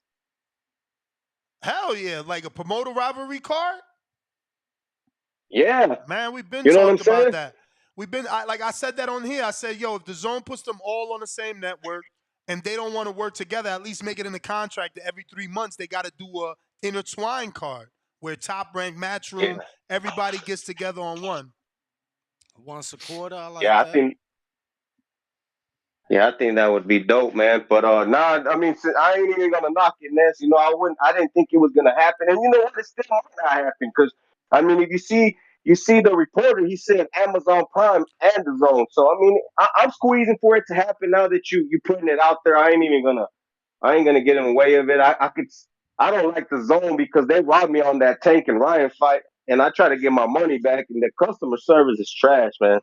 [SPEAKER 11] Hell yeah, like a promoter rivalry card.
[SPEAKER 19] Yeah,
[SPEAKER 11] Man, we've been
[SPEAKER 19] you know what I'm
[SPEAKER 11] talked about
[SPEAKER 19] saying?
[SPEAKER 11] that. Like I said that on here. I said, yo, if the zone puts them all on the same network and they don't want to work together, at least make it in the contract that every 3 months they got to do a intertwined card where top rank
[SPEAKER 19] Yeah,
[SPEAKER 11] matchroom, everybody gets together on one.
[SPEAKER 12] Once a quarter, I like
[SPEAKER 19] yeah, I
[SPEAKER 12] that.
[SPEAKER 19] think Yeah, I think that would be dope, man. But nah, I mean, I ain't even gonna knock it, Ness. I didn't think it was gonna happen, and you know what? It still might not happen because I mean, if you see the reporter, he said Amazon Prime and the Zone. So I mean, I'm squeezing for it to happen now that you putting it out there. I ain't gonna get in the way of it. I don't like the Zone because they robbed me on that Tank and Ryan fight, and I try to get my money back, and the customer service is trash, man.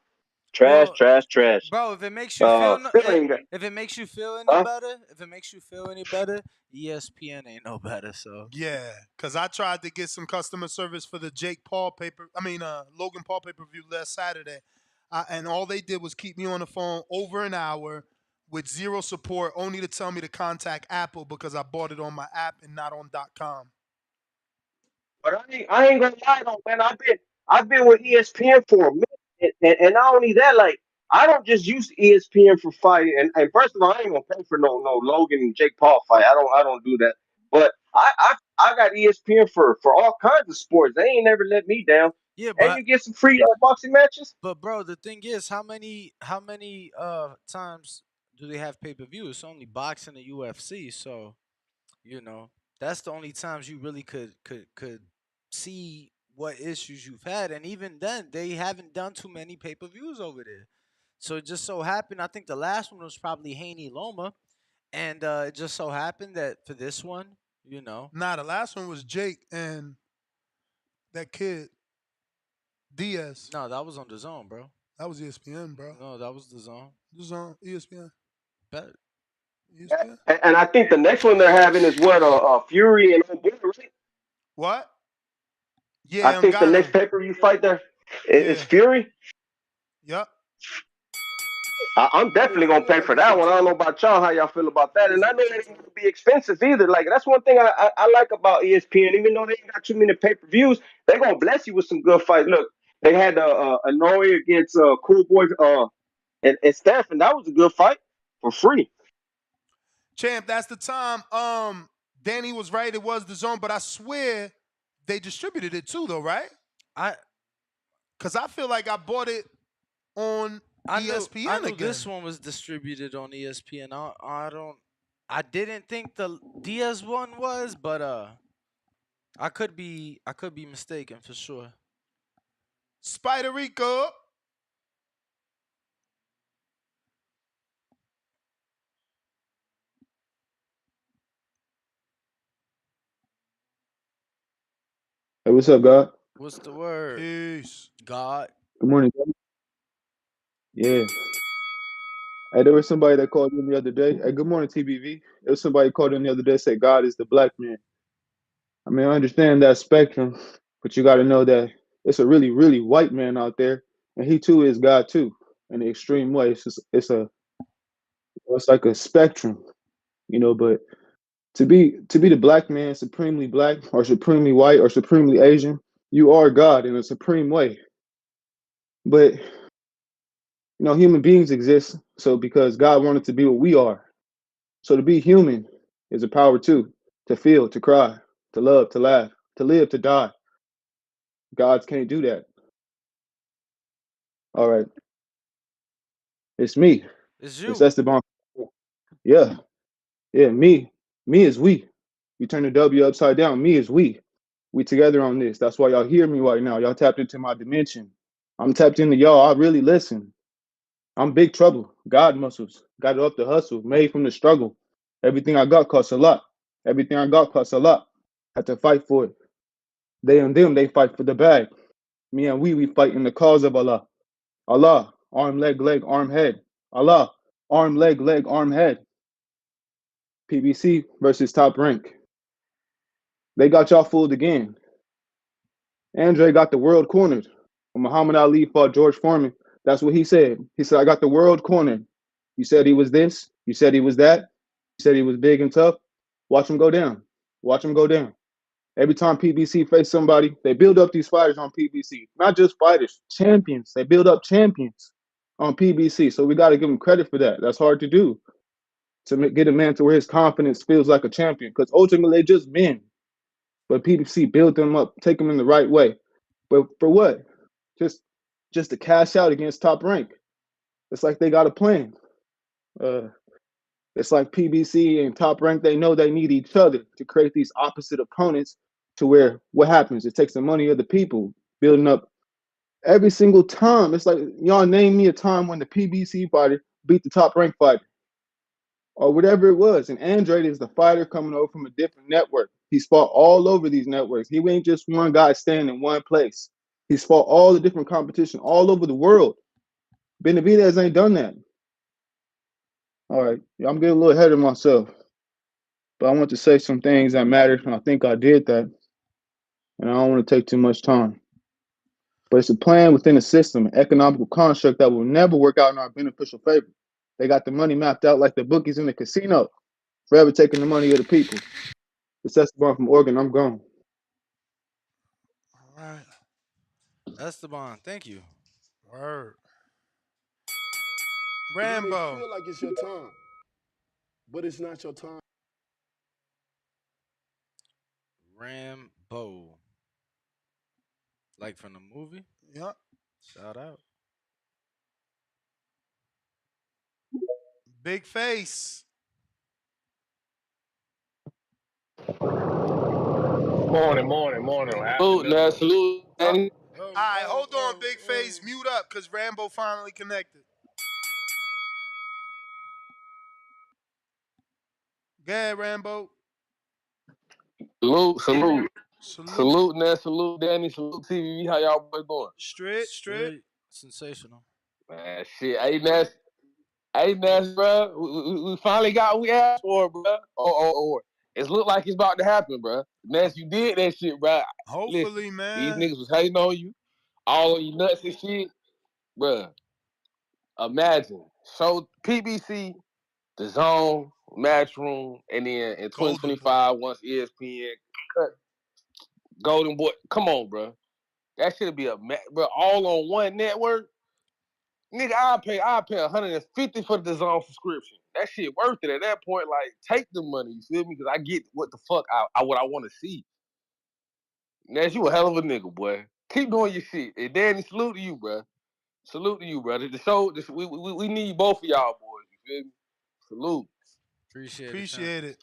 [SPEAKER 19] Trash,
[SPEAKER 12] Well,
[SPEAKER 19] trash, trash.
[SPEAKER 12] bro, if it makes you feel
[SPEAKER 19] Still ain't got,
[SPEAKER 12] if it makes you feel any
[SPEAKER 19] huh?
[SPEAKER 12] better, ESPN ain't no better. So
[SPEAKER 11] Yeah, because I tried to get some customer service for the Logan Paul pay per view last Saturday. And all they did was keep me on the phone over an hour with zero support, only to tell me to contact Apple because I bought it on my app and not on .com.
[SPEAKER 19] But I ain't gonna lie though, man. I've been with ESPN for a minute, and not only that, like I don't just use ESPN for fighting. And first of all, I ain't gonna pay for no Logan and Jake Paul fight. I don't do that. But I got ESPN for all kinds of sports. They ain't never let me down.
[SPEAKER 12] yeah,
[SPEAKER 19] And you get some free boxing matches.
[SPEAKER 12] but bro, the thing is, how many times do they have pay per view? It's only boxing and UFC, so you know that's the only times you really could see what issues you've had, and even then, they haven't done too many pay per views over there. So it just so happened, I think the last one was probably Haney Loma, and it just so happened that for this one,
[SPEAKER 11] Nah, the last one was Jake and that kid, Diaz.
[SPEAKER 12] no, that was on the zone, bro.
[SPEAKER 11] That was ESPN, bro.
[SPEAKER 12] No, that was the zone.
[SPEAKER 11] This is on ESPN.
[SPEAKER 12] Bet.
[SPEAKER 11] ESPN.
[SPEAKER 19] And I think the next one they're having is what Fury and O'Boy, right?
[SPEAKER 11] What?
[SPEAKER 19] I
[SPEAKER 11] Yeah,
[SPEAKER 19] think the next
[SPEAKER 11] Ngannou.
[SPEAKER 19] pay per view fight there is
[SPEAKER 11] Yeah.
[SPEAKER 19] Fury.
[SPEAKER 11] Yep.
[SPEAKER 19] I'm definitely gonna pay for that one. I don't know about y'all, how y'all feel about that, and I know it ain't gonna be expensive either. Like that's one thing I like about ESPN. Even though they ain't got too many pay per views, they gonna bless you with some good fight. Look, they had Anoa'i against Cool Boy and Steph, and that was a good fight for free.
[SPEAKER 11] Champ, that's the time. Danny was right. It was the zone, but I swear they distributed it too, though, right?
[SPEAKER 12] I
[SPEAKER 11] Because I feel like I bought it on
[SPEAKER 12] I
[SPEAKER 11] ESPN
[SPEAKER 12] knew
[SPEAKER 11] again.
[SPEAKER 12] this one was distributed on ESPN. I didn't think the Diaz one was, but I could be mistaken for sure.
[SPEAKER 11] Spider Rico.
[SPEAKER 20] Hey, what's up, God?
[SPEAKER 12] What's the word?
[SPEAKER 11] Peace.
[SPEAKER 12] God.
[SPEAKER 20] Good morning. God. Yeah. Hey, there was somebody that called in the other day. Hey, good morning, TBV. There was somebody called in the other day said God is the black man. I mean, I understand that spectrum, but you got to know that it's a really, really white man out there, and he too is God too, in the extreme way. It's like a spectrum, But to be the black man, supremely black, or supremely white, or supremely Asian, you are God in a supreme way. But human beings exist so because God wanted to be what we are. So to be human is a power too. To feel, to cry, to love, to laugh, to live, to die. Gods can't do that. All right. It's me.
[SPEAKER 12] It's
[SPEAKER 20] It's
[SPEAKER 12] you.
[SPEAKER 20] Esteban. Yeah. Yeah, me. Me is we. You turn the W upside down. Me is we. We together on this. That's why y'all hear me right now. Y'all tapped into my dimension. I'm tapped into y'all. I really listen. I'm big trouble. God muscles. Got it up the hustle. Made from the struggle. Everything I got costs a lot. Everything I got costs a lot. Had to fight for it. They and them, they fight for the bag. Me and we fight in the cause of Allah. Allah, arm, leg, arm, head. Allah, arm, leg, arm, head. PBC versus Top Rank. They got y'all fooled again. Andre got the world cornered. When Muhammad Ali fought George Foreman, that's what he said. He said, I got the world cornered. You said he was this. You said he was that. You said he was big and tough. Watch him go down. Watch him go down. Every time PBC face somebody, they build up these fighters on PBC. Not just fighters, champions. They build up champions on PBC. So we got to give them credit for that. That's hard to do, to get a man to where his confidence feels like a champion. Because ultimately, they're just men. But PBC build them up, take them in the right way. But for what? Just to cash out against Top Rank. It's like they got a plan. Uh, it's like PBC and Top Rank, they know they need each other to create these opposite opponents to where what happens? It takes the money of the people building up every single time. It's like, y'all name me a time when the PBC fighter beat the Top Rank fighter or whatever it was. And Andrade is the fighter coming over from a different network. He's fought all over these networks. He ain't just one guy staying in one place. He's fought all the different competition all over the world. Benavidez ain't done that. All right, I'm getting a little ahead of myself, but I want to say some things that matter, and I think I did that, and I don't want to take too much time. But it's a plan within a system, an economical construct that will never work out in our beneficial favor. They got the money mapped out like the bookies in the casino, forever taking the money of the people. It's Esteban from Oregon. I'm gone.
[SPEAKER 11] All right.
[SPEAKER 12] Esteban, thank you.
[SPEAKER 11] Word.
[SPEAKER 8] You may
[SPEAKER 11] Rambo.
[SPEAKER 8] feel like it's your time, but it's not your time.
[SPEAKER 12] Rambo, like from the movie.
[SPEAKER 11] Yep.
[SPEAKER 12] Shout out.
[SPEAKER 11] Big face.
[SPEAKER 1] Morning.
[SPEAKER 11] Salute,
[SPEAKER 1] Afternoon.
[SPEAKER 11] man. Salute,
[SPEAKER 1] Uh,
[SPEAKER 11] Danny. All right, hold on, Big Face. Mute up, because Rambo finally connected. Go ahead, Rambo.
[SPEAKER 1] salute.
[SPEAKER 11] Salute.
[SPEAKER 1] Salute, Ness. Salute, Danny. Salute, TV. How y'all boys doing?
[SPEAKER 11] Straight.
[SPEAKER 12] Straight sensational.
[SPEAKER 1] Man, shit. Hey, Ness, bro. We finally got what we asked for, bro. It look like it's about to happen, bro. Ness, you did that shit, bro.
[SPEAKER 11] Hopefully,
[SPEAKER 1] Listen, these
[SPEAKER 11] man.
[SPEAKER 1] niggas was hating on you, all on you nuts and shit, bro. Imagine. So, PBC, the Zone, Matchroom, and then in
[SPEAKER 11] Golden Boy.
[SPEAKER 1] 2025, once ESPN cut Golden Boy, come on, bro. That should be bro, all on one network. Nigga, I'll pay 150 for the DAZN subscription. That shit worth it at that point. Like, take the money, you feel me? Because I get what the fuck what I want to see. Ness, you a hell of a nigga, boy. Keep doing your shit. And Danny, salute to you, bro. Salute to you, brother. The show, we need both of y'all boys. You feel me? Salute.
[SPEAKER 12] Appreciate it, champ.
[SPEAKER 11] Appreciate it.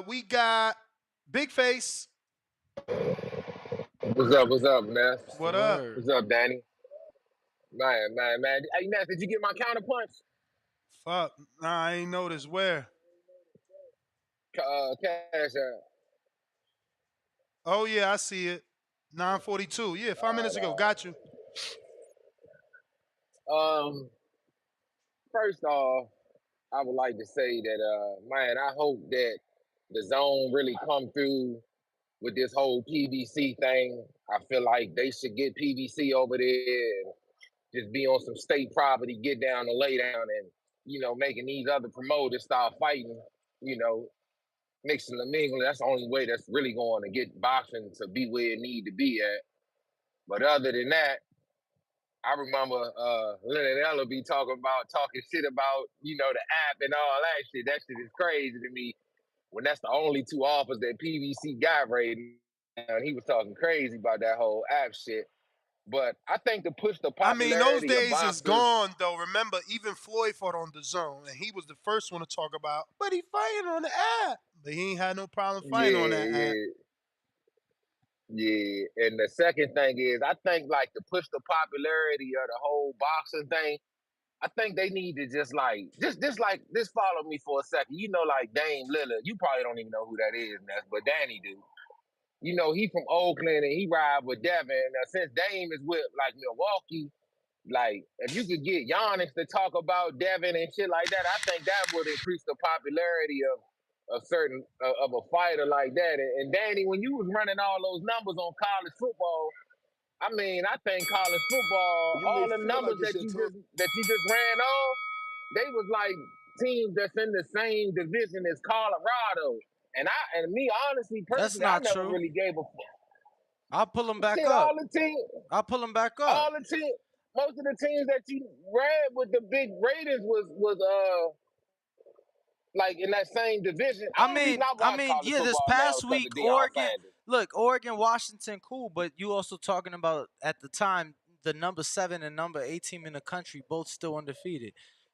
[SPEAKER 11] We got Big Face.
[SPEAKER 1] What's up, man?
[SPEAKER 12] What's the
[SPEAKER 11] What up?
[SPEAKER 12] word?
[SPEAKER 1] What's up, Danny? Man. Hey, Ness, did you get my counterpunch?
[SPEAKER 11] Fuck. Nah, I ain't noticed where.
[SPEAKER 1] Cash out.
[SPEAKER 11] Oh, yeah, I see it. 9:42. Yeah, 5 minutes ago. Got you.
[SPEAKER 1] First off, I would like to say that, man, I hope that the zone really come through with this whole PVC thing. I feel like they should get PVC over there and just be on some state property, get down and lay down and, making these other promoters start fighting, mixing and mingling. That's the only way that's really going to get boxing to be where it need to be at. But other than that, I remember Leonard Eller be talking shit about, the app and all that shit. That shit is crazy to me when that's the only two offers that PVC got right now. He was talking crazy about that whole app shit. But I think to push the
[SPEAKER 11] I mean, those
[SPEAKER 1] popularity of
[SPEAKER 11] days is
[SPEAKER 1] boxers,
[SPEAKER 11] gone, though. Remember, even Floyd fought on the zone, and he was the first one to talk about, but he fighting on the app. But he ain't had no problem fighting on
[SPEAKER 1] yeah,
[SPEAKER 11] that app.
[SPEAKER 1] yeah, yeah. And the second thing is, I think like to push the popularity of the whole boxing thing, I think they need to just follow me for a second. You know, like Dame Lillard. You probably don't even know who that is, Ness, but Danny do. You know, he from Oakland and he ride with Devin. Since Dame is with like Milwaukee, like if you could get Giannis to talk about Devin and shit like that, I think that would increase the popularity of certain of a fighter like that. And Danny, when you was running all those numbers on college football, I mean, I think college football,
[SPEAKER 8] You may
[SPEAKER 1] all the
[SPEAKER 8] feel like
[SPEAKER 1] numbers
[SPEAKER 8] it's your turn.
[SPEAKER 1] that you just ran off, they was like teams that's in the same division as Colorado. And me honestly,
[SPEAKER 12] That's
[SPEAKER 1] personally, I
[SPEAKER 12] not
[SPEAKER 1] never
[SPEAKER 12] true.
[SPEAKER 1] really gave a fuck.
[SPEAKER 12] I'll pull him back
[SPEAKER 1] Shit.
[SPEAKER 12] up.
[SPEAKER 1] All the teams,
[SPEAKER 12] I'll pull him back up.
[SPEAKER 1] all the teams, most of the teams that you ran with the big ratings was like in that same division. Only reason I watch college
[SPEAKER 12] Yeah, this
[SPEAKER 1] football now is
[SPEAKER 12] past
[SPEAKER 1] because of
[SPEAKER 12] week,
[SPEAKER 1] Deion Sanders.
[SPEAKER 12] Oregon, Washington, cool, but you also talking about at the time the number 7 and number 8 team in the country, both still undefeated.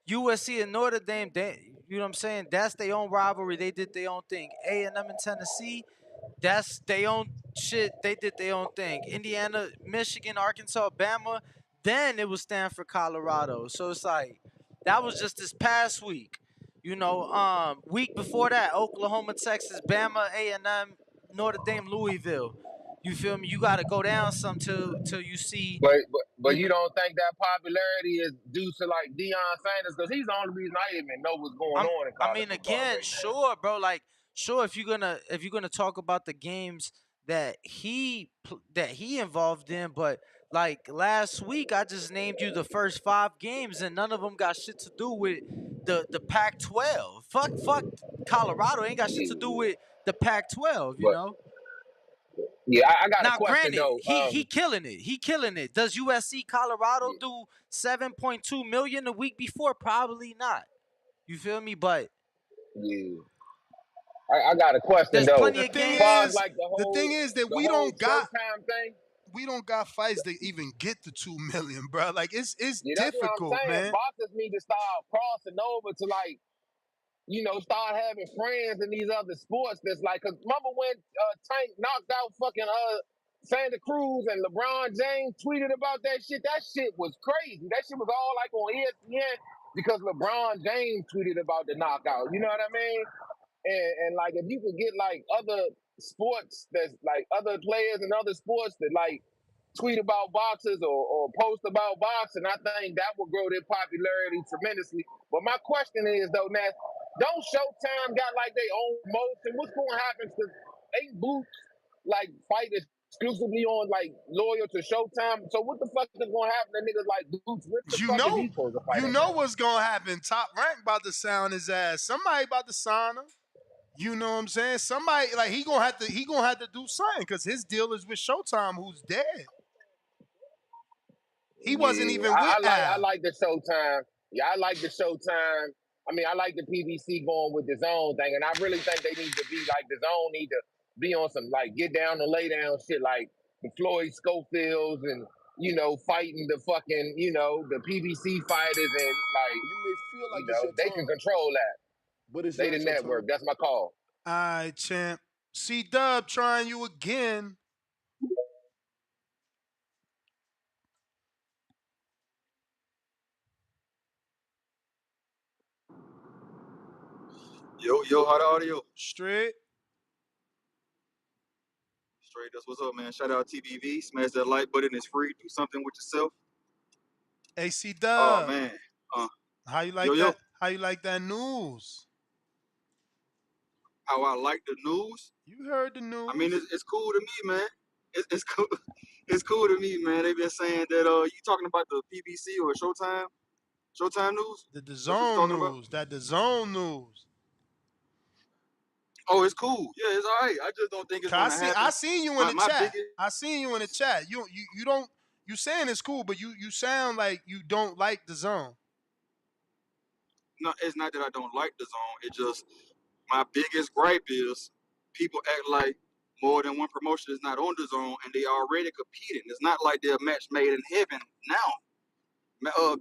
[SPEAKER 12] USC and Notre Dame, you know what I'm saying? That's their own rivalry. They did their own thing. A&M and Tennessee, that's their own shit. They did their own thing. Indiana, Michigan, Arkansas, Bama. Then it was Stanford, Colorado. So it's like that was just this past week. Week before that, Oklahoma, Texas, Bama, A&M, Notre Dame, Louisville. You feel me? You got to go down some till you see.
[SPEAKER 1] But
[SPEAKER 12] You
[SPEAKER 1] you
[SPEAKER 12] know,
[SPEAKER 1] don't think that popularity is due to like Deion Sanders because he's the only reason I even know what's going on in
[SPEAKER 12] I
[SPEAKER 1] college
[SPEAKER 12] mean,
[SPEAKER 1] football
[SPEAKER 12] again,
[SPEAKER 1] right now.
[SPEAKER 12] sure, bro. Like, sure, if you're gonna talk about the games that he involved in, but like last week, I just named you the first 5 games, and none of them got shit to do with the Pac-12. Fuck, Colorado ain't got shit to do
[SPEAKER 1] Yeah.
[SPEAKER 12] with the Pac-12.
[SPEAKER 1] But yeah, I got a
[SPEAKER 12] Now,
[SPEAKER 1] question
[SPEAKER 12] granted,
[SPEAKER 1] though.
[SPEAKER 12] he killing it. He killing it. Does USC Colorado
[SPEAKER 1] Yeah,
[SPEAKER 12] do 7.2 million a week before? Probably not. You feel me? But
[SPEAKER 1] yeah. I got a question
[SPEAKER 12] there's
[SPEAKER 1] though.
[SPEAKER 12] plenty
[SPEAKER 11] The
[SPEAKER 12] of
[SPEAKER 11] thing
[SPEAKER 1] As far as
[SPEAKER 12] games.
[SPEAKER 11] is,
[SPEAKER 1] like
[SPEAKER 11] the thing is that
[SPEAKER 1] the whole Showtime thing.
[SPEAKER 11] we don't got fights to even get to 2 million, bro. Like it's
[SPEAKER 1] Yeah, that's what I'm
[SPEAKER 11] difficult,
[SPEAKER 1] saying.
[SPEAKER 11] man.
[SPEAKER 1] Boxers need to start crossing over to like start having friends in these other sports. That's like, cause remember when Tank knocked out fucking Santa Cruz and LeBron James tweeted about that shit. That shit was crazy. That shit was all like on ESPN because LeBron James tweeted about the knockout. You know what I mean? And like if you could get like other sports that's like other players in other sports that like tweet about boxers or post about boxing, I think that will grow their popularity tremendously. But my question is though, Nat, don't Showtime got like their own motion? What's going to happen to ain't Boots like fight exclusively on like loyal to Showtime? So what the fuck is going to happen to niggas like Boots? What the
[SPEAKER 11] You
[SPEAKER 1] fuck is
[SPEAKER 11] know,
[SPEAKER 1] he supposed to fight
[SPEAKER 11] you
[SPEAKER 1] at
[SPEAKER 11] know
[SPEAKER 1] now?
[SPEAKER 11] what's gonna happen. Top Rank about to sound his ass. Somebody about to sign him. You know what I'm saying? Somebody like he gonna have to do something because his deal is with Showtime, who's dead. He wasn't
[SPEAKER 1] Yeah,
[SPEAKER 11] even with
[SPEAKER 1] I
[SPEAKER 11] Al.
[SPEAKER 1] like the Showtime. Yeah, I like the Showtime. I mean, I like the PBC going with the zone thing, and I really think they need to be like the zone need to be on some like get down and lay down shit like the Floyd Schofields and fighting the fucking the PBC fighters and like
[SPEAKER 8] You may feel like it's your
[SPEAKER 1] they can
[SPEAKER 8] turn,
[SPEAKER 1] control that.
[SPEAKER 8] but it's
[SPEAKER 1] They the
[SPEAKER 8] not your
[SPEAKER 1] network.
[SPEAKER 8] turn.
[SPEAKER 1] That's my call.
[SPEAKER 11] All right, champ. C Dub trying you again.
[SPEAKER 6] Yo, how the audio?
[SPEAKER 11] Straight.
[SPEAKER 6] Straight, that's what's up, man. Shout out TBV. Smash that like button. It's free. Do something with yourself.
[SPEAKER 11] AC
[SPEAKER 6] Oh,
[SPEAKER 11] Dub.
[SPEAKER 6] man. Uh,
[SPEAKER 11] How you
[SPEAKER 6] yo,
[SPEAKER 11] like
[SPEAKER 6] yo.
[SPEAKER 11] that? How you like that news?
[SPEAKER 6] How I like the news.
[SPEAKER 11] You heard the
[SPEAKER 6] I mean,
[SPEAKER 11] news.
[SPEAKER 6] it's cool to me, man. It's cool. It's cool to me, man. They've been saying that you talking about the PBC or Showtime news?
[SPEAKER 11] The
[SPEAKER 6] That's what you're
[SPEAKER 11] zone
[SPEAKER 6] talking about?
[SPEAKER 11] news. That the zone news.
[SPEAKER 6] Oh, it's cool. Yeah, it's all right. I just don't think it's
[SPEAKER 11] 'Cause
[SPEAKER 6] gonna
[SPEAKER 11] I
[SPEAKER 6] happen.
[SPEAKER 11] seen you in the
[SPEAKER 6] My
[SPEAKER 11] chat.
[SPEAKER 6] biggest
[SPEAKER 11] I seen you in the chat. You don't you saying it's cool, but you sound like you don't like the zone.
[SPEAKER 6] no, it's not that I don't like the zone. It just my biggest gripe is people act like more than one promotion is not on the zone and they already competing. It's not like they're a match made in heaven now.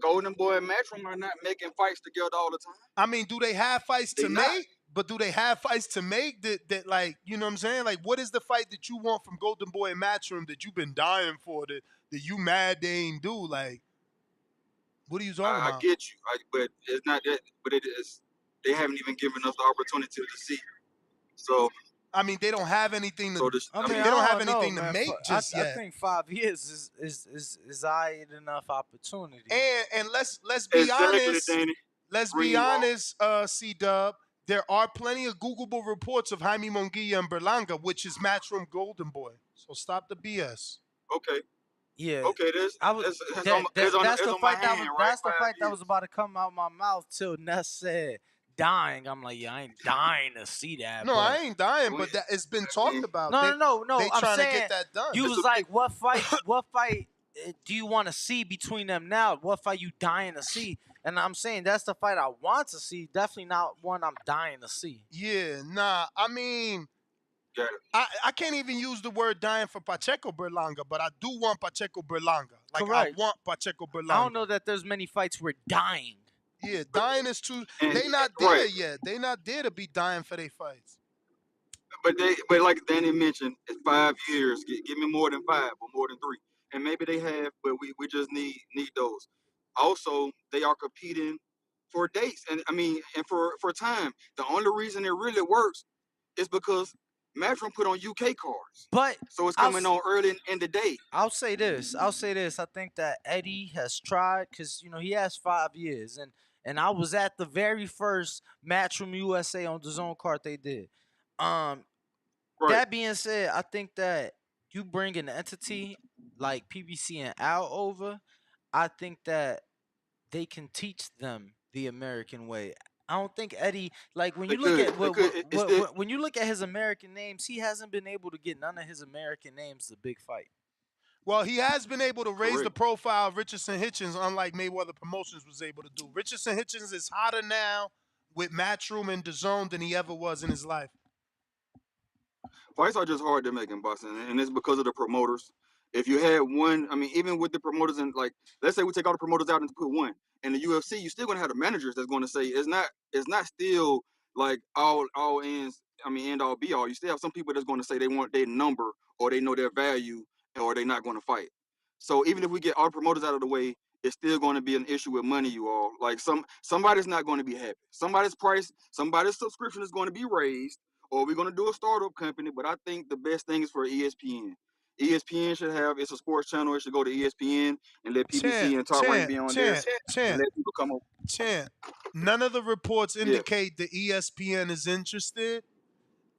[SPEAKER 6] Golden Boy and Matchroom are not making fights together all the time.
[SPEAKER 11] I mean, do they have fights
[SPEAKER 6] They
[SPEAKER 11] to
[SPEAKER 6] not.
[SPEAKER 11] make? But do they have fights to make that like, you know what I'm saying? Like, what is the fight that you want from Golden Boy and Matchroom that you've been dying for that you mad they ain't do? Like, What are you talking
[SPEAKER 6] I
[SPEAKER 11] about?
[SPEAKER 6] get you, but it's not that. But it is. They haven't even given us the opportunity to see. So
[SPEAKER 11] I mean, they don't have anything to.
[SPEAKER 6] so this.
[SPEAKER 12] I
[SPEAKER 6] I
[SPEAKER 12] mean,
[SPEAKER 6] mean,
[SPEAKER 11] They don't
[SPEAKER 12] I
[SPEAKER 11] have
[SPEAKER 12] don't know,
[SPEAKER 11] anything to
[SPEAKER 12] man.
[SPEAKER 11] make just
[SPEAKER 12] I
[SPEAKER 11] yet.
[SPEAKER 12] think 5 years is I enough opportunity.
[SPEAKER 11] And let's be
[SPEAKER 6] exactly,
[SPEAKER 11] honest.
[SPEAKER 6] Danny.
[SPEAKER 11] Let's be
[SPEAKER 6] Green wall.
[SPEAKER 11] honest, C Dub. There are plenty of Googleable reports of Jaime Monguilla and Berlanga, which is Matchroom Golden Boy. So stop the BS.
[SPEAKER 6] Okay.
[SPEAKER 12] Yeah,
[SPEAKER 6] Okay. This
[SPEAKER 12] I was
[SPEAKER 6] that's on
[SPEAKER 12] that's
[SPEAKER 6] that's
[SPEAKER 12] the
[SPEAKER 6] on my
[SPEAKER 12] fight that
[SPEAKER 6] hand,
[SPEAKER 12] was
[SPEAKER 6] right?
[SPEAKER 12] that's the
[SPEAKER 6] 5
[SPEAKER 12] fight that was
[SPEAKER 6] years.
[SPEAKER 12] about to come out my mouth till Ness said dying. I'm like, yeah, I ain't dying to see that,
[SPEAKER 11] No, I
[SPEAKER 12] but
[SPEAKER 11] ain't dying,
[SPEAKER 6] We,
[SPEAKER 11] but that it's been
[SPEAKER 6] I
[SPEAKER 11] talked
[SPEAKER 6] mean,
[SPEAKER 11] about.
[SPEAKER 12] no,
[SPEAKER 11] They
[SPEAKER 12] no, no,
[SPEAKER 11] they
[SPEAKER 12] no. I'm
[SPEAKER 11] trying to get
[SPEAKER 12] saying
[SPEAKER 11] that done.
[SPEAKER 12] you
[SPEAKER 6] it's
[SPEAKER 12] was
[SPEAKER 6] a big.
[SPEAKER 12] like, what fight do you want to see between them now? What fight you dying to see? And I'm saying that's the fight I want to see. Definitely not one I'm dying to see.
[SPEAKER 11] Yeah, nah. I mean,
[SPEAKER 6] Got it.
[SPEAKER 11] I can't even use the word dying for Pacheco Berlanga, but I do want Pacheco Berlanga. Like I
[SPEAKER 12] Correct.
[SPEAKER 11] want Pacheco
[SPEAKER 12] I don't know
[SPEAKER 11] Berlanga.
[SPEAKER 12] that there's many fights where dying.
[SPEAKER 11] Yeah, dying is too.
[SPEAKER 6] And
[SPEAKER 11] They not
[SPEAKER 6] right.
[SPEAKER 11] there yet. They not there to be dying for their fights.
[SPEAKER 6] But like Danny mentioned, it's 5 years. Give me more than five or more than three, and maybe they have, but we just need those. Also, they are competing for dates, and I mean, and for time. The only reason it really works is because Matchroom put on UK cards,
[SPEAKER 12] But
[SPEAKER 6] so it's
[SPEAKER 12] I'll
[SPEAKER 6] coming on early in the day.
[SPEAKER 12] I'll say this. I'll say this. I think that Eddie has tried because he has 5 years, and I was at the very first Matchroom USA on the Zone card they did. Um,
[SPEAKER 6] Right.
[SPEAKER 12] that being said, I think that you bring an entity like PBC and Al over. I think that they can teach them the American way. I don't think Eddie like when
[SPEAKER 6] They
[SPEAKER 12] you look
[SPEAKER 6] could.
[SPEAKER 12] at
[SPEAKER 6] They could. It's still
[SPEAKER 12] when you look at his American names, he hasn't been able to get none of his American names to big fight.
[SPEAKER 11] Well, he has been able to raise the
[SPEAKER 6] correct.
[SPEAKER 11] profile of Richardson Hitchens, unlike Mayweather Promotions was able to do. Richardson Hitchens is hotter now with Matchroom and DAZN than he ever was in his life.
[SPEAKER 6] Fights are just hard to make in boxing, and it's because of the promoters. If you had one, I mean, even with the promoters, and like, let's say we take all the promoters out and put one, and the UFC, you're still gonna have the managers that's going to say it's not still like all ends. I mean, end all be all. You still have some people that's going to say they want their number or they know their value or they're not going to fight. So even if we get all promoters out of the way, it's still going to be an issue with money, you all. Like somebody's not going to be happy. Somebody's price, somebody's subscription is going to be raised or we're gonna do a startup company. But I think the best thing is for ESPN. ESPN should have it's a sports channel. It should go to ESPN and let PBC
[SPEAKER 11] Champ,
[SPEAKER 6] and Top Rank
[SPEAKER 11] champ,
[SPEAKER 6] be on there
[SPEAKER 11] champ,
[SPEAKER 6] and
[SPEAKER 11] champ,
[SPEAKER 6] let people come up.
[SPEAKER 11] champ. None of the reports
[SPEAKER 6] Yeah,
[SPEAKER 11] indicate the ESPN is interested,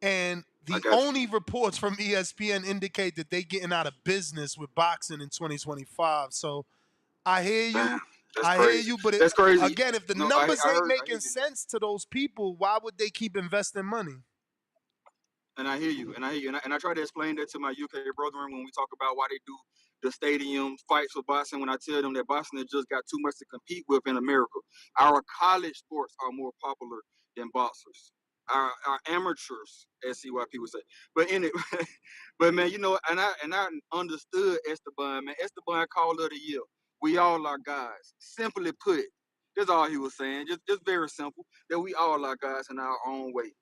[SPEAKER 11] and
[SPEAKER 6] I
[SPEAKER 11] the
[SPEAKER 6] got you.
[SPEAKER 11] only reports from ESPN indicate that they getting out of business with boxing in 2025. So I hear
[SPEAKER 6] Damn,
[SPEAKER 11] you.
[SPEAKER 6] that's
[SPEAKER 11] I hear
[SPEAKER 6] crazy.
[SPEAKER 11] you, but
[SPEAKER 6] That's crazy.
[SPEAKER 11] again, if the
[SPEAKER 6] No,
[SPEAKER 11] numbers ain't
[SPEAKER 6] I hear
[SPEAKER 11] making
[SPEAKER 6] you.
[SPEAKER 11] sense to those people, why would they keep investing money?
[SPEAKER 6] And I hear you, and I hear you, and I try to explain that to my UK brethren when we talk about why they do the stadium fights for boxing. When I tell them that boxing has just got too much to compete with in America, our college sports are more popular than boxers. Our amateurs, as CYP would say. But anyway, but man, and I understood Esteban. Man, Esteban called of the year. We all are guys. Simply put, that's all he was saying. Just very simple. That we all are guys in our own way.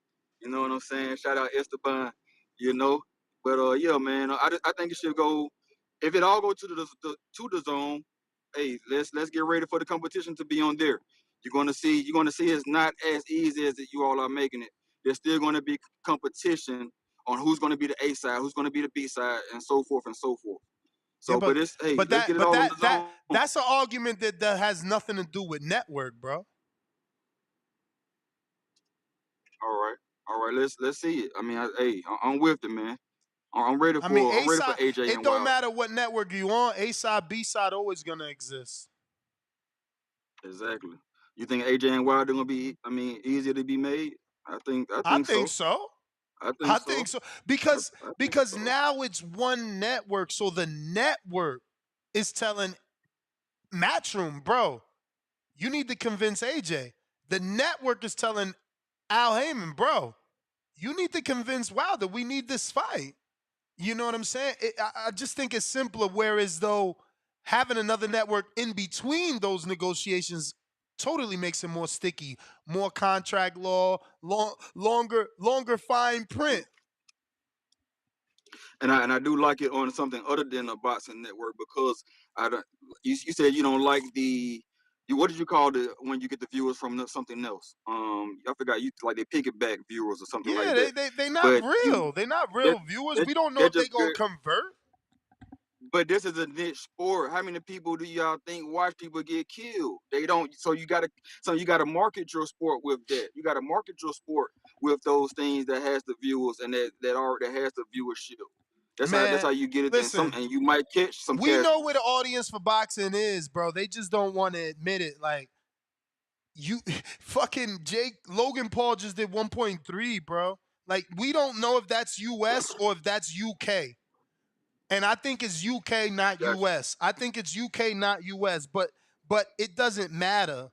[SPEAKER 6] You know what I'm saying? Shout out Esteban, you know. But yeah, man, I think it should go. If it all go to the zone, hey, let's get ready for the competition to be on there. You're gonna see it's not as easy as you all are making it. There's still gonna be competition on who's gonna be the A side, who's gonna be the B side, and so forth and so forth.
[SPEAKER 11] Yeah,
[SPEAKER 6] So, but it's hey,
[SPEAKER 11] but
[SPEAKER 6] let's
[SPEAKER 11] that
[SPEAKER 6] get it
[SPEAKER 11] but
[SPEAKER 6] all on
[SPEAKER 11] that
[SPEAKER 6] the
[SPEAKER 11] that
[SPEAKER 6] zone.
[SPEAKER 11] that's an argument that has nothing to do with network, bro.
[SPEAKER 6] All right, let's see it. I mean, I'm with it, man. I'm ready
[SPEAKER 11] I mean,
[SPEAKER 6] for
[SPEAKER 11] A side.
[SPEAKER 6] AJ
[SPEAKER 11] It
[SPEAKER 6] and
[SPEAKER 11] don't
[SPEAKER 6] Wilder.
[SPEAKER 11] matter what network you on. A side, B side, always gonna exist.
[SPEAKER 6] Exactly. You think AJ and Wilder gonna be? I mean, easier to be made? I
[SPEAKER 11] I
[SPEAKER 6] think
[SPEAKER 11] think
[SPEAKER 6] so.
[SPEAKER 11] so.
[SPEAKER 6] I think
[SPEAKER 11] I
[SPEAKER 6] so.
[SPEAKER 11] think so
[SPEAKER 6] I,
[SPEAKER 11] because
[SPEAKER 6] I think
[SPEAKER 11] because
[SPEAKER 6] so.
[SPEAKER 11] now it's one network, so the network is telling Matchroom, bro, you need to convince AJ. The network is telling Al Heyman, bro, you need to convince Wilder. We need this fight. You know what I'm saying? I just think it's simpler. Whereas though having another network in between those negotiations totally makes it more sticky, more contract law, longer fine print.
[SPEAKER 6] And I do like it on something other than a boxing network because I don't. You said you don't like What did you call the when you get the viewers from something else? I forgot. You like they piggyback viewers or something
[SPEAKER 11] Yeah,
[SPEAKER 6] like that.
[SPEAKER 11] they not
[SPEAKER 6] But you
[SPEAKER 11] real. They not
[SPEAKER 6] that
[SPEAKER 11] real viewers.
[SPEAKER 6] that
[SPEAKER 11] We don't know
[SPEAKER 6] that
[SPEAKER 11] if they
[SPEAKER 6] just
[SPEAKER 11] gonna convert.
[SPEAKER 6] but this is a niche sport. How many people do y'all think watch people get killed? They don't. So you gotta market your sport with that. You gotta market your sport with those things that has the viewers and that has the viewership. That's
[SPEAKER 11] Man,
[SPEAKER 6] how you get it.
[SPEAKER 11] listen,
[SPEAKER 6] And you might catch some
[SPEAKER 11] we know
[SPEAKER 6] casualties.
[SPEAKER 11] where the audience for boxing is, bro. They just don't want to admit it. Like you fucking Jake Logan Paul just did 1.3, bro. Like we don't know if that's US or if that's UK. And I think it's UK, not
[SPEAKER 6] Gotcha.
[SPEAKER 11] US. I think it's UK, not US, but it doesn't matter.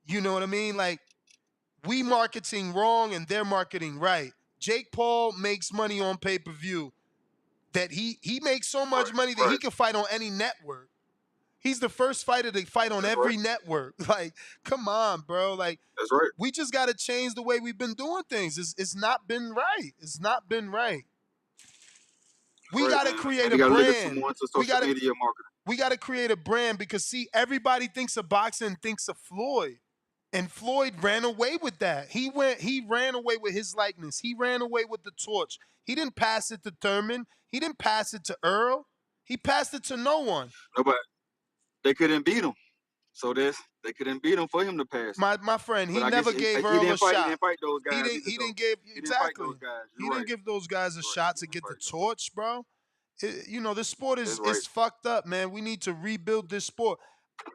[SPEAKER 11] You know what I mean? Like we marketing wrong and they're marketing right. Jake Paul makes money on pay-per-view that he makes so much
[SPEAKER 6] Right.
[SPEAKER 11] money that he
[SPEAKER 6] Right.
[SPEAKER 11] can fight on any network. He's the first fighter to fight on
[SPEAKER 6] That's right.
[SPEAKER 11] every network. Like, come on, bro. Like,
[SPEAKER 6] That's right.
[SPEAKER 11] we just got to change the way we've been doing things. It's not been right. It's not been right.
[SPEAKER 6] That's
[SPEAKER 11] We
[SPEAKER 6] right,
[SPEAKER 11] got to
[SPEAKER 6] man. And
[SPEAKER 11] create
[SPEAKER 6] they
[SPEAKER 11] a
[SPEAKER 6] gotta look at some
[SPEAKER 11] brand.
[SPEAKER 6] more into
[SPEAKER 11] We
[SPEAKER 6] social
[SPEAKER 11] got to
[SPEAKER 6] media marketing.
[SPEAKER 11] we got to create a brand because see, everybody thinks of boxing, thinks of Floyd. And Floyd ran away with that. He ran away with his likeness. He ran away with the torch. He didn't pass it to Thurman. He didn't pass it to Earl. He passed it to no one.
[SPEAKER 6] Nobody they couldn't beat him. So they couldn't beat him for him to pass it.
[SPEAKER 11] My friend,
[SPEAKER 6] But
[SPEAKER 11] he
[SPEAKER 6] I guess
[SPEAKER 11] never gave Earl a
[SPEAKER 6] he
[SPEAKER 11] shot.
[SPEAKER 6] didn't fight those
[SPEAKER 11] He
[SPEAKER 6] guys
[SPEAKER 11] didn't
[SPEAKER 6] either
[SPEAKER 11] he
[SPEAKER 6] though.
[SPEAKER 11] didn't give
[SPEAKER 6] He didn't fight
[SPEAKER 11] exactly.
[SPEAKER 6] those guys.
[SPEAKER 11] He
[SPEAKER 6] You're
[SPEAKER 11] didn't
[SPEAKER 6] right.
[SPEAKER 11] give those guys a
[SPEAKER 6] You're right.
[SPEAKER 11] shot
[SPEAKER 6] He
[SPEAKER 11] to
[SPEAKER 6] didn't
[SPEAKER 11] get the
[SPEAKER 6] fight those.
[SPEAKER 11] torch, bro. This sport
[SPEAKER 6] That's right.
[SPEAKER 11] is fucked up, man. We need to rebuild this sport.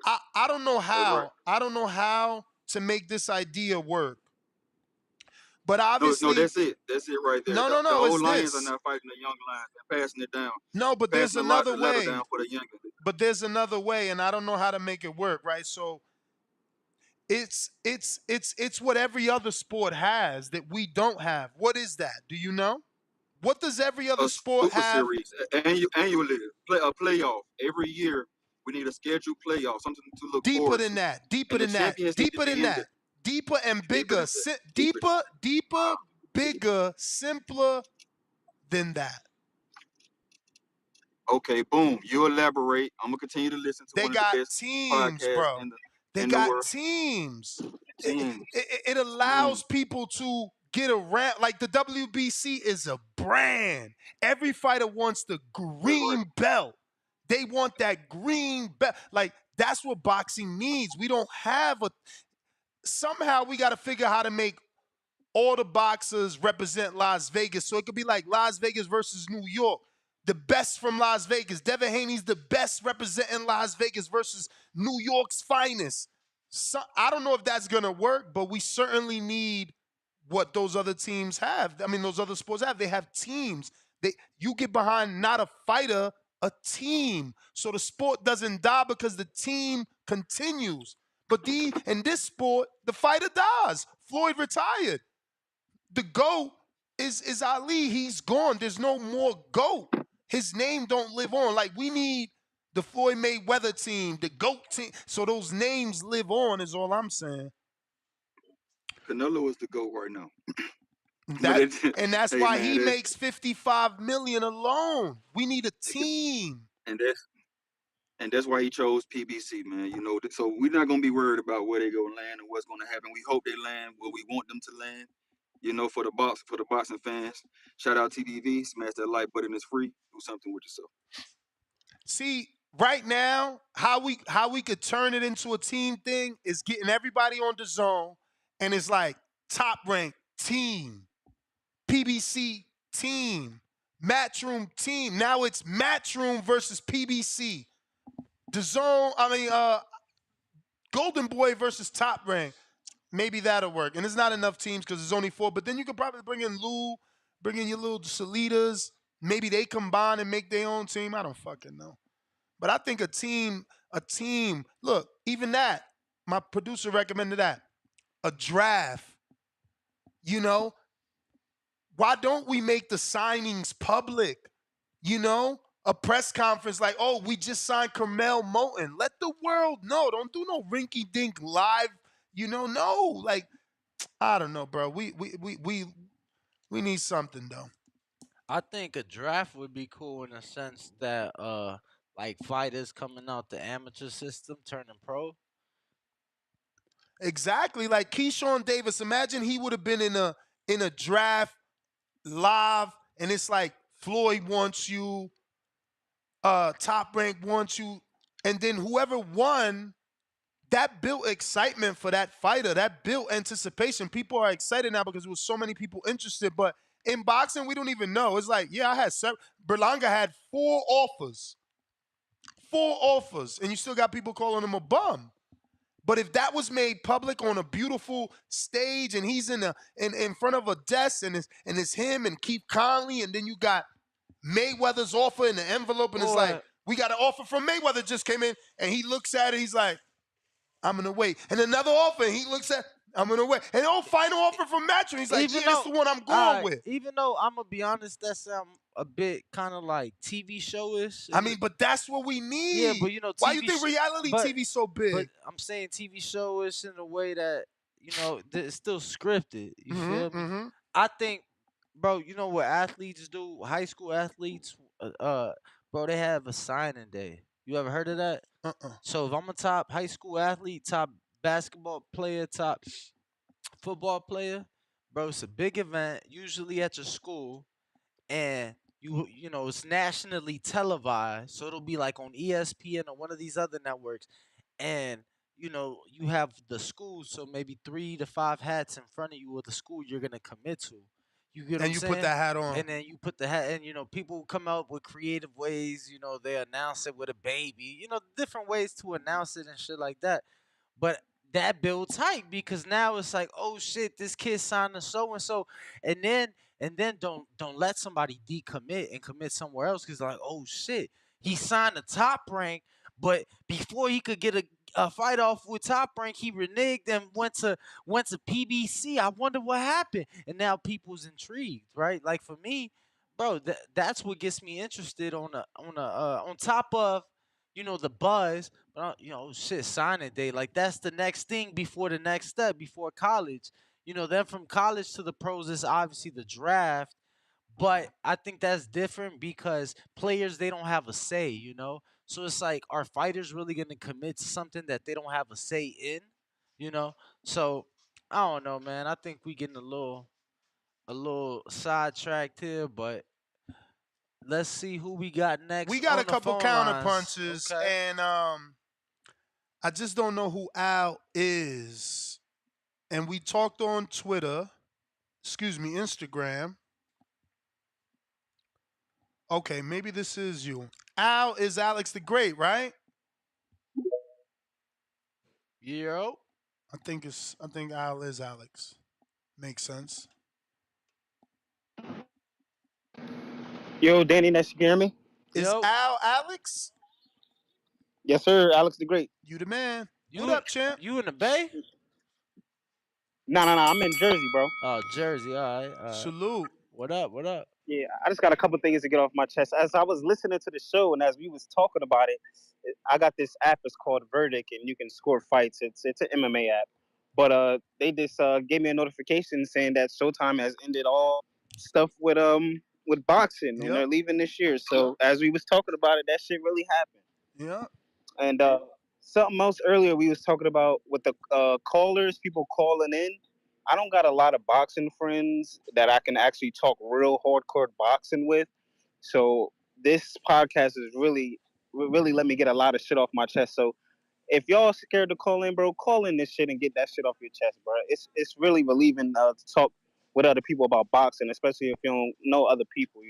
[SPEAKER 11] I don't know
[SPEAKER 6] That's right.
[SPEAKER 11] how. I don't know how to make this idea work. But
[SPEAKER 6] No,
[SPEAKER 11] obviously,
[SPEAKER 6] that's it. That's it right there. The
[SPEAKER 11] no,
[SPEAKER 6] old
[SPEAKER 11] it's
[SPEAKER 6] lions are
[SPEAKER 11] this.
[SPEAKER 6] not fighting the young lions. They're passing it down,
[SPEAKER 11] No, but there's
[SPEAKER 6] passing
[SPEAKER 11] another
[SPEAKER 6] the ladder down
[SPEAKER 11] way.
[SPEAKER 6] for the younger.
[SPEAKER 11] But there's another way, and I don't know how to make it work, right? So it's what every other sport has that we don't have. What is that? Do you know? What does every other
[SPEAKER 6] A
[SPEAKER 11] sport
[SPEAKER 6] super
[SPEAKER 11] have?
[SPEAKER 6] series annually, a playoff every year. We need a scheduled playoff, something to look
[SPEAKER 11] Deeper
[SPEAKER 6] forward
[SPEAKER 11] than
[SPEAKER 6] to,
[SPEAKER 11] that. Deeper
[SPEAKER 6] and the
[SPEAKER 11] than that.
[SPEAKER 6] champions need to
[SPEAKER 11] Deeper than
[SPEAKER 6] be in
[SPEAKER 11] that.
[SPEAKER 6] there.
[SPEAKER 11] Deeper and
[SPEAKER 6] Deeper
[SPEAKER 11] bigger.
[SPEAKER 6] than that. Deeper.
[SPEAKER 11] Deeper,
[SPEAKER 6] Wow.
[SPEAKER 11] bigger, simpler than that.
[SPEAKER 6] Okay, boom. You elaborate. I'm gonna continue to listen to
[SPEAKER 11] They
[SPEAKER 6] one of the
[SPEAKER 11] got
[SPEAKER 6] best
[SPEAKER 11] teams,
[SPEAKER 6] podcasts
[SPEAKER 11] bro. They
[SPEAKER 6] in the
[SPEAKER 11] got
[SPEAKER 6] world.
[SPEAKER 11] teams.
[SPEAKER 6] Teams,
[SPEAKER 11] It
[SPEAKER 6] teams.
[SPEAKER 11] allows people to get around. Like the WBC is a brand. Every fighter wants the
[SPEAKER 6] That's right.
[SPEAKER 11] green belt. They want that green belt. Like that's what boxing needs. We don't have a. Somehow we got to figure out how to make all the boxers represent Las Vegas. So it could be like Las Vegas versus New York. The best from Las Vegas. Devin Haney's the best representing Las Vegas versus New York's finest. So, I don't know if that's going to work, but we certainly need what those other teams have. I mean, those other sports have. They have teams. You get behind not a fighter, a team. So the sport doesn't die because the team continues. But in this sport, the fighter dies. Floyd retired. The GOAT is Ali. He's gone. There's no more GOAT. His name don't live on. Like we need the Floyd Mayweather team, the GOAT team. So those names live on is all I'm saying.
[SPEAKER 6] Canelo is the GOAT right now. But
[SPEAKER 11] That
[SPEAKER 6] it,
[SPEAKER 11] and that's
[SPEAKER 6] hey
[SPEAKER 11] why
[SPEAKER 6] man,
[SPEAKER 11] he makes 55 million alone. We need a team.
[SPEAKER 6] and that's why he chose PBC, man. So we're not gonna be worried about where they go land and what's gonna happen. We hope they land where we want them to land. For the boxing fans. Shout out TDV, smash that like button. It's free. Do something with yourself.
[SPEAKER 11] See, right now, how we could turn it into a team thing is getting everybody on the zone, and it's like top ranked team, PBC team, Matchroom team. Now it's Matchroom versus PBC. The zone, Golden Boy versus Top Rank. Maybe that'll work. And it's not enough teams because there's only 4. But then you could probably bring in Lou, bring in your little Salitas. Maybe they combine and make their own team. I don't fucking know. But I think a team, look, even that, my producer recommended that. A draft, you know, why don't we make the signings public? A press conference like, oh, we just signed Carmel Moulton. Let the world know. Don't do no rinky dink live. No. Like, I don't know, bro. We need something though.
[SPEAKER 12] I think a draft would be cool in the sense that like fighters coming out the amateur system turning pro.
[SPEAKER 11] Exactly. Like Keyshawn Davis. Imagine he would have been in a draft live, and it's like Floyd wants you, Top Rank wants you, and then whoever won, that built excitement for that fighter. That built anticipation. People are excited now because there was so many people interested. But in boxing, we don't even know. It's like, yeah, I had Berlanga had four offers, and you still got people calling him a bum. But if that was made public on a beautiful stage, and he's in front of a desk, and it's him and Keith Conley, and then you got Mayweather's offer in the envelope, and it's like,
[SPEAKER 12] Boy,
[SPEAKER 11] we got an offer from Mayweather just came in, and he looks at it, he's like, I'm gonna wait. And another offer, and he looks at, I'm gonna wait. And final offer from Matchroom, he's like,
[SPEAKER 12] even
[SPEAKER 11] yeah, this is
[SPEAKER 12] though
[SPEAKER 11] the one I'm going
[SPEAKER 12] I
[SPEAKER 11] with.
[SPEAKER 12] even though I'm gonna be honest, that sound a bit kind of like TV showish.
[SPEAKER 11] I mean, but that's what we
[SPEAKER 12] Yeah, but
[SPEAKER 11] need.
[SPEAKER 12] you know,
[SPEAKER 11] Why you think reality
[SPEAKER 12] but
[SPEAKER 11] TV so
[SPEAKER 12] but
[SPEAKER 11] big?
[SPEAKER 12] I'm saying TV showish in a way that it's still scripted. You feel
[SPEAKER 11] Mm-hmm.
[SPEAKER 12] me?
[SPEAKER 11] Mm-hmm.
[SPEAKER 12] I think, bro. You know what athletes do? High school athletes, bro, they have a signing day. You ever heard of that?
[SPEAKER 11] Uh-uh.
[SPEAKER 12] So if I'm a top high school athlete, top basketball player, top football player, bro, it's a big event, usually at your school, and it's nationally televised, so it'll be like on ESPN or one of these other networks, and you have the school, so maybe 3 to 5 hats in front of you of the school you're gonna commit to. You get what
[SPEAKER 11] And
[SPEAKER 12] I'm
[SPEAKER 11] you put
[SPEAKER 12] saying?
[SPEAKER 11] that hat on.
[SPEAKER 12] And then you put the hat, and people come up with creative ways. They announce it with a baby. Different ways to announce it and shit like that. But that builds hype because now it's like, oh shit, this kid signed to so and so, and then don't let somebody decommit and commit somewhere else because like, oh shit, he signed a Top Rank, but before he could get a fight off with Top Rank, he reneged and went to PBC. I wonder what happened, and now people's intrigued, right? Like for me, bro, that's what gets me interested on top of the buzz, but shit, signing day, like that's the next thing before the next step before college. Then from college to the pros is obviously the draft, but I think that's different because players, they don't have a say. So it's like, are fighters really gonna commit to something that they don't have a say in? You know, so I don't know, man. I think we getting a little sidetracked here, but let's see who we got
[SPEAKER 11] We
[SPEAKER 12] next
[SPEAKER 11] got a
[SPEAKER 12] on the
[SPEAKER 11] couple
[SPEAKER 12] phone
[SPEAKER 11] counter
[SPEAKER 12] lines.
[SPEAKER 11] punches,
[SPEAKER 12] Okay.
[SPEAKER 11] and I just don't know who Al is. And we talked on Twitter, excuse me, Instagram. Okay, maybe this is you. Al is Alex the Great, right?
[SPEAKER 12] Yo.
[SPEAKER 11] I think Al is Alex. Makes sense.
[SPEAKER 3] Yo, Danny, nice to hear me.
[SPEAKER 11] Is
[SPEAKER 12] Yo.
[SPEAKER 11] Al Alex?
[SPEAKER 3] Yes, sir. Alex the Great.
[SPEAKER 11] You the man. What
[SPEAKER 12] You
[SPEAKER 11] up, champ?
[SPEAKER 12] you in the Bay?
[SPEAKER 3] No. I'm in Jersey, bro.
[SPEAKER 12] Oh, Jersey. All right. All right.
[SPEAKER 11] Salute.
[SPEAKER 12] What up? What up?
[SPEAKER 3] Yeah, I just got a couple things to get off my chest. As I was listening to the show and as we was talking about it, I got this app. It's called Verdict, and you can score fights. It's an MMA app, but they just gave me a notification saying that Showtime has ended all stuff with boxing, and
[SPEAKER 11] Yep.
[SPEAKER 3] they're leaving this year. So as we was talking about it, that shit really happened.
[SPEAKER 11] Yep.
[SPEAKER 3] And something else earlier we was talking about with the callers, people calling in. I don't got a lot of boxing friends that I can actually talk real hardcore boxing with. So this podcast is really let me get a lot of shit off my chest. So if y'all scared to call in, bro, call in this shit and get that shit off your chest, bro. It's really relieving to talk with other people about boxing, especially if you don't know other people.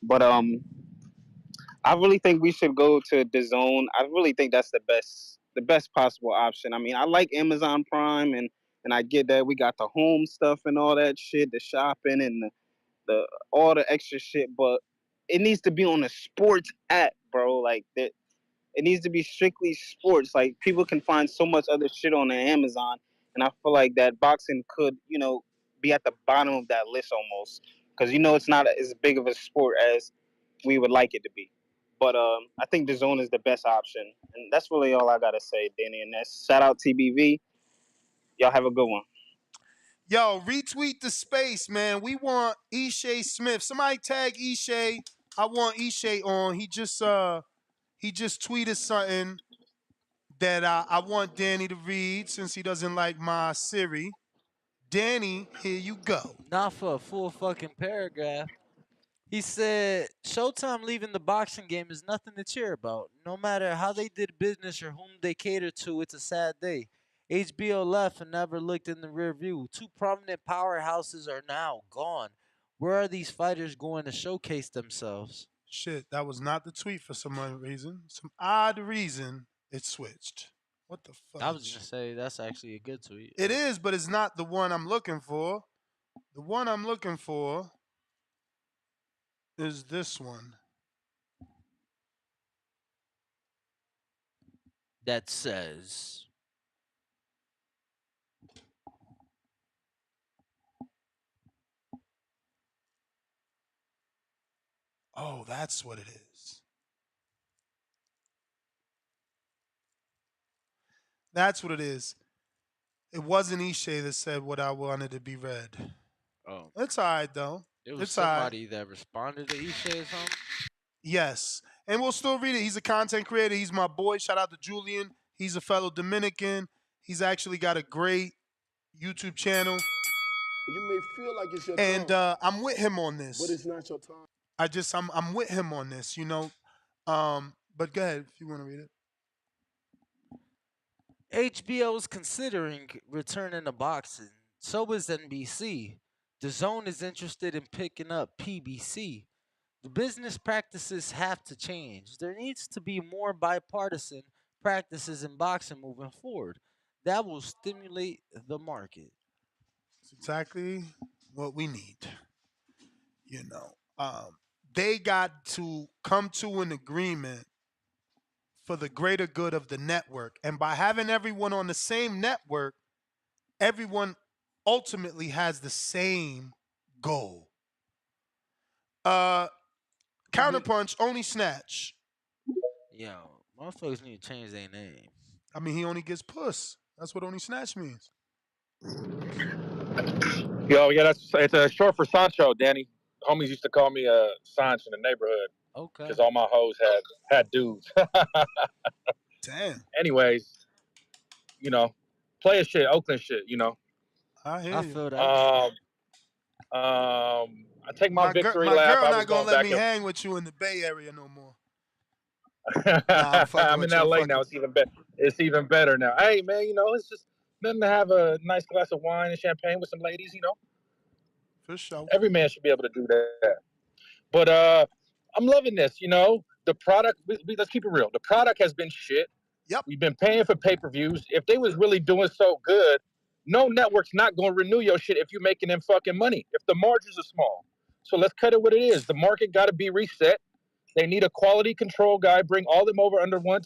[SPEAKER 3] But I really think we should go to DAZN. I really think that's the best possible option. I mean, I like Amazon Prime and I get that we got the home stuff and all that shit, the shopping and the all the extra shit, but it needs to be on a sports app, bro. Like that, it needs to be strictly sports. Like people can find so much other shit on the Amazon, and I feel like that boxing could, be at the bottom of that list almost, because it's not as big of a sport as we would like it to be. But I think the zone is the best option, and that's really all I gotta say, Danny. And that's shout out TBV. Y'all have a good one.
[SPEAKER 11] Yo, retweet the space, man. We want Ishay Smith. Somebody tag Ishay. I want Ishay on. He just tweeted something that I want Danny to read since he doesn't like my Siri. Danny, here you go.
[SPEAKER 12] Not for a full fucking paragraph. He said, Showtime leaving the boxing game is nothing to cheer about. No matter how they did business or whom they catered to, it's a sad day. HBO left and never looked in the rear view. Two prominent powerhouses are now gone. Where are these fighters going to showcase themselves?
[SPEAKER 11] Shit, that was not the tweet for some odd reason. Some odd reason it switched. What the
[SPEAKER 12] I was gonna
[SPEAKER 11] fudge?
[SPEAKER 12] say that's actually a good tweet.
[SPEAKER 11] It is, but it's not the one I'm looking for. The one I'm looking for is this one.
[SPEAKER 12] That says,
[SPEAKER 11] Oh, that's what it is. That's what it is. It wasn't Ishe that said what I wanted to be read.
[SPEAKER 12] oh,
[SPEAKER 11] It's all right, though.
[SPEAKER 12] it was
[SPEAKER 11] It's all right.
[SPEAKER 12] somebody that responded to Isha or something.
[SPEAKER 11] Yes. And we'll still read it. He's a content creator. He's my boy. Shout out to Julian. He's a fellow Dominican. He's actually got a great YouTube channel.
[SPEAKER 8] You may feel like it's your
[SPEAKER 11] And
[SPEAKER 8] time,
[SPEAKER 11] I'm with him on
[SPEAKER 8] but
[SPEAKER 11] this.
[SPEAKER 8] it's not your time.
[SPEAKER 11] I'm with him on this, you know. But go ahead if you want to read it.
[SPEAKER 12] HBO is considering returning to boxing. So is NBC. DAZN is interested in picking up PBC. The business practices have to change. There needs to be more bipartisan practices in boxing moving forward. That will stimulate the market.
[SPEAKER 11] It's exactly what we need. You know, they got to come to an agreement for the greater good of the network. And by having everyone on the same network, everyone ultimately has the same goal. Counterpunch, only snatch.
[SPEAKER 12] Yo, motherfuckers need to change their name.
[SPEAKER 11] I mean, he only gets puss. That's what only snatch means.
[SPEAKER 7] Yo, yeah, it's a short for Sancho, Danny. Homies used to call me Sanch in the neighborhood
[SPEAKER 12] Okay.
[SPEAKER 7] because all my hoes had dudes.
[SPEAKER 11] Damn.
[SPEAKER 7] Anyways, you know, player shit, Oakland shit. You know,
[SPEAKER 11] I hear
[SPEAKER 12] I
[SPEAKER 11] you.
[SPEAKER 12] feel that.
[SPEAKER 7] I take my victory
[SPEAKER 11] My
[SPEAKER 7] lap.
[SPEAKER 11] girl
[SPEAKER 7] I was
[SPEAKER 11] not gonna
[SPEAKER 7] going
[SPEAKER 11] let
[SPEAKER 7] back
[SPEAKER 11] me
[SPEAKER 7] up.
[SPEAKER 11] hang with you in the Bay Area no more. Nah, I'm fucking
[SPEAKER 7] I'm
[SPEAKER 11] with
[SPEAKER 7] in
[SPEAKER 11] you. I'm
[SPEAKER 7] LA
[SPEAKER 11] fucking.
[SPEAKER 7] now. It's even better. It's even better now. Hey, man, you know, it's just nothing to have a nice glass of wine and champagne with some ladies. You know,
[SPEAKER 11] For sure.
[SPEAKER 7] every man should be able to do that. But I'm loving this. You know, the product. Let's keep it real. The product has been shit.
[SPEAKER 11] Yep.
[SPEAKER 7] We've been paying for pay-per-views. If they was really doing so good, no network's not going to renew your shit if you're making them fucking money. If the margins are small, so let's cut it what it is. The market got to be reset. They need a quality control guy. Bring all them over under one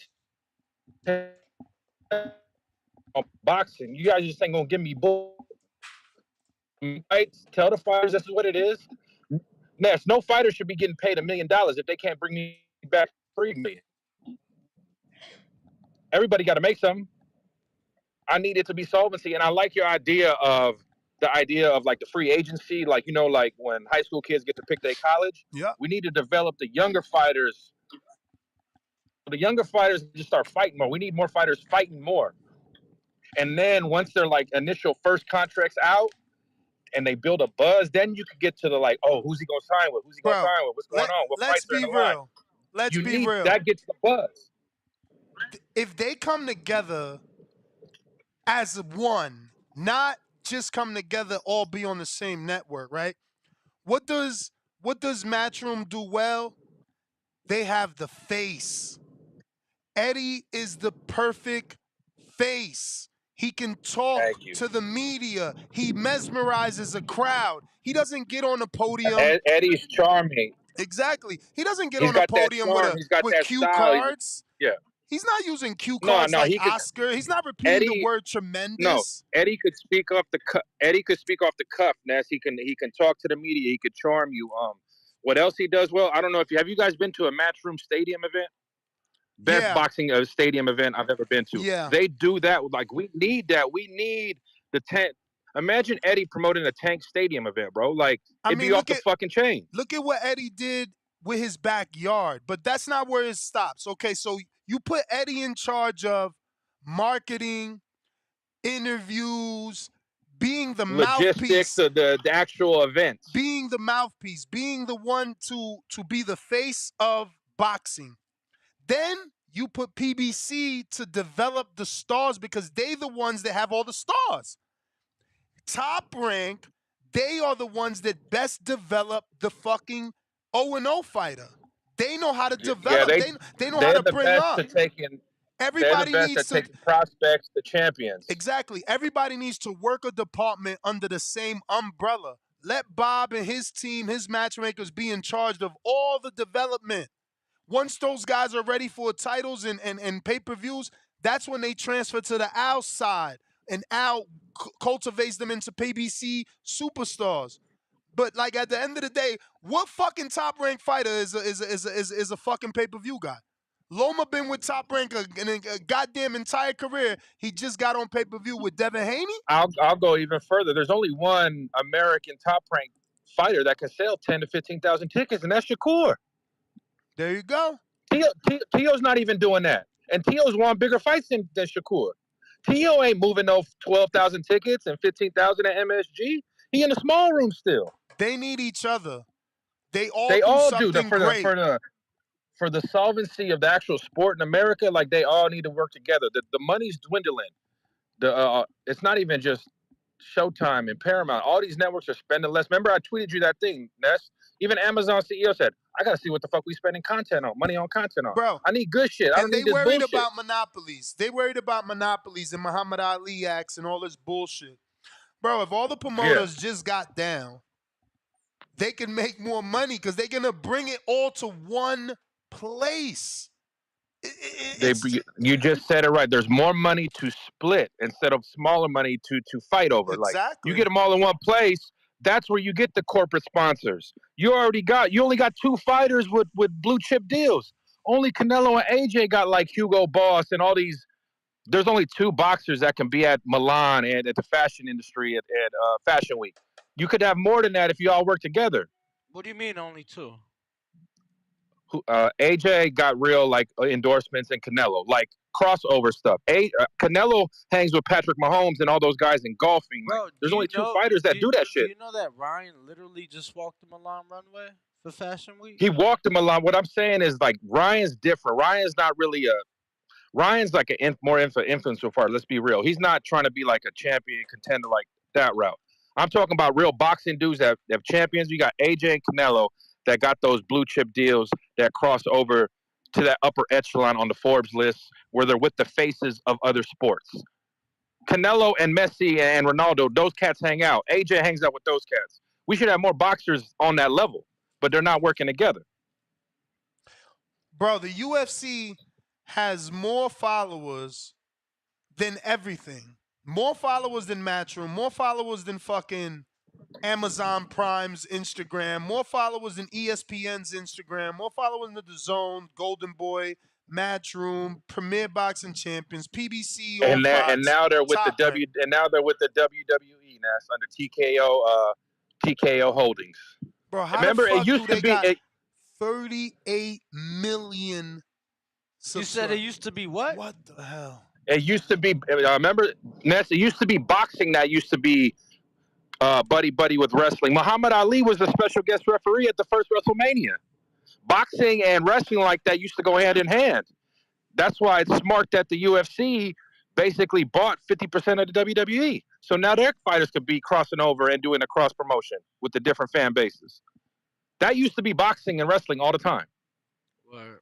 [SPEAKER 7] boxing. You guys just ain't gonna give me bull fights. Tell the fighters this is what it is. Ness, no fighter should be getting paid $1 million if they can't bring me back $3 million. Everybody got to make something. I need it to be solvency, and I like your idea of like the free agency, like you know, like when high school kids get to pick their college.
[SPEAKER 11] Yep.
[SPEAKER 7] We need to develop the younger fighters. The younger fighters just start fighting more. We need more fighters fighting more. And then once they're like initial first contracts out and they build a buzz, then you could get to the like, oh, who's he gonna sign with? Who's he gonna
[SPEAKER 11] Bro,
[SPEAKER 7] sign with? What's going on? What
[SPEAKER 11] let's
[SPEAKER 7] fights are in
[SPEAKER 11] be
[SPEAKER 7] the line?
[SPEAKER 11] real. Let's
[SPEAKER 7] You
[SPEAKER 11] be
[SPEAKER 7] need
[SPEAKER 11] real.
[SPEAKER 7] that gets the buzz.
[SPEAKER 11] If they come together as one, not just come together all be on the same network, right? What does Matchroom do well? They have the face. Eddie is the perfect face. He can talk
[SPEAKER 7] Thank you.
[SPEAKER 11] to the media. He mesmerizes a crowd. He doesn't get on the podium.
[SPEAKER 7] Eddie's charming.
[SPEAKER 11] Exactly. He doesn't get
[SPEAKER 7] He's
[SPEAKER 11] on the
[SPEAKER 7] got that
[SPEAKER 11] podium
[SPEAKER 7] charm. He's got
[SPEAKER 11] with
[SPEAKER 7] that
[SPEAKER 11] cue
[SPEAKER 7] style.
[SPEAKER 11] cards.
[SPEAKER 7] Yeah.
[SPEAKER 11] He's not using cue
[SPEAKER 7] No,
[SPEAKER 11] cards
[SPEAKER 7] no,
[SPEAKER 11] like
[SPEAKER 7] he could.
[SPEAKER 11] Oscar. He's not repeating the
[SPEAKER 7] Eddie,
[SPEAKER 11] word
[SPEAKER 7] no,
[SPEAKER 11] tremendous.
[SPEAKER 7] Eddie could speak off the Eddie could speak off the cuff. Ness, he can talk to the media. He could charm you. What else he does well? I don't know if have you guys been to a Matchroom Stadium event? Best
[SPEAKER 11] Yeah.
[SPEAKER 7] boxing stadium event I've ever been to.
[SPEAKER 11] Yeah.
[SPEAKER 7] They do that. Like we need that. We need the tent. Imagine Eddie promoting a Tank Stadium event, bro. Like it'd be off the fucking chain.
[SPEAKER 11] Look at what Eddie did with his backyard, but that's not where it stops. Okay, so you put Eddie in charge of marketing, interviews, being the
[SPEAKER 7] Logistics
[SPEAKER 11] mouthpiece,
[SPEAKER 7] of the actual events.
[SPEAKER 11] being the mouthpiece, being the one to be the face of boxing. Then you put PBC to develop the stars because they the ones that have all the stars. Top Rank, they are the ones that best develop the fucking 0-0 fighter. They know how to
[SPEAKER 7] Yeah,
[SPEAKER 11] develop. They know how
[SPEAKER 7] they're
[SPEAKER 11] to
[SPEAKER 7] the
[SPEAKER 11] bring
[SPEAKER 7] best
[SPEAKER 11] up.
[SPEAKER 7] at taking. They're the
[SPEAKER 11] Everybody
[SPEAKER 7] best
[SPEAKER 11] needs
[SPEAKER 7] at
[SPEAKER 11] to
[SPEAKER 7] taking prospects to champions.
[SPEAKER 11] exactly. Everybody needs to work a department under the same umbrella. Let Bob and his team, his matchmakers, be in charge of all the development. Once those guys are ready for titles and pay-per-views, that's when they transfer to the outside, and Al cultivates them into PBC superstars. But like at the end of the day, what fucking top ranked fighter is a fucking pay-per-view guy? Loma been with Top Rank a goddamn entire career. He just got on pay-per-view with Devin Haney.
[SPEAKER 7] I'll go even further. There's only one American top ranked fighter that can sell 10 to 15,000 tickets, and that's Shakur.
[SPEAKER 11] There you go.
[SPEAKER 7] Tio's not even doing that, and Tio's won bigger fights than Shakur. Tio ain't moving no 12,000 tickets and 15,000 at MSG. He in the small room still.
[SPEAKER 11] They need each other. They all
[SPEAKER 7] They
[SPEAKER 11] do
[SPEAKER 7] all do.
[SPEAKER 11] something great.
[SPEAKER 7] For the solvency of the actual sport in America, like they all need to work together. The money's dwindling. It's not even just Showtime and Paramount. All these networks are spending less. Remember, I tweeted you that thing, Ness. Even Amazon CEO said, "I gotta see what the fuck we spending money on content on.
[SPEAKER 11] Bro,
[SPEAKER 7] I need good shit. I don't
[SPEAKER 11] and they
[SPEAKER 7] need this
[SPEAKER 11] worried
[SPEAKER 7] bullshit."
[SPEAKER 11] about monopolies. They worried about monopolies and Muhammad Ali acts and all this bullshit. Bro, if all the
[SPEAKER 7] Yeah,
[SPEAKER 11] promoters just got down, they can make more money because they're gonna bring it all to one place.
[SPEAKER 7] you just said it right. There's more money to split instead of smaller money to fight over. Like you
[SPEAKER 11] Exactly.
[SPEAKER 7] get them all in one place. That's where you get the corporate sponsors. You only got 2 fighters with blue chip deals. Only Canelo and AJ got like Hugo Boss and all these. There's only 2 boxers that can be at Milan and at the fashion industry at Fashion Week. You could have more than that if you all work together.
[SPEAKER 12] What do you mean only 2?
[SPEAKER 7] AJ got real like endorsements and Canelo, like crossover stuff. Canelo hangs with Patrick Mahomes and all those guys in golfing.
[SPEAKER 12] Bro,
[SPEAKER 7] Like, there's only 2 fighters that do that shit.
[SPEAKER 12] Do you know that Ryan literally just walked the Milan runway for Fashion Week?
[SPEAKER 7] He walked him a lot. What I'm saying is like Ryan's different. Ryan's not really Ryan's like more influencer part. Let's be real. He's not trying to be like a champion contender like that route. I'm talking about real boxing dudes that have champions. You got AJ and Canelo that got those blue chip deals that cross over to that upper echelon on the Forbes list where they're with the faces of other sports. Canelo and Messi and Ronaldo, those cats hang out. AJ hangs out with those cats. We should have more boxers on that level, but they're not working together.
[SPEAKER 11] Bro, the UFC has more followers than everything. More followers than Matchroom, more followers than fucking Amazon Prime's Instagram, more followers than ESPN's Instagram, more followers than the DAZN, Golden Boy, Matchroom, Premier Boxing Champions, PBC on Fox.
[SPEAKER 7] And now they're with the WWE now. It's under TKO Holdings.
[SPEAKER 11] Bro, how
[SPEAKER 7] remember
[SPEAKER 11] the fuck
[SPEAKER 7] it used
[SPEAKER 11] do
[SPEAKER 7] to
[SPEAKER 11] they
[SPEAKER 7] be
[SPEAKER 11] got 38 million
[SPEAKER 12] You said it used to be what?
[SPEAKER 11] What the hell?
[SPEAKER 7] It used to be. Remember, Ness? It used to be boxing that used to be buddy with wrestling. Muhammad Ali was the special guest referee at the first WrestleMania. Boxing and wrestling like that used to go hand in hand. That's why it's smart that the UFC basically bought 50% of the WWE. So now their fighters could be crossing over and doing a cross promotion with the different fan bases. That used to be boxing and wrestling all the time.
[SPEAKER 12] Word.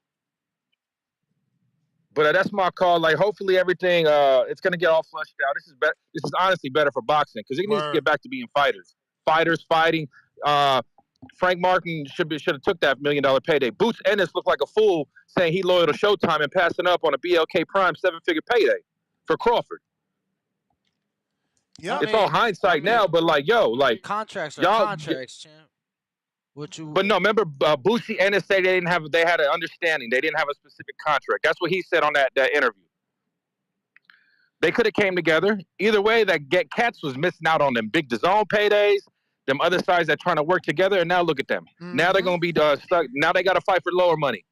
[SPEAKER 7] But that's my call. Like, hopefully everything it's gonna get all flushed out. This is honestly better for boxing because it needs to get back to being fighters fighting. Frank Martin should have took that $1 million payday. Boots Ennis looked like a fool saying he loyal to Showtime and passing up on a BLK Prime 7-figure payday for Crawford.
[SPEAKER 11] Yeah,
[SPEAKER 7] it's all hindsight now, but like,
[SPEAKER 12] contracts are
[SPEAKER 7] y'all,
[SPEAKER 12] contracts, champ.
[SPEAKER 7] But no, remember Bootsy Ennis said they had an understanding. They didn't have a specific contract. That's what he said on that interview. They could have came together. Either way, that Cats was missing out on them big DAZN paydays, them other sides that trying to work together, and now look at them. Now they're going to be stuck. Now they got to fight for lower money.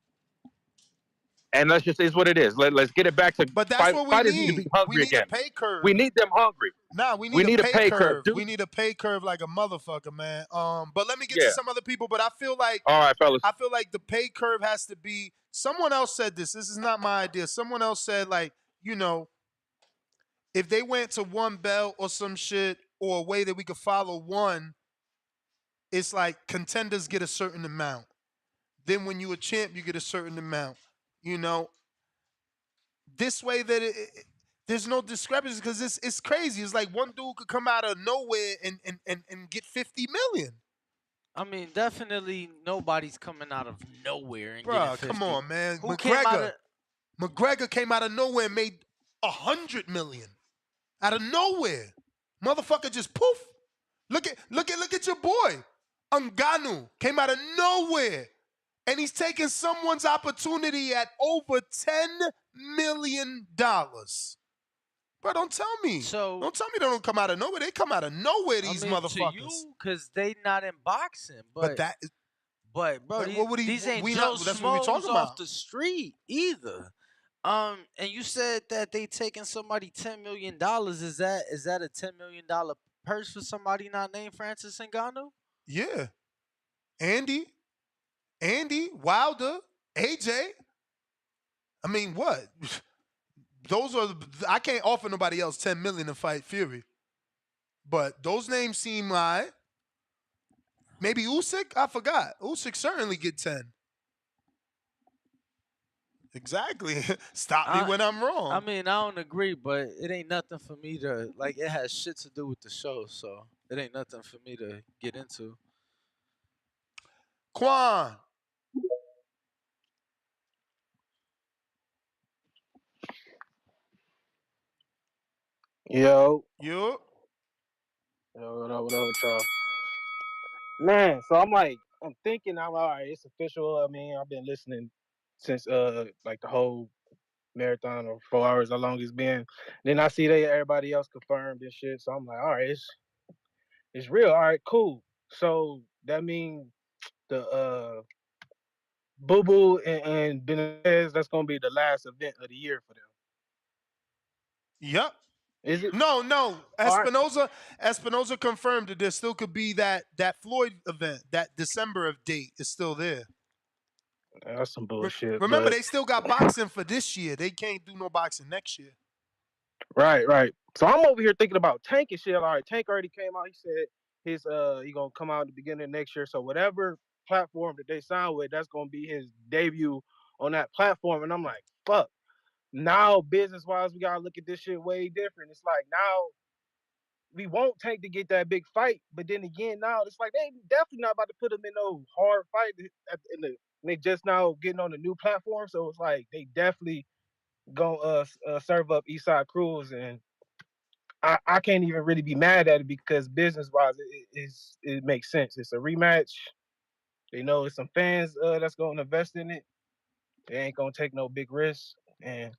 [SPEAKER 7] and let's just is what it is. Let's get it back to
[SPEAKER 11] But that's what we
[SPEAKER 7] fighters need to be
[SPEAKER 11] need. We
[SPEAKER 7] hungry
[SPEAKER 11] need a
[SPEAKER 7] again.
[SPEAKER 11] pay curve.
[SPEAKER 7] We need them hungry.
[SPEAKER 11] Nah, we
[SPEAKER 7] We
[SPEAKER 11] need a
[SPEAKER 7] need a
[SPEAKER 11] pay
[SPEAKER 7] pay curve,
[SPEAKER 11] curve.
[SPEAKER 7] dude.
[SPEAKER 11] We need a pay curve like a motherfucker, man. But let me get to
[SPEAKER 7] Yeah.
[SPEAKER 11] some other people. But I feel like
[SPEAKER 7] All right, fellas.
[SPEAKER 11] the pay curve has to be. Someone else said this. This is not my idea. Someone else said like, if they went to one belt or some shit or a way that we could follow one, it's like contenders get a certain amount. Then when you a champ, you get a certain amount. You know, this way that there's no discrepancy because it's crazy. It's like one dude could come out of nowhere and get 50 million.
[SPEAKER 12] I mean, definitely nobody's coming out of nowhere and getting
[SPEAKER 11] Bruh, come
[SPEAKER 12] 50.
[SPEAKER 11] on, man.
[SPEAKER 12] Who came out of
[SPEAKER 11] McGregor came out of nowhere and made 100 million. Out of nowhere. Motherfucker just poof. Look at your boy. Ngannou came out of nowhere. And he's taking someone's opportunity at over $10 million. Bro, don't tell me.
[SPEAKER 12] So
[SPEAKER 11] Don't tell me they don't come out of nowhere. They come out of nowhere,
[SPEAKER 12] I
[SPEAKER 11] these
[SPEAKER 12] mean, to
[SPEAKER 11] motherfuckers.
[SPEAKER 12] you, because they not in boxing,
[SPEAKER 11] But
[SPEAKER 12] but
[SPEAKER 11] that
[SPEAKER 12] bro,
[SPEAKER 11] what would he
[SPEAKER 12] these ain't
[SPEAKER 11] we
[SPEAKER 12] Joe
[SPEAKER 11] not that's what we
[SPEAKER 12] Schmoes
[SPEAKER 11] talking
[SPEAKER 12] off
[SPEAKER 11] about.
[SPEAKER 12] the street either. And you said that they taking somebody $10 million. Is that a $10 million purse for somebody not named Francis Ngannou?
[SPEAKER 11] Yeah. Andy, Wilder, AJ. I mean, what? Those are I can't offer nobody else 10 million to fight Fury. But those names seem like maybe Usyk. I forgot. Usyk certainly get 10. Exactly. Stop me
[SPEAKER 12] I
[SPEAKER 11] when I'm
[SPEAKER 12] I
[SPEAKER 11] wrong.
[SPEAKER 12] mean, I don't agree, but it ain't nothing for me to like. It has shit to do with the show, so it ain't nothing for me to get into.
[SPEAKER 11] Quan,
[SPEAKER 2] Yo,
[SPEAKER 11] you
[SPEAKER 2] what up with y'all? Man, so I'm thinking, I'm all right, it's official. I mean, I've been listening since like the whole marathon or 4 hours, how long it's been. Then I see everybody else confirmed and shit. So I'm like, all right, it's real. All right, cool. So that means the Boo Boo and Benitez, that's gonna be the last event of the year for them.
[SPEAKER 11] Yep.
[SPEAKER 2] Is it?
[SPEAKER 11] No.
[SPEAKER 2] All right.
[SPEAKER 11] Espinoza confirmed that there still could be that Floyd event, that December of date is still there.
[SPEAKER 2] That's some bullshit.
[SPEAKER 11] Remember,
[SPEAKER 2] But
[SPEAKER 11] they still got boxing for this year. They can't do no boxing next year.
[SPEAKER 2] right. So I'm over here thinking about Tank and shit. All right, Tank already came out. He said he gonna come out at the beginning of next year. So whatever platform that they sign with, that's gonna be his debut on that platform. And I'm like, fuck. Now business wise, we gotta look at this shit way different. It's like now we want Tank to get that big fight, but then again now it's like they definitely not about to put him in no hard fight they just now getting on the new platform. So it's like they definitely gonna serve up Eastside Cruz, and I can't even really be mad at it because business wise it makes sense. It's a rematch. They know it's some fans that's gonna invest in it. They ain't gonna take no big risks, and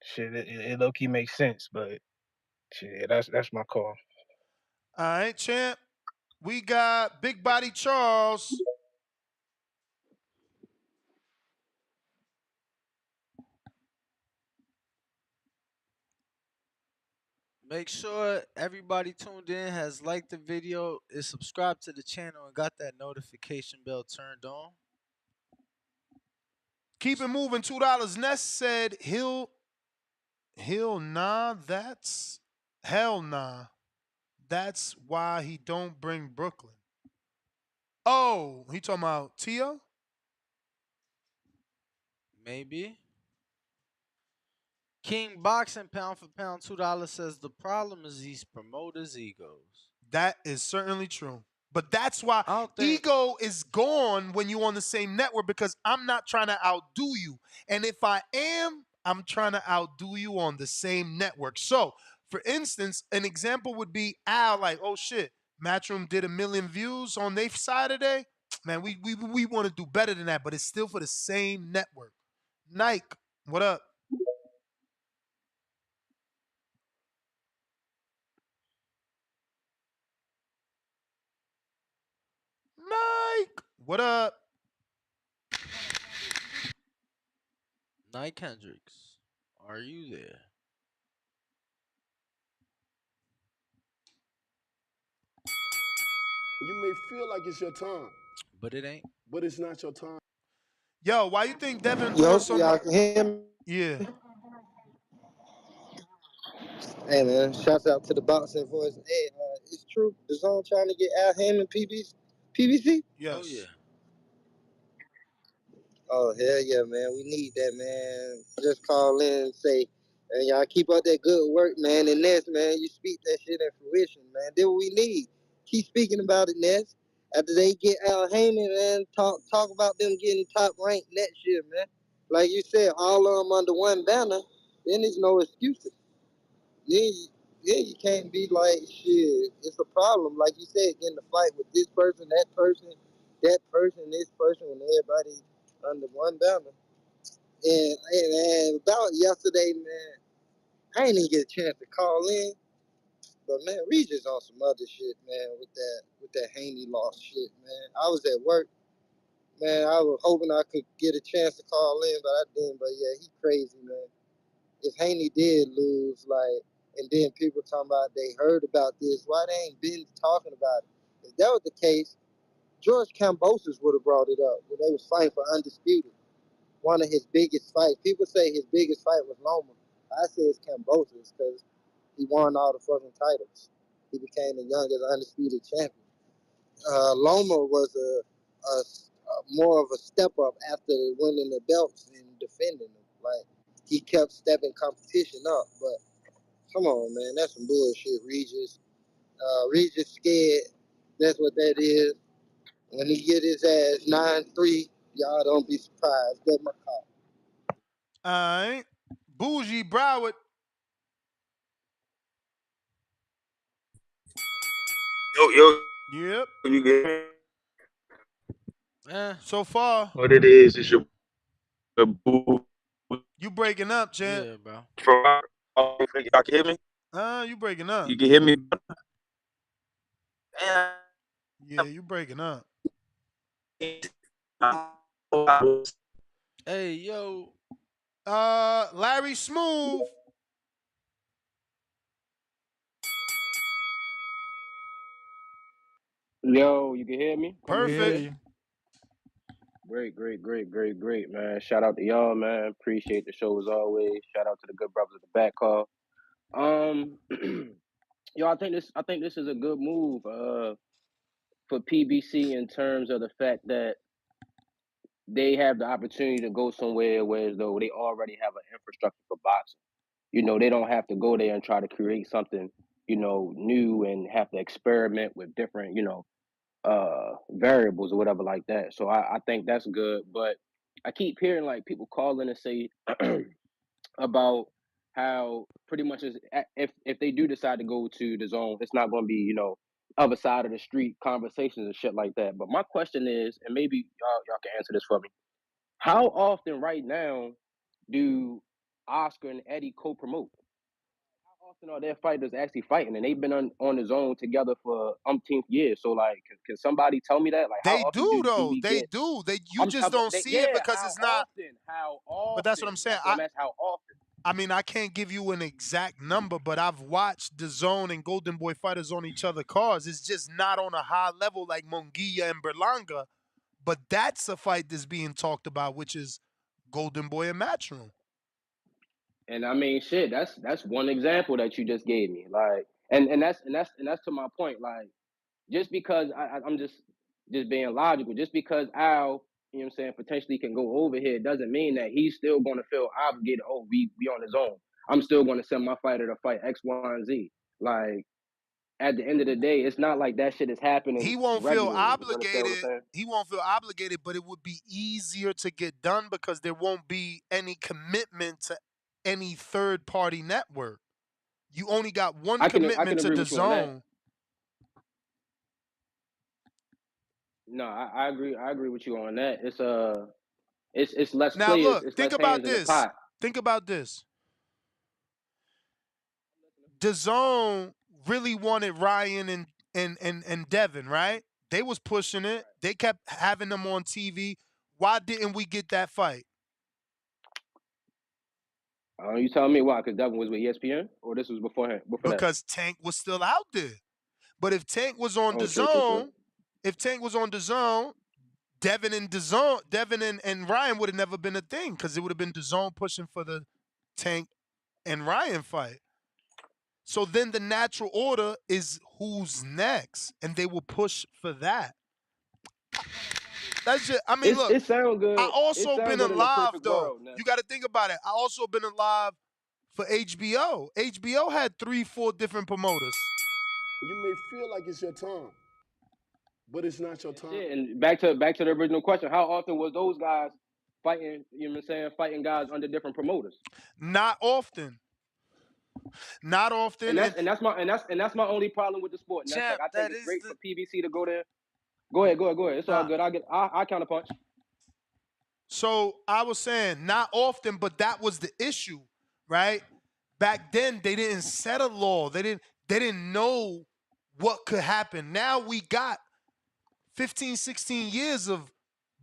[SPEAKER 2] shit, it low key makes sense. But shit, that's my call.
[SPEAKER 11] All right, champ. We got Big Body Charles.
[SPEAKER 12] Make sure everybody tuned in has liked the video, is subscribed to the channel, and got that notification bell turned on.
[SPEAKER 11] Keep it moving. $2. Ness said he'll nah. That's hell nah. That's why he don't bring Brooklyn. Oh, he talking about Tia?
[SPEAKER 12] Maybe. King Boxing pound for pound $2 says the problem is these promoters' egos.
[SPEAKER 11] That is certainly true. But that's why
[SPEAKER 12] I don't think
[SPEAKER 11] ego is gone when you're on the same network because I'm not trying to outdo you. And if I am, I'm trying to outdo you on the same network. So, for instance, an example would be Al, like, oh shit, Matchroom did 1 million views on their side today. Man, we want to do better than that, but it's still for the same network. Nike, what up? Nike, what up?
[SPEAKER 12] Night Kendricks, are you there?
[SPEAKER 8] You may feel like it's your time,
[SPEAKER 12] But it ain't.
[SPEAKER 8] but it's not your time.
[SPEAKER 11] Yo, why you think Devin
[SPEAKER 2] Yo,
[SPEAKER 11] doing so
[SPEAKER 2] y'all
[SPEAKER 11] much?
[SPEAKER 2] can hear me?
[SPEAKER 11] Yeah.
[SPEAKER 2] Hey man, shouts out to the boxing voice. Hey, it's true. The zone trying to get Al Hammond PBC.
[SPEAKER 12] Oh yeah.
[SPEAKER 11] Yes.
[SPEAKER 2] Oh hell yeah, man. We need that, man. Just call in and say, and y'all keep up that good work, man. And Ness, man, you speak that shit in fruition, man. That's what we need. Keep speaking about it, Ness. After they get Al Heyman, man, talk about them getting top ranked next year, man. Like you said, all of them under one banner. Then there's no excuses. Yeah, you can't be like shit. It's a problem, like you said, getting to fight with this person, that person, this person, when everybody under one banner. And about yesterday, man, I ain't even get a chance to call in, but man, Regis on some other shit, man, with that Haney loss shit, man. I was at work, man. I was hoping I could get a chance to call in, but I didn't. But yeah, he crazy, man. If Haney did lose, like, and then people talking about they heard about this, why they ain't been talking about it? If that was the case, George Kambosos would have brought it up when they was fighting for undisputed. One of his biggest fights. People say his biggest fight was Loma. I say it's Kambosos because he won all the fucking titles. He became the youngest undisputed champion. Loma was a more of a step up after winning the belts and defending them. Like he kept stepping competition up, but come on, man, that's some bullshit, Regis. Regis scared. That's what that is. When he get his ass 9-3, y'all don't be surprised. Get my call.
[SPEAKER 11] All right. Bougie Broward.
[SPEAKER 3] Yo, yo,
[SPEAKER 11] Yep.
[SPEAKER 3] you get me?
[SPEAKER 12] Eh.
[SPEAKER 11] So far,
[SPEAKER 3] What it is your boo
[SPEAKER 11] you breaking up, champ.
[SPEAKER 12] Yeah, bro.
[SPEAKER 3] from y'all can hear me?
[SPEAKER 11] You breaking up.
[SPEAKER 3] You can hear me? Damn.
[SPEAKER 11] Yeah, you breaking up.
[SPEAKER 12] Hey, yo.
[SPEAKER 11] Larry Smooth.
[SPEAKER 19] Yo, you can hear me?
[SPEAKER 12] We can hear
[SPEAKER 11] Perfect.
[SPEAKER 12] you.
[SPEAKER 19] Great, man. Shout out to y'all, man. Appreciate the show as always. Shout out to the good brothers at the back call. Um, yo, I think this is a good move for PBC in terms of the fact that they have the opportunity to go somewhere where as though they already have an infrastructure for boxing. They don't have to go there and try to create something, new and have to experiment with different, variables or whatever like that. So I think that's good. But I keep hearing like people calling and say about how pretty much is if they do decide to go to the zone, it's not going to be other side of the street conversations and shit like that. But my question is, and maybe y'all can answer this for me: how often right now do Oscar and Eddie co-promote? How often are their fighters actually fighting? And they've been on the zone together for umpteenth years. So like, can somebody tell me that? Like, how
[SPEAKER 11] They
[SPEAKER 19] often
[SPEAKER 11] do
[SPEAKER 19] do
[SPEAKER 11] though.
[SPEAKER 19] we
[SPEAKER 11] They
[SPEAKER 19] get?
[SPEAKER 11] do. You just
[SPEAKER 19] But
[SPEAKER 11] don't see it because
[SPEAKER 19] how
[SPEAKER 11] it's not.
[SPEAKER 19] often? How
[SPEAKER 11] But that's what
[SPEAKER 19] often?
[SPEAKER 11] I'm saying.
[SPEAKER 19] That's what I'm asking. How often?
[SPEAKER 11] I mean, I can't give you an exact number, but I've watched the Zone and Golden Boy fighters on each other cars. It's just not on a high level like Monguia and Berlanga. But that's a fight that's being talked about, which is Golden Boy and Matchroom.
[SPEAKER 19] And I mean, shit. That's one example that you just gave me. Like, and that's to my point. Like, just because I'm just being logical. Just because Al, what I'm saying, potentially can go over here, doesn't mean that he's still going to feel obligated. Oh, we on his own. I'm still going to send my fighter to fight X, Y, and Z. Like at the end of the day, it's not like that shit is happening
[SPEAKER 11] He won't feel
[SPEAKER 19] regularly. You understand what I'm
[SPEAKER 11] obligated.
[SPEAKER 19] saying?
[SPEAKER 11] He won't feel obligated, but it would be easier to get done because there won't be any commitment to any third party network. You only got one
[SPEAKER 19] I can
[SPEAKER 11] commitment to
[SPEAKER 19] agree
[SPEAKER 11] the
[SPEAKER 19] with you on that.
[SPEAKER 11] Zone.
[SPEAKER 19] No, I agree. I agree with you on that. It's less
[SPEAKER 11] Now
[SPEAKER 19] players.
[SPEAKER 11] look,
[SPEAKER 19] It's
[SPEAKER 11] think
[SPEAKER 19] less hands
[SPEAKER 11] about
[SPEAKER 19] in the
[SPEAKER 11] this.
[SPEAKER 19] pot.
[SPEAKER 11] Think about this. DAZN really wanted Ryan and Devin, right? They was pushing it. They kept having them on TV. Why didn't we get that fight?
[SPEAKER 2] You telling me why? Because Devin was with ESPN, or this was before him? Before that?
[SPEAKER 11] Because Tank was still out there. But if Tank was on
[SPEAKER 2] Oh, true.
[SPEAKER 11] DAZN, Devin and Ryan would have never been a thing because it would have been DAZN pushing for the Tank and Ryan fight. So then the natural order is who's next, and they will push for that. That's just. I mean, look.
[SPEAKER 2] It sound good.
[SPEAKER 11] I also been
[SPEAKER 2] In a
[SPEAKER 11] alive
[SPEAKER 2] perfect
[SPEAKER 11] though.
[SPEAKER 2] world, Ness.
[SPEAKER 11] You got to think about it. I also been alive for HBO. HBO had 3-4 different promoters.
[SPEAKER 8] You may feel like it's your time, but it's not your time.
[SPEAKER 2] Shit, and back to the original question: how often was those guys fighting? You know what I'm saying? Fighting guys under different promoters.
[SPEAKER 11] Not often. Not often.
[SPEAKER 2] And that's my only problem with the sport. And that's
[SPEAKER 12] Champ,
[SPEAKER 2] like I think
[SPEAKER 12] that
[SPEAKER 2] it's
[SPEAKER 12] is
[SPEAKER 2] great
[SPEAKER 12] the
[SPEAKER 2] for PBC to go there. Go ahead. It's all good. I counterpunch.
[SPEAKER 11] So I was saying not often, but that was the issue, right? Back then they didn't set a law. They didn't know what could happen. Now we got 15, 16 years of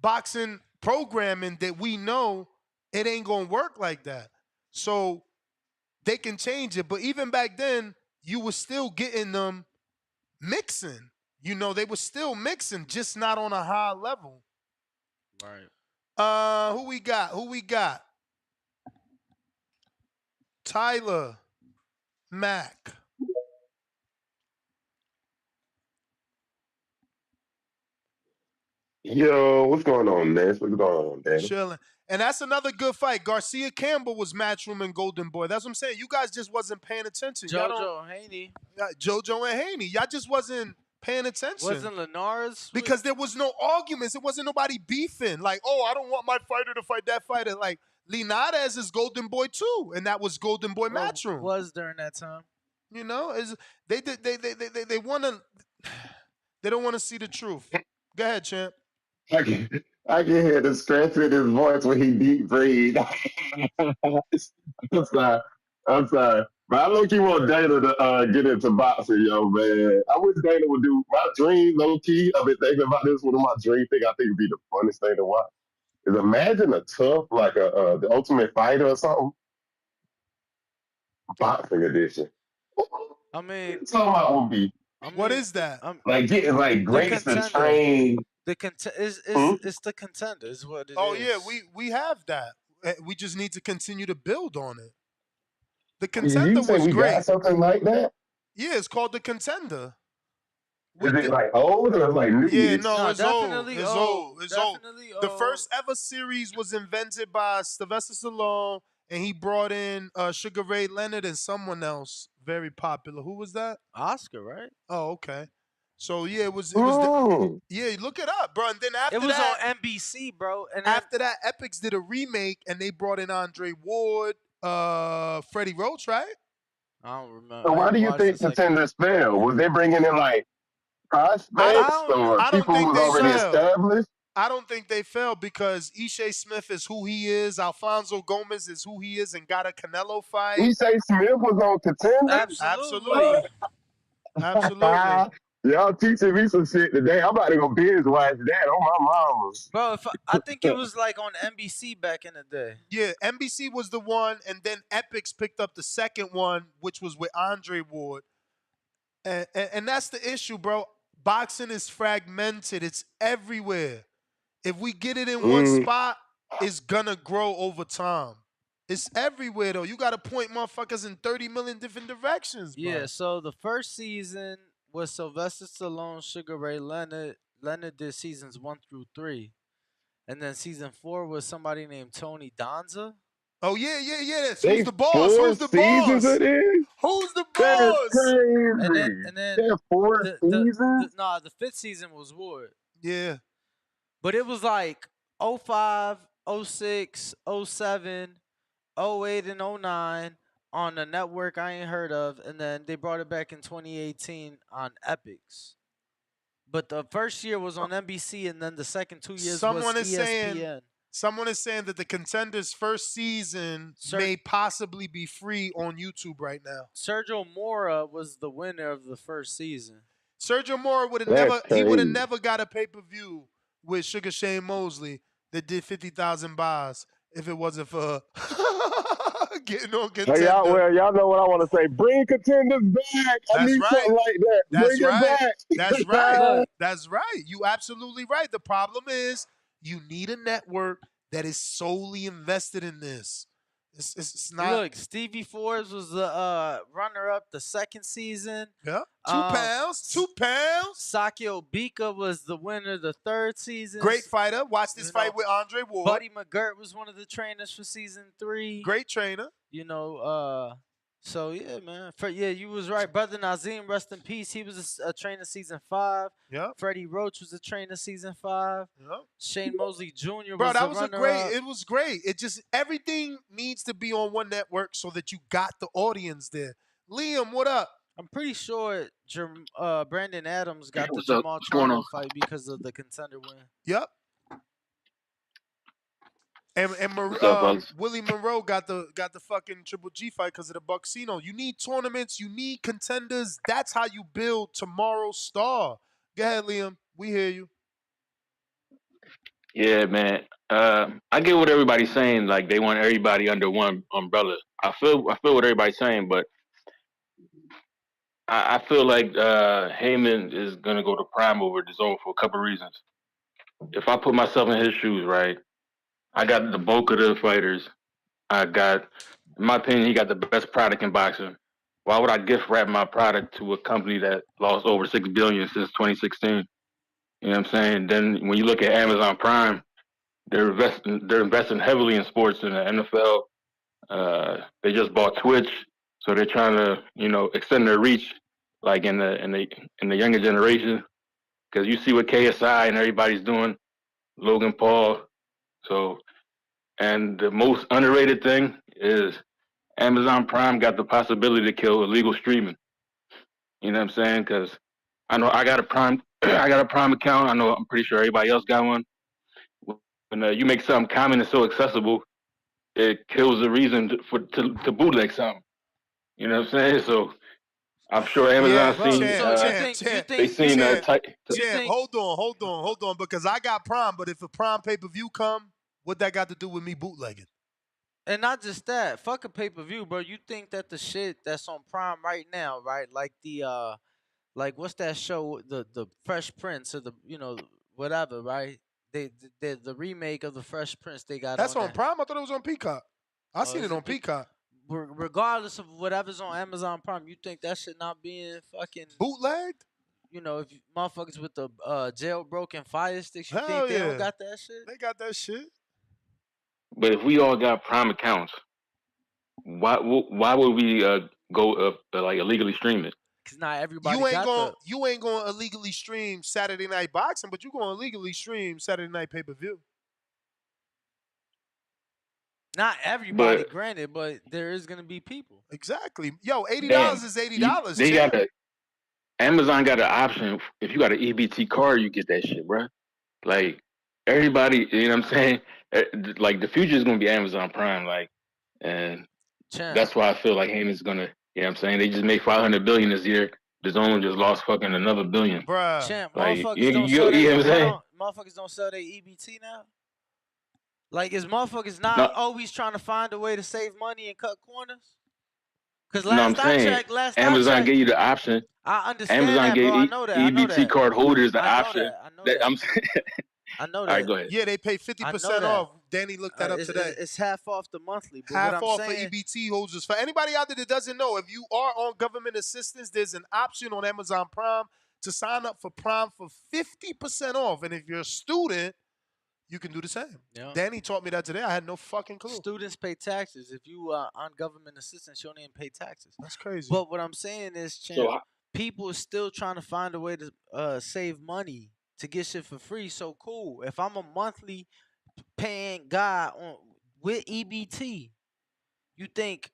[SPEAKER 11] boxing programming that we know it ain't gonna work like that. So they can change it. But even back then, you were still getting them mixing. You know, they were still mixing, just not on a high level.
[SPEAKER 12] right.
[SPEAKER 11] Who we got? Tyler Mack.
[SPEAKER 17] Yo, what's going on, man? What's going on, Danny?
[SPEAKER 11] Chilling. And that's another good fight. Garcia Campbell was Matchroom and Golden Boy. That's what I'm saying. You guys just wasn't paying attention.
[SPEAKER 12] JoJo Haney.
[SPEAKER 11] JoJo and Haney. Y'all just wasn't paying attention.
[SPEAKER 12] Wasn't Linares?
[SPEAKER 11] Because there was no arguments. It wasn't nobody beefing. Like, oh, I don't want my fighter to fight that fighter. Like, Linares is Golden Boy too. And that was Golden Boy Matchroom.
[SPEAKER 12] Was during that time.
[SPEAKER 11] You know, they want to, they don't want to see the truth. Go ahead, champ.
[SPEAKER 17] I can hear the scratch in his voice when he deep breathe. I'm sorry. I'm sorry. But I low key want Dana to get into boxing, yo, man. I wish Dana would do my dream, low key. I've been thinking about this. One of my dream things I think would be the funnest thing to watch. Is imagine a tough, like the Ultimate Fighter or something. Boxing edition.
[SPEAKER 12] I mean,
[SPEAKER 17] So I would be.
[SPEAKER 11] What is that?
[SPEAKER 17] Like getting like Grace to train.
[SPEAKER 12] It's the Contender is what it is.
[SPEAKER 11] Oh yeah, we have that. We just need to continue to build on it. The Contender
[SPEAKER 17] You say
[SPEAKER 11] was
[SPEAKER 17] we
[SPEAKER 11] great.
[SPEAKER 17] got something like that?
[SPEAKER 11] Yeah, it's called the Contender.
[SPEAKER 17] Is it like old or like new?
[SPEAKER 11] Yeah, no, it's
[SPEAKER 12] definitely
[SPEAKER 11] old. It's old.
[SPEAKER 12] Definitely
[SPEAKER 11] The
[SPEAKER 12] old.
[SPEAKER 11] first ever series was invented by Sylvester Stallone, and he brought in Sugar Ray Leonard and someone else very popular. Who was that?
[SPEAKER 12] Oscar, right?
[SPEAKER 11] Oh, okay. So yeah, it was. Yeah, look it up, bro. And then after
[SPEAKER 12] It was
[SPEAKER 11] that,
[SPEAKER 12] on NBC, bro. And then,
[SPEAKER 11] after that, Epix did a remake, and they brought in Andre Ward, Freddie Roach, right?
[SPEAKER 12] I don't remember.
[SPEAKER 17] So why do you think Contenders failed? Was they bringing in like prospects or people who was already established?
[SPEAKER 11] I don't think they failed because Ishe Smith is who he is. Alfonso Gomez is who he is, and got a Canelo fight.
[SPEAKER 17] Ishe Smith was on Contenders?
[SPEAKER 11] Absolutely. Absolutely.
[SPEAKER 17] Y'all teaching me some shit today. I'm about to go binge watch that on my mama.
[SPEAKER 12] Bro, I think it was like on NBC back in the day.
[SPEAKER 11] Yeah, NBC was the one, and then Epix picked up the second one, which was with Andre Ward. And that's the issue, bro. Boxing is fragmented. It's everywhere. If we get it in one spot, it's gonna grow over time. It's everywhere, though. You got to point motherfuckers in 30 million different directions, bro.
[SPEAKER 12] Yeah, so the first season was Sylvester Stallone, Sugar Ray Leonard. Leonard did seasons 1 through 3. And then season 4 was somebody named Tony Danza.
[SPEAKER 11] Oh, yeah. Who's the boss? Who's the boss? Who's the boss?
[SPEAKER 17] That's crazy.
[SPEAKER 12] And then
[SPEAKER 17] 4 seasons?
[SPEAKER 12] The 5th season was Ward.
[SPEAKER 11] Yeah.
[SPEAKER 12] But it was like 05, 06, 07, 08, and 09 on a network I ain't heard of. And then they brought it back in 2018 on Epix. But the first year was on NBC, and then the second 2 years was ESPN.
[SPEAKER 11] Someone is saying that the Contenders' first season may possibly be free on YouTube right now.
[SPEAKER 12] Sergio Mora was the winner of the first season.
[SPEAKER 11] Sergio Mora would have never got a pay-per-view with Sugar Shane Mosley that did 50,000 buys if it wasn't for getting on
[SPEAKER 19] Hey, y'all,
[SPEAKER 11] contender.
[SPEAKER 19] well, y'all know what I want to say. Bring contenders back. I
[SPEAKER 11] That's
[SPEAKER 19] need
[SPEAKER 11] right.
[SPEAKER 19] something like that. Bring
[SPEAKER 11] That's
[SPEAKER 19] it
[SPEAKER 11] right. That's right.
[SPEAKER 19] back.
[SPEAKER 12] Look,
[SPEAKER 11] That's right. You absolutely right. The problem is you need a network that is solely invested in this. It's not.
[SPEAKER 12] look. Stevie Forbes was the runner-up the second season.
[SPEAKER 11] Yeah. 2
[SPEAKER 12] Um,
[SPEAKER 11] pounds. 2 pounds.
[SPEAKER 12] Sakio Bika was the winner the third season.
[SPEAKER 11] Great fighter. Watch this
[SPEAKER 12] You
[SPEAKER 11] fight
[SPEAKER 12] know,
[SPEAKER 11] with Andre Ward.
[SPEAKER 12] Buddy McGirt was one of the trainers for season 3.
[SPEAKER 11] Great trainer.
[SPEAKER 12] You know, so yeah, man. You was right. Brother Nazim, rest in peace. He was a trainer season 5.
[SPEAKER 11] Yep.
[SPEAKER 12] Freddie Roach was a trainer season 5.
[SPEAKER 11] Yep.
[SPEAKER 12] Shane Mosley Jr.
[SPEAKER 11] Bro,
[SPEAKER 12] was
[SPEAKER 11] that
[SPEAKER 12] the
[SPEAKER 11] was a
[SPEAKER 12] runner
[SPEAKER 11] great.
[SPEAKER 12] up.
[SPEAKER 11] It was great. It just everything needs to be on one network so that you got the audience there. Liam, what up?
[SPEAKER 12] I'm pretty sure Brandon Adams got the
[SPEAKER 2] What's up?
[SPEAKER 12] Jamal
[SPEAKER 2] What's going on?
[SPEAKER 12] Charlo fight because of the contender win.
[SPEAKER 11] Yep. And
[SPEAKER 2] What's up, brothers?
[SPEAKER 11] Willie Monroe got the fucking Triple G fight because of the Bucksino. You need tournaments. You need contenders. That's how you build tomorrow's star. Go ahead, Liam. We hear you.
[SPEAKER 2] Yeah, man. I get what everybody's saying. Like they want everybody under one umbrella. I feel what everybody's saying, but I feel like Heyman is gonna go to Prime over the Zone for a couple reasons. If I put myself in his shoes, right, I got the bulk of the fighters. In my opinion, he got the best product in boxing. Why would I gift wrap my product to a company that lost over $6 billion since 2016? You know what I'm saying? Then when you look at Amazon Prime, they're investing heavily in sports in the NFL. They just bought Twitch, so they're trying to extend their reach, like in the younger generation. Because you see what KSI and everybody's doing, Logan Paul. So, and the most underrated thing is Amazon Prime got the possibility to kill illegal streaming. You know what I'm saying? Because I know I got a Prime, I got a Prime account. I'm pretty sure everybody else got one. When you make something common and so accessible, it kills the reason to bootleg something. You know what I'm saying? So I'm sure Amazon
[SPEAKER 11] Yeah,
[SPEAKER 12] Bro,
[SPEAKER 2] seen
[SPEAKER 12] so you
[SPEAKER 11] champ,
[SPEAKER 12] think you
[SPEAKER 2] they
[SPEAKER 12] think you
[SPEAKER 2] seen
[SPEAKER 12] think you
[SPEAKER 11] champ.
[SPEAKER 12] think
[SPEAKER 11] Hold on, because I got Prime, but if a Prime pay-per-view come, what that got to do with me bootlegging?
[SPEAKER 12] and not just that, fuck a pay-per-view, bro. You think that the shit that's on Prime right now, right? Like like what's that show, the Fresh Prince or the whatever, right? The remake of the Fresh Prince they got
[SPEAKER 11] That's
[SPEAKER 12] on
[SPEAKER 11] on
[SPEAKER 12] there.
[SPEAKER 11] Prime. I thought it was on Peacock. I
[SPEAKER 12] Oh,
[SPEAKER 11] seen
[SPEAKER 12] is
[SPEAKER 11] it on
[SPEAKER 12] it
[SPEAKER 11] Peacock.
[SPEAKER 12] regardless of whatever's on Amazon Prime, you think that shit not being fucking
[SPEAKER 11] Bootlegged?
[SPEAKER 12] if motherfuckers with the jailbroken fire sticks, you think
[SPEAKER 11] Hell
[SPEAKER 12] they don't
[SPEAKER 11] yeah,
[SPEAKER 12] got that shit?
[SPEAKER 11] they got that shit.
[SPEAKER 2] But if we all got Prime accounts, why would we go like illegally stream it?
[SPEAKER 12] Cause not everybody
[SPEAKER 11] You ain't
[SPEAKER 12] got
[SPEAKER 11] going
[SPEAKER 12] the.
[SPEAKER 11] you ain't going to illegally stream Saturday Night Boxing, but you going to illegally stream Saturday Night Pay-per-view.
[SPEAKER 12] Not everybody,
[SPEAKER 2] But
[SPEAKER 12] granted, but there is gonna be people.
[SPEAKER 11] Exactly. Yo, $80
[SPEAKER 2] damn,
[SPEAKER 11] is $80,
[SPEAKER 2] they got
[SPEAKER 11] champ.
[SPEAKER 2] Amazon got an option. If you got an EBT card, you get that shit, bro. Like everybody, you know what I'm saying? Like the future is gonna be Amazon Prime, like, and
[SPEAKER 12] Champ,
[SPEAKER 2] that's why I feel like Heyman's gonna. You know what I'm saying? They just made 500 billion this year. The zone just lost fucking another billion.
[SPEAKER 11] Bruh.
[SPEAKER 12] champ,
[SPEAKER 2] Like
[SPEAKER 12] motherfuckers don't sell
[SPEAKER 2] you
[SPEAKER 12] they
[SPEAKER 2] know what I'm
[SPEAKER 12] hold
[SPEAKER 2] saying?
[SPEAKER 12] on, motherfuckers don't sell their EBT now. Like is motherfuckers not
[SPEAKER 2] No,
[SPEAKER 12] always trying to find a way to save money and cut corners? Cause
[SPEAKER 2] no, I'm saying Amazon gave you the option.
[SPEAKER 12] I understand
[SPEAKER 2] Amazon
[SPEAKER 12] that, bro.
[SPEAKER 2] gave
[SPEAKER 12] I know that. I know
[SPEAKER 2] EBT
[SPEAKER 12] that.
[SPEAKER 2] card holders the
[SPEAKER 12] I know
[SPEAKER 2] option.
[SPEAKER 12] that. I know
[SPEAKER 2] That
[SPEAKER 12] that.
[SPEAKER 2] I'm saying.
[SPEAKER 12] I know
[SPEAKER 2] All right,
[SPEAKER 12] that.
[SPEAKER 2] go ahead.
[SPEAKER 11] Yeah, they pay
[SPEAKER 12] I know
[SPEAKER 11] 50%
[SPEAKER 12] that.
[SPEAKER 11] off. Danny looked that up today.
[SPEAKER 12] It's half off the monthly. But what
[SPEAKER 11] Half
[SPEAKER 12] I'm
[SPEAKER 11] off for
[SPEAKER 12] saying,
[SPEAKER 11] EBT holders. For anybody out there that doesn't know, if you are on government assistance, there's an option on Amazon Prime to sign up for Prime for 50% off. And if you're a student, you can do the same.
[SPEAKER 12] yeah.
[SPEAKER 11] Danny taught me that today. I had no fucking clue.
[SPEAKER 12] Students pay taxes. If you are on government assistance, you don't even pay taxes.
[SPEAKER 11] That's crazy.
[SPEAKER 12] But what I'm saying is, champ, people are still trying to find a way to save money to get shit for free. So cool. If I'm a monthly paying guy with EBT, you think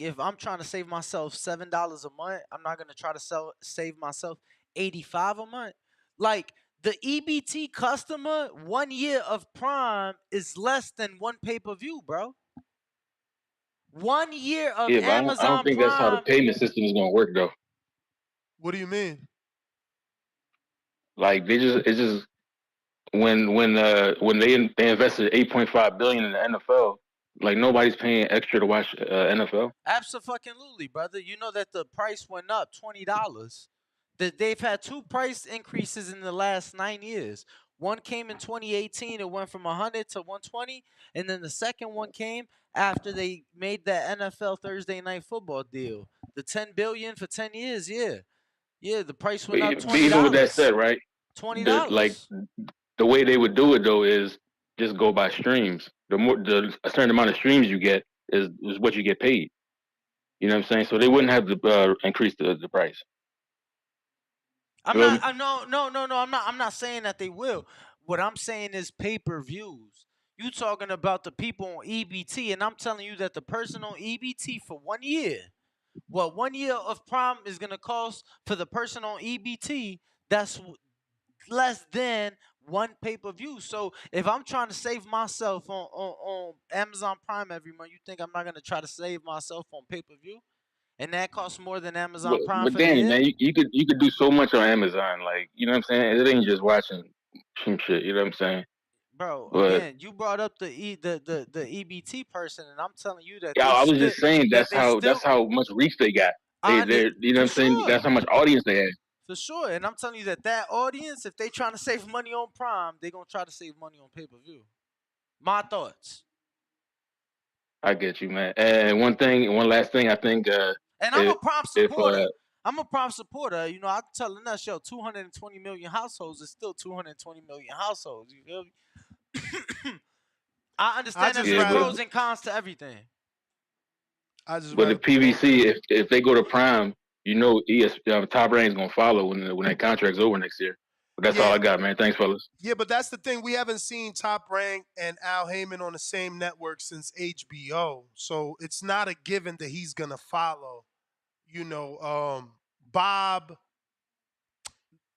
[SPEAKER 12] if I'm trying to save myself $7 a month, I'm not gonna try to save myself $85 a month? Like the EBT customer, 1 year of Prime is less than one pay-per-view, bro. 1 year of
[SPEAKER 2] Yeah, but I don't
[SPEAKER 12] Amazon
[SPEAKER 2] think that's how the
[SPEAKER 12] Prime.
[SPEAKER 2] payment system is gonna work though.
[SPEAKER 11] What do you mean?
[SPEAKER 2] Like it's just when they invested 8.5 billion in the NFL,
[SPEAKER 7] Like nobody's paying extra to watch NFL.
[SPEAKER 12] Absolutely, brother. You know that the price went up $20. That they've had two price increases in the last 9 years. One came in 2018. It went from 100 to 120, and then the second one came after they made that NFL Thursday Night Football deal. The 10 billion for 10 years. Yeah. The price went up
[SPEAKER 7] But
[SPEAKER 12] twenty
[SPEAKER 7] even with that said,
[SPEAKER 12] dollars.
[SPEAKER 7] right,
[SPEAKER 12] Twenty
[SPEAKER 7] the like
[SPEAKER 12] dollars.
[SPEAKER 7] the way they would do it though is just go by streams. A certain amount of streams you get is what you get paid. You know what I'm saying? So they wouldn't have to increase the price.
[SPEAKER 12] I'm
[SPEAKER 7] You feel
[SPEAKER 12] not.
[SPEAKER 7] me?
[SPEAKER 12] No. I'm not saying that they will. What I'm saying is pay-per-views. You talking about the people on EBT, and I'm telling you that the person on EBT for 1 year, what 1 year of Prime is gonna cost for the person on EBT, that's less than one pay-per-view. So if I'm trying to save myself on Amazon Prime every month, you think I'm not gonna try to save myself on pay-per-view? And that costs more than Amazon Prime
[SPEAKER 7] But
[SPEAKER 12] for the
[SPEAKER 7] damn,
[SPEAKER 12] year?
[SPEAKER 7] man, you could do so much on Amazon. Like you know what I'm saying? It ain't just watching some shit. You know what I'm saying?
[SPEAKER 12] Bro,
[SPEAKER 7] But
[SPEAKER 12] again, you brought up the EBT person, and I'm telling you that
[SPEAKER 7] yeah,
[SPEAKER 12] they
[SPEAKER 7] I was
[SPEAKER 12] still
[SPEAKER 7] just saying
[SPEAKER 12] that
[SPEAKER 7] that's
[SPEAKER 12] they
[SPEAKER 7] how
[SPEAKER 12] still
[SPEAKER 7] that's how much reach they got.
[SPEAKER 12] I under,
[SPEAKER 7] You know what
[SPEAKER 12] for
[SPEAKER 7] I'm saying? That's
[SPEAKER 12] sure,
[SPEAKER 7] how much audience they have.
[SPEAKER 12] for sure, and I'm telling you that audience, if they trying to save money on Prime, they gonna try to save money on pay-per-view. My thoughts.
[SPEAKER 7] I get you, man. And one last thing, I think
[SPEAKER 12] And I'm a
[SPEAKER 7] if
[SPEAKER 12] Prime
[SPEAKER 7] if
[SPEAKER 12] supporter. I'm a Prime supporter. You know, I'm telling us, yo, 220 million households is still 220 million households. You feel me? I
[SPEAKER 11] I
[SPEAKER 12] understand
[SPEAKER 11] just
[SPEAKER 12] there's
[SPEAKER 7] yeah, but
[SPEAKER 11] rather
[SPEAKER 12] pros and cons to everything.
[SPEAKER 11] I just
[SPEAKER 7] but the
[SPEAKER 11] rather promote.
[SPEAKER 7] PVC, if they go to Prime, you know, Top Rank's gonna follow when that contract's over next year. But that's all
[SPEAKER 11] Yeah,
[SPEAKER 7] I got, man. Thanks, fellas.
[SPEAKER 11] yeah, but that's the thing. We haven't seen Top Rank and Al Heyman on the same network since HBO, so it's not a given that he's gonna follow. You know, Bob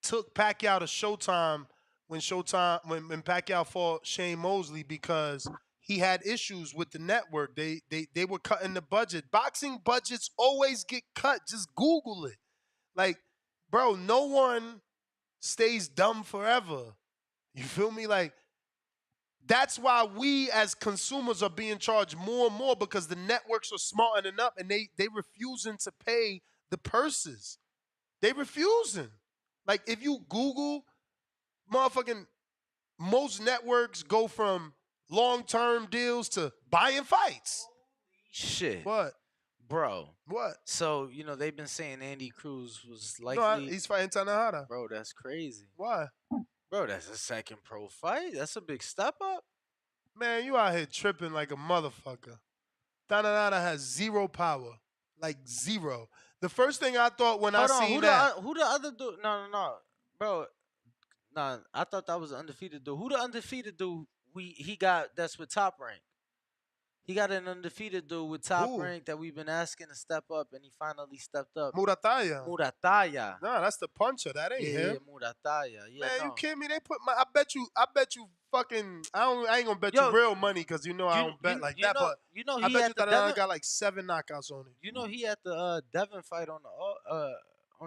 [SPEAKER 11] took Pacquiao to Showtime when Pacquiao fought Shane Mosley because he had issues with the network. They were cutting the budget. Boxing budgets always get cut. Just Google it. Like, bro, no one stays dumb forever. You feel me? Like, that's why we as consumers are being charged more and more because the networks are smartening up and they refusing to pay the purses. They refusing. Like if you Google motherfucking most networks go from long-term deals to buying fights.
[SPEAKER 12] Shit.
[SPEAKER 11] What?
[SPEAKER 12] Bro.
[SPEAKER 11] What?
[SPEAKER 12] So, you know, they've been saying Andy Cruz was
[SPEAKER 11] No,
[SPEAKER 12] likely.
[SPEAKER 11] he's fighting Tanahara.
[SPEAKER 12] Bro, that's crazy.
[SPEAKER 11] Why?
[SPEAKER 12] Bro, that's a second pro fight. That's a big step up.
[SPEAKER 11] Man, you out here tripping like a motherfucker. Tanahara has zero power. Like zero. The first thing I thought when I
[SPEAKER 12] Hold on,
[SPEAKER 11] seen that,
[SPEAKER 12] who the other dude? No, bro. No, I thought that was an undefeated dude. Who the undefeated dude? He got that's with Top Rank. He got an undefeated dude with Top
[SPEAKER 11] who?
[SPEAKER 12] Rank that we've been asking to step up, and he finally stepped up.
[SPEAKER 11] Murataya.
[SPEAKER 12] Murataya.
[SPEAKER 11] Nah, that's the puncher. That ain't
[SPEAKER 12] Yeah,
[SPEAKER 11] him.
[SPEAKER 12] Murataya. Yeah,
[SPEAKER 11] Man, you
[SPEAKER 12] no.
[SPEAKER 11] kidding me? They put my. I bet you fucking. I ain't gonna bet you
[SPEAKER 12] Yo,
[SPEAKER 11] real money because you know I
[SPEAKER 12] you
[SPEAKER 11] don't bet like that. But
[SPEAKER 12] you know
[SPEAKER 11] I
[SPEAKER 12] he
[SPEAKER 11] bet you
[SPEAKER 12] had the
[SPEAKER 11] that I
[SPEAKER 12] Devin.
[SPEAKER 11] got like 7 knockouts on him.
[SPEAKER 12] You know he had the Devin fight on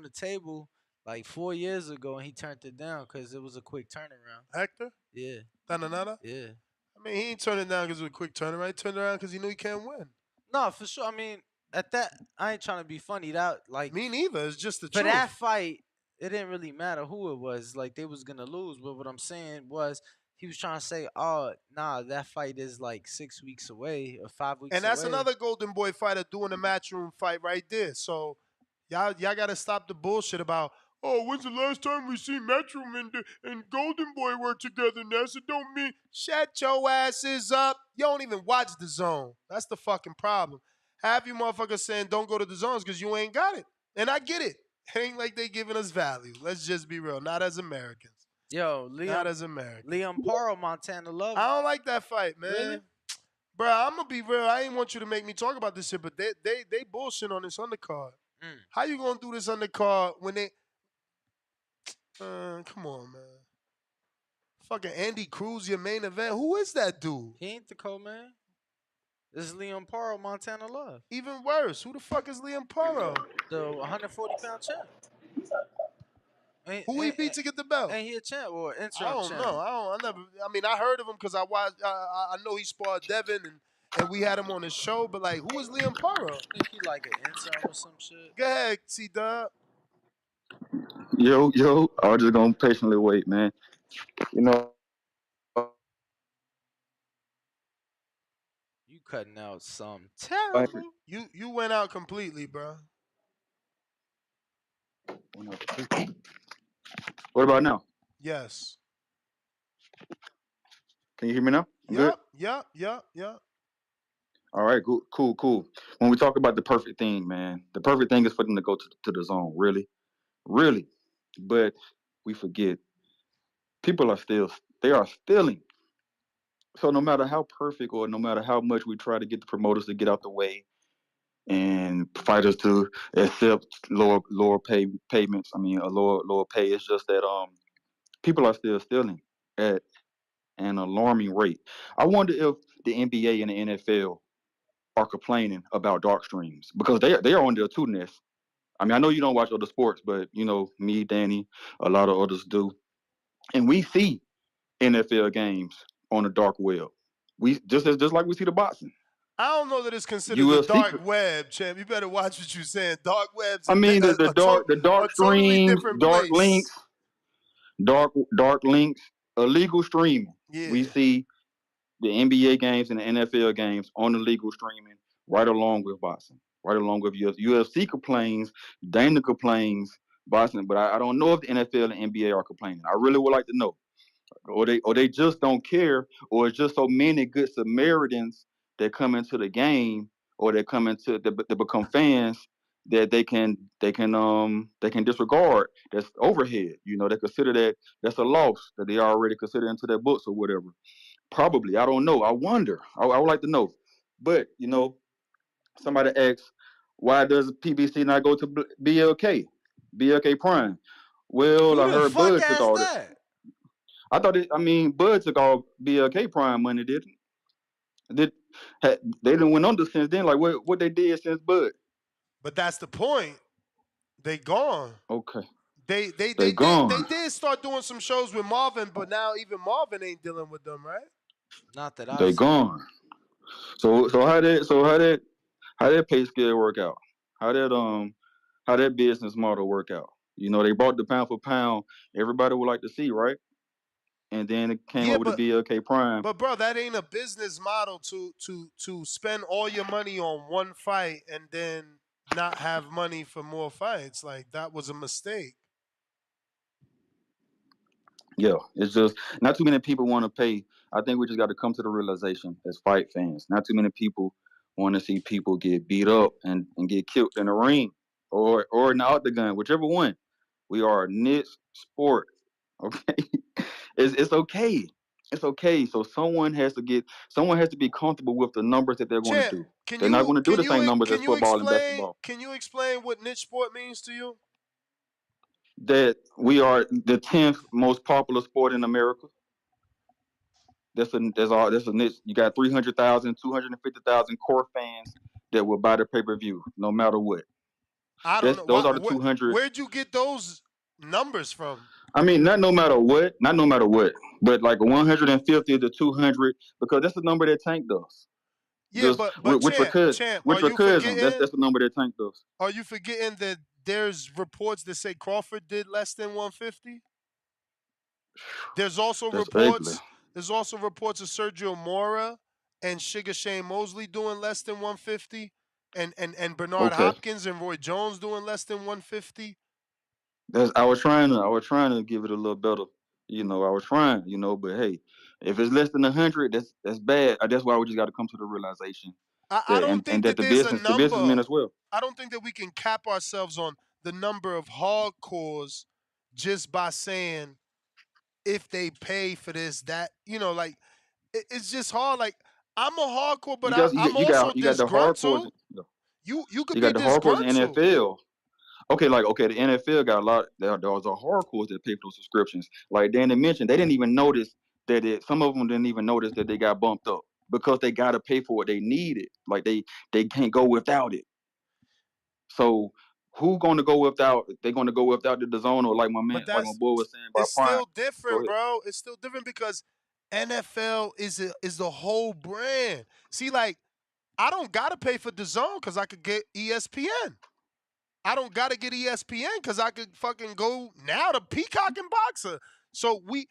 [SPEAKER 12] the table like 4 years ago, and he turned it down because it was a quick turnaround.
[SPEAKER 11] Hector?
[SPEAKER 12] Yeah,
[SPEAKER 11] Tananana?
[SPEAKER 12] yeah.
[SPEAKER 11] I mean, he ain't turning it down because it was a quick turnaround. He turned around because he knew he can't win.
[SPEAKER 12] No, for sure. I mean, at that, I ain't trying to be funny. That like
[SPEAKER 11] Me neither. It's just the
[SPEAKER 12] for
[SPEAKER 11] truth.
[SPEAKER 12] that fight, it didn't really matter who it was. Like they was gonna lose. But what I'm saying was he was trying to say, oh, nah, that fight is like 6 weeks away or 5 weeks
[SPEAKER 11] And that's
[SPEAKER 12] away.
[SPEAKER 11] another Golden Boy fighter doing a matchroom fight right there. So y'all gotta stop the bullshit about, oh, when's the last time we seen Matchroom and Golden Boy work together? Ness? It don't mean shut your asses up. You don't even watch the zone. That's the fucking problem. Half you motherfuckers saying don't go to the zones because you ain't got it. And I get it. It ain't like they giving us value. Let's just be real. Not as Americans.
[SPEAKER 12] Yo,
[SPEAKER 11] Not as Americans.
[SPEAKER 12] Liam Paro, Montana Love.
[SPEAKER 11] I don't like that fight, man.
[SPEAKER 12] Really?
[SPEAKER 11] Bro, I'm gonna be real. I ain't want you to make me talk about this shit, but they bullshit on this undercard. How you gonna do this undercard when they? Come on, man. Fucking Andy Cruz, your main event. Who is that dude?
[SPEAKER 12] He ain't the co-man. This is Liam Paro, Montana Love.
[SPEAKER 11] Even worse. Who the fuck is Liam Paro?
[SPEAKER 12] The 140-pound champ.
[SPEAKER 11] Who he beat to get the belt?
[SPEAKER 12] Ain't he a champ or interim
[SPEAKER 11] I don't
[SPEAKER 12] champ?
[SPEAKER 11] know. I mean, I heard of him because I watched. I know he sparred Devin, and we had him on the show. But like, who is Liam Paro?
[SPEAKER 12] I think he like an intern or some shit.
[SPEAKER 11] Go ahead, C Dub.
[SPEAKER 6] Yo, I was just gonna patiently wait, man. You know,
[SPEAKER 12] You cutting out some
[SPEAKER 6] I-
[SPEAKER 12] terrible.
[SPEAKER 11] You went out completely, bro.
[SPEAKER 6] what about now?
[SPEAKER 11] Yes.
[SPEAKER 6] Can you hear me now? I'm good.
[SPEAKER 11] Yep.
[SPEAKER 6] All right, cool. When we talk about the perfect thing, man, the perfect thing is for them to go to the zone, really. But we forget people they are stealing. So no matter how perfect or no matter how much we try to get the promoters to get out the way and fighters to accept payments, I mean a lower pay, it's just that people are still stealing at an alarming rate. I wonder if the NBA and the NFL are complaining about dark streams because they are on there too, Ness. I mean, I know you don't watch other sports, but you know, me, Danny, a lot of others do. And we see NFL games on the dark web. We just like we see the boxing.
[SPEAKER 11] I don't know that it's considered the
[SPEAKER 6] UFC.
[SPEAKER 11] dark web, champ. You better watch what you're saying. Dark web's
[SPEAKER 6] I mean, the
[SPEAKER 11] a
[SPEAKER 6] dark
[SPEAKER 11] totally
[SPEAKER 6] streams,
[SPEAKER 11] different
[SPEAKER 6] dark links,
[SPEAKER 11] place.
[SPEAKER 6] dark links, illegal streaming. We
[SPEAKER 11] Yeah.
[SPEAKER 6] see the NBA games and the NFL games on the legal streaming right along with boxing, right along with UFC complains, Dana complains, boxing, but I don't know if the NFL and NBA are complaining. I really would like to know. Or they just don't care, or it's just so many good Samaritans that come into the game or they come into they become fans that they can disregard that's overhead. You know, they consider that's a loss that they already consider into their books or whatever. Probably. I don't know. I wonder. I would like to know. But, somebody asks, why does PBC not go to BLK? BLK Prime. Well,
[SPEAKER 12] Who
[SPEAKER 6] I
[SPEAKER 12] the
[SPEAKER 6] heard
[SPEAKER 12] fuck
[SPEAKER 6] Bud took
[SPEAKER 12] asked
[SPEAKER 6] all the.
[SPEAKER 12] that?
[SPEAKER 6] Bud took all BLK Prime money, didn't? Did they didn't went under since then? Like what they did since Bud?
[SPEAKER 11] But that's the point. They gone.
[SPEAKER 6] Okay,
[SPEAKER 11] They they
[SPEAKER 6] they
[SPEAKER 11] they did they
[SPEAKER 6] gone.
[SPEAKER 11] did start doing some shows with Marvin, but now even Marvin ain't dealing with them, right?
[SPEAKER 12] Not that I've
[SPEAKER 6] They
[SPEAKER 12] seen.
[SPEAKER 6] gone. So how that pay scale work out? How that how that business model work out? They bought the pound for pound. Everybody would like to see, right? And then it came
[SPEAKER 11] Yeah,
[SPEAKER 6] up with the
[SPEAKER 11] but
[SPEAKER 6] BLK Prime.
[SPEAKER 11] but bro, that ain't a business model to spend all your money on one fight and then not have money for more fights. Like that was a mistake.
[SPEAKER 6] Yeah, it's just not too many people want to pay. I think we just got to come to the realization as fight fans. Not too many people want to see people get beat up and get killed in the ring or in the octagon, whichever one. We are a niche sport. Okay, it's okay. It's okay. So someone has to be comfortable with the numbers that they're going to
[SPEAKER 11] Champ,
[SPEAKER 6] do. They're not going to do the same numbers as football and basketball.
[SPEAKER 11] can you explain what niche sport means to you?
[SPEAKER 6] That we are the 10th most popular sport in America. That's a niche. You got 300,000, 250,000 core fans that will buy the pay-per-view no matter what.
[SPEAKER 11] I don't
[SPEAKER 6] That's
[SPEAKER 11] know.
[SPEAKER 6] those are the 200.
[SPEAKER 11] Where'd you get those numbers from?
[SPEAKER 6] I mean, not no matter what, but like 150 to 200 because that's the number that Tank does.
[SPEAKER 11] Yeah,
[SPEAKER 6] Just
[SPEAKER 11] but champ,
[SPEAKER 6] which for cousin. That's the number that Tank does.
[SPEAKER 11] are you forgetting that there's reports that say Crawford did less than 150? There's also
[SPEAKER 6] That's ugly.
[SPEAKER 11] reports. There's also reports of Sergio Mora and Sugar Shane Mosley doing less than 150, and Bernard
[SPEAKER 6] Okay.
[SPEAKER 11] Hopkins and Roy Jones doing less than 150.
[SPEAKER 6] I was trying to give it a little better. I was trying. But hey, if it's less than 100, that's bad. That's why we just got to come to the realization
[SPEAKER 11] I
[SPEAKER 6] that
[SPEAKER 11] don't
[SPEAKER 6] and
[SPEAKER 11] think
[SPEAKER 6] that
[SPEAKER 11] that
[SPEAKER 6] the
[SPEAKER 11] there's a
[SPEAKER 6] business the
[SPEAKER 11] number.
[SPEAKER 6] businessmen as well.
[SPEAKER 11] I don't think that we can cap ourselves on the number of hardcores just by saying if they pay for this, that, like it's just hard. Like I'm a hardcore, but
[SPEAKER 6] You got
[SPEAKER 11] I'm
[SPEAKER 6] you
[SPEAKER 11] also
[SPEAKER 6] got you got the hardcores.
[SPEAKER 11] disgruntled. You could
[SPEAKER 6] You
[SPEAKER 11] be
[SPEAKER 6] got the hardcores in
[SPEAKER 11] disgruntled.
[SPEAKER 6] NFL. Okay, the NFL got a lot. There was a hardcores that pay for those subscriptions. Like Danny mentioned, they didn't even notice some of them didn't even notice that they got bumped up because they got to pay for what they needed. Like they can't go without it. So who going to go without? They're going to go without the DAZN or like
[SPEAKER 11] But
[SPEAKER 6] my boy was saying about
[SPEAKER 11] it's
[SPEAKER 6] Prime.
[SPEAKER 11] still
[SPEAKER 6] Go
[SPEAKER 11] different,
[SPEAKER 6] ahead.
[SPEAKER 11] bro. It's still different because NFL is the whole brand. See, like, I don't gotta pay for DAZN because I could get ESPN. I don't gotta get ESPN because I could fucking go now to Peacock and Boxer. So we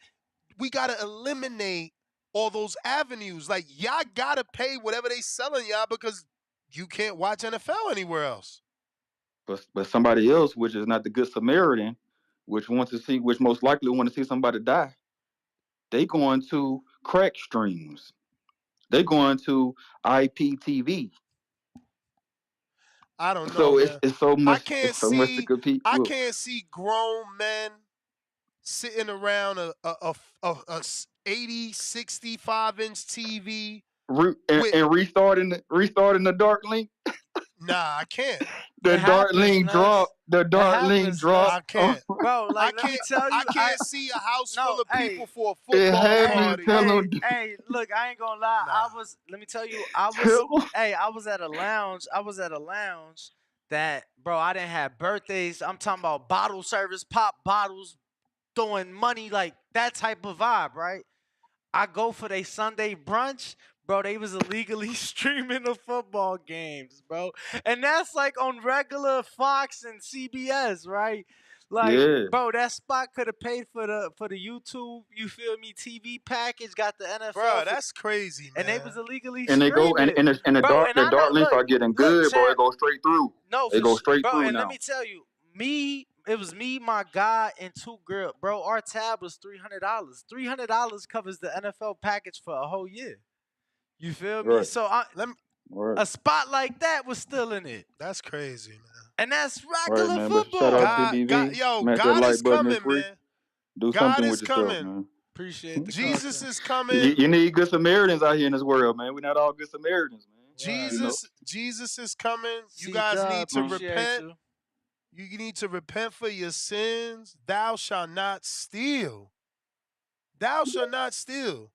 [SPEAKER 11] gotta eliminate all those avenues. Like, y'all gotta pay whatever they selling y'all because you can't watch NFL anywhere else.
[SPEAKER 6] But somebody else, which is not the good Samaritan, which most likely want to see somebody die, they going to crack streams. They going to IPTV.
[SPEAKER 11] I don't know,
[SPEAKER 6] So
[SPEAKER 11] man.
[SPEAKER 6] it's so
[SPEAKER 11] I
[SPEAKER 6] much
[SPEAKER 11] can't
[SPEAKER 6] it's so much to
[SPEAKER 11] see
[SPEAKER 6] compete
[SPEAKER 11] I
[SPEAKER 6] with.
[SPEAKER 11] can't see grown men sitting around a 80, 65-inch TV with
[SPEAKER 6] And restarting the Dark Link.
[SPEAKER 11] nah, I can't.
[SPEAKER 6] The
[SPEAKER 12] It
[SPEAKER 6] Dark
[SPEAKER 12] happens,
[SPEAKER 6] Link
[SPEAKER 12] Ness.
[SPEAKER 6] drop. The
[SPEAKER 12] It
[SPEAKER 6] Dark Link
[SPEAKER 12] happens,
[SPEAKER 6] drop.
[SPEAKER 12] Ness.
[SPEAKER 11] I can't.
[SPEAKER 12] Bro,
[SPEAKER 11] I
[SPEAKER 12] like, let me
[SPEAKER 11] can't
[SPEAKER 12] tell
[SPEAKER 11] I
[SPEAKER 12] you,
[SPEAKER 11] can't see a house
[SPEAKER 12] no,
[SPEAKER 11] full of
[SPEAKER 12] hey,
[SPEAKER 11] people for a
[SPEAKER 6] It
[SPEAKER 11] football
[SPEAKER 6] happens.
[SPEAKER 11] party.
[SPEAKER 6] Tell them.
[SPEAKER 12] look, I ain't gonna lie.
[SPEAKER 11] Nah.
[SPEAKER 12] Let me tell you,
[SPEAKER 6] Tell them.
[SPEAKER 12] I was at a lounge. I was at a lounge that, bro, I didn't have birthdays. I'm talking about bottle service, pop bottles, throwing money, like that type of vibe, right? I go for their Sunday brunch, bro. They was illegally streaming the football games, bro, and that's like on regular Fox and CBS, right? Like,
[SPEAKER 6] Yeah.
[SPEAKER 12] bro, that spot could have paid for the YouTube, you feel me, TV package, got the
[SPEAKER 11] Bro,
[SPEAKER 12] NFL,
[SPEAKER 11] that's crazy,
[SPEAKER 12] and they
[SPEAKER 11] man.
[SPEAKER 12] was illegally
[SPEAKER 6] And they go
[SPEAKER 12] streaming it,
[SPEAKER 6] and
[SPEAKER 12] bro. And
[SPEAKER 6] the
[SPEAKER 12] I know,
[SPEAKER 6] Dark Link start getting
[SPEAKER 12] look,
[SPEAKER 6] good, bro. It
[SPEAKER 12] champ,
[SPEAKER 6] goes straight through.
[SPEAKER 12] no,
[SPEAKER 6] It goes straight
[SPEAKER 12] bro.
[SPEAKER 6] through
[SPEAKER 12] And let
[SPEAKER 6] now.
[SPEAKER 12] me tell you, it was me, my guy, and two girls, bro. Our tab was $300. $300 covers the NFL package for a whole year. You feel me?
[SPEAKER 6] Right.
[SPEAKER 12] So
[SPEAKER 11] Let me,
[SPEAKER 6] Right.
[SPEAKER 12] a spot like that was still in it,
[SPEAKER 11] that's crazy, man.
[SPEAKER 12] and that's
[SPEAKER 6] Right,
[SPEAKER 12] regular
[SPEAKER 6] man. But shout out
[SPEAKER 12] football.
[SPEAKER 11] God,
[SPEAKER 6] TBV.
[SPEAKER 11] yo,
[SPEAKER 6] Smash that
[SPEAKER 11] God is
[SPEAKER 6] like button. It's
[SPEAKER 11] coming,
[SPEAKER 6] free.
[SPEAKER 11] man.
[SPEAKER 6] Do
[SPEAKER 11] God
[SPEAKER 6] something
[SPEAKER 11] is
[SPEAKER 6] with yourself,
[SPEAKER 11] coming.
[SPEAKER 6] man.
[SPEAKER 12] Appreciate the
[SPEAKER 11] Jesus
[SPEAKER 12] content.
[SPEAKER 11] is coming.
[SPEAKER 6] You need good Samaritans out here in this world, man. We're not all good Samaritans, man.
[SPEAKER 12] Word.
[SPEAKER 6] You know.
[SPEAKER 11] Jesus is coming. You
[SPEAKER 12] C
[SPEAKER 11] guys
[SPEAKER 12] Dub,
[SPEAKER 11] need to
[SPEAKER 6] Mm.
[SPEAKER 12] appreciate
[SPEAKER 11] repent.
[SPEAKER 12] you.
[SPEAKER 11] You need to repent for your sins. Thou shalt not steal. Thou shalt not steal.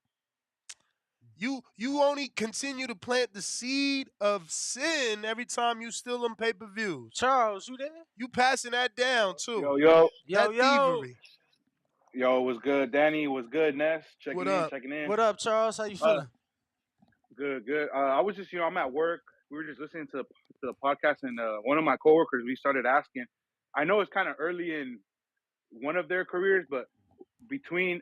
[SPEAKER 11] You only continue to plant the seed of sin every time you steal them pay-per-views.
[SPEAKER 12] Charles, you there?
[SPEAKER 11] You passing that down too.
[SPEAKER 9] Yo, yo,
[SPEAKER 12] Yo,
[SPEAKER 11] That
[SPEAKER 12] yo.
[SPEAKER 11] thievery.
[SPEAKER 9] yo, what's good, Danny? What's good, Ness?
[SPEAKER 11] What
[SPEAKER 9] Checking in,
[SPEAKER 11] up?
[SPEAKER 9] checking in.
[SPEAKER 12] What up, Charles? How you
[SPEAKER 9] Uh,
[SPEAKER 12] feeling?
[SPEAKER 9] good, good. I was just, I'm at work. We were just listening to the podcast, and one of my coworkers, we started asking. I know it's kind of early in one of their careers, but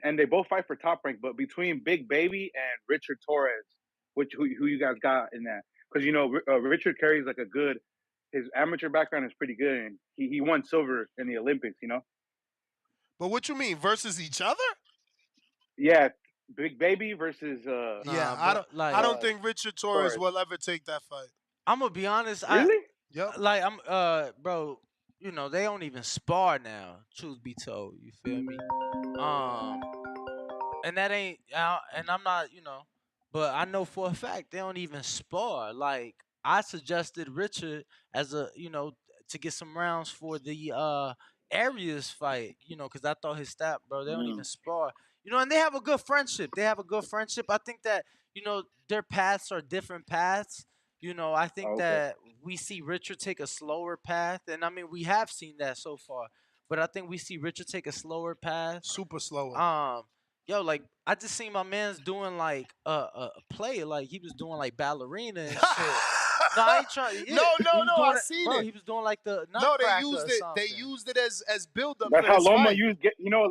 [SPEAKER 9] and they both fight for top rank, but between Big Baby and Richard Torres, who you guys got in that? Because Richard carries like his amateur background is pretty good, and he won silver in the Olympics.
[SPEAKER 11] But what you mean versus each other?
[SPEAKER 9] Yeah, Big Baby versus
[SPEAKER 11] Yeah,
[SPEAKER 12] Nah, bro.
[SPEAKER 11] I
[SPEAKER 12] Like,
[SPEAKER 11] don't think Richard Torres
[SPEAKER 9] Torres.
[SPEAKER 11] will ever take that fight.
[SPEAKER 12] I'm gonna be honest.
[SPEAKER 9] Really?
[SPEAKER 11] Yep.
[SPEAKER 12] I'm bro. You know they don't even spar now. Truth be told, you feel me? Um, and that ain't and I'm not, but I know for a fact they don't even spar. Like, I suggested Richard as to get some rounds for the Arias fight, because I thought his stat, bro, they don't even spar. And they have a good friendship. I think that, their paths are different paths. I think
[SPEAKER 9] Oh, okay.
[SPEAKER 12] that we see Richard take a slower path, and I mean we have seen that so far. But I think we see Richard take a slower path.
[SPEAKER 11] Super slower.
[SPEAKER 12] Yo, like, I just seen my man's doing like a play, like he was doing like ballerina and shit. No, I ain't trying. Yeah,
[SPEAKER 11] No,
[SPEAKER 12] he was
[SPEAKER 11] I
[SPEAKER 12] doing
[SPEAKER 11] seen
[SPEAKER 12] bro.
[SPEAKER 11] it.
[SPEAKER 12] He was doing like the
[SPEAKER 11] No, they
[SPEAKER 12] nutcracker
[SPEAKER 11] used
[SPEAKER 12] or
[SPEAKER 11] it.
[SPEAKER 12] something.
[SPEAKER 11] They used it as build up
[SPEAKER 9] That's
[SPEAKER 11] for
[SPEAKER 9] how
[SPEAKER 11] his
[SPEAKER 9] Loma
[SPEAKER 11] fight.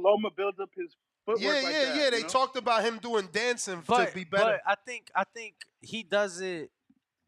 [SPEAKER 9] Loma builds up his footwork like that.
[SPEAKER 11] Yeah. They talked about him doing dancing to
[SPEAKER 12] But
[SPEAKER 11] be better.
[SPEAKER 12] I think he does it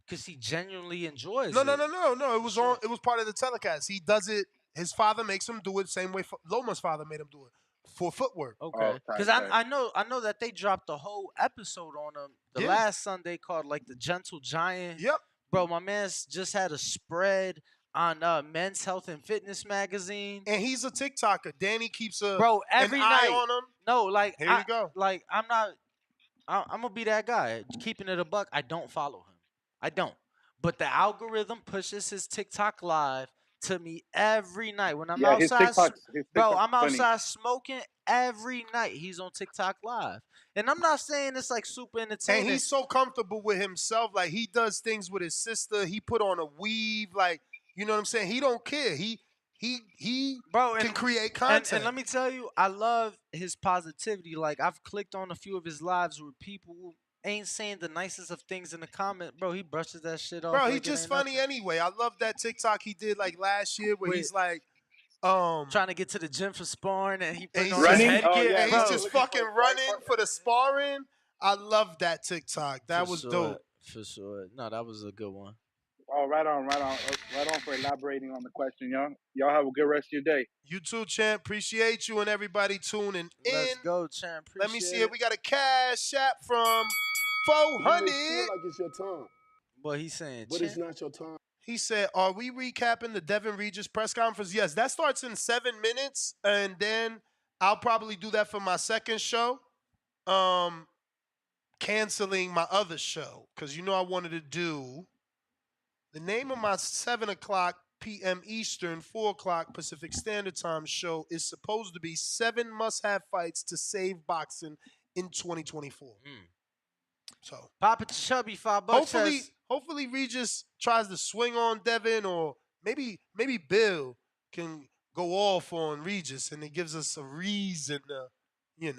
[SPEAKER 12] because he genuinely enjoys
[SPEAKER 11] No.
[SPEAKER 12] it.
[SPEAKER 11] It was on. It was part of the telecast. He does it. His father makes him do it same way Loma's father made him do it for footwork.
[SPEAKER 12] Okay, because I know that they dropped the whole episode on him the last Sunday called like the Gentle Giant.
[SPEAKER 11] Yep.
[SPEAKER 12] Bro, my man's just had a spread on Men's Health and Fitness magazine.
[SPEAKER 11] And he's a TikToker. Danny keeps an
[SPEAKER 12] every
[SPEAKER 11] eye
[SPEAKER 12] night
[SPEAKER 11] on him.
[SPEAKER 12] No, like,
[SPEAKER 11] Here you go.
[SPEAKER 12] Like, I'm gonna be that guy. Keeping it a buck, I don't follow him. I don't. But the algorithm pushes his TikTok live to me every night when I'm outside.
[SPEAKER 9] His
[SPEAKER 12] Bro,
[SPEAKER 9] TikTok's
[SPEAKER 12] I'm
[SPEAKER 9] funny.
[SPEAKER 12] outside smoking every night. He's on TikTok live, and I'm not saying it's like super entertaining.
[SPEAKER 11] And he's so comfortable with himself. Like, he does things with his sister. He put on a weave. Like, you know what I'm saying? He don't care. He He
[SPEAKER 12] Bro,
[SPEAKER 11] can create
[SPEAKER 12] and
[SPEAKER 11] content.
[SPEAKER 12] let me tell you, I love his positivity. Like I've clicked on a few of his lives where people ain't saying the nicest of things in the comment. Bro, he brushes that shit off
[SPEAKER 11] Bro, he's
[SPEAKER 12] like it
[SPEAKER 11] just
[SPEAKER 12] ain't
[SPEAKER 11] funny
[SPEAKER 12] nothing.
[SPEAKER 11] anyway. I love that TikTok he did like last year where
[SPEAKER 12] With
[SPEAKER 11] he's like,
[SPEAKER 12] trying to get to the gym for sparring and he
[SPEAKER 11] and
[SPEAKER 12] putting
[SPEAKER 11] he's
[SPEAKER 12] on the
[SPEAKER 11] just
[SPEAKER 3] Running? Oh
[SPEAKER 12] headgear,
[SPEAKER 3] yeah,
[SPEAKER 11] and he's
[SPEAKER 3] looking
[SPEAKER 12] bro.
[SPEAKER 11] just
[SPEAKER 3] looking
[SPEAKER 11] fucking
[SPEAKER 3] for fight
[SPEAKER 11] running for the
[SPEAKER 3] partners.
[SPEAKER 11] sparring. I love that TikTok.
[SPEAKER 12] For
[SPEAKER 11] That was
[SPEAKER 12] sure,
[SPEAKER 11] dope.
[SPEAKER 12] for sure. No, that was a good one.
[SPEAKER 3] Oh, right on for elaborating on the question, young. Y'all have a good rest of your day.
[SPEAKER 11] You too, champ. Appreciate you and everybody tuning in.
[SPEAKER 12] Let's go, champ.
[SPEAKER 11] Let me see
[SPEAKER 12] Appreciate
[SPEAKER 11] if
[SPEAKER 12] it.
[SPEAKER 11] we got a cash app from
[SPEAKER 8] You may feel
[SPEAKER 11] 400.
[SPEAKER 8] like it's your time,
[SPEAKER 12] What he's saying,
[SPEAKER 8] but it's
[SPEAKER 12] champ.
[SPEAKER 8] not your time.
[SPEAKER 11] He said, "Are we recapping the Devin Regis press conference?" Yes, that starts in 7 minutes, and then I'll probably do that for my second show. Canceling my other show because I wanted to do the name of my 7 o'clock p.m. Eastern, 4 o'clock Pacific Standard Time show is supposed to be 7 must-have fights to save boxing in 2024.
[SPEAKER 12] Mm.
[SPEAKER 11] So
[SPEAKER 12] Papa Chubby $5
[SPEAKER 11] hopefully,
[SPEAKER 12] says,
[SPEAKER 11] hopefully Regis tries to swing on Devin, or maybe Bill can go off on Regis, and it gives us a reason to, do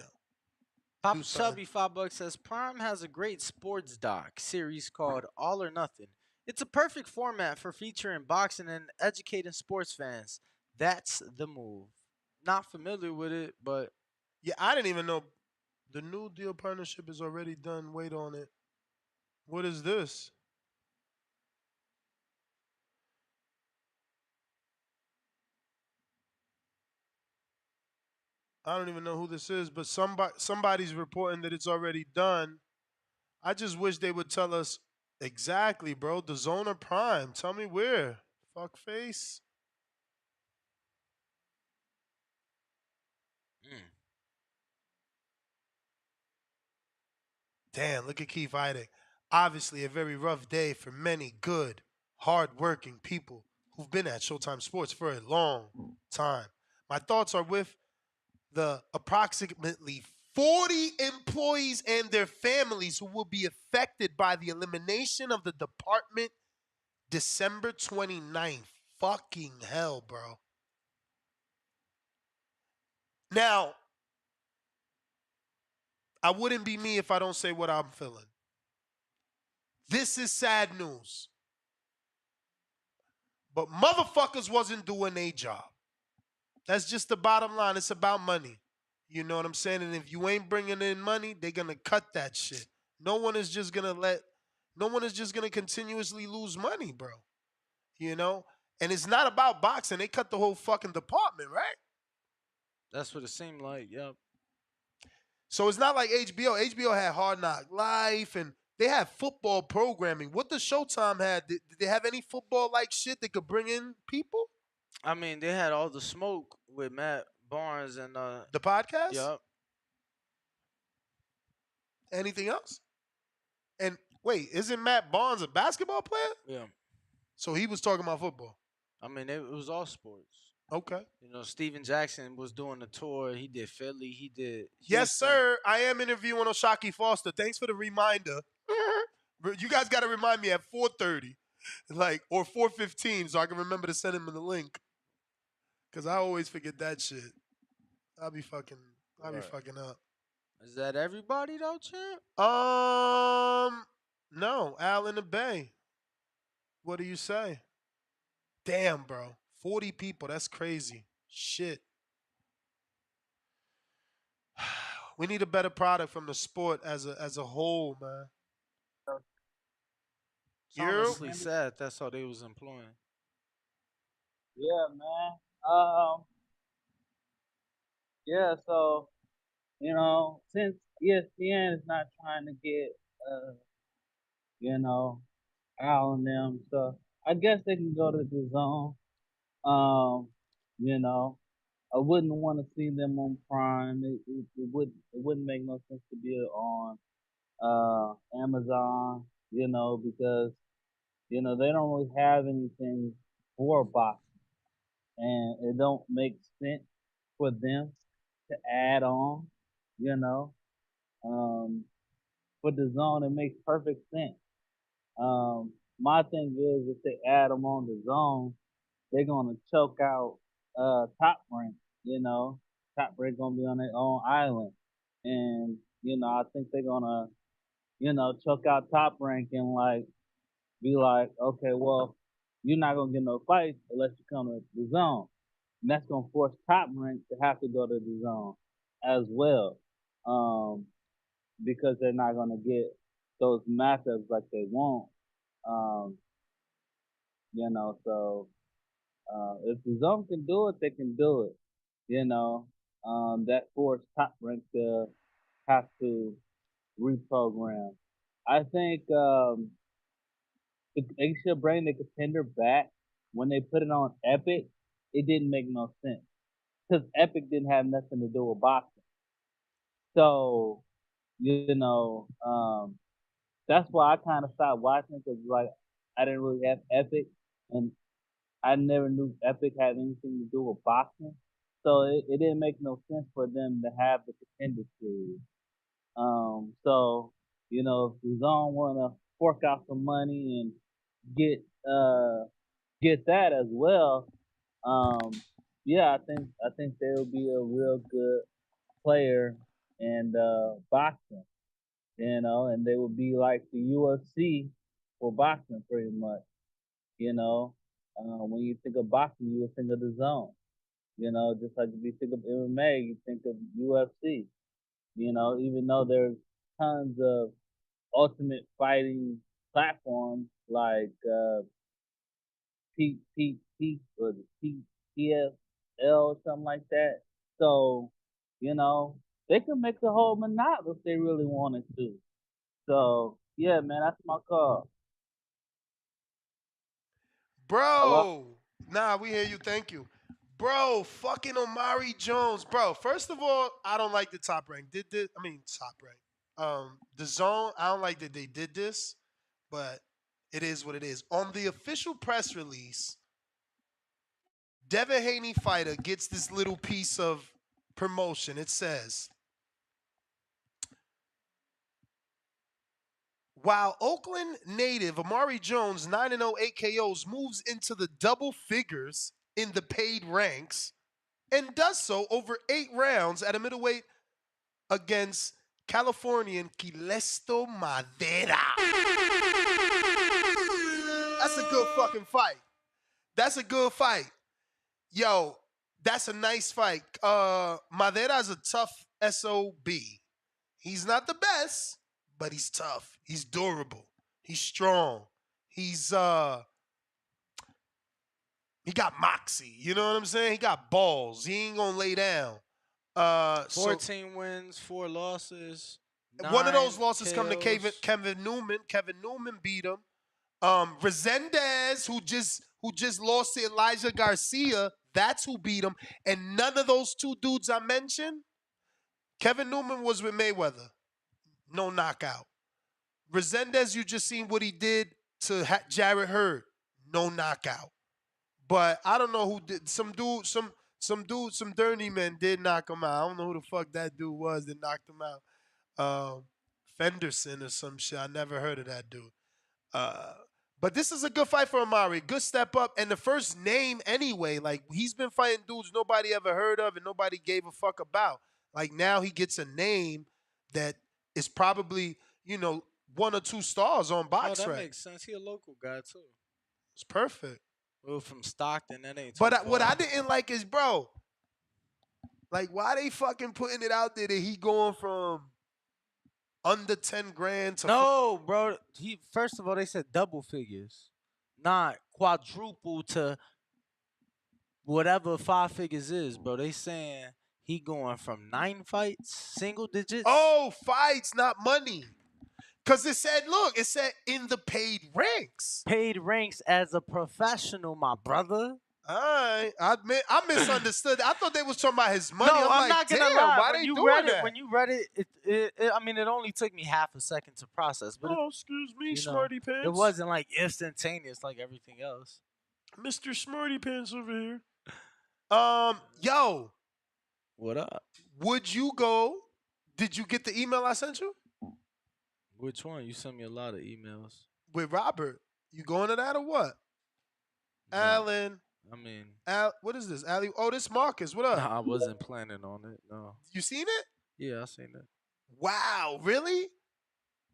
[SPEAKER 12] Papa
[SPEAKER 11] something.
[SPEAKER 12] Chubby $5 says Prime has a great sports doc series called All or Nothing. It's a perfect format for featuring boxing and educating sports fans. That's the move. Not familiar with it, but
[SPEAKER 11] Yeah, I didn't even know the New Deal partnership is already done. Wait on it. What is this? I don't even know who this is, but somebody's reporting that it's already done. I just wish they would tell us exactly, bro. The Zone or Prime. Tell me where. Fuck face.
[SPEAKER 12] mm,
[SPEAKER 11] Damn, look at Keith Idek. Obviously, a very rough day for many good, hard-working people who've been at Showtime Sports for a long time. My thoughts are with the approximately 40 employees and their families who will be affected by the elimination of the department December 29th. Fucking hell, bro. Now, I wouldn't be me if I don't say what I'm feeling. This is sad news. But motherfuckers wasn't doing a job. That's just the bottom line. It's about money. You know what I'm saying? And if you ain't bringing in money, they're going to cut that shit. No one is just going to continuously lose money, bro. You know? And it's not about boxing. They cut the whole fucking department, right?
[SPEAKER 12] that's what it seemed like. Yep.
[SPEAKER 11] So it's not like HBO. HBO had Hard Knock Life and they had football programming. What the Showtime had, did they have any football like shit that could bring in people?
[SPEAKER 12] I mean, they had all the smoke with Matt Barnes and
[SPEAKER 11] The podcast?
[SPEAKER 12] yep.
[SPEAKER 11] Anything else? And wait, isn't Matt Barnes a basketball player?
[SPEAKER 12] Yeah.
[SPEAKER 11] So he was talking about football.
[SPEAKER 12] I mean, it was all sports.
[SPEAKER 11] Okay.
[SPEAKER 12] Steven Jackson was doing the tour. He did Philly. He did
[SPEAKER 11] Yes,
[SPEAKER 12] Houston.
[SPEAKER 11] sir. I am interviewing Oshaki Foster. Thanks for the reminder. You guys got to remind me at 4:30, or 4:15, so I can remember to send him the link. Cause I always forget that shit. I'll be fucking
[SPEAKER 12] Right.
[SPEAKER 11] up.
[SPEAKER 12] Is that everybody though, champ?
[SPEAKER 11] No, Al in the Bay. What do you say? Damn, bro. 40 people. That's crazy. Shit. We need a better product from the sport as a whole, man.
[SPEAKER 12] It's
[SPEAKER 11] You?
[SPEAKER 12] honestly sad. That's all they was employing.
[SPEAKER 2] Yeah, man. Um, yeah. So since ESPN is not trying to get you know, Al and them stuff, I guess they can go to the zone. Um, you know, I wouldn't want to see them on Prime. It wouldn't make no sense to be on Amazon. Because they don't really have anything for boxing, and it don't make sense for them to add on. You know, um, for the zone, it makes perfect sense. My thing is, if they add them on the zone, they're gonna choke out. Top Rank. Top Rank gonna be on their own island, and I think they're gonna choke out Top Rank and like be like, okay, well, you're not gonna get no fights unless you come to the zone, and that's gonna force Top Rank to have to go to the zone as well, um, because they're not gonna get those matchups like they want. Um, so if the zone can do it, they can do it. That forced Top Rank to have to reprogram. I think they should bring the contender back. When they put it on Epic, it didn't make no sense because Epic didn't have nothing to do with boxing. So that's why I kind of stopped watching because like I didn't really have Epic, and I never knew Epic had anything to do with boxing. So it didn't make no sense for them to have the contender series. So if the zone wanna fork out some money and get uh get that as well, um, yeah, I think they'll be a real good player in boxing, and they will be like the UFC for boxing pretty much. When you think of boxing, you will think of the zone. Just like if you think of MMA, you think of UFC. Even though there's tons of ultimate fighting platforms like P or the PFL or something like that. So, they could make a whole monopoly if they really wanted to. So, yeah, man, that's my call. Hello?
[SPEAKER 11] Bro, nah, we hear you. Thank you. Bro, fucking Omari Jones. Bro, first of all, I don't like the Top Rank. Did this? I mean, Top Rank. The zone, I don't like that they did this, but it is what it is. On the official press release, Devin Haney fighter gets this little piece of promotion. It says, while Oakland native Amari Jones, 9-0 8 KOs, moves into the double figures in the paid ranks and does so over 8 rounds at a middleweight against Californian Kilesto Madera. That's a good fucking fight. That's a good fight. Yo, that's a nice fight. Madera is a tough SOB. He's not the best, but he's tough. He's durable. He's strong. He got moxie. You know what I'm saying? He got balls. He ain't gonna lay down. So
[SPEAKER 12] 14 wins, 4 losses,
[SPEAKER 11] one of
[SPEAKER 12] 9
[SPEAKER 11] those losses come to
[SPEAKER 12] KOs.
[SPEAKER 11] Kevin Newman. Kevin Newman beat him. Resendez, who just lost to Elijah Garcia, that's who beat him. And none of those two dudes I mentioned, Kevin Newman was with Mayweather. No knockout. Resendez, you just seen what he did to Jarrett Hurd. No knockout. But I don't know who did. Some dirty men did knock him out. I don't know who the fuck that dude was that knocked him out. Fenderson or some shit. I never heard of that dude. Uh, but this is a good fight for Amari. Good step up. And the first name anyway. Like, he's been fighting dudes nobody ever heard of and nobody gave a fuck about. Like, now he gets a name that is probably, 1 or 2 stars on
[SPEAKER 12] Oh, that
[SPEAKER 11] BoxRec.
[SPEAKER 12] makes sense. He a local guy too.
[SPEAKER 11] It's perfect.
[SPEAKER 12] Well, from Stockton, that ain't too
[SPEAKER 11] But what I
[SPEAKER 12] far.
[SPEAKER 11] didn't like is, bro, like, why they fucking putting it out there that he going from under 10 grand to
[SPEAKER 12] No, bro. He first of all they said double figures, not quadruple to whatever 5 figures is, bro. They saying he going from 9 fights, single digits.
[SPEAKER 11] Oh, fights, not money. Because it said in the paid ranks.
[SPEAKER 12] Paid ranks as a professional, my brother.
[SPEAKER 11] All right. I misunderstood. I thought they was talking about his money.
[SPEAKER 12] No, I'm
[SPEAKER 11] like,
[SPEAKER 12] not gonna
[SPEAKER 11] damn,
[SPEAKER 12] lie.
[SPEAKER 11] why
[SPEAKER 12] When
[SPEAKER 11] they
[SPEAKER 12] you
[SPEAKER 11] doing
[SPEAKER 12] read it,
[SPEAKER 11] that?
[SPEAKER 12] I mean, it only took me half a second to process. But
[SPEAKER 11] Oh, excuse me,
[SPEAKER 12] you know,
[SPEAKER 11] Smarty Pants.
[SPEAKER 12] it wasn't like instantaneous like everything else.
[SPEAKER 11] Mr. Smarty Pants over here. Yo,
[SPEAKER 12] What up?
[SPEAKER 11] would you go? Did you get the email I sent you
[SPEAKER 12] Which one? You sent me a lot of emails.
[SPEAKER 11] with Robert? You going to that or what?
[SPEAKER 12] No.
[SPEAKER 11] Alan.
[SPEAKER 12] I mean,
[SPEAKER 11] What is this? Ali? Oh, this Marcus. What up?
[SPEAKER 12] I wasn't planning on it. No.
[SPEAKER 11] You seen it?
[SPEAKER 12] Yeah, I seen it.
[SPEAKER 11] Wow, really?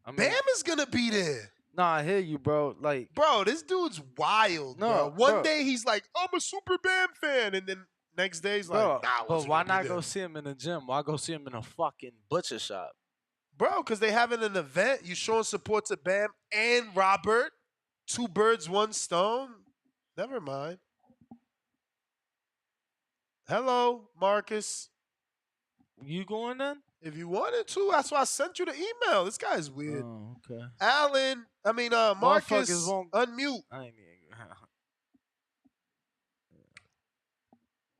[SPEAKER 12] I
[SPEAKER 11] Bam
[SPEAKER 12] mean,
[SPEAKER 11] is gonna be there.
[SPEAKER 12] no, I hear you, bro. Like,
[SPEAKER 11] Bro, this dude's wild, bro.
[SPEAKER 12] no,
[SPEAKER 11] One
[SPEAKER 12] bro,
[SPEAKER 11] day he's like, I'm a super Bam fan, and then next day he's like,
[SPEAKER 12] bro.
[SPEAKER 11] nah, I
[SPEAKER 12] But
[SPEAKER 11] wasn't
[SPEAKER 12] why
[SPEAKER 11] gonna be
[SPEAKER 12] not
[SPEAKER 11] there.
[SPEAKER 12] go see him in the gym? Why go see him in a fucking butcher shop?
[SPEAKER 11] Bro, because they having an event. You showing support to Bam and Robert. Two birds, one stone. Never mind. Hello, Marcus.
[SPEAKER 12] You going then?
[SPEAKER 11] If you wanted to, that's why I sent you the email. This guy's weird.
[SPEAKER 12] Oh, okay. Motherfuckers
[SPEAKER 11] Marcus,
[SPEAKER 12] won't.
[SPEAKER 11] unmute.
[SPEAKER 12] I ain't even.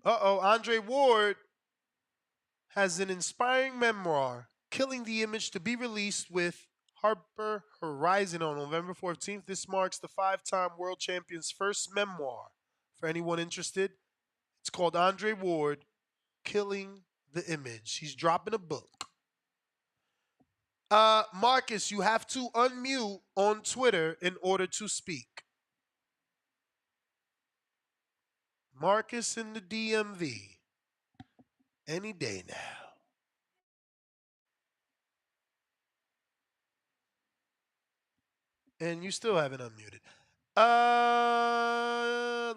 [SPEAKER 11] Andre Ward has an inspiring memoir, Killing the Image, to be released with Harper Horizon on November 14th. This marks the five-time world champion's first memoir. For anyone interested, it's called Andre Ward, Killing the Image. He's dropping a book. Marcus, you have to unmute on Twitter in order to speak. Marcus in the DMV. Any day now. And you still haven't unmuted.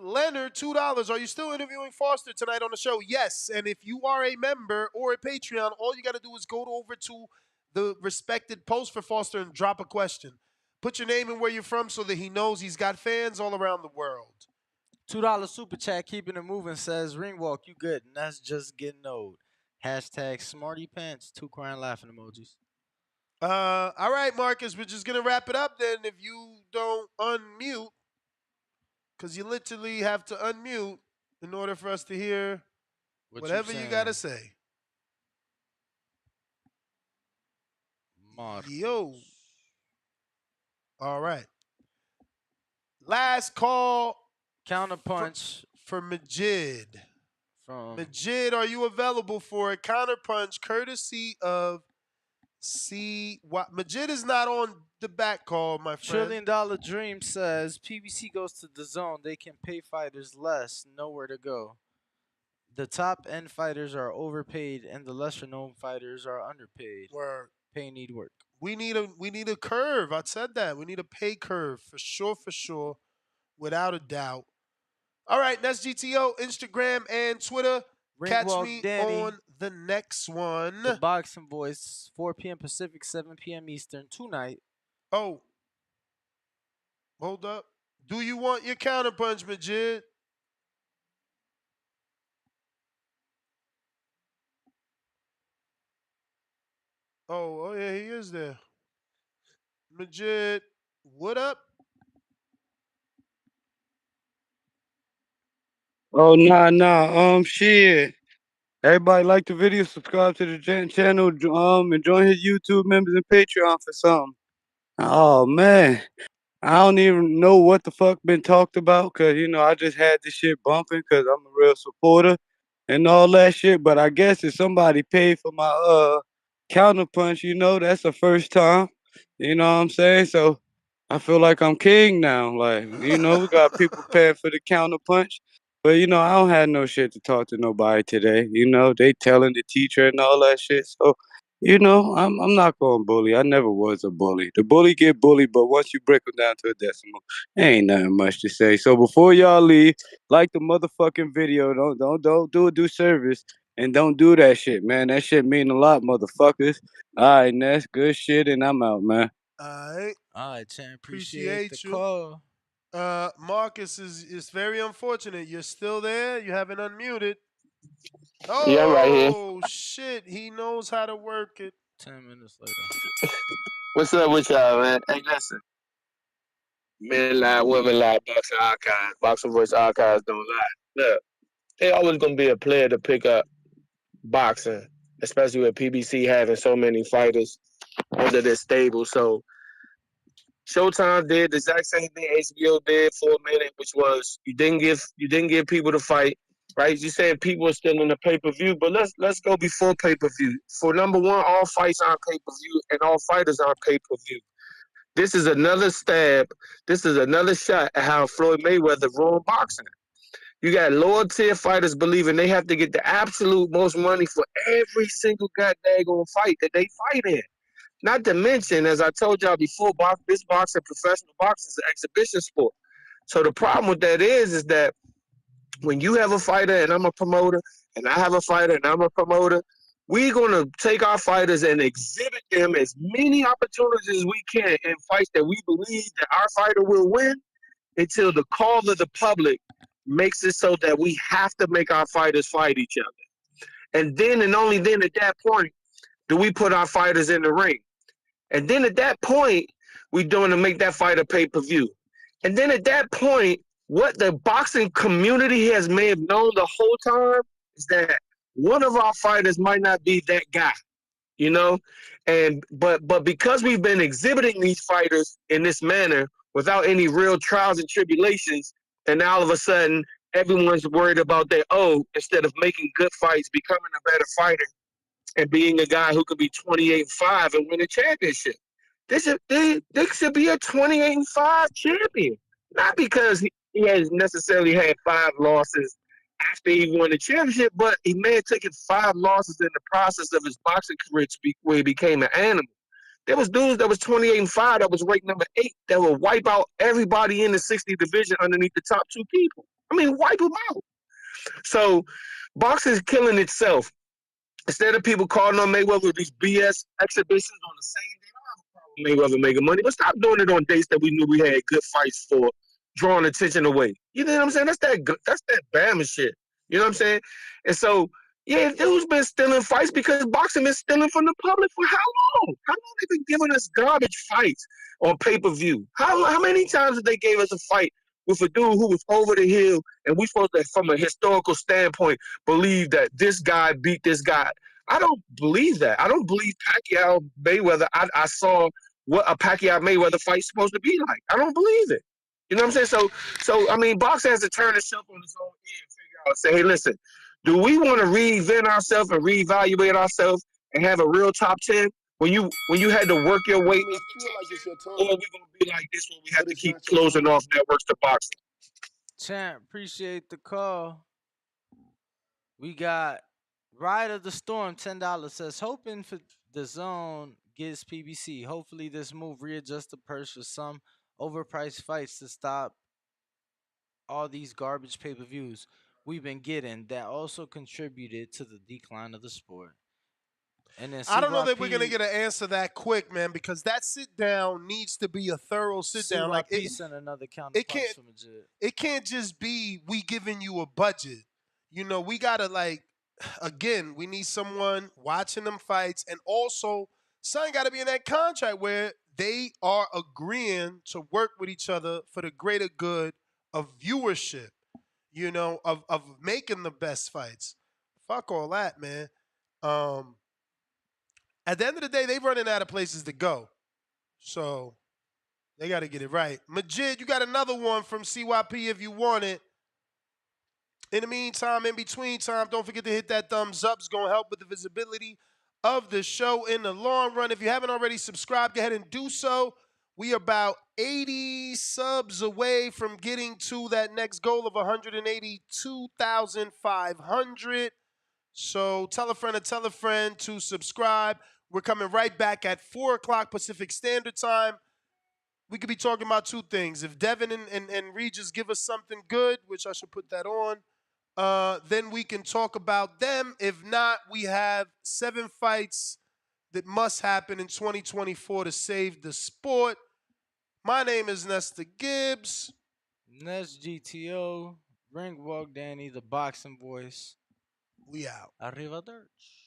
[SPEAKER 11] Leonard, $2. Are you still interviewing Foster tonight on the show? Yes. And if you are a member or a Patreon, all you got to do is go over to the respected post for Foster and drop a question. Put your name and where you're from so that he knows he's got fans all around the world.
[SPEAKER 12] $2 super chat, keeping it moving, says Ringwalk, you good, and that's just getting old. Hashtag smarty pants, 2 crying laughing emojis.
[SPEAKER 11] All right, Marcus, we're just gonna wrap it up then. If you don't unmute, because you literally have to unmute in order for us to hear whatever you gotta say.
[SPEAKER 12] Marcus.
[SPEAKER 11] Yo. All right. Last call.
[SPEAKER 12] Counterpunch
[SPEAKER 11] for Majid.
[SPEAKER 12] from
[SPEAKER 11] Majid, are you available for a counterpunch courtesy of Majid is not on the back call, my friend.
[SPEAKER 12] $1 Trillion Dream says PBC goes to the zone. They can pay fighters less, nowhere to go. The top end fighters are overpaid, and the lesser known fighters are underpaid.
[SPEAKER 11] Word.
[SPEAKER 12] Pay need work.
[SPEAKER 11] We need a curve. I said that. We need a pay curve for sure, without a doubt. All right, that's GTO, Instagram, and Twitter. Catch me
[SPEAKER 12] Danny,
[SPEAKER 11] on the next one.
[SPEAKER 12] The Boxing Voice, 4 p.m. Pacific, 7 p.m. Eastern, tonight.
[SPEAKER 11] Oh. Hold up. Do you want your counterpunch, Majid? Oh yeah, he is there. Majid, what up?
[SPEAKER 2] Oh nah. Shit. Everybody like the video, subscribe to the channel, and join his YouTube members and Patreon for something. Oh man, I don't even know what the fuck been talked about, cause I just had this shit bumping, cause I'm a real supporter and all that shit. But I guess if somebody paid for my counterpunch, that's the first time. You know what I'm saying? So I feel like I'm king now. Like, we got people paying for the counterpunch. But I don't have no shit to talk to nobody today. They telling the teacher and all that shit. So, I'm not going to bully. I never was a bully. The bully get bullied, but once you break them down to a decimal, ain't nothing much to say. So before y'all leave, like the motherfucking video. Don't do a do service. And don't do that shit, man. That shit mean a lot, motherfuckers. All right, Ness, good shit, and I'm out, man.
[SPEAKER 11] All right,
[SPEAKER 12] Chan. Appreciate the call.
[SPEAKER 11] Marcus, it's very unfortunate. You're still there. You haven't unmuted. Oh,
[SPEAKER 19] Yeah, I'm right here.
[SPEAKER 11] Shit. He knows how to work it.
[SPEAKER 12] 10 minutes later.
[SPEAKER 19] What's up with y'all, man? Hey, listen. Men lie, women lie, boxing archives. Boxing voice archives don't lie. Look, they always gonna be a player to pick up boxing, especially with PBC having so many fighters under their stable. So Showtime did the exact same thing HBO did for a minute, which was you didn't give people to fight, right? You saying people are still in the pay per view, but let's go before pay per view. For number one, all fights are on pay per view and all fighters are on pay per view. This is another stab. This is another shot at how Floyd Mayweather ruined boxing.
[SPEAKER 2] You got lower tier fighters believing they have to get the absolute most money for every single goddamn fight that they fight in. Not to mention, as I told y'all before, this boxing, professional boxing, is an exhibition sport. So the problem with that is that when you have a fighter and I'm a promoter, and I have a fighter and I'm a promoter, we're gonna take our fighters and exhibit them as many opportunities as we can in fights that we believe that our fighter will win until the call of the public makes it so that we have to make our fighters fight each other. And then and only then at that point do we put our fighters in the ring. And then at that point, we're doing to make that fight a pay-per-view. And then at that point, what the boxing community may have known the whole time is that one of our fighters might not be that guy, you know? And but because we've been exhibiting these fighters in this manner without any real trials and tribulations, and now all of a sudden everyone's worried about their instead of making good fights, becoming a better fighter and being a guy who could be 28-5 and win a championship. This should be a 28-5 champion, not because he has necessarily had 5 losses after he won the championship, but he may have taken 5 losses in the process of his boxing career where he became an animal. There was dudes that was 28-5 that was ranked number 8 that would wipe out everybody in the 60 division underneath the top 2 people. I mean, wipe them out. So boxing is killing itself. Instead of people calling on Mayweather with these BS exhibitions on the same day, Mayweather making money, but stop doing it on dates that we knew we had good fights for, drawing attention away. You know what I'm saying? That's that Bama shit. You know what I'm saying? And so, yeah, dude's been stealing fights because boxing been stealing from the public for how long? How long they been giving us garbage fights on pay-per-view? How many times have they gave us a fight with a dude who was over the hill and we supposed to, from a historical standpoint, believe that this guy beat this guy? I don't believe that. I don't believe Pacquiao Mayweather. I saw what a Pacquiao Mayweather fight's supposed to be like. I don't believe it. You know what I'm saying? So I mean, boxing has to turn itself on its own end and figure out, say, hey, listen, do we want to reinvent ourselves and reevaluate ourselves and have a real top 10 when you had to work your way
[SPEAKER 8] I
[SPEAKER 2] up
[SPEAKER 8] mean, it
[SPEAKER 2] the
[SPEAKER 8] feel
[SPEAKER 2] top
[SPEAKER 8] like it's
[SPEAKER 2] 10,
[SPEAKER 8] your
[SPEAKER 2] or are
[SPEAKER 8] time,
[SPEAKER 2] we gonna be like this where we have
[SPEAKER 8] but
[SPEAKER 2] to
[SPEAKER 8] it's
[SPEAKER 2] keep
[SPEAKER 8] not your
[SPEAKER 2] closing
[SPEAKER 8] time.
[SPEAKER 2] off networks to boxing?
[SPEAKER 12] Champ, appreciate the call. We got Ride of the Storm, $10 says, hoping for the zone gets PBC. Hopefully this move readjusts the purse for some overpriced fights to stop all these garbage pay-per-views we've been getting that also contributed to the decline of the sport. And then
[SPEAKER 11] I don't know that we're gonna
[SPEAKER 12] CYP
[SPEAKER 11] get an answer that quick, man, because that sit down needs to be a thorough sit down. Like
[SPEAKER 12] CYP sent another
[SPEAKER 11] it
[SPEAKER 12] counterpunch
[SPEAKER 11] can't
[SPEAKER 12] from Majid.
[SPEAKER 11] it can't just be we giving you a budget. You know, we gotta like again, we need someone watching them fights, and also something got to be in that contract where they are agreeing to work with each other for the greater good of viewership. You know, of making the best fights. Fuck all that, man. Um, at the end of the day, they running out of places to go, so they got to get it right. Majid, you got another one from CYP if you want it. In the meantime, in between time, don't forget to hit that thumbs up. It's going to help with the visibility of the show in the long run. If you haven't already subscribed, go ahead and do so. We are about 80 subs away from getting to that next goal of 182,500. So tell a friend to subscribe. We're coming right back at 4 o'clock Pacific Standard Time. We could be talking about two things. If Devin and Regis give us something good, which I should put that on, then we can talk about them. If not, we have 7 fights that must happen in 2024 to save the sport. My name is Nesta Gibbs.
[SPEAKER 12] Ness GTO, Ring Walk Danny, the boxing voice.
[SPEAKER 11] We out.
[SPEAKER 12] Arrivederci.